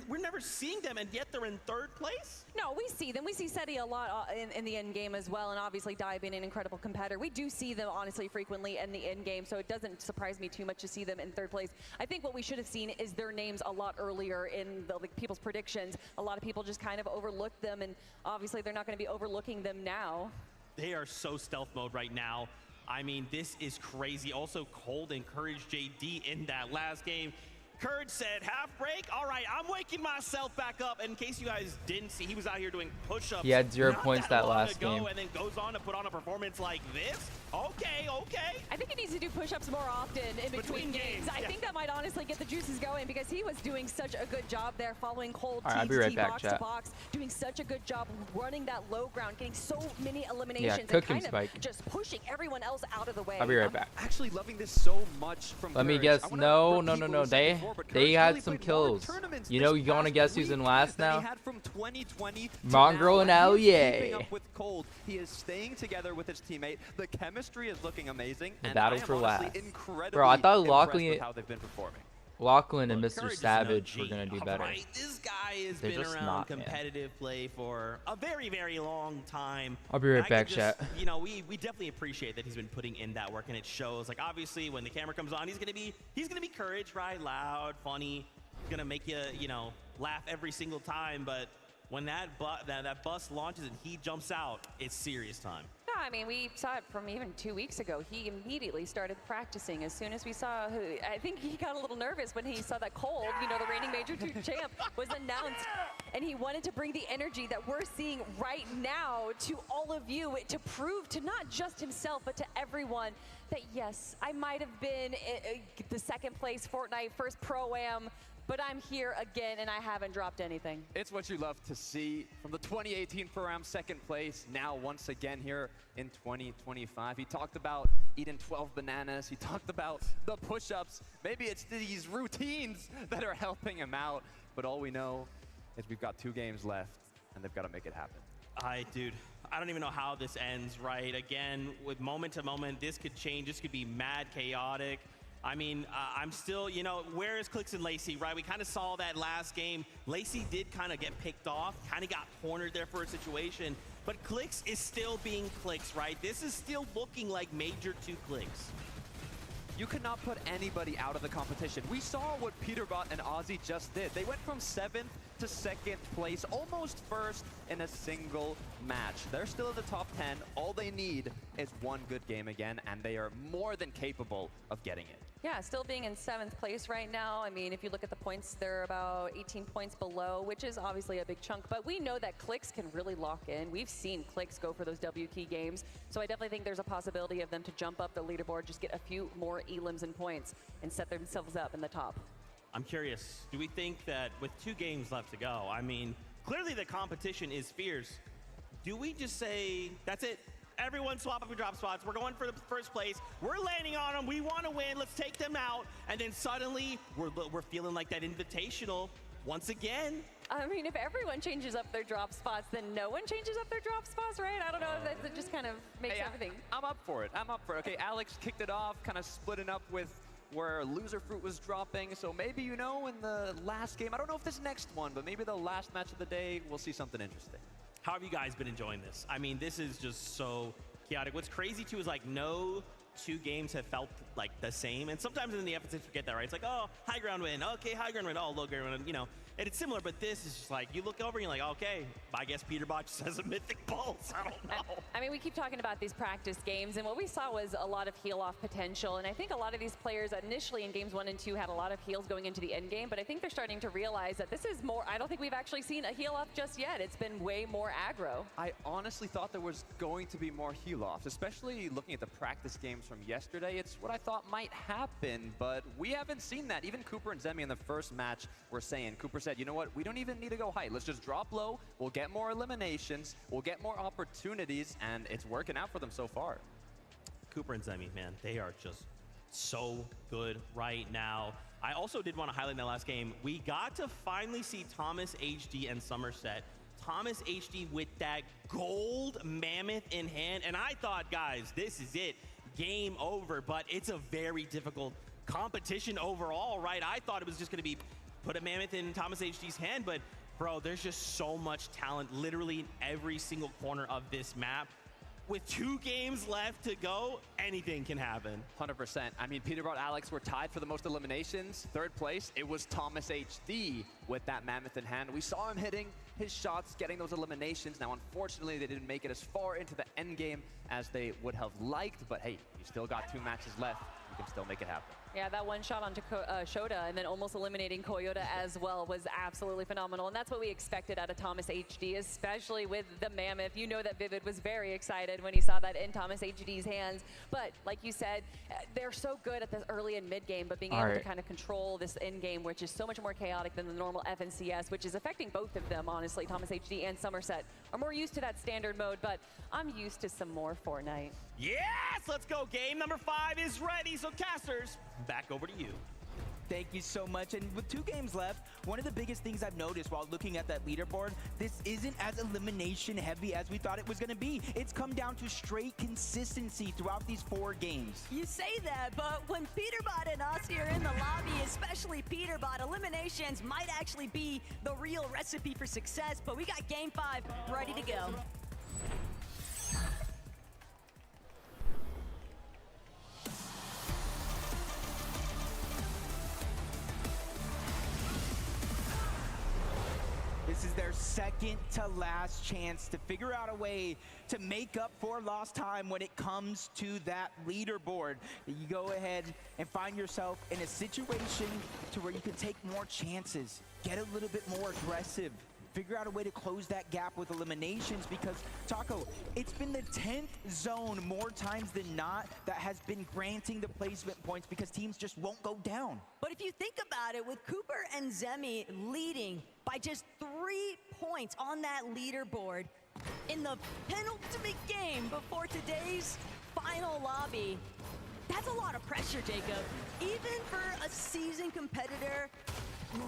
We're never seeing them, and yet they're in 3rd place? No, we see them. We see Seti a lot in the end game as well, and obviously Dai being an incredible competitor. We do see them, honestly, frequently in the end game, so it doesn't surprise me too much to see them in 3rd place. I think what we should have seen is their names a lot earlier in the people's predictions. A lot of people just kind of overlooked them, and obviously they're not going to be overlooking them now. They are so stealth mode right now. I mean, this is crazy. Also, Cold encouraged JD in that last game. Courage said, half break? All right, I'm waking myself back up. And in case you guys didn't see, he was out here doing push-ups. He had 0 points that long last ago, game. And then goes on to put on a performance like this? Okay, okay. I think he needs to do push-ups more often in between games. I think that might honestly get the juices going because he was doing such a good job there following Cold I'll be right back, box chat. to box, doing such a good job running that low ground, getting so many eliminations, Yeah, cook him, and kind Spike. of just pushing everyone else out of the way. I'll be right back. Actually loving this so much from Let me Courage. guess. I wanna No. repeat what was said before, but Courage They had really some played more kills. tournaments You know, this you want to past guess who's in week last than he now? had from 2020 to Mongrel now, and he is Allier. keeping up with Cold. He is staying together with his teammate. The chemistry is looking amazing. The and battle I am for honestly last. incredibly Bro, I thought impressed with Lachlan how they've been performing. and Mr. Courage is Savage no were going to G. do better. Right, this guy has They're been just around not, man. competitive play for a very, very long time. I'll be right And I back, could just, chat. You know, we definitely appreciate that he's been putting in that work, and it shows. Like, obviously, when the camera comes on, he's gonna be Courage, right? Loud, funny. He's gonna make you know, laugh every single time. But when that bus launches and he jumps out, it's serious time. No, I mean, we saw it from even 2 weeks ago. He immediately started practicing as soon as we saw I think he got a little nervous when he saw that Cold, you know, the reigning Major 2 champ, was announced. And he wanted to bring the energy that we're seeing right now to all of you to prove to not just himself, but to everyone that, yes, I might have been the 2nd place Fortnite, first Pro-Am, but I'm here again and I haven't dropped anything. It's what you love to see from the 2018 Pro-Am 2nd place, now once again here in 2025. He talked about eating 12 bananas. He talked about the push-ups. Maybe it's these routines that are helping him out. But all we know is we've got 2 games left and they've got to make it happen. Dude, I don't even know how this ends, right? Again, with moment to moment, this could change. This could be mad chaotic. I mean, I'm still, you know, where is CLIX and Lacey, right? We kind of saw that last game. Lacey did kind of get picked off, kind of got cornered there for a situation. But CLIX is still being CLIX, right? This is still looking like Major 2 CLIX. You cannot put anybody out of the competition. We saw what PETERBOT and Ozzy just did. They went from 7th to 2nd place, almost first in a single match. They're still in the top 10. All they need is one good game again, and they are more than capable of getting it. Yeah, still being in 7th place right now. I mean, if you look at the points, they're about 18 points below, which is obviously a big chunk. But we know that CLIX can really lock in. We've seen CLIX go for those W key games. So I definitely think there's a possibility of them to jump up the leaderboard, just get a few more elims and points, and set themselves up in the top. I'm curious, do we think that with 2 games left to go, I mean, clearly the competition is fierce. Do we just say, that's it? Everyone swap up your drop spots. We're going for the first place. We're landing on them. We want to win. Let's take them out. And then suddenly we're feeling like that invitational once again. I mean, if everyone changes up their drop spots, then no one changes up their drop spots, right? I don't know if that just kind of makes everything. I'm up for it. I'm up for it. Okay, Alex kicked it off, kind of splitting up with where Loser Fruit was dropping. So maybe, you know, in the last game, I don't know if this next one, but maybe the last match of the day, we'll see something interesting. How have you guys been enjoying this? I mean, this is just so chaotic. What's crazy too is like no 2 games have felt like the same. And sometimes in the FNCS forget that, right? It's like, oh, high ground win. Okay, high ground win. Oh, low ground win. You know, and it's similar, but this is just like, you look over and you're like, okay, I guess PETERBOT just has a mythic pulse. I don't know. I mean, we keep talking about these practice games, and what we saw was a lot of heal-off potential. And I think a lot of these players initially in games 1 and 2 had a lot of heals going into the end game, but I think they're starting to realize that this is more, I don't think we've actually seen a heal-off just yet. It's been way more aggro. I honestly thought there was going to be more heal-offs, especially looking at the practice games from yesterday. It's what I thought might happen, but we haven't seen that. Even Cooper and Zemi in the first match were saying, Cooper said, you know what, we don't even need to go high. Let's just drop low. We'll get more eliminations. We'll get more opportunities, and it's working out for them so far. Cooper and Zemi, man, they are just so good right now. I also did want to highlight in that last game, we got to finally see Thomas HD and Somerset. Thomas HD with that gold mammoth in hand, and I thought, guys, this is it, game over, but it's a very difficult competition overall, right? I thought it was just going to be put a mammoth in Thomas HD's hand, but bro, there's just so much talent literally in every single corner of this map. With 2 games left to go, anything can happen. 100%. I mean, PETERBOT, Alex were tied for the most eliminations. 3rd place, it was Thomas HD with that mammoth in hand. We saw him hitting his shots, getting those eliminations. Now, unfortunately, they didn't make it as far into the end game as they would have liked, but hey, you still got 2 matches left. You can still make it happen. Yeah, that one shot onto Shota and then almost eliminating Koyota as well was absolutely phenomenal. And that's what we expected out of Thomas HD, especially with the mammoth. You know that Vivid was very excited when he saw that in Thomas HD's hands. But like you said, they're so good at the early and mid game, but being able to kind of control this end game, which is so much more chaotic than the normal FNCS, which is affecting both of them, honestly. Thomas HD and Somerset are more used to that standard mode, but I'm used to some more Fortnite. Yes, let's go. Game number 5 is ready. So casters, back over to you. Thank you so much. And with 2 games left, one of the biggest things I've noticed while looking at that leaderboard, this isn't as elimination heavy as we thought it was going to be. It's come down to straight consistency throughout these 4 games. You say that, but when PETERBOT and us here in the lobby, especially PETERBOT, eliminations might actually be the real recipe for success. But we got game 5 ready to go. This is their second to last chance to figure out a way to make up for lost time when it comes to that leaderboard. You go ahead and find yourself in a situation to where you can take more chances, get a little bit more aggressive, figure out a way to close that gap with eliminations, because Taco, it's been the 10th zone more times than not that has been granting the placement points because teams just won't go down. But if you think about it, with Cooper and Zemi leading by just 3 points on that leaderboard in the penultimate game before today's final lobby, that's a lot of pressure, Jacob. Even for a seasoned competitor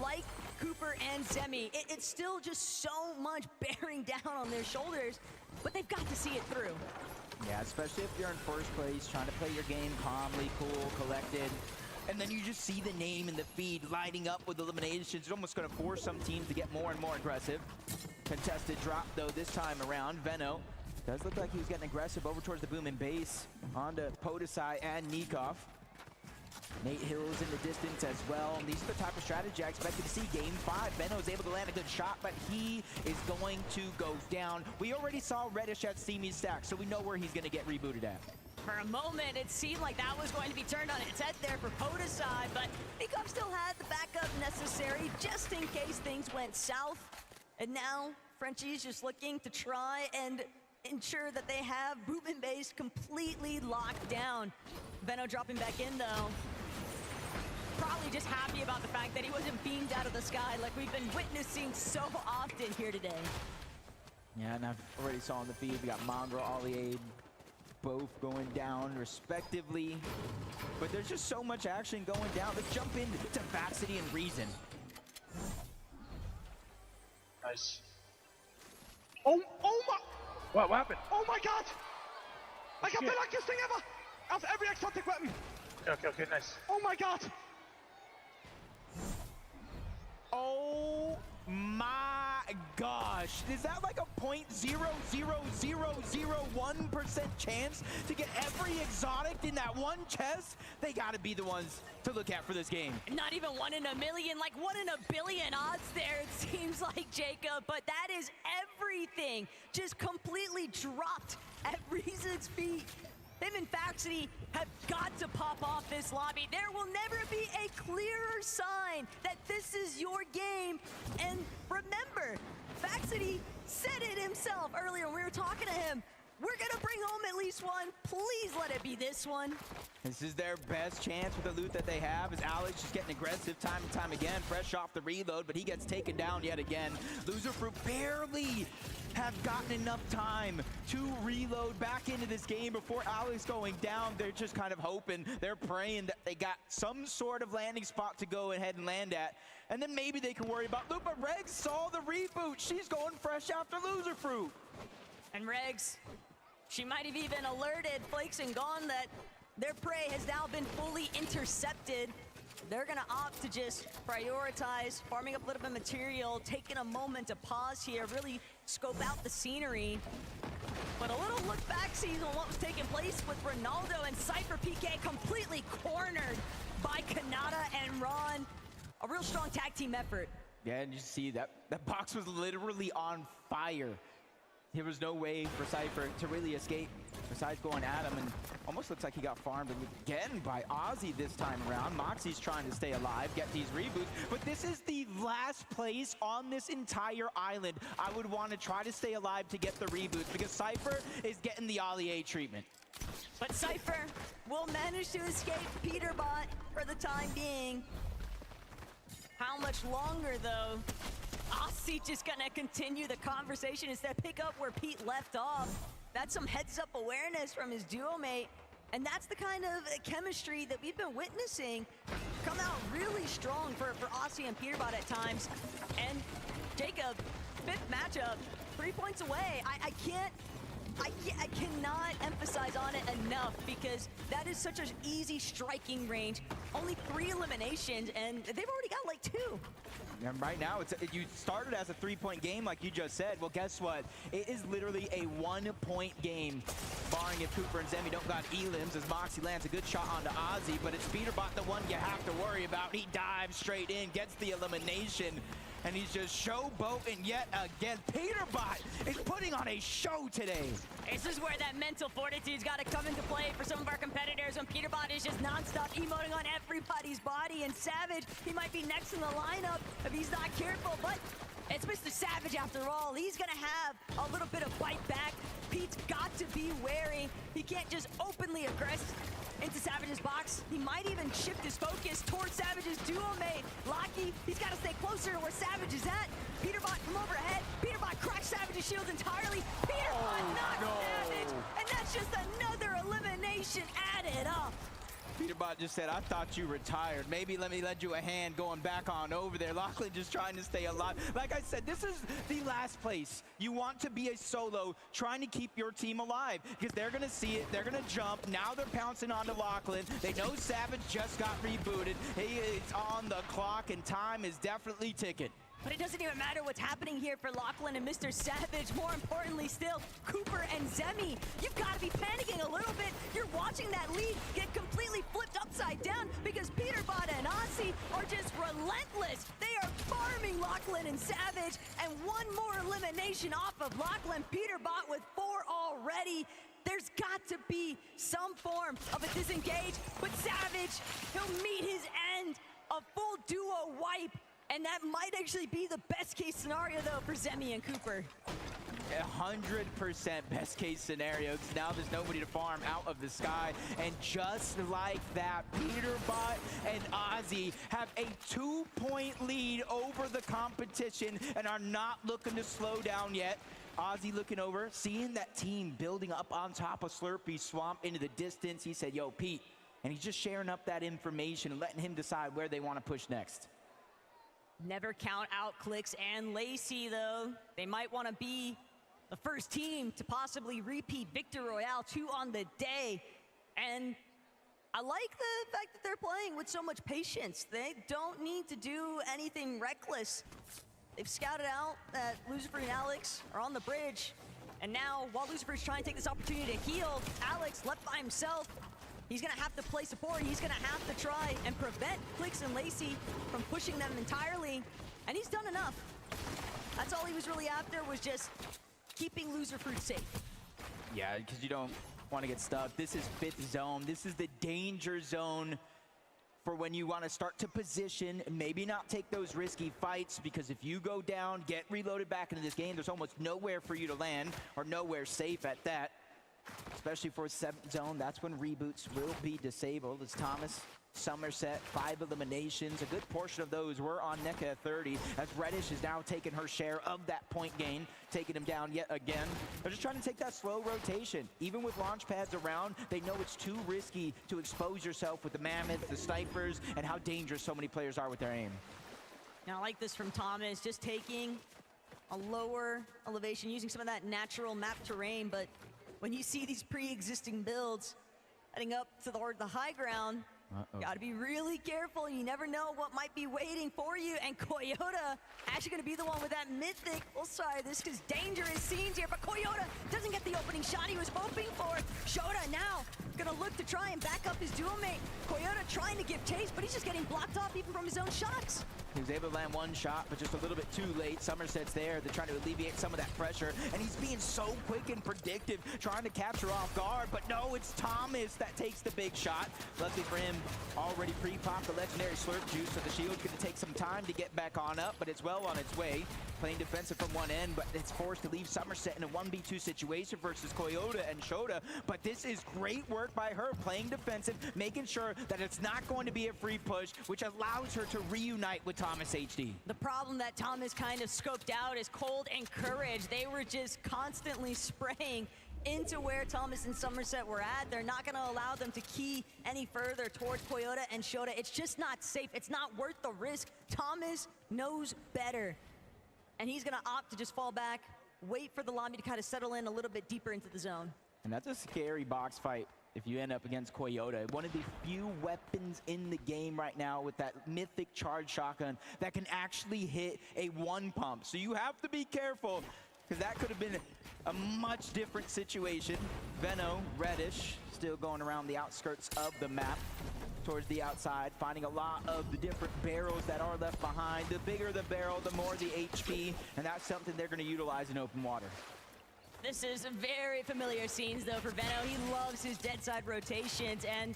like Cooper and Zemi, it's still just so much bearing down on their shoulders, but they've got to see it through. Yeah, especially if you're in first place, trying to play your game calmly, cool, collected, and then you just see the name in the feed lighting up with eliminations. It's almost going to force some teams to get more and more aggressive. Contested drop, though, this time around. Veno does look like he was getting aggressive over towards the boom and base onto Podesai and Nikoff. Nate Hill's in the distance as well. And these are the type of strategy I expected to see. Game 5, Veno is able to land a good shot, but he is going to go down. We already saw Reddish at Steamy's stack, so we know where he's going to get rebooted at. For a moment, it seemed like that was going to be turned on its head there for Podesai, but Nikoff still had the backup necessary just in case things went south. And now, Frenchie's just looking to try and ensure that they have boom and base completely locked down. Veno dropping back in, though. Probably just happy about the fact that he wasn't beamed out of the sky like we've been witnessing so often here today. Yeah, and I've already saw on the feed, we got Mongrel, Ollie, both going down respectively. But there's just so much action going down. Let's jump into Vaxity and Reason. Nice. Oh my! What happened? Oh my god! I got the luckiest thing ever! Out of every exotic weapon! Okay, nice. Oh my god! Oh my gosh! Is that like a 0.00001% chance to get every exotic in that one chest? They gotta be the ones to look at for this game. Not even 1 in a million, like 1 in a billion odds there, it seems like, Jacob. But that is everything just completely dropped at Reason's feet. Him and Vaxity have got to pop off this lobby. There will never be a clearer sign that this is your game. And remember, Vaxity said it himself earlier when we were talking to him. We're gonna bring home at least one. Please let it be this one. This is their best chance with the loot that they have, as Alex just getting aggressive time and time again, fresh off the reload, but he gets taken down yet again. Loser Fruit barely have gotten enough time to reload back into this game before Alex going down. They're just kind of hoping, they're praying that they got some sort of landing spot to go ahead and land at, and then maybe they can worry about loot. But Regs saw the reboot. She's going fresh after Loser Fruit. And Regs, she might have even alerted Flakes and Gone that their prey has now been fully intercepted. They're gonna opt to just prioritize farming up a little bit of material, taking a moment to pause here, really scope out the scenery. But a little look back sees on what was taking place with Ronaldo and Cypher. PK completely cornered by Kanata and Ron. A real strong tag team effort. Yeah, and you see that box was literally on fire. There was no way for Cypher to really escape besides going at him, and almost looks like he got farmed again by Ozzy this time around. Moxie's trying to stay alive, get these reboots, but this is the last place on this entire island I would want to try to stay alive to get the reboots, because Cypher is getting the Ollie treatment. But Cypher will manage to escape PETERBOT for the time being. How much longer, though? Aussie just gonna continue the conversation instead, pick up where Pete left off. That's some heads-up awareness from his duo mate, and that's the kind of chemistry that we've been witnessing come out really strong for Aussie and PETERBOT at times. And Jacob, 5th matchup, 3 points away. I cannot emphasize on it enough, because that is such an easy striking range. Only 3 eliminations, and they've already got like 2. And right now, you started as a 3-point game, like you just said. Well, guess what? It is literally a 1-point game, barring if Cooper and Zemi don't got elims, as Moxie lands a good shot onto Ozzy, but it's PETERBOT the one you have to worry about. He dives straight in, gets the elimination, and he's just showboating yet again. PETERBOT is putting on a show today. This is where that mental fortitude's got to come into play for some of our competitors, when PETERBOT is just nonstop emoting on everybody's body. And Savage, he might be next in the lineup if he's not careful, but it's Mr. Savage after all. He's gonna have a little bit of bite back. Pete's got to be wary. He can't just openly aggress into Savage's box. He might even shift his focus towards Savage's duo mate, Locky. He's got to stay closer to where Savage is at. PETERBOT from overhead. PETERBOT cracks Savage's shields entirely. PETERBOT knocks Savage, and that's just another elimination added up. PETERBOT just said, I thought you retired. Maybe let me lend you a hand going back on over there. Lachlan just trying to stay alive. Like I said, this is the last place you want to be a solo, trying to keep your team alive, because they're going to see it. They're going to jump. Now they're pouncing onto Lachlan. They know Savage just got rebooted. He is on the clock, and time is definitely ticking. But it doesn't even matter what's happening here for Lachlan and Mr. Savage. More importantly still, Cooper and Zemi. You've got to be panicking a little bit. You're watching that lead get completely flipped upside down, because PETERBOT and Aussie are just relentless. They are farming Lachlan and Savage, and one more elimination off of Lachlan. PETERBOT with 4 already. There's got to be some form of a disengage, but Savage, he'll meet his end. A full duo wipe. And that might actually be the best case scenario, though, for Zemi and Cooper. 100% best case scenario, because now there's nobody to farm out of the sky. And just like that, PETERBOT and Ozzy have a 2-point lead over the competition and are not looking to slow down yet. Ozzy looking over, seeing that team building up on top of Slurpee Swamp into the distance. He said, yo, Pete. And he's just sharing up that information and letting him decide where they want to push next. Never count out CLIX and Lacey, though. They might want to be the first team to possibly repeat Victor Royale 2 on the day. And I like the fact that they're playing with so much patience. They don't need to do anything reckless. They've scouted out that Lucifer and Alex are on the bridge. And now, while Lucifer's trying to take this opportunity to heal, Alex left by himself. He's gonna have to play support. He's gonna have to try and prevent CLIX and Lacey from pushing them entirely. And he's done enough. That's all he was really after, was just keeping Loser Fruit safe. Yeah, because you don't want to get stuck. This is 5th zone. This is the danger zone for when you want to start to position, maybe not take those risky fights, because if you go down, get reloaded back into this game, there's almost nowhere for you to land, or nowhere safe at that. especially for 7th zone. That's when reboots will be disabled. As Thomas, Somerset, 5 eliminations. A good portion of those were on NECA at 30, as Reddish is now taking her share of that point gain, taking him down yet again. They're just trying to take that slow rotation. Even with launch pads around, they know it's too risky to expose yourself with the mammoths, the snipers, and how dangerous so many players are with their aim. Now, I like this from Thomas, just taking a lower elevation, using some of that natural map terrain, but when you see these pre-existing builds heading up to the high ground, gotta be really careful. You never know what might be waiting for you. And Coyota actually gonna be the one with that mythic. Well, sorry, this is dangerous scenes here, but Coyota doesn't get the opening shot he was hoping for. Shota now gonna look to try and back up his dual mate. Coyota trying to give chase, but he's just getting blocked off even from his own shots. He was able to land one shot, but just a little bit too late. Somerset's there. They're trying to alleviate some of that pressure, and he's being so quick and predictive, trying to capture off guard. But no, it's Thomas that takes the big shot. Luckily for him, already pre-popped the legendary slurp juice, so the shield's going to take some time to get back on up, but it's well on its way. Playing defensive from one end, but it's forced to leave Somerset in a 1v2 situation versus Coyota and Shota. But this is great work by her, playing defensive, making sure that it's not going to be a free push, which allows her to reunite with Thomas HD. The problem that Thomas kind of scoped out is Cold and Courage. They were just constantly spraying into where Thomas and Somerset were at. They're not going to allow them to key any further towards Coyota and Shota. It's just not safe. It's not worth the risk. Thomas knows better. And he's going to opt to just fall back, wait for the lobby to kind of settle in a little bit deeper into the zone. And that's a scary box fight if you end up against Coyota. One of the few weapons in the game right now with that mythic charge shotgun that can actually hit a one pump. So you have to be careful, because that could have been a much different situation. Veno, Reddish, still going around the outskirts of the map towards the outside, finding a lot of the different barrels that are left behind. The bigger the barrel, the more the HP, and that's something they're going to utilize in open water. This is very familiar scenes, though, for Veno. He loves his dead side rotations, and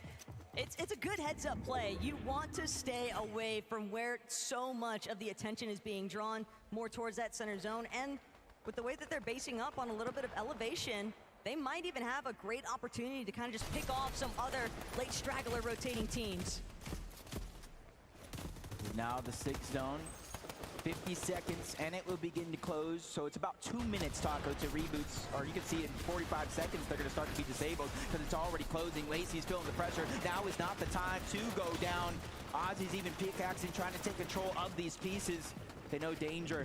it's a good heads-up play. You want to stay away from where so much of the attention is being drawn more towards that center zone, and with the way that they're basing up on a little bit of elevation, they might even have a great opportunity to kind of just pick off some other late straggler rotating teams. Now the 6th zone, 50 seconds, and it will begin to close. So it's about 2 minutes, Taco, to reboots, or you can see in 45 seconds they're going to start to be disabled because it's already closing. Lacey's feeling the pressure. Now is not the time to go down. Ozzy's even pickaxing, trying to take control of these pieces. They know danger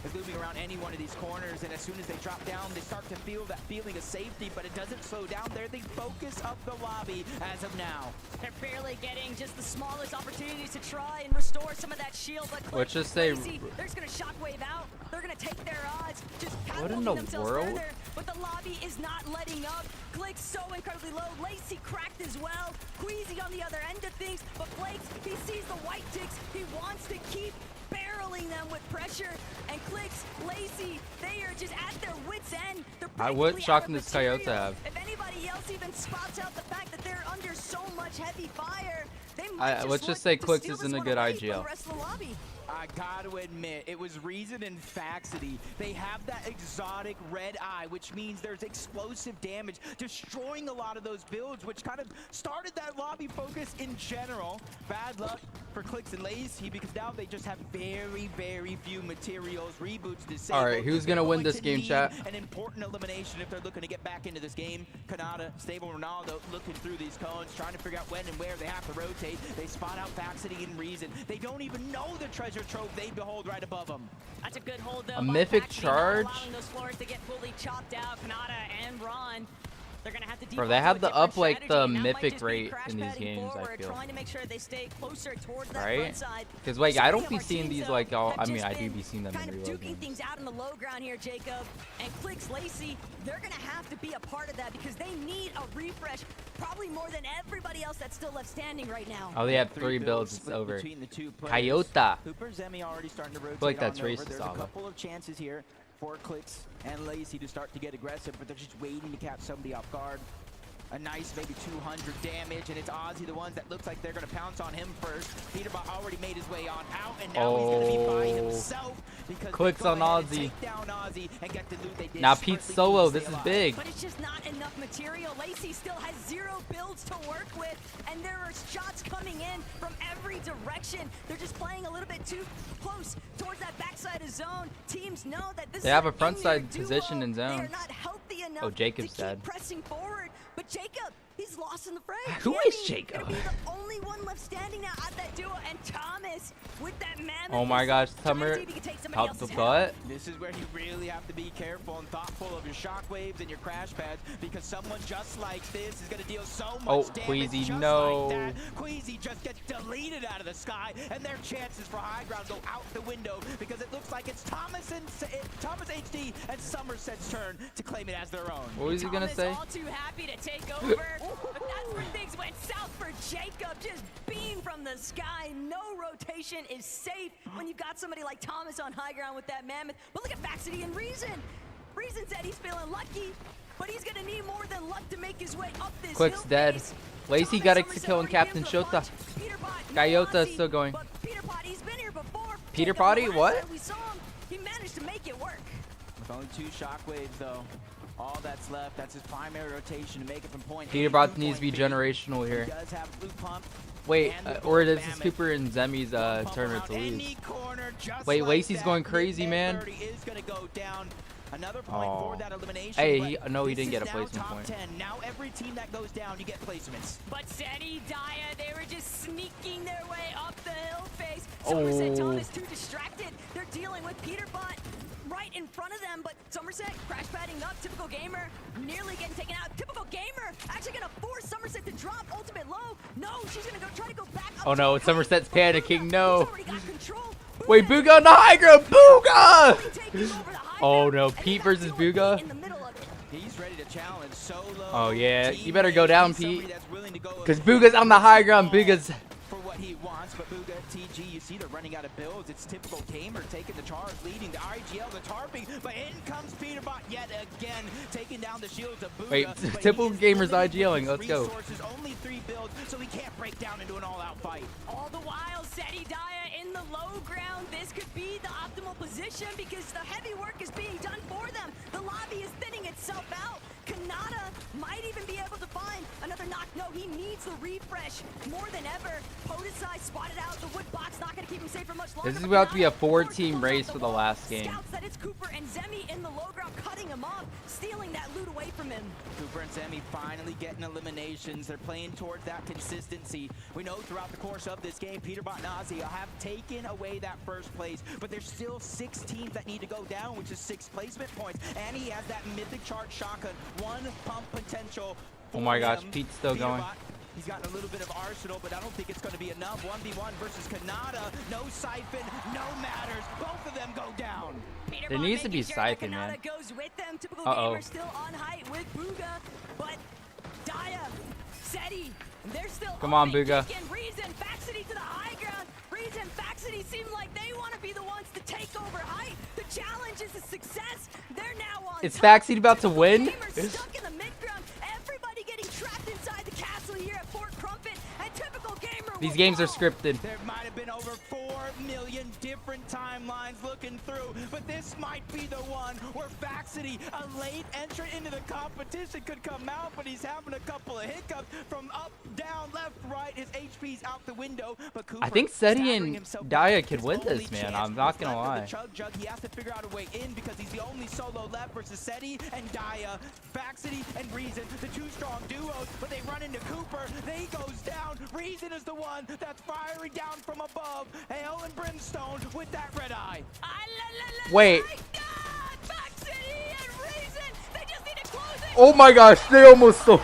is looming around any one of these corners, and as soon as they drop down, they start to feel that feeling of safety, but it doesn't slow down. They're the focus of the lobby as of now. They're barely getting just the smallest opportunities to try and restore some of that shield, but let's just say they're just gonna shockwave out. They're gonna take their odds, just what in the themselves world? further, but the lobby is not letting up. CLIX so incredibly low. Lacey cracked as well. Queasy on the other end of things, but Playz, he sees the white ticks. He wants to keep barreling them with pressure, and CLIX, Lacey, they are just at their wits' end. What shot can this Coyota have? If anybody else even spots out the fact that they're under so much heavy fire, they might let's just say CLIX isn't a good IGL. I gotta admit, it was Reason and Faxity. They have that exotic red eye, which means there's explosive damage, destroying a lot of those builds, which kind of started that lobby focus in general. Bad luck for CLIX and Lacey, because now they just have very, very few materials. Reboots disabled. All right, who's gonna win this game, chat? An important elimination if they're looking to get back into this game. Kanata, Stable Ronaldo looking through these cones, trying to figure out when and where they have to rotate. They spot out Faxity and Reason. They don't even know the treasure trove they behold right above them. That's a good hold, though. A mythic charge? Allowing those floors to get fully chopped out. Kanata and Ron, they're gonna have to Bro, they have the up like the mythic rate in these games, I feel. Trying to make sure they stay closer towards that right? front side. Because like I don't be seeing these like all. I mean, I do be seeing them kind in of reload duking games. things out in the low ground here, Jacob. And CLIX, Lacey, they're gonna have to be a part of that because they need a refresh, probably more than everybody else that's still left standing right now. Oh, they have 3 builds. It's over. Coyota. Hooper Zemi already starting to rotate. I feel like that's on over. racist. There's a couple of chances here for CLIX and Lacey to start to get aggressive, but they're just waiting to catch somebody off guard. A nice maybe 200 damage, and it's Ozzy the ones that looks like they're going to pounce on him first. PETERBOT already made his way on out, and now he's going to be by himself. because CLIX they go on ahead and Ozzy. take down Ozzy and get the loot they did. Now Pete's strictly solo. to This stay is alive. big. But it's just not enough material. Lacey still has 0 builds to work with, and there are shots coming in from every direction. They're just playing a little bit too close towards that backside of zone. Teams know that this They is have a an front in-year side duo. position in They are zone. not healthy enough Oh, Jacob's to keep dead. pressing forward. But Jacob, he's lost in the fray. Who is Jacob? Gonna be the only one left standing now at that duo, and Thomas with that mammoth. Oh my gosh, Summer top the butt. This is where you really have to be careful and thoughtful of your shockwaves and your crash pads, because someone just like this is going to deal so much Oh, damage. Queasy, just no. Like that. Queasy just gets deleted out of the sky, and their chances for high ground go out the window, because it looks like it's Thomas HD and Somerset's turn to claim it as their own. What was he gonna say? All too happy to take over, but that's where things went south for Jacob. Just beam from the sky. No rotation is safe when you've got somebody like Thomas on high ground with that mammoth. But look at Baxity and Reason. Reason said he's feeling lucky, but he's gonna need more than luck to make his way up this CLIX hill dead. face. Lacey got it to kill and Captain Shota. Gayota is still going. Peter Potty? What? We saw him. He managed to make it work. With only 2 shockwaves, though, all that's left, that's his primary rotation to make it from point A Peterbot to needs to be point B. generational here. He does have blue pump. Wait, and the or gold this is mammoth. Cooper and Zemi's tournament to Around lose. any corner, just Wait, like Lacey's that. going crazy, Mid man. 30 is gonna go down. Another point Oh. for that elimination. Hey, but no, he this didn't get is a now placement top point. 10. Now every team that goes down, you get placements. But Seti, Daya, they were just sneaking their way up the hill face. Somerset, Thomas too distracted. They're dealing with Peterbot right in front of them, but Somerset crash padding up. Typical Gamer nearly getting taken out. Typical Gamer actually gonna force Somerset to drop ultimate low. No, she's gonna go try to go back up. Oh no, Somerset's panicking. No. Already got control. Wait, Bugha on the high ground. Bugha! Oh no, Pete versus Bugha. He's ready to challenge solo. Oh yeah, you better go down, Pete. Because Bugha's on the high ground. Bugha's. For what he wants, but Bugha, TG, you see they're running out of builds. It's typical Gamer taking the charge, leading the IGL, the tarping, but in comes Peterbot yet again, taking down the shields of Bugha. Wait, but typical he is Gamer's limited IGLing. with Let's go. resources, only 3 builds, so he can't break down into an all-out fight. All the while, Seti Daya in the low ground. This could be the optimal position because the heavy work is being done for them. The lobby is thinning itself out. Kanata might even be able to find another knock. No, he needs the refresh more than ever. Podesai spotted out. The wood box not going to keep him safe for much longer. This is about to be a 4-team race for the last game. Scouts that it's Cooper and Zemi in the low ground, cutting him off, stealing that loot away from him. Cooper and Zemi finally getting eliminations. They're playing towards that consistency. We know throughout the course of this game, Peterbot and Ozzy have taken away that first place, but there's still 6 teams that need to go down, which is 6 placement points. And he has that mythic chart shotgun, 1 pump potential. Oh my gosh, him. Pete's still going. He's got a little bit of arsenal, but I don't think it's going to be enough. 1v1 versus Kanata. No siphon, no matters. Both of them go down. There needs to be siphon, man. Goes with them. Typical Uh-oh. Gamer still on height with Bugha, but Daya, Seti, they're still Come on, it. Bugha. Again, Reason, Baxity to the high ground. Reason, Baxity seem like they want to be the ones to take over height. The challenge is a success. They're now on Is top. Faxi about to win? Gamer stuck in the mid-ground. Everybody getting trapped inside the castle here at Fort Crumpet. And typical Gamer These will games are fall. scripted. There might have been over 4 million different timelines looking through, but this might be the one where Faxity, a late entrant into the competition, could come out, but he's having a couple of hiccups from up, down, left, right. His HP's out the window, but Cooper I think Seti staggering and himself Daya back. could His win only this, man. chance I'm not was gonna left with lie. the Chug Jug. He has to figure out a way in because he's the only solo left versus Seti and Daya. Faxity and Reason, the 2 strong duos, but they run into Cooper. He goes down. Reason is the one that's firing down from above. Hell and Brimstone with that red eye. Wait. Baxity and Reason, they just need to close it. Oh my gosh, they almost stole.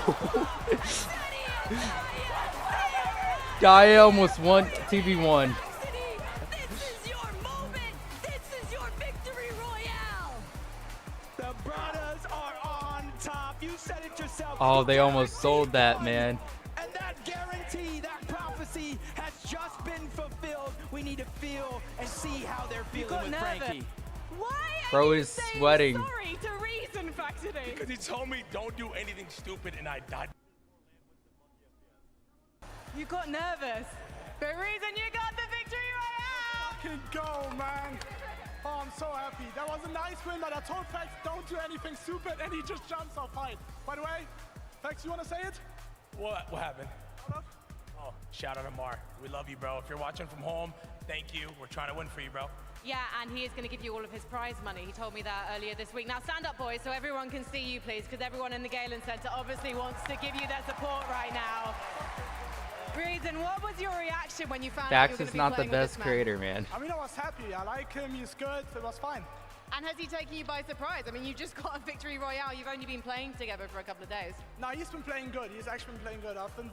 Daya almost won 2v1. The brothers are on top. You said it yourself. Oh, they almost sold that, man. And that guarantee, that prophecy has just been fulfilled. We need to feel and see how they're feeling with Frankie. Bro is sweating. Sorry to Reason, Faxity. Because he told me don't do anything stupid and I died. You got nervous. But Reason, you got the victory royale! Fucking go, man. Oh, I'm so happy. That was a nice win, but I told Pax don't do anything stupid, and he just jumps off fight. By the way, Pax, you want to say it? What happened? Oh, shout out to Mar. We love you, bro. If you're watching from home, thank you. We're trying to win for you, bro. Yeah, and he is going to give you all of his prize money. He told me that earlier this week. Now stand up, boys, so everyone can see you, please, because everyone in the Galen Center obviously wants to give you their support right now. Reason, what was your reaction when you found out you were Dax going is to be not the playing with best this man? creator, man. I mean, I was happy. I like him. He's good. It was fine. And has he taken you by surprise? I mean, you just got a victory royale. You've only been playing together for a couple of days. No, he's been playing good. He's actually been playing good. I've been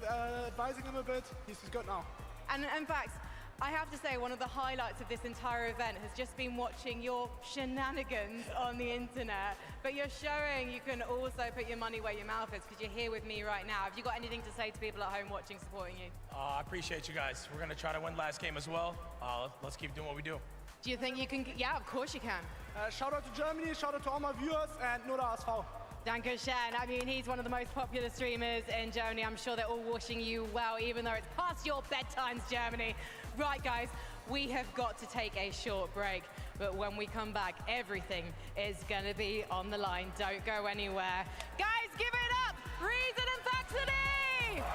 advising him a bit. He's good now. And in fact, I have to say one of the highlights of this entire event has just been watching your shenanigans on the internet. But you're showing you can also put your money where your mouth is because you're here with me right now. Have you got anything to say to people at home watching, supporting you? I appreciate you guys. We're going to try to win last game as well. Let's keep doing what we do. Do you think you can? Yeah, of course you can. Shout out to Germany, shout out to all my viewers, and nur der ASV. Dankeschön. I mean, he's one of the most popular streamers in Germany. I'm sure they're all wishing you well, even though it's past your bedtimes, Germany. Right, guys, we have got to take a short break. But when we come back, everything is going to be on the line. Don't go anywhere. Guys, give it up! Reason and Faxity!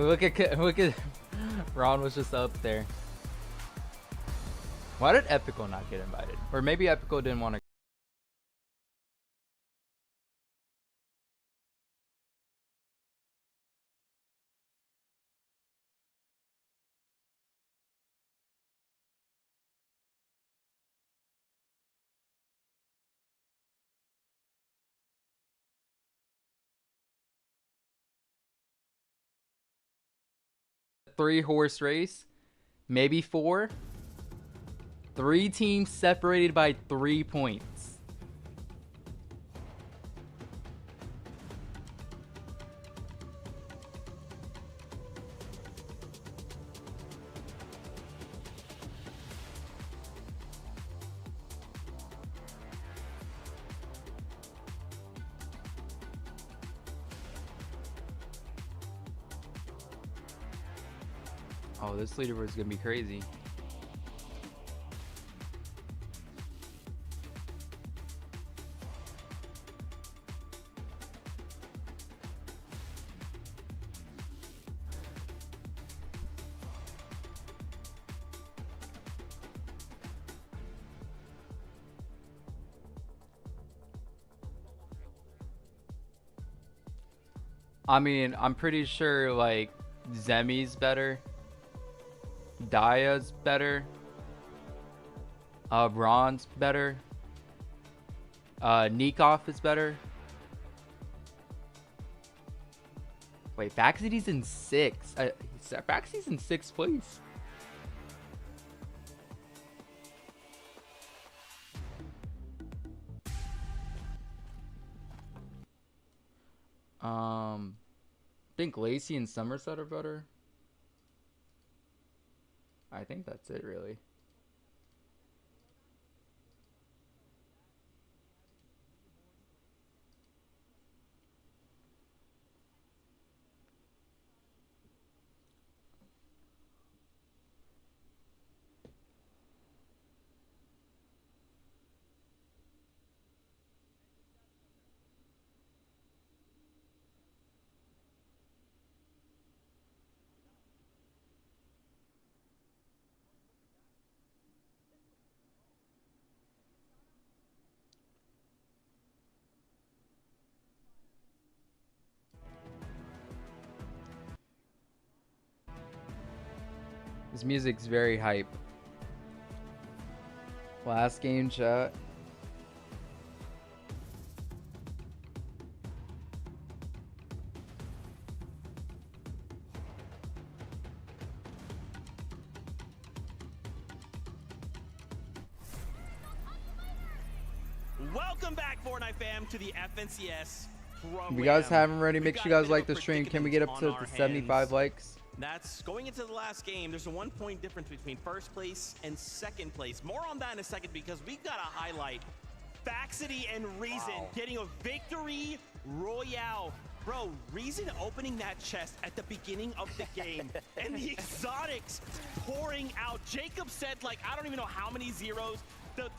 Look at Ron was just up there. Why did Epico not get invited? Or maybe Epico didn't want to. Three-horse race, maybe 4. 3 teams separated by 3 points. Oh, this leaderboard is gonna be crazy. I mean, I'm pretty sure like Zemi's better. Daya's better. Ron's better. Kickoff is better. Wait, Faxity's in 6. Faxity's in 6th place. I think Lacey and Somerset are better. I think that's it, really. This music's very hype. Last game, chat. Welcome back, Fortnite fam, to the FNCS Pro-Am. If you guys haven't already, make sure you guys like the stream. Can we get up to the 75 likes? That's going into the last game. There's a 1 point difference between first place and second place. More on that in a second because we've got to highlight Faxity and Reason getting a victory royale. Bro, Reason opening that chest at the beginning of the game and the exotics pouring out. Jacob said, like, I don't even know how many zeros.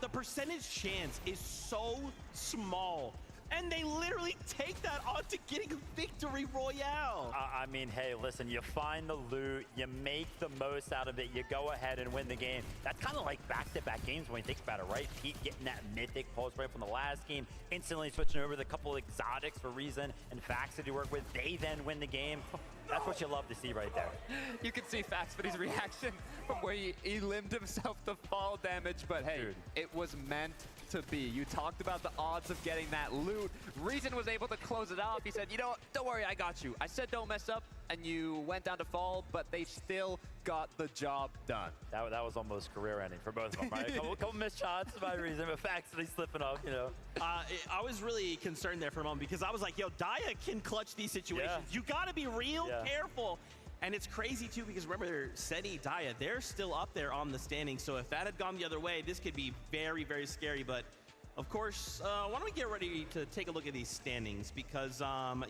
The percentage chance is so small. And they literally take that on to getting a victory royale. I mean, hey, listen, you find the loot, you make the most out of it, you go ahead and win the game. That's kind of like back-to-back games when you think about it, right? Pete getting that mythic pulse right from the last game, instantly switching over to a couple of exotics for Reason and Faxity to work with. They then win the game. That's what you love to see right there. You can see Faxity's reaction from where he limbed himself to fall damage, but hey, it was meant to be. You talked about the odds of getting that loot. Reason was able to close it off. He said, you know, don't worry, I got you. I said don't mess up, and you went down to fall, but they still got the job done. That was almost career ending for both of them, right? a couple missed shots by Reason, but Faxity slipping up, you know. I was really concerned there for a moment because I was like, yo, Daya can clutch these situations. Yeah. You got to be real careful. And it's crazy, too, because remember, Seti, Daya, they're still up there on the standings. So if that had gone the other way, this could be very, very scary. But, of course, why don't we get ready to take a look at these standings? Because,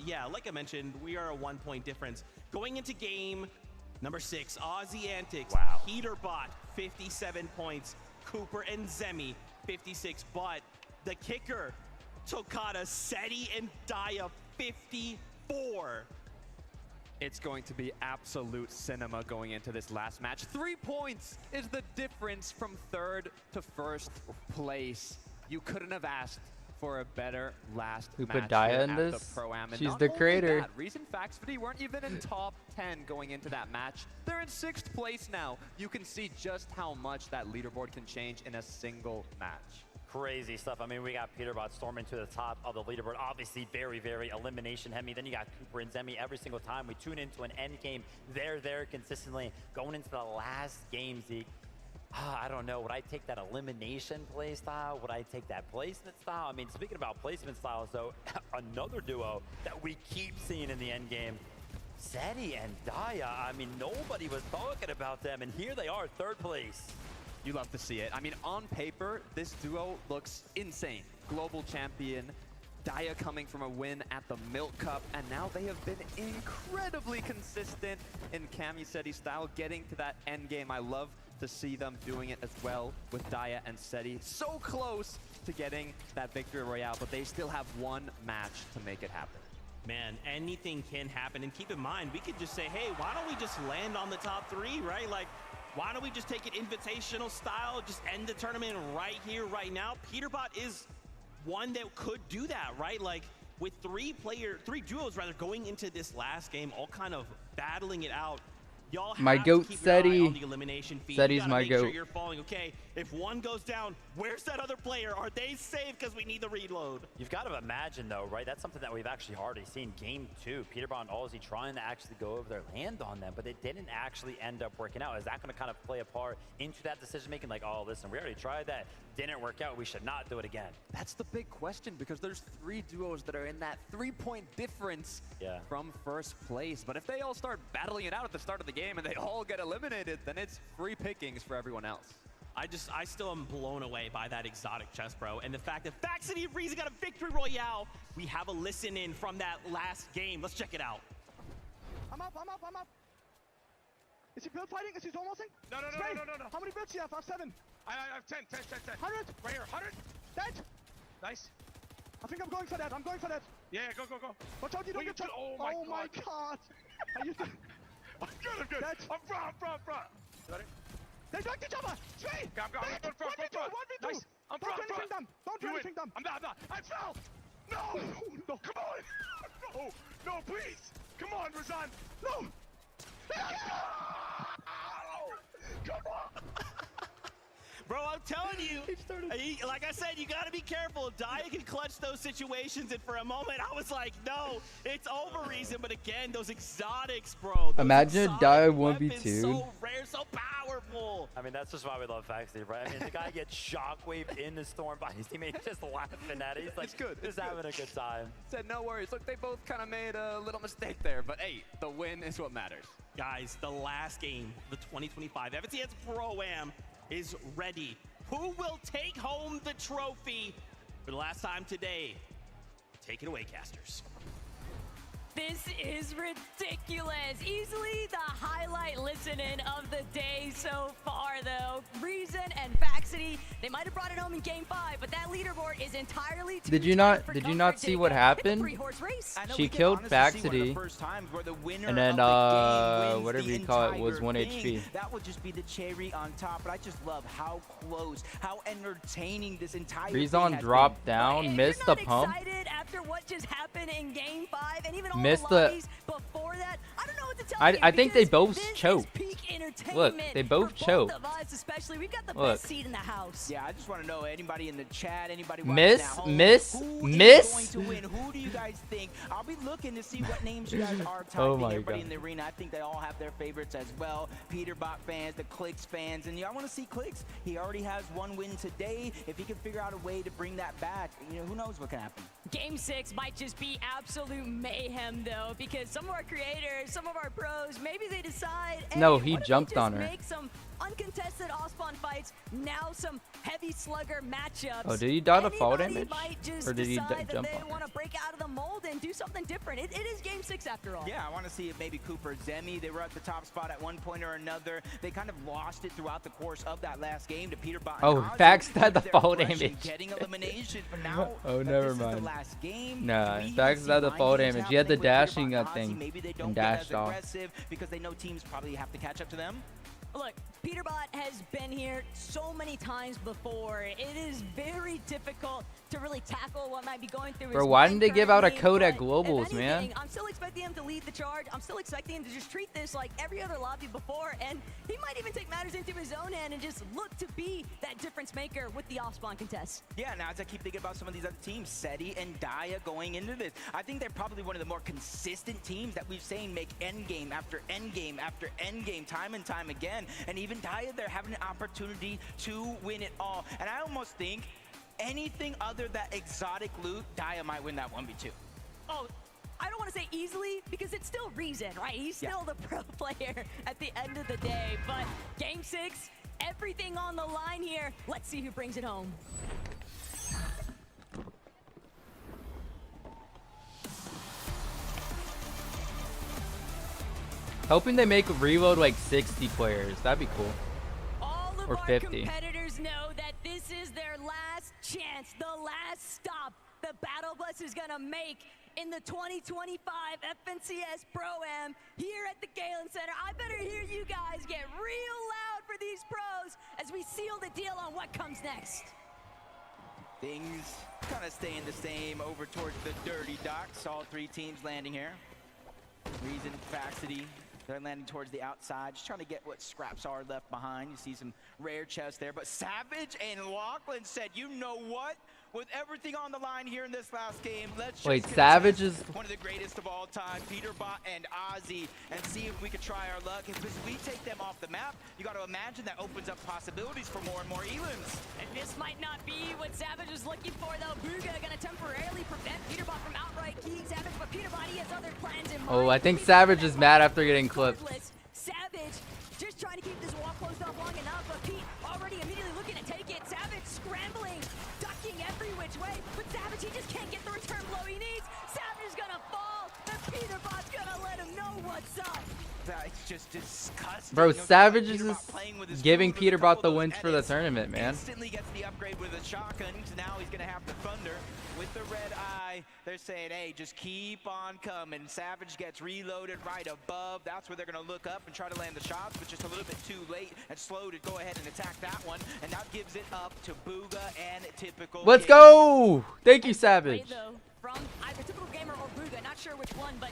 yeah, like I mentioned, we are a 1 point difference. Going into game number 6, Aussie Antics, PETERBOT, 57 points. Cooper and Zemi, 56. But the kicker, Tokata, Seti, and Daya, 54. It's going to be absolute cinema going into this last match. 3 points is the difference from third to first place. You couldn't have asked for a better last Who match put Daya here in at this? the Pro-Am. And She's not the only creator. that, Reason Faxity weren't even in top 10 going into that match. They're in 6th place now. You can see just how much that leaderboard can change in a single match. Crazy stuff. I mean, we got PETERBOT storming to the top of the leaderboard. Obviously, very, very elimination heavy. Then you got Cooper and Zemi every single time we tune into an end game. They're there consistently. Going into the last game, Zeke, I don't know. Would I take that elimination play style? Would I take that placement style? I mean, speaking about placement styles, though, another duo that we keep seeing in the end game, Seti and Daya. I mean, nobody was talking about them, and here they are, 3rd place. You love to see it. I mean, on paper, this duo looks insane. Global champion, Daya coming from a win at the Milk Cup, and now they have been incredibly consistent in Cami Seti style, getting to that end game. I love to see them doing it as well with Daya and Seti. So close to getting that victory royale, but they still have 1 match to make it happen. Man, anything can happen. And keep in mind, we could just say, hey, why don't we just land on the top 3, right? Like, why don't we just take it invitational style, just end the tournament right here, right now? PETERBOT is one that could do that, right? Like, with 3 duos rather going into this last game, all kind of battling it out. Y'all have My goat, to keep your eye Seti. on the elimination feed. Seti's You gotta my make goat. Sure you're falling. Okay, if one goes down, where's that other player? Are they safe? Because we need the reload. You've got to imagine, though, right? That's something that we've actually already seen. Game 2, PETERBOT and Aussie trying to actually go over their land on them, but it didn't actually end up working out. Is that going to kind of play a part into that decision-making? Like, oh, listen, we already tried that. Didn't work out. We should not do it again. That's the big question, because there's 3 duos that are in that 3-point difference from first place. But if they all start battling it out at the start of the game and they all get eliminated, then it's free pickings for everyone else. I still am blown away by that exotic chest, bro. And the fact that Faxity and Reason got a victory royale. We have a listen in from that last game. Let's check it out. I'm up. Is he build fighting? Is he almost? No. How many builds do you have? I have 7. I have 10. 100. Right here, 100. Dead. Nice. I think I'm going for that. Yeah, go. Watch out, you don't get shot. Oh my god. I'm good. I'm front. Got it? They knocked each other. Straight. I'm front. 1v2. Nice. I'm front. Don't do anything dumb. I'm not. I fell. No. Come on. No, please. Come on, Razan. No. Come on. Bro, I'm telling you, like I said, you got to be careful. Dia can clutch those situations, and for a moment, I was like, no, it's over, Reason. But again, those exotics, bro. Imagine if Dia 1v2. So rare, so powerful. I mean, that's just why we love Faxi, right? I mean, the guy gets shockwaved in the storm by his teammates just laughing at it. He's like, It's good. just having a good time. Said no worries. Look, they both kind of made a little mistake there, but hey, the win is what matters. Guys, the last game, the 2025 FNCS Pro-Am is ready. Who will take home the trophy for the last time today? Take it away, casters. This is ridiculous. Easily the highlight listening of the day so far, though. Reason and Faxity, they might have brought it home in Game 5, but that leaderboard is entirely too Did you not see what happened? She killed Faxity, and then whatever you call it was 1 HP. That would just be the cherry on top, but I just love how close, how entertaining this entire Rezon dropped down, missed the pump. After what just happened in Game 5, and even all Missed the the. lobbies before that, I don't know what to tell you. I think they both choked. Entertainment Look, they both choked. of us, especially. We've got the Look. best seat in the house. Yeah, I just want to know, anybody in the chat, anybody Miss, watching at home, miss, who miss. is going to win? Who do you guys think? I'll be looking to see what names you guys are typing. Oh my Everybody God. in the arena, I think they all have their favorites as well. PETERBOT fans, the CLIX fans, and I want to see CLIX. He already has one win today. If he can figure out a way to bring that back, who knows what can happen. Game 6 might just be absolute mayhem, though, because some of our creators, some of our pros, maybe they decide. No, hey, he what if we jumped just on her. Make some uncontested off-spawn fights. Now some heavy slugger matchups. Oh, did he die to fall Anybody damage? might just Or did he decide that jump they on want to break out of the mold and do something different. It is Game 6 after all. Yeah, I want to see if maybe Cooper Zemi, they were at the top spot at one point or another. They kind of lost it throughout the course of that last game to PETERBOT. Oh, Fax had the fall damage. Getting elimination, but now Oh, never mind. last game, Nah, Fax had the fall damage. He had the dashing thing maybe they don't and get as dashed off. aggressive because they know teams probably have to catch up to them. Look, PETERBOT has been here so many times before. It is very difficult to really tackle what might be going through. Bro, why didn't they give out a code at Globals, man? I'm still expecting him to lead the charge. I'm still expecting him to just treat this like every other lobby before, and he might even take matters into his own hand and just look to be that difference maker with the off-spawn contest. Yeah, now as I keep thinking about some of these other teams, SETI and Dia going into this, I think they're probably one of the more consistent teams that we've seen make endgame after endgame after endgame time and time again. And even Dia, they're having an opportunity to win it all. And I almost think anything other than exotic loot, Dia might win that 1v2. Oh, I don't want to say easily because it's still Reason, right? He's still the pro player at the end of the day. But Game 6, everything on the line here. Let's see who brings it home. Hoping they make reload like 60 players. That'd be cool. All of or our 50. competitors know that this is their last chance, the last stop the Battle Bus is going to make in the 2025 FNCS Pro-Am here at the Galen Center. I better hear you guys get real loud for these pros as we seal the deal on what comes next. Things kind of staying the same over towards the dirty docks. All three teams landing here. Reason, Faxity, they're landing towards the outside, just trying to get what scraps are left behind. You see some rare chests there, but Savage and Lachlan said, you know what? With everything on the line here in this last game, let's Wait, just Savage is one of the greatest of all time, PETERBOT and Ozzy, and see if we can try our luck. Because if we take them off the map, you got to imagine that opens up possibilities for more and more elims. And this might not be what Savage is looking for, though. BUGHA going to temporarily prevent PETERBOT from outright keying Savage, but PETERBOT, he has other plans in mind. Oh, I think Savage is mad after getting clipped. Savage just trying to keep this wall closed off long enough, but Pete already immediately looking to take it. Savage scrambling, ducking every which way, but Savage, he just can't get the return blow he needs. Savage is gonna fall, and PETERBOT's gonna let him know what's up. It's just disgusting. Bro, You know, Savage is PETERBOT just playing with his giving food with a PETERBOT couple the of wins for the edits. tournament, man. Instantly gets the upgrade with a shotgun, so now he's gonna have the Thunder with the red eye. They're saying, hey, just keep on coming. Savage gets reloaded right above. That's where they're gonna look up and try to land the shots, but just a little bit too late and slow to go ahead and attack that one. And that gives it up to BUGHA and Typical. Let's go! Thank you, Savage. Though, from either Typical Gamer or BUGHA, not sure which one, but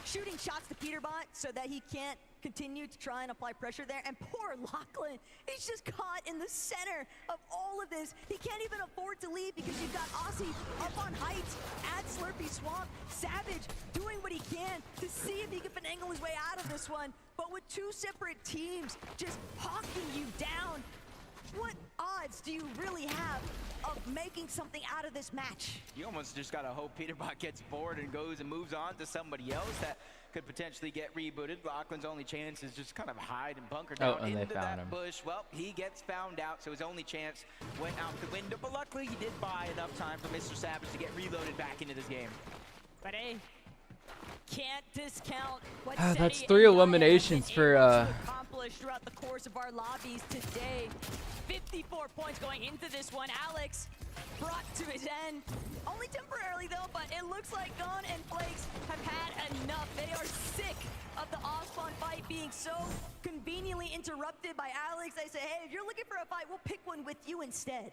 shooting shots to PETERBOT so that he can't continue to try and apply pressure there. And poor Lachlan, he's just caught in the center of all of this. He can't even afford to leave because you've got Aussie up on heights at Slurpy Swamp. Savage doing what he can to see if he can finagle his way out of this one. But with two separate teams just hawking you down, what odds do you really have of making something out of this match? You almost just gotta hope PETERBOT gets bored and goes and moves on to somebody else that could potentially get rebooted. Lachlan's only chance is just kind of hide and bunker down into that bush. Well, he gets found out, so his only chance went out the window. But luckily, he did buy enough time for Mr. Savage to get reloaded back into this game. But hey, can't discount what that's 3 eliminations for accomplished throughout the course of our lobbies today. 54 points going into this one. Alex brought to his end. Only temporarily though, but it looks like Gon and Playz have had enough. They are sick of the off-spawn fight being so conveniently interrupted by Alex. They say, hey, if you're looking for a fight, we'll pick one with you instead.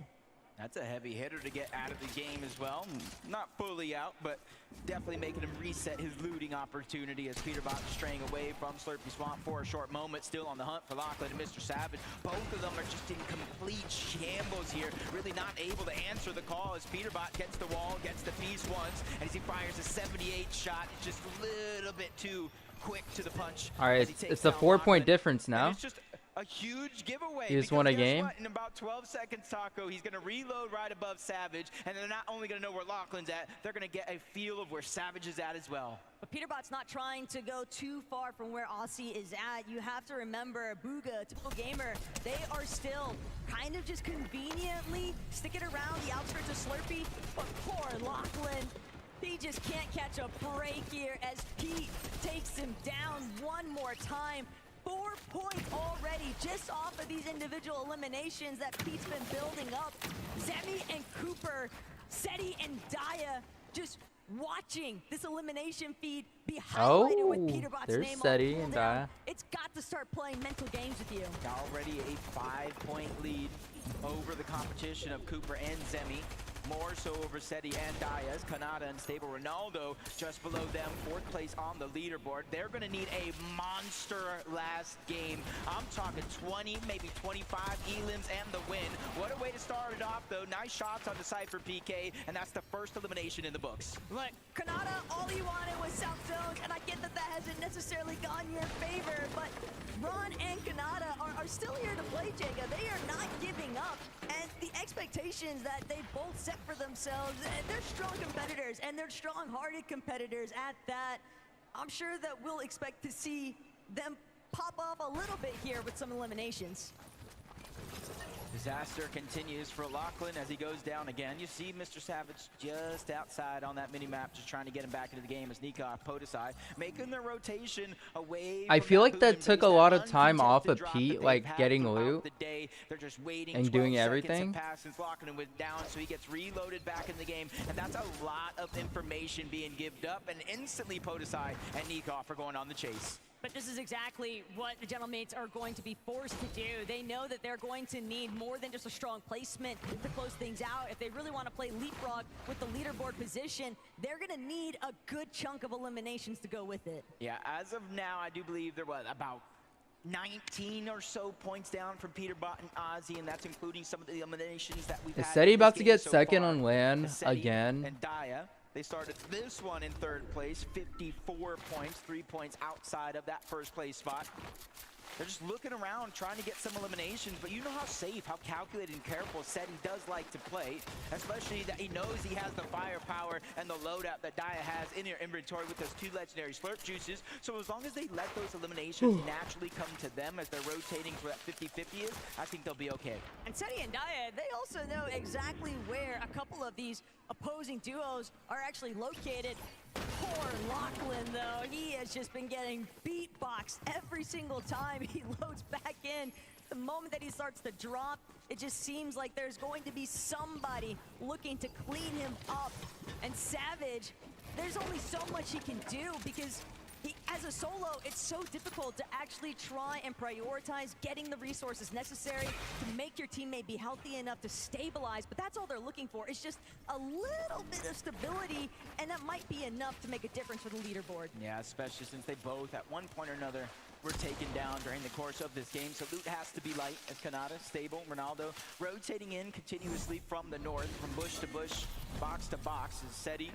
That's a heavy hitter to get out of the game as well. Not fully out, but definitely making him reset his looting opportunity as PETERBOT straying away from Slurpy Swamp for a short moment. Still on the hunt for Lachlan and Mr. Savage. Both of them are just in complete shambles here. Really not able to answer the call as PETERBOT gets the wall, gets the piece once, and as he fires a 78 shot, it's just a little bit too quick to the punch. All right, it's a 4-point difference now. It's just a huge giveaway. He just won a game. What? In about 12 seconds, Taco, he's going to reload right above Savage, and they're not only going to know where Lachlan's at, they're going to get a feel of where Savage is at as well. But PETERBOT's not trying to go too far from where Aussie is at. You have to remember, BUGHA, typical gamer, they are still kind of just conveniently sticking around the outskirts of Slurpy, but poor Lachlan, he just can't catch a break here as Pete takes him down one more time. 4 points already just off of these individual eliminations that Pete's been building up. Zemi and Cooper, Seti and Daya just watching this elimination feed be highlighted with PETERBOT's there's name Seti all and pulled Daya. out. It's got to start playing mental games with you. Already a 5-point lead over the competition of Cooper and Zemi. More so over Seti and Diaz. Kanata and Stable Ronaldo just below them, 4th place on the leaderboard. They're going to need a monster last game. I'm talking 20, maybe 25 elims and the win. What a way to start it off, though. Nice shots on the Cypher PK, and that's the first elimination in the books. Look, Kanata, all he wanted was South Zones, and I get that that hasn't necessarily gone your favor, but Ron and Kanata are still here to play, Jacob. They are not giving up, and the expectations that they both set for themselves, they're strong competitors, and they're strong-hearted competitors at that. I'm sure that we'll expect to see them pop off a little bit here with some eliminations. Disaster continues for Lachlan as he goes down again. You see Mr. Savage just outside on that mini-map, just trying to get him back into the game as Nikov, Potasai, making the rotation away. I feel like that took a lot of time off of Pete, like getting loot They're just waiting and doing everything. Since Lachlan was down, so he gets reloaded back in the game, and that's a lot of information being given up, and instantly Potasai and Nikov are going on the chase. But this is exactly what the Gentlemates are going to be forced to do. They know that they're going to need more than just a strong placement to close things out. If they really want to play leapfrog with the leaderboard position, they're going to need a good chunk of eliminations to go with it. Yeah, as of now, I do believe they're, about 19 or so points down from PETERBOT and Ozzy, and that's including some of the eliminations that we've had. Is Seti about to get so second far. on LAN Seti again? And Daya. They started this one in 3rd place, 54 points, 3 points outside of that 1st place spot. They're just looking around, trying to get some eliminations, but you know how safe, how calculated and careful Seti does like to play, especially that he knows he has the firepower and the loadout that Daya has in your inventory with those 2 legendary slurp juices. So as long as they let those eliminations naturally come to them as they're rotating for that 50-50 is, I think they'll be okay. And Seti and Daya, they also know exactly where a couple of these opposing duos are actually located. Poor Lachlan, though, he has just been getting beatboxed every single time he loads back in. The moment that he starts to drop, it just seems like there's going to be somebody looking to clean him up. And Savage, there's only so much he can do because as a solo, it's so difficult to actually try and prioritize getting the resources necessary to make your teammate be healthy enough to stabilize, but that's all they're looking for. It's just a little bit of stability, and that might be enough to make a difference for the leaderboard. Yeah, especially since they both, at one point or another, were taken down during the course of this game. So loot has to be light as Kanata, stable, Ronaldo rotating in continuously from the north, from bush to bush, box to box is SETI.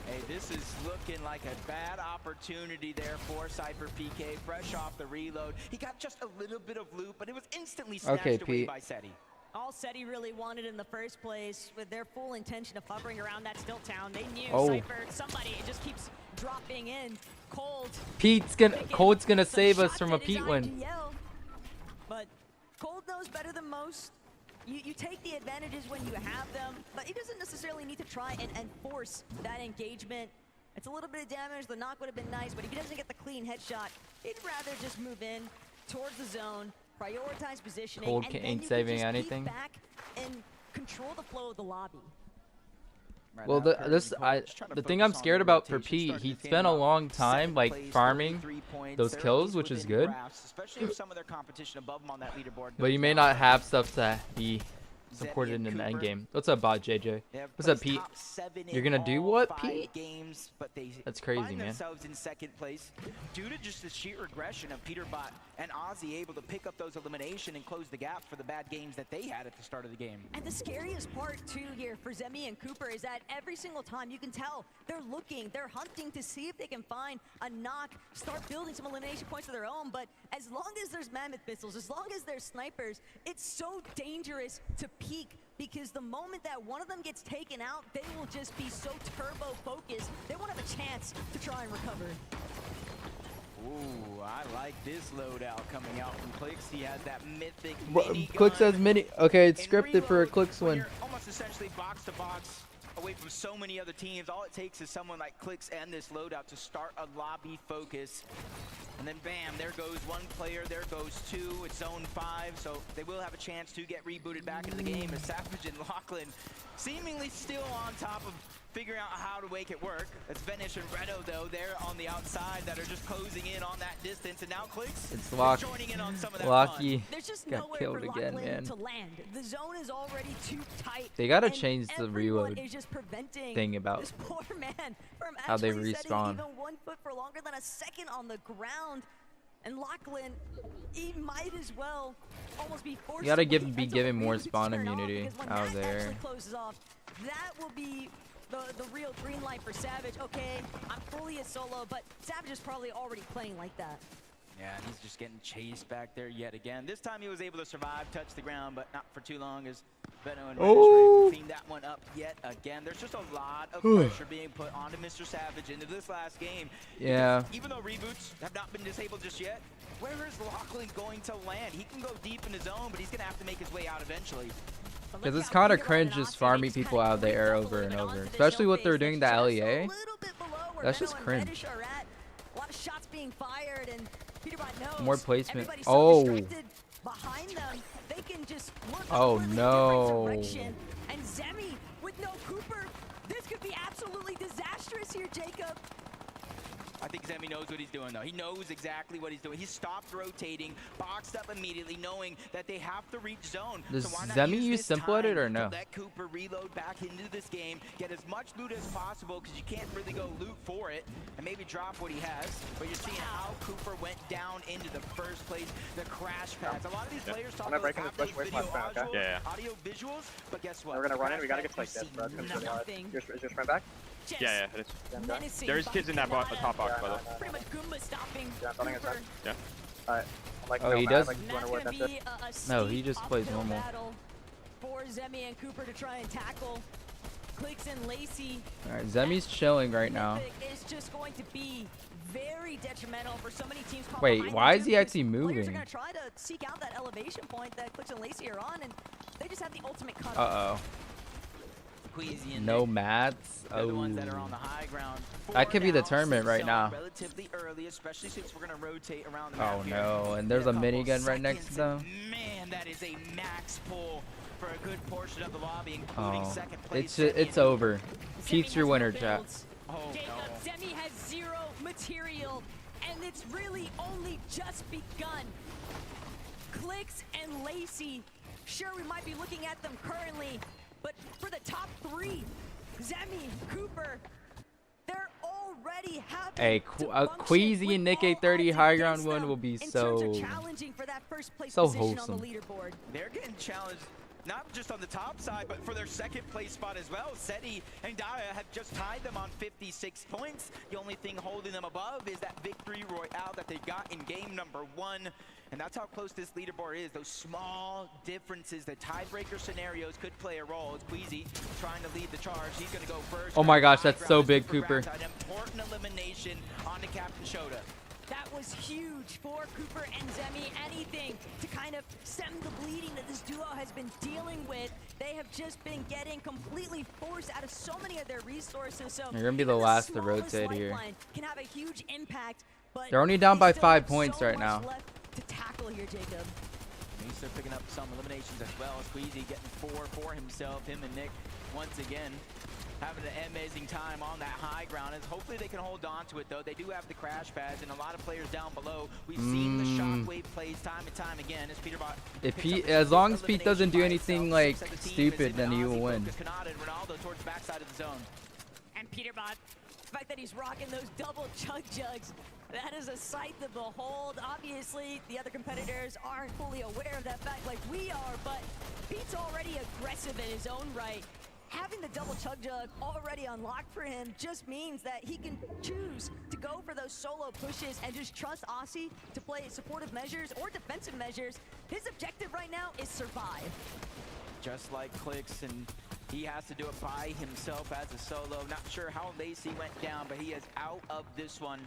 Hey, this is looking like a bad opportunity there for Cypher PK, fresh off the reload. He got just a little bit of loot, but it was instantly snatched away by SETI. All SETI really wanted in the first place, with their full intention of hovering around that still town. They knew Cypher, somebody, it just keeps dropping in. Cold. Cold's gonna save us from a Pete win. But Cold knows better than most. You take the advantages when you have them, but he doesn't necessarily need to try and force that engagement. It's a little bit of damage. The knock would have been nice, but if he doesn't get the clean headshot, he'd rather just move in towards the zone, prioritize positioning, Cold and then ain't you saving can just anything. keep back and control the flow of the lobby. Right Well, now, the thing I'm scared about for Pete, he spent a long time like farming those kills, which is good. Especially with some of their competition above him on that leaderboard. But you may not have stuff to be supported in the end game. What's up, bot JJ? What's up, Pete? You're gonna do what, Pete? Games, but they That's crazy, find man. themselves in second place due to just the sheer regression of PETERBOT and Ozzy able to pick up those elimination and close the gap for the bad games that they had at the start of the game. And the scariest part too here for Zemi and Cooper is that every single time you can tell they're looking, they're hunting to see if they can find a knock, start building some elimination points of their own. But as long as there's mammoth pistols, as long as there's snipers, it's so dangerous to peek, because the moment that one of them gets taken out, they will just be so turbo focused, they won't have a chance to try and recover. Ooh, I like this loadout coming out from CLIX. He has that mythic CLIX has mini. Okay, it's scripted for a CLIX win. You're almost essentially box to box away from so many other teams. All it takes is someone like CLIX and this loadout to start a lobby focus. And then bam, there goes one player, there goes two. It's zone 5, so they will have a chance to get rebooted back into the game as Savage and Lachlan seemingly still on top of figuring out how to make it work. It's Venish and Redo, though, they're on the outside that are just closing in on that distance. And now CLIX is joining in on some of that Lucky fun. There's just got nowhere killed for again, Lachlan man. to land. The zone is already too tight. They gotta and change the everyone reload is just preventing thing about this poor man from how they actually setting respawn. even 1 foot for longer than a second on the ground. And Lachlan, he might as well almost be forced You gotta to be given more spawn immunity out that there. actually closes off, that will be the real green light for Savage. Okay, I'm fully a solo, but Savage is probably already playing like that. Yeah, and he's just getting chased back there yet again. This time he was able to survive, touch the ground, but not for too long as Venom and Reddish cleaned that one up yet again. There's just a lot of pressure being put onto Mr. Savage into this last game. Yeah. Even though reboots have not been disabled just yet, where is Lachlan going to land? He can go deep in his zone, but he's going to have to make his way out eventually. Because it's kind of cringe just farming people out there over and over. Especially what they're doing to LEA. That's just cringe. A lot of shots being fired, and PETERBOT knows More placement. everybody's so Oh. distracted behind them, they can just look Oh, in a no. different direction. And Zemi with no Cooper, this could be absolutely disastrous here, Jacob. I think Zemi knows what he's doing, though. He knows exactly what he's doing. He stopped rotating, boxed up immediately, knowing that they have to reach zone. Does so why not Zemi use use this simple edit or time no? to let Cooper reload back into this game, get as much loot as possible, because you can't really go loot for it, and maybe drop what he has. But you're seeing how Cooper went down into the first place, the crash pads. A lot of these players talk about audio visuals, but guess what? We're gonna run in. We gotta get like this, bro. It's gonna be really hard. Is your sprint back? Yeah, it is. There's kids in that top box, by the way. Pretty much Goomba stopping Cooper. Yeah. Alright. Oh, he does? No, he just plays normal. Battle for Zemi and Cooper to try and tackle CLIX and Lacey. Alright, Zemi's chilling right now. It's just going to be very detrimental for so many teams. Wait, why is he actually Players are moving? going to try to seek out that elevation point that CLIX and Lacey are on, and they just have the ultimate cut. Uh-oh. No mats. Oh. That could be the tournament right now. Relatively early, especially since we're going to rotate around the Oh map here. no, and there's a minigun right next to them. Man, that is a max pull for a good portion of the lobby, including Oh, second place. it's over. Pete's your winner, chat. Jacob, Zemi has 0 material, and it's really only just begun. CLIX and Lacey, sure, we might be looking at them currently, but for the top 3, Zemi, Cooper, they're Hey, Queasy and Nick A30 high ground win will be so wholesome. They're getting challenged not just on the top side, but for their second place spot as well. Seti and Daya have just tied them on 56 points. The only thing holding them above is that victory royale that they got in game number 1. And that's how close this leaderboard is. Those small differences, the tiebreaker scenarios could play a role. It's Queasy trying to lead the charge. He's going to go first. Oh my gosh, that's so big, Cooper. An important elimination on to Captain Shota. That was huge for Cooper and Zemi. Anything to kind of stem the bleeding that this duo has been dealing with. They have just been getting completely forced out of so many of their resources. So they're gonna be the last to rotate here. Can have a huge impact, but they're only down by 5 points right now. To tackle here, Jacob. He's still picking up some eliminations as well. Squeezy getting 4 for himself. Him and Nick once again having an amazing time on that high ground. As hopefully they can hold on to it though. They do have the crash pads and a lot of players down below. We've seen the shockwave plays time and time again as PETERBOT. If he, as long as Pete doesn't do anything like stupid, then he will win. Towards backside of the zone. And PETERBOT, the fact that he's rocking those double chug jugs, that is a sight to behold. Obviously, the other competitors aren't fully aware of that fact like we are, but Pete's already aggressive in his own right. Having the double chug jug already unlocked for him just means that he can choose to go for those solo pushes and just trust Aussie to play supportive measures or defensive measures. His objective right now is survive. Just like CLIX, and he has to do it by himself as a solo. Not sure how Lacey went down, but he is out of this one.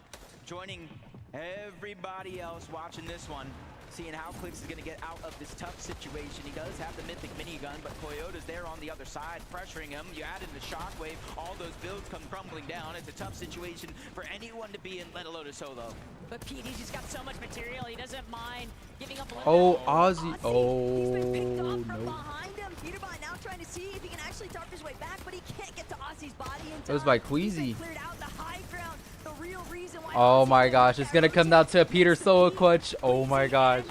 Joining everybody else watching this one, seeing how CLIX is going to get out of this tough situation. He does have the mythic minigun, but Toyota's there on the other side, pressuring him. You add in the shockwave, all those builds come crumbling down. It's a tough situation for anyone to be in, let alone a solo. But Pete, he's just got so much material. He doesn't mind giving up a Oh, little Aussie. Oh, he's been picked off from no. behind him. PETERBOT now trying to see if he can actually tarp his way back, but he can't get to Aussie's body in time. It was by Queasy. Cleared out the high ground. The real reason why Oh my gosh, it's gonna come down to a Peter solo clutch. Oh my gosh.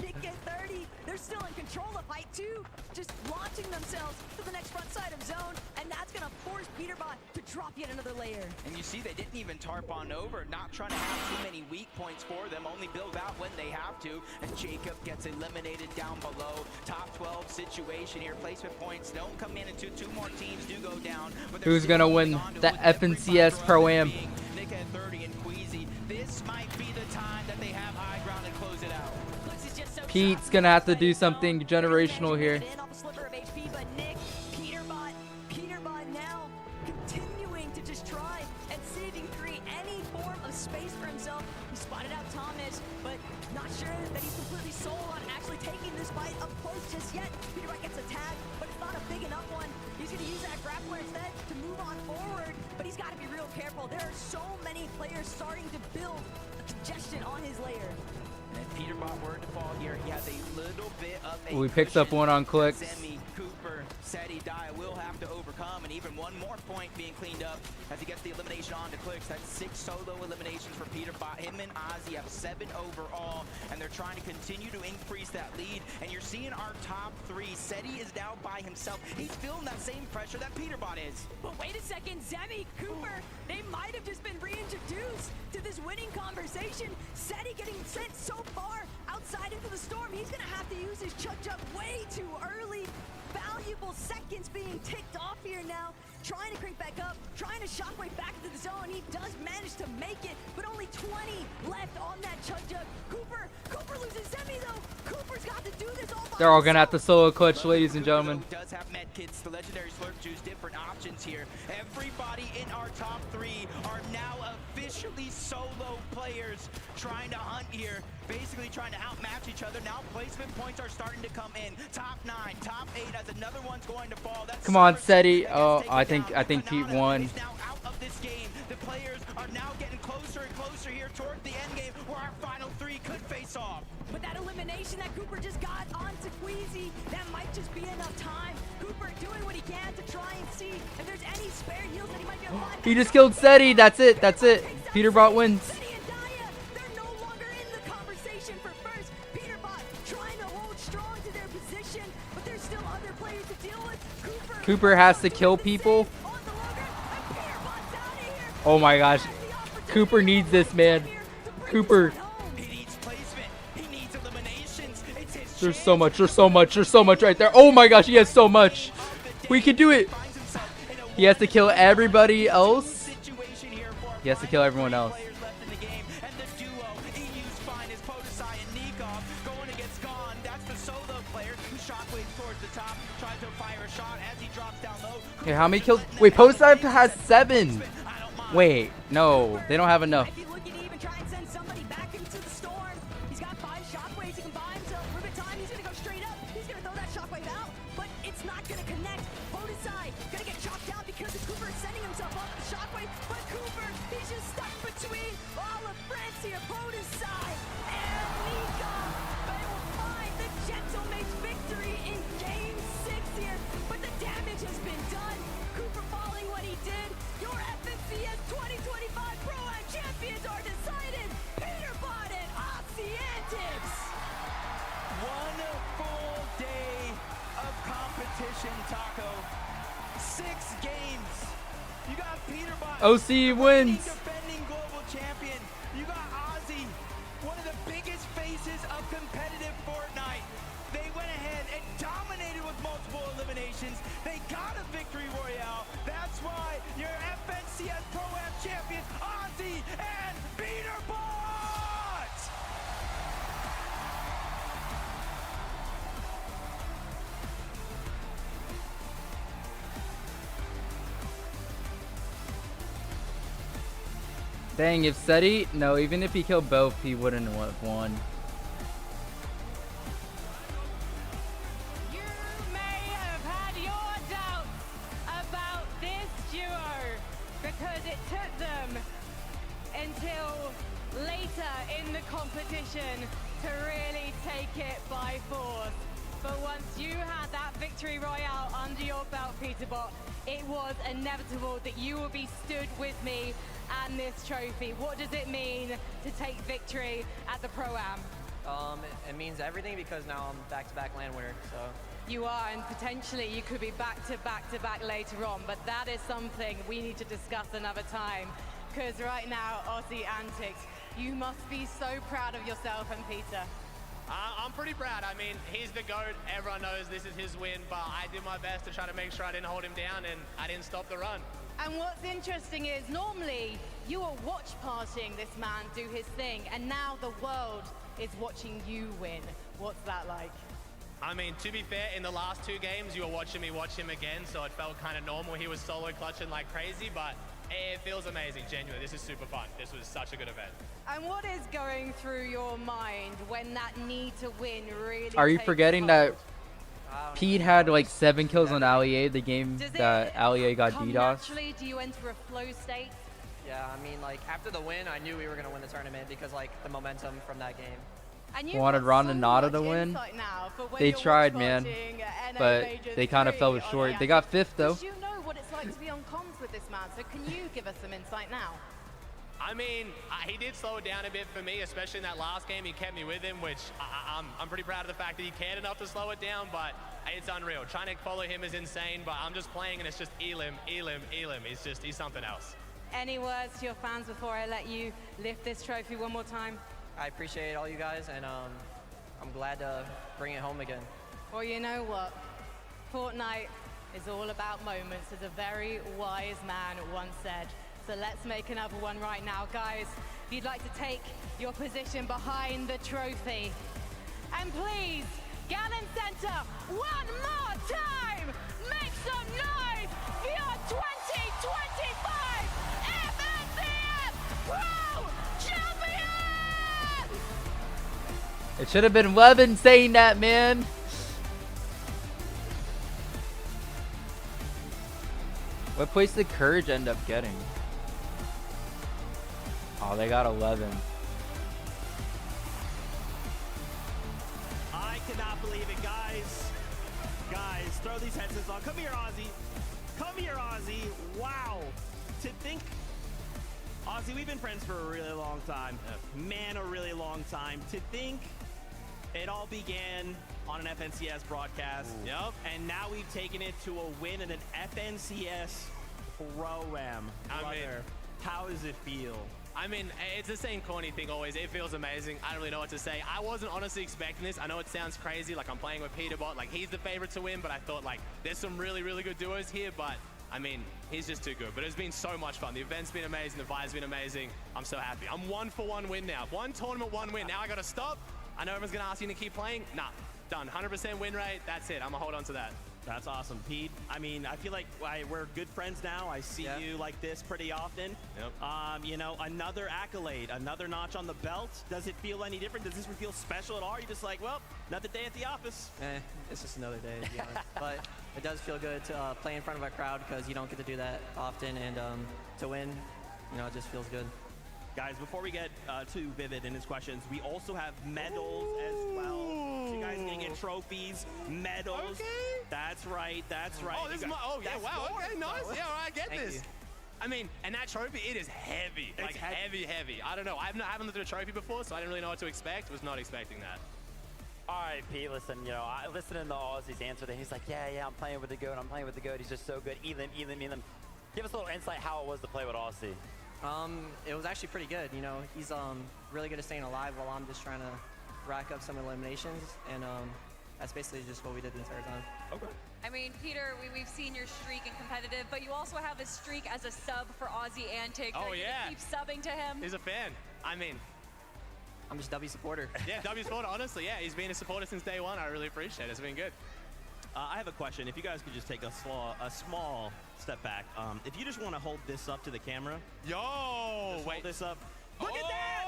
They're still in control of height 2, just launching themselves to the next front side of zone, and that's gonna force PETERBOT to drop yet another layer. And you see they didn't even tarp on over, not trying to have too many weak points for them, only build out when they have to. And Jacob gets eliminated down below. Top 12 situation here. Placement points don't come in until 2 more teams do go down. Who's gonna win the FNCS Pro-Am? Nick at 30 and Queasy. This might be the time that they have high ground and close it out. Pete's gonna have to do something generational here. PETERBOT now continuing to just try and see if he can create any form of space for himself. He spotted out Thomas, but not sure that he's completely sold on actually taking this fight up close just yet. PETERBOT gets a tag, but it's not a big enough one. He's gonna use that grappler instead to move on forward, but he's gotta be real careful. There are so many players starting to build a congestion on his layer. And if PETERBOT were to fall here, he has a little bit of a He picks up one on CLIX. Zemi, Cooper, Seti, Daya will have to overcome, and even one more point being cleaned up as he gets the elimination on to CLIX. That's 6 solo eliminations for PETERBOT. Him and Ozzy have 7 overall, and they're trying to continue to increase that lead. And you're seeing our top 3. Seti is now by himself. He's feeling that same pressure that PETERBOT is. But wait a second, Zemi, Cooper, they might have just been reintroduced to this winning conversation. Seti getting sent so far outside into the storm, he's gonna have to use his chug jug way too early. Valuable seconds being ticked off here now. Trying to crank back up, trying to shockwave back to the zone. He does manage to make it, but only 20 left on that chug jug. Cooper loses Zemi though. Cooper's got to do this all by They're all gonna have to solo clutch, ladies and gentlemen. Does have med kits, the legendary slurp juice, different options here. Everybody in our top 3 are now officially solo players trying to hunt here, basically trying to outmatch each other. Now placement points are starting to come in. Top 9, top 8 as another one's going to fall. That's Come on, Seti. Oh, I think Pete won. now out of this game. The players are now getting closer and closer here toward the end game where our final 3 could face off. But that elimination that Cooper just got onto Queasy, that might just be enough time. Cooper doing what he can to try and see if there's any spare heals that he might be able to find. He just killed Seti. That's it. That's it. PETERBOT wins. Seti and Daya, they're no longer in the conversation for first. PETERBOT trying to hold strong to their position, but there's still other players to deal with. Cooper has to kill people. Oh my gosh. Cooper needs this, man. Cooper. There's so much. There's so much. There's so much right there. Oh my gosh, he has so much. We can do it. He has to kill everybody else. He has to kill everyone else. Okay, how many kills? Wait, Poseidon has 7. Wait, no, they don't have enough. Taco. 6 games. You got PETERBOT. OC wins. Defending global champion. You got Ozzy, one of the biggest faces of competitive Fortnite. They went ahead and dominated with multiple eliminations. They got a victory royale. That's why your FNCS Pro-Am champions, Ozzy and PETERBOT. Dang, if SETI, no, even if he killed both, he wouldn't have won. You may have had your doubts about this duo because it took them until later in the competition to really take it by force. But once you had that victory royale under your belt, PETERBOT, it was inevitable that you will be stood with me and this trophy. What does it mean to take victory at the Pro-Am? It means everything because now I'm back-to-back land winner, so. You are, and potentially you could be back-to-back later on, but that is something we need to discuss another time. Because right now, Aussie Antics, you must be so proud of yourself and Peter. I'm pretty proud. I mean, he's the GOAT. Everyone knows this is his win, but I did my best to try to make sure I didn't hold him down and I didn't stop the run. And what's interesting is normally you are watch partying this man do his thing, and now the world is watching you win. What's that like? I mean, to be fair, in the last 2 games, you were watching me watch him again, so it felt kind of normal. He was solo clutching like crazy, but it feels amazing, genuinely. This is super fun. This was such a good event. And what is going through your mind when that need to win really Are you takes forgetting hold? that Pete had like 7 kills on Allier, the game that Allier got Come DDoS? naturally? Do you enter a flow state? Yeah, I mean, like, after the win, I knew we were going to win the tournament because, like, the momentum from that game. And you've Wanted got Ron so and Nada to much win. insight now for when They you're tried, watch man, partying at NA but Majors they kind of 3 fell on short. the They got Antics. 5th though. Because you know what it's like to be on comms with this man, so can you give us some insight now? I mean, he did slow it down a bit for me, especially in that last game. He kept me with him, which I'm pretty proud of the fact that he cared enough to slow it down, but it's unreal. Trying to follow him is insane, but I'm just playing and it's just Elim. He's something else. Any words to your fans before I let you lift this trophy one more time? I appreciate all you guys, and I'm glad to bring it home again. Well, you know what? Fortnite is all about moments, as a very wise man once said. So let's make another one right now. Guys, if you'd like to take your position behind the trophy. And please, Gallon Center, one more time! Make some noise for your 2025 FNCS Pro Champion! It should have been Levin saying that, man. What place did Courage end up getting? Oh, they got 11. I cannot believe it, guys. Guys, throw these headsets on. Come here, Ozzy. Come here, Ozzy. Wow. To think, Ozzy, we've been friends for a really long time. Man, a really long time. To think it all began on an FNCS broadcast. Yep. And now we've taken it to a win in an FNCS Pro-Am. I mean, how does it feel? I mean, it's the same corny thing always. It feels amazing. I don't really know what to say. I wasn't honestly expecting this. I know it sounds crazy, like I'm playing with PETERBOT, like he's the favorite to win, but I thought like there's some really, really good duos here, but I mean, he's just too good. But it's been so much fun. The event's been amazing. The vibe's been amazing. I'm so happy. I'm 1 for 1 win now. 1 tournament, 1 win. Now I got to stop. I know everyone's going to ask you to keep playing. Nah, done. 100% win rate. That's it. I'm going to hold on to that. That's awesome, Pete. I mean, I feel like we're good friends now. I see you like this pretty often. Yep. You know, another accolade, another notch on the belt. Does it feel any different? Does this feel special at all? You're just like, well, another day at the office. It's just another day, to be honest. But it does feel good to play in front of a crowd because you don't get to do that often, and to win, you know, it just feels good. Guys, before we get to Vivid and his questions, we also have medals as well. So you guys can get trophies, medals. Okay. That's right. That's right. Oh, this is my. Oh, yeah. Wow. Okay. Nice. Yeah. All right. I get Thank this. you. I mean, and that trophy, it is heavy. It's like heavy. I don't know. I haven't looked at a trophy before, so I didn't really know what to expect. Was not expecting that. All right, Pete, listen, you know, listening to Aussie's answer, then he's like, yeah, I'm playing with the GOAT. I'm playing with the GOAT. He's just so good. Elam. Give us a little insight how it was to play with Aussie. It was actually pretty good. You know, he's really good at staying alive while I'm just trying to rack up some eliminations, and that's basically just what we did the entire time. Okay. I mean, Peter, we've seen your streak in competitive, but you also have a streak as a sub for Aussie Antics. Oh, Are you yeah. gonna keep subbing to him? He's a fan. I mean, I'm just W supporter. yeah, W supporter, honestly, yeah. He's been a supporter since day one. I really appreciate it. It's been good. I have a question. If you guys could just take a small step back. If you just want to hold this up to the camera. Yo! Hold this up. Look at that!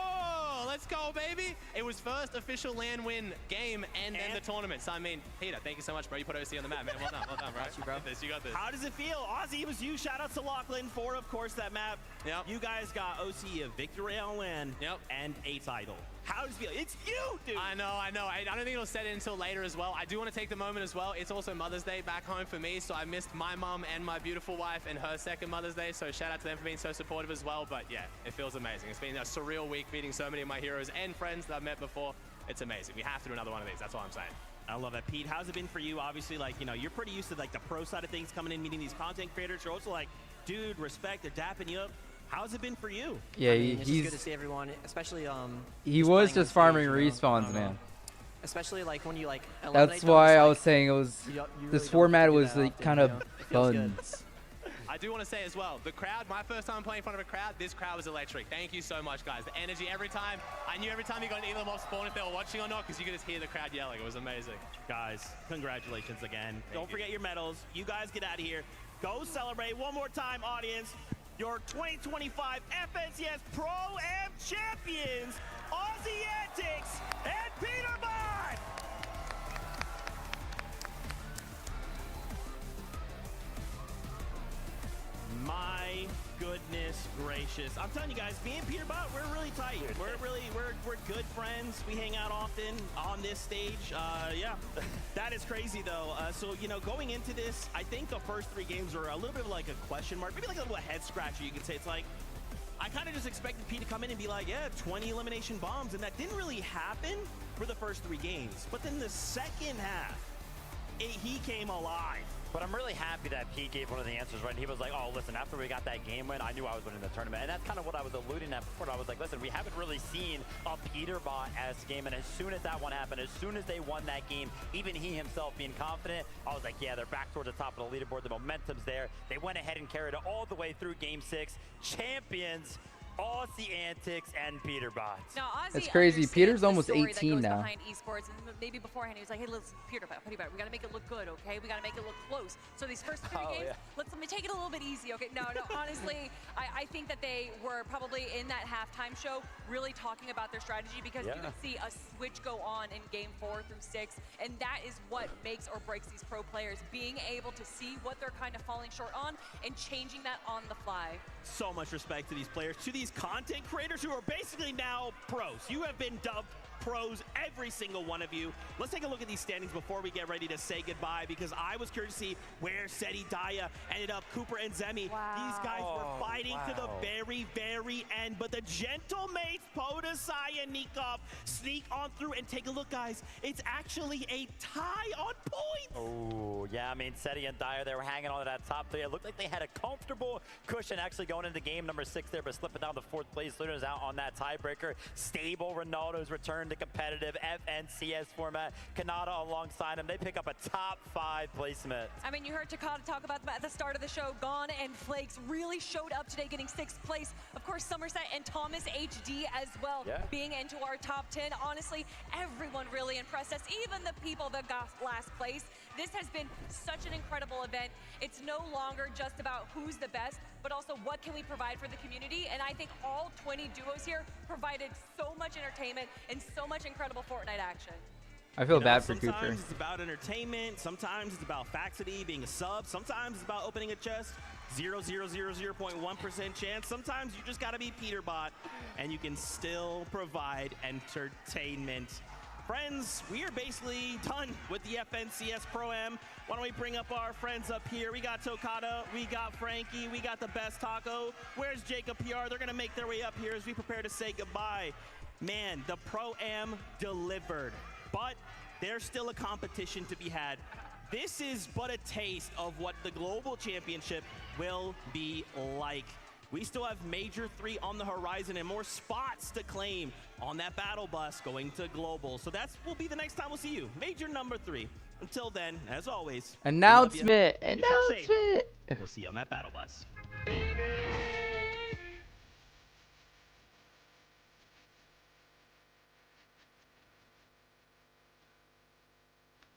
Oh, let's go, baby. It was first official LAN win game and then the tournament. So, I mean, Peter, thank you so much, bro. You put OC on the map, man. Well done, bro. Got you, bro. You got this. How does it feel? Aussie, it was you. Shout out to Lachlan for, of course, that map. Yep. You guys got OC a victory on LAN and a title. How does it feel? It's you, dude. I know. I don't think it'll set it until later as well. I do want to take the moment as well. It's also Mother's Day back home for me, so I missed my mom and my beautiful wife and her second Mother's Day, so shout out to them for being so supportive as well. But yeah, it feels amazing. It's been a surreal week meeting so many of my heroes and friends that I've met before. It's amazing. We have to do another one of these. That's all I'm saying. I love that. Pete, how's it been for you? Obviously, like, you know, you're pretty used to like the pro side of things, coming in, meeting these content creators. You're also like, dude, respect, they're dapping you up. How's it been for you? Yeah, I mean, it's just good to see everyone, especially he was just farming respawns, man. Especially like when you like. That's why I was saying it was. This format was like kind of fun. I do want to say as well, the crowd, my first time playing in front of a crowd, this crowd was electric. Thank you so much, guys. The energy every time. I knew every time you got an Elam off spawn if they were watching or not, because you could just hear the crowd yelling. It was amazing. Guys, congratulations again. Don't forget your medals. You guys get out of here. Go celebrate one more time, audience. Your 2025 FNCS Pro Am champions, Aussie Antics and PETERBOT! My goodness gracious. I'm telling you guys, me and PETERBOT, we're really tight. We're good friends. We hang out often on this stage. Yeah, that is crazy though. So, you know, going into this, I think the first 3 games were a little bit of like a question mark, maybe like a little head scratcher, you could say. It's like, I kind of just expected Pete to come in and be like, yeah, 20 elimination bombs, and that didn't really happen for the first 3 games. But then the second half, he came alive. But I'm really happy that Pete gave one of the answers, right? And he was like, oh, listen, after we got that game win, I knew I was winning the tournament. And that's kind of what I was alluding at before. I was like, listen, we haven't really seen a PETERBOT-esque game. And as soon as that one happened, as soon as they won that game, even he himself being confident, I was like, yeah, they're back towards the top of the leaderboard. The momentum's there. They went ahead and carried it all the way through Game 6. Champions, Aussie Antics, and PETERBOT. Now, Aussie That's crazy. Peter's almost 18 now. Behind esports, and maybe beforehand he was like, "Hey, let's PETERBOT. We got to make it look good, okay? We got to make it look close." So these first 3 games, let me take it a little bit easy, okay? No, honestly, I think that they were probably in that halftime show really talking about their strategy, because you could see a switch go on in game 4 through 6, and that is what makes or breaks these pro players, being able to see what they're kind of falling short on and changing that on the fly. So much respect to these players, to these content creators who are basically now pros. You have been dubbed pros, every single one of you. Let's take a look at these standings before we get ready to say goodbye, because I was curious to see where Seti, Daya ended up, Cooper and Zemi. Wow. These guys were fighting to the very, very end, but the gentle mates, Podesai and Nikov, sneak on through, and take a look, guys. It's actually a tie on points. Oh, yeah, I mean, Seti and Dyer, they were hanging on to that top three. It looked like they had a comfortable cushion actually going into game number 6 there, but slipping down to 4th place. Luna's out on that tiebreaker. Stable Ronaldo's return to competitive FNCS format. Kanata alongside him. They pick up a top 5 placement. I mean, you heard Takata talk about them at the start of the show. Gone and Flakes really showed up today, getting 6th place. Of course, Somerset and Thomas HD as well, being into our top 10. Honestly, everyone really impressed us, even the people that got last place. This has been such an incredible event. It's no longer just about who's the best, but also what can we provide for the community. And I think all 20 duos here provided so much entertainment and so much incredible Fortnite action. I feel bad for sometimes Cooper. It's about entertainment. Sometimes it's about Faxity being a sub. Sometimes it's about opening a chest. 0.1% chance. Sometimes you just gotta be PETERBOT and you can still provide entertainment. Friends, we are basically done with the FNCS Pro-Am. Why don't we bring up our friends up here? We got Tokata, we got Frankie, we got the best taco. Where's Jacob PR? They're gonna make their way up here as we prepare to say goodbye. Man, the Pro-Am delivered, but there's still a competition to be had. This is but a taste of what the Global Championship will be like. We still have Major 3 on the horizon and more spots to claim on that battle bus going to Global. So that will be the next time we'll see you. Major number 3. Until then, as always, Announcement! We'll see you on that battle bus.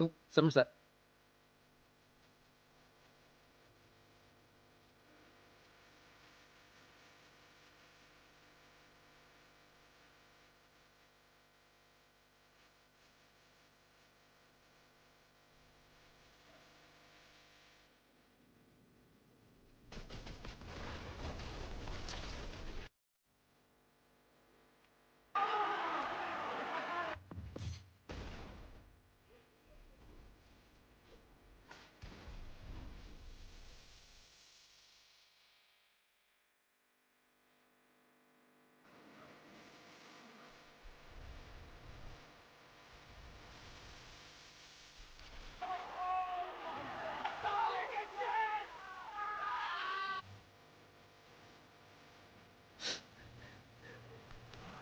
Oop, Somerset.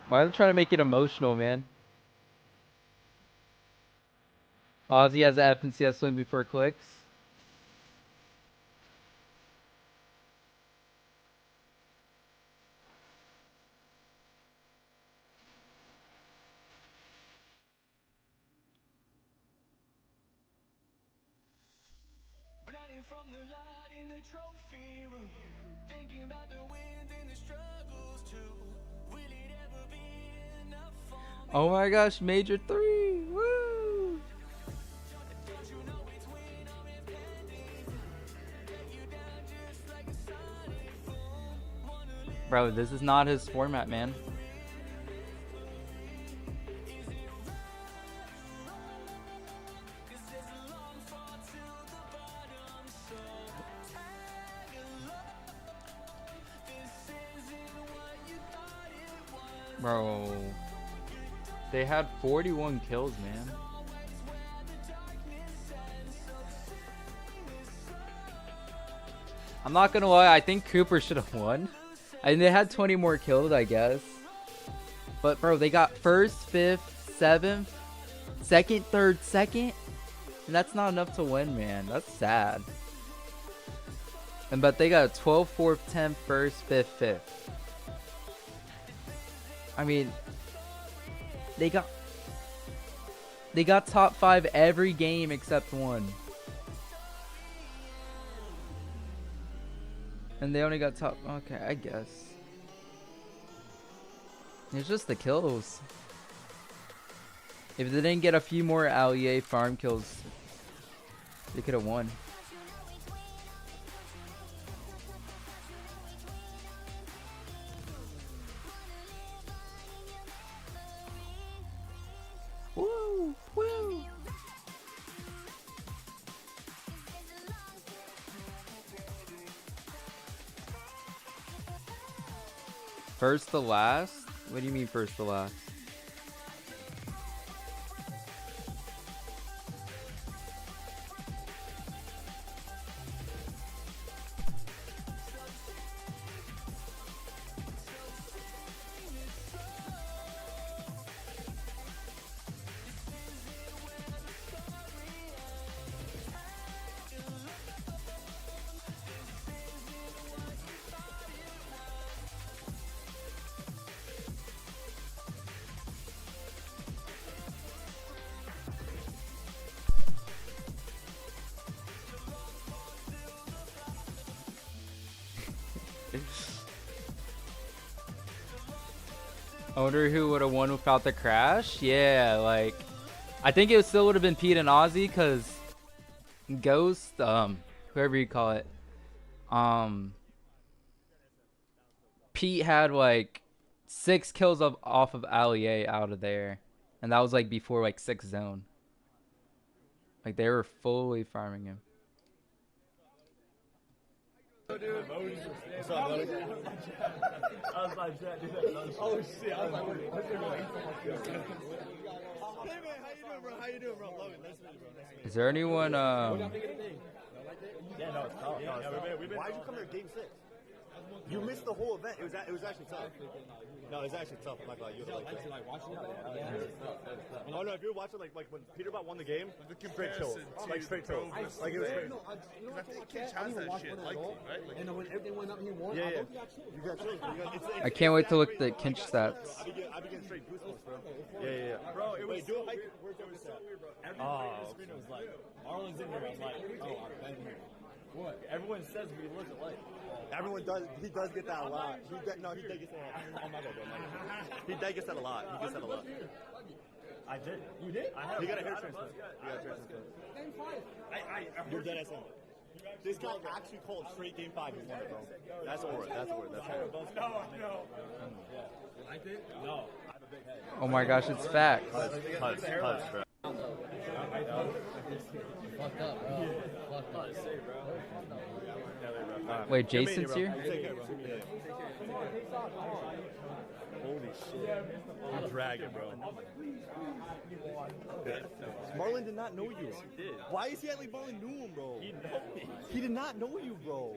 Why are they trying to make it emotional, man? Ozzy has an FNCS win before CLIX. Oh my gosh, Major 3! Woo! Bro, this is not his format, man. Bro, they had 41 kills, man. I'm not gonna lie, I think Cooper should have won. I mean, they had 20 more kills, I guess. But bro, they got 1st, 5th, 7th, 2nd, 3rd, 2nd. And that's not enough to win, man. That's sad. And but they got 12th, 4th, 10th, 1st, 5th, 5th. I mean, they got top 5 every game except one. And they only got top, okay, I guess. It's just the kills. If they didn't get a few more Allier farm kills, they could have won. First to last? What do you mean first to last? I wonder who would have won without the crash. Yeah, like I think it still would have been Pete and Ozzy because Ghost, whoever you call it, Pete had like 6 kills off of Allier out of there, and that was like before like 6 zone. Like they were fully farming him. What's up, buddy? I was like, oh shit! I was like, what's your name? Hey man, how you doing, bro? How you doing, bro? Logan, nice to meet you, bro. Nice to meet you. Is there anyone? Yeah, no, it's tough. Why'd you come here game 6? You missed the whole event. It was actually tough. No, it's actually tough. I'm not gonna lie. You were like watching it. Yeah. Oh no, if you're watching like when PETERBOT won the game, straight chill, like straight chill. Like it was great. I think Kinch has that shit, like, right? And then when everything went up, he won. Yeah, yeah. You got chill. I can't wait to look at the Kinch stats. I be getting straight goosebumps, bro. Yeah. Bro, it was so weird. Everyone on the screen was like, Marlon's in here. I was like, oh, I'm in here. What? Everyone says we look alike. Everyone does. He does get that a lot. He does get that. Oh my god, bro. He does get that a lot. He gets that a lot. I did. You did? You got a hair transplant. You got a hair transplant. You're dead as hell. This guy actually called straight game 5 and won it, bro. That's a word. That's a word. That's a word. No. I did? No. I have a big head. Oh my gosh, it's facts. Hush, bro. Fucked up, bro. Fucked up. Wait, Jason's here? Holy shit. You're dragging, bro. Marlon did not know you. He did. Why is he acting like Marlon knew him, bro? He know me. He did not know you, bro.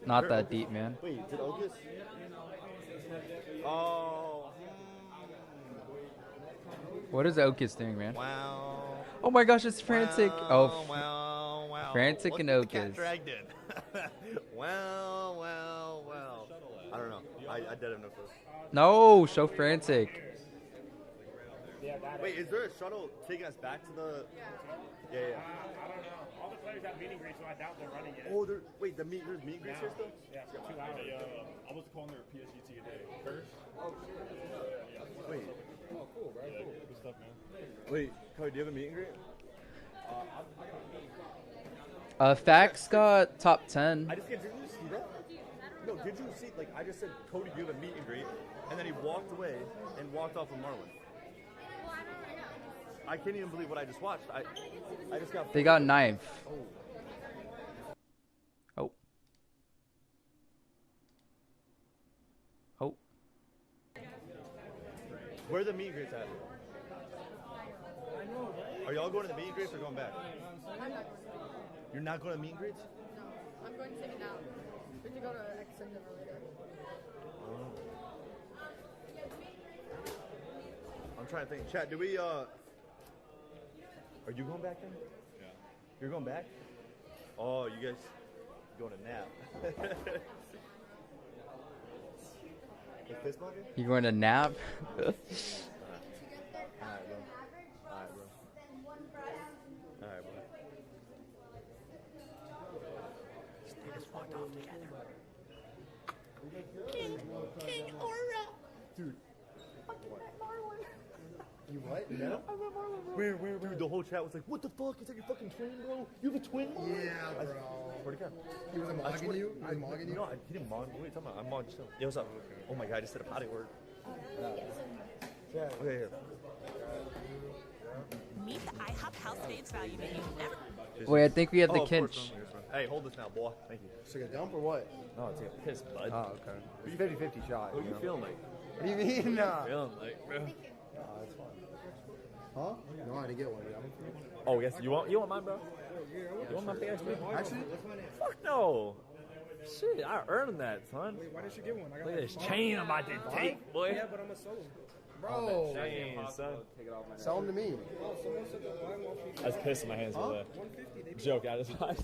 Not that deep, man. Wait, did Ogus? Oh. What is Okus doing, man? Wow. Oh my gosh, it's Frantic. Wow, oh, wow. Frantic and Look, the Okus. cat dragged in. Well. I don't know. I did have no clue. No, show Frantic. Wait, is there a shuttle taking us back to the? Yeah. I don't know. All the players have meeting greets, so I doubt they're running it. Oh, there's meet and greets here still? Yeah, for 2 hours. I was calling their PSG today. First? Wait. Oh, cool, right? Cool. Good stuff, man. Wait, Cody, do you have a meet and greet? Fax got top 10. Did you see that? No, did you see, like, I just said, Cody, do you have a meet and greet? And then he walked away and walked off with Marlon. I can't even believe what I just watched. I just got... They got knife. Oh. Where are the meet and greets at? Are y'all going to the meet and greets or going back? You're not going to meet and greets? No, I'm going to City now. We have to go to Extended later. I'm trying to think. Chat, do we, are you going back then? Yeah. You're going back? Oh, you guys going to nap. Fist bump you? You going to nap? Alright, bro. They just walked off together. King Aura. Dude. You what? No? Where? Dude, the whole chat was like, what the fuck? Is that your fucking twin, bro? You have a twin? Yeah, bro. Where'd it go? He wasn't mogging you? He was mogging you? No, he didn't mog me. What are you talking about? I'm mogged still. Yeah, what's up? Oh my god, I just said a potty word. Okay, here. Meet the IHOP house babes value menu. Wait, I think we have the of Kinch. course, Hey, hold this now, boy. Thank you. It's like a dump or what? No, it's like a piss, bud. Oh, okay. It's 50-50 shot. What are you feeling like? What do you mean? Nah. Feeling like, bro? That's fine. Huh? No, I didn't get one. Oh, yes. You want mine, bro? You want my PXP? Actually? Fuck no. Shit, I earned that, son. Wait, why didn't you get one? I got Look at this chain I'm about to take, boy. Yeah, but I'm a solo. Bro. Chain, son. Sell them to me. Oh, someone said that buy 150. I was pissing my hands with that. 150. Joke, I just Someone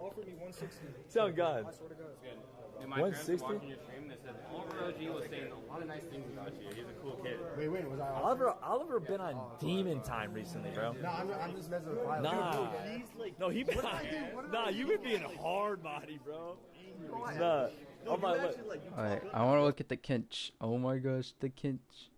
offered me 160. Tell God. I swear to God. And my friends were watching your stream, they said Oliver OG was saying a lot of nice things about you. He's a cool kid. Wait, was I Oliver been on demon time recently, bro. No, I'm just messing with pilot. Nah. No, he been Nah, you been being hard body, bro. Nah. Oh my look. Alright, I want to look at the kinch. Oh my gosh, the kinch.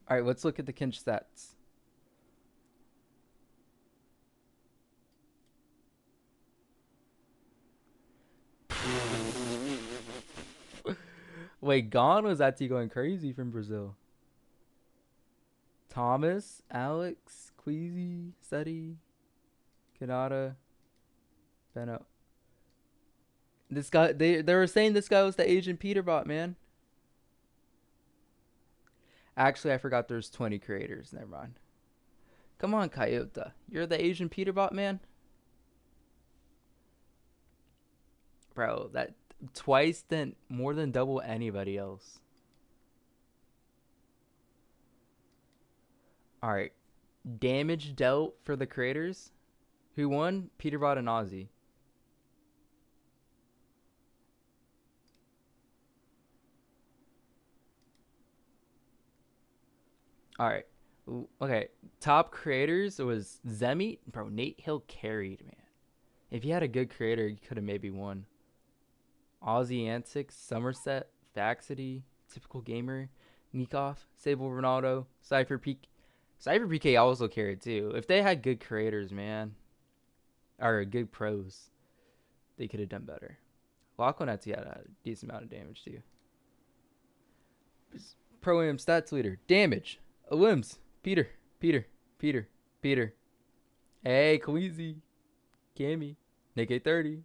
All right, let's look at the kinch stats. Wait, Gon was actually going crazy from Brazil. Thomas, Alex, Queasy, Seti, Kanata, Benno. This guy, they were saying this guy was the Asian PETERBOT, man. Actually, I forgot there's 20 creators. Never mind. Come on, Coyote. You're the Asian PETERBOT, man? Bro, that twice then more than double anybody else. Alright. Damage dealt for the creators. Who won? PETERBOT and Aussie. Alright. Okay. Top creators was Zemi. Bro, Nate Hill carried, man. If he had a good creator, he could have maybe won. Aussie Antics, Somerset, Faxity, Typical Gamer, Nikoff, Sable Ronaldo, Cypher PK. Cypher PK also carried too. If they had good creators, man, or good pros, they could have done better. Lachlan actually had a decent amount of damage too. Pro-Am stats leader. Damage. Limbs. Peter. Hey, Queasy. Cammy. Nick 830.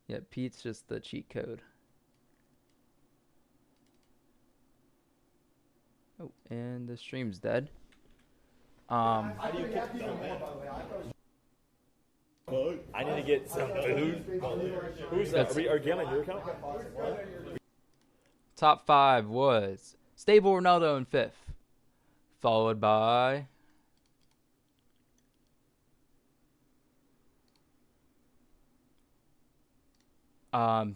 Yeah, Pete's just the cheat code. Oh, and the stream's dead. How do you get I need to get some food. Who's that? Are you gambling your account? Top 5 was Stable Ronaldo in 5th. Followed by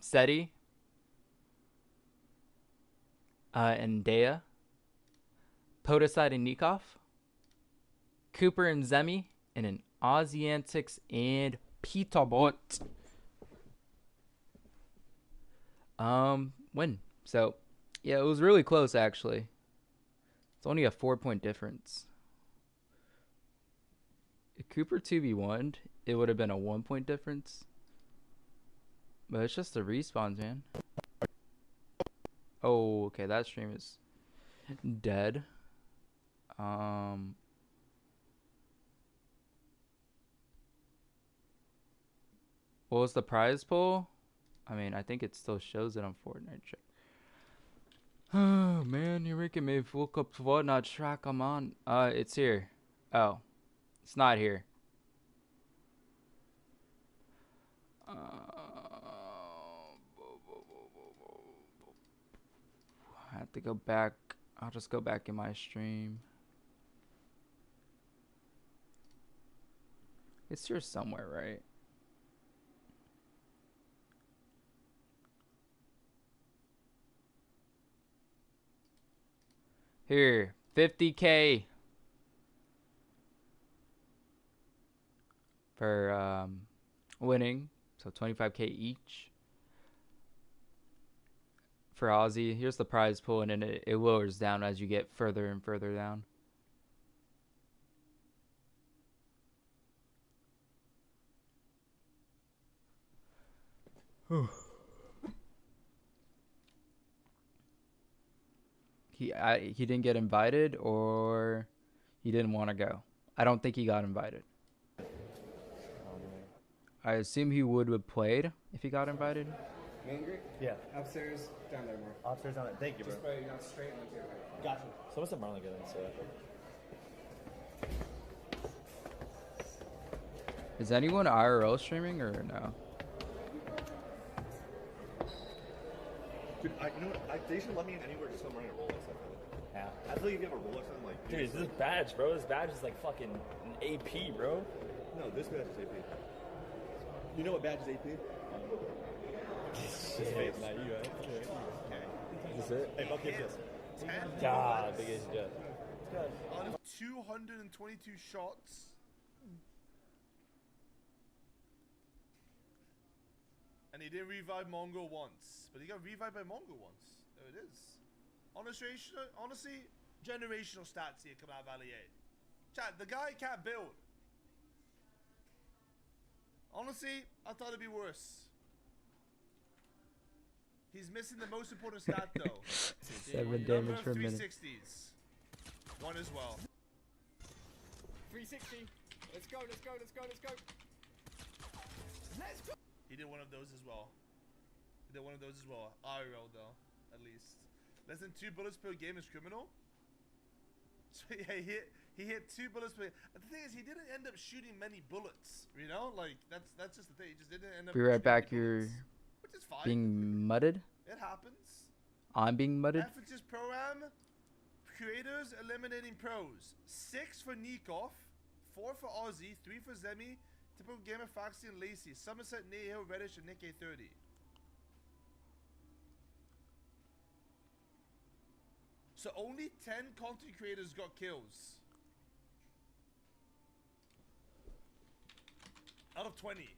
Seti and Dea, Podeside and Nikoff, Cooper and Zemi, and an Aussie Antics and PETERBOT. Win. So, yeah, it was really close actually. It's only a 4-point difference. If Cooper 2v1'd, it would have been a 1-point difference. But it's just the respawns, man. Oh, okay, that stream is dead. What was the prize pool? I mean, I think it still shows it on Fortnite. Check. Oh man, you're making me look up Fortnite track. I'm on. It's here. Oh, it's not here. I have to go back. I'll just go back in my stream. It's here somewhere, right? Here, 50K for winning. So 25K each for Aussie. Here's the prize pool, and then it lowers down as you get further and further down. He didn't get invited, or he didn't want to go. I don't think he got invited. I assume he would have played if he got invited. Angry? Yeah. Upstairs, down there, Mark. Upstairs down there. Thank you, bro. Just by not straight and look here. Gotcha. So what's up, Marlon? Good answer. Is anyone IRL streaming or no? Dude, you know what? They should let me in anywhere just so I'm running a Rolex. Yeah. I feel like if you have a Rolex, I'm like, Dude, this badge, bro. This badge is like fucking an AP, bro. No, this badge is AP. You know what badge is AP? Just face. Not you, right? Okay. Is this it? Hey, Buck, give this. 10. God, big ace jet. Out of 222 shots. And he didn't revive Mongo once. But he got revived by Mongo once. There it is. Honestly, generational stats here coming out of Valley 8. Chat, the guy can't build. Honestly, I thought it'd be worse. He's missing the most important stat though. 7 damage per minute. 360s. One as well. 360. Let's go, let's go, let's go, let's go. Let's go. He did one of those as well. He did one of those as well. IRL though, at least. Less than 2 bullets per game is criminal. So yeah, he hit 2 bullets per. The thing is, he didn't end up shooting many bullets. You know, like that's just the thing. He just didn't end up. Be right back. Which is fine. Being mudded. It happens. I'm being mudded. References Pro-Am. Creators eliminating pros. 6 for Kickoff. 4 for Aussie. 3 for Zemi. Typical Gamer, Foxy, and Lacey. Somerset, Nehill, Reddish, and Nick A30. So only 10 content creators got kills. Out of 20.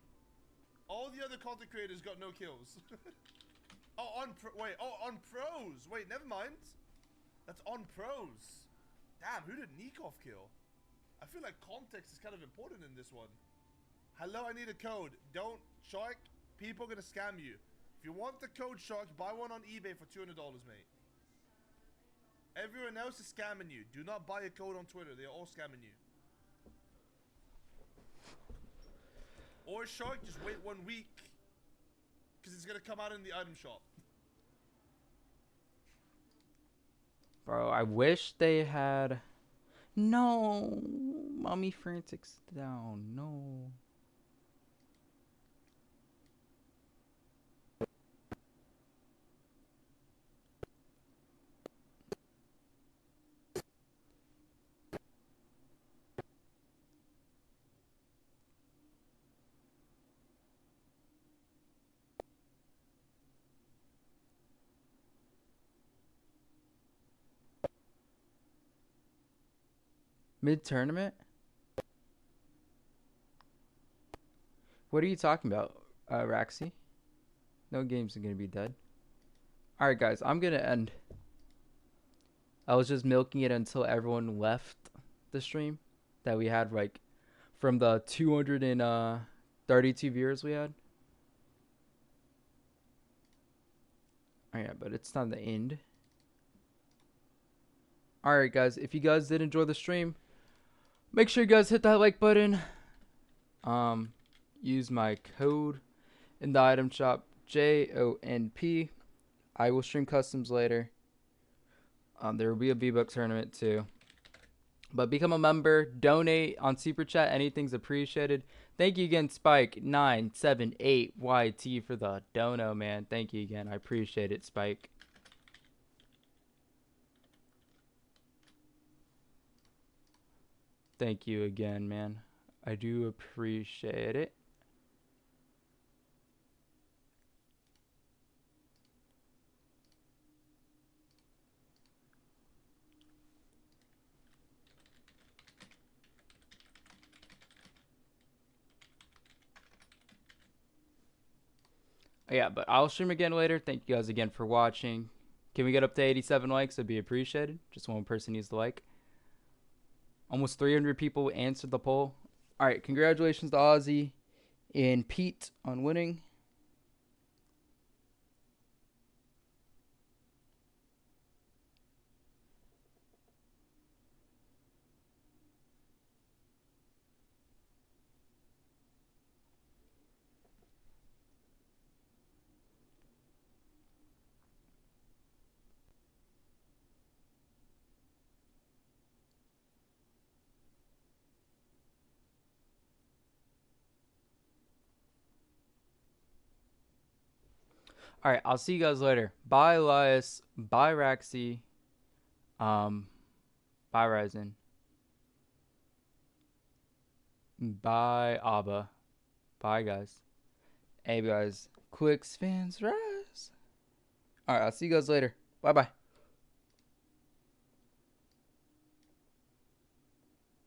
All the other content creators got no kills. on pros. Wait, never mind. That's on pros. Damn, who did Kickoff kill? I feel like context is kind of important in this one. Hello, I need a code. Don't, Shark, people are gonna scam you. If you want the code, Shark, buy one on eBay for $200, mate. Everyone else is scamming you. Do not buy a code on Twitter. They're all scamming you. Or Shark, just wait 1 week. Because it's gonna come out in the item shop. Bro, I wish they had... No. Mommy Frantic's down. No. Mid-tournament? What are you talking about, Raxi? No games are going to be dead. Alright, guys, I'm going to end. I was just milking it until everyone left the stream that we had, like, from the 232 viewers we had. Oh, yeah, but it's not the end. Alright, guys, if you guys did enjoy the stream, make sure you guys hit that like button. Use my code in the item shop, JONP. I will stream customs later. There will be a V-Buck tournament too. But become a member, donate on Super Chat. Anything's appreciated. Thank you again, Spike978YT, for the dono, man. Thank you again. I appreciate it, Spike. Thank you again, man. I do appreciate it. Yeah, but I'll stream again later. Thank you guys again for watching. Can we get up to 87 likes? That'd be appreciated. Just one person needs to like. Almost 300 people answered the poll. All right, congratulations to Ozzy and Pete on winning. All right, I'll see you guys later. Bye, Elias. Bye, Raxi. Bye, Ryzen. Bye, Abba. Bye, guys. Hey, guys. CLIX fans rise. All right, I'll see you guys later. Bye-bye.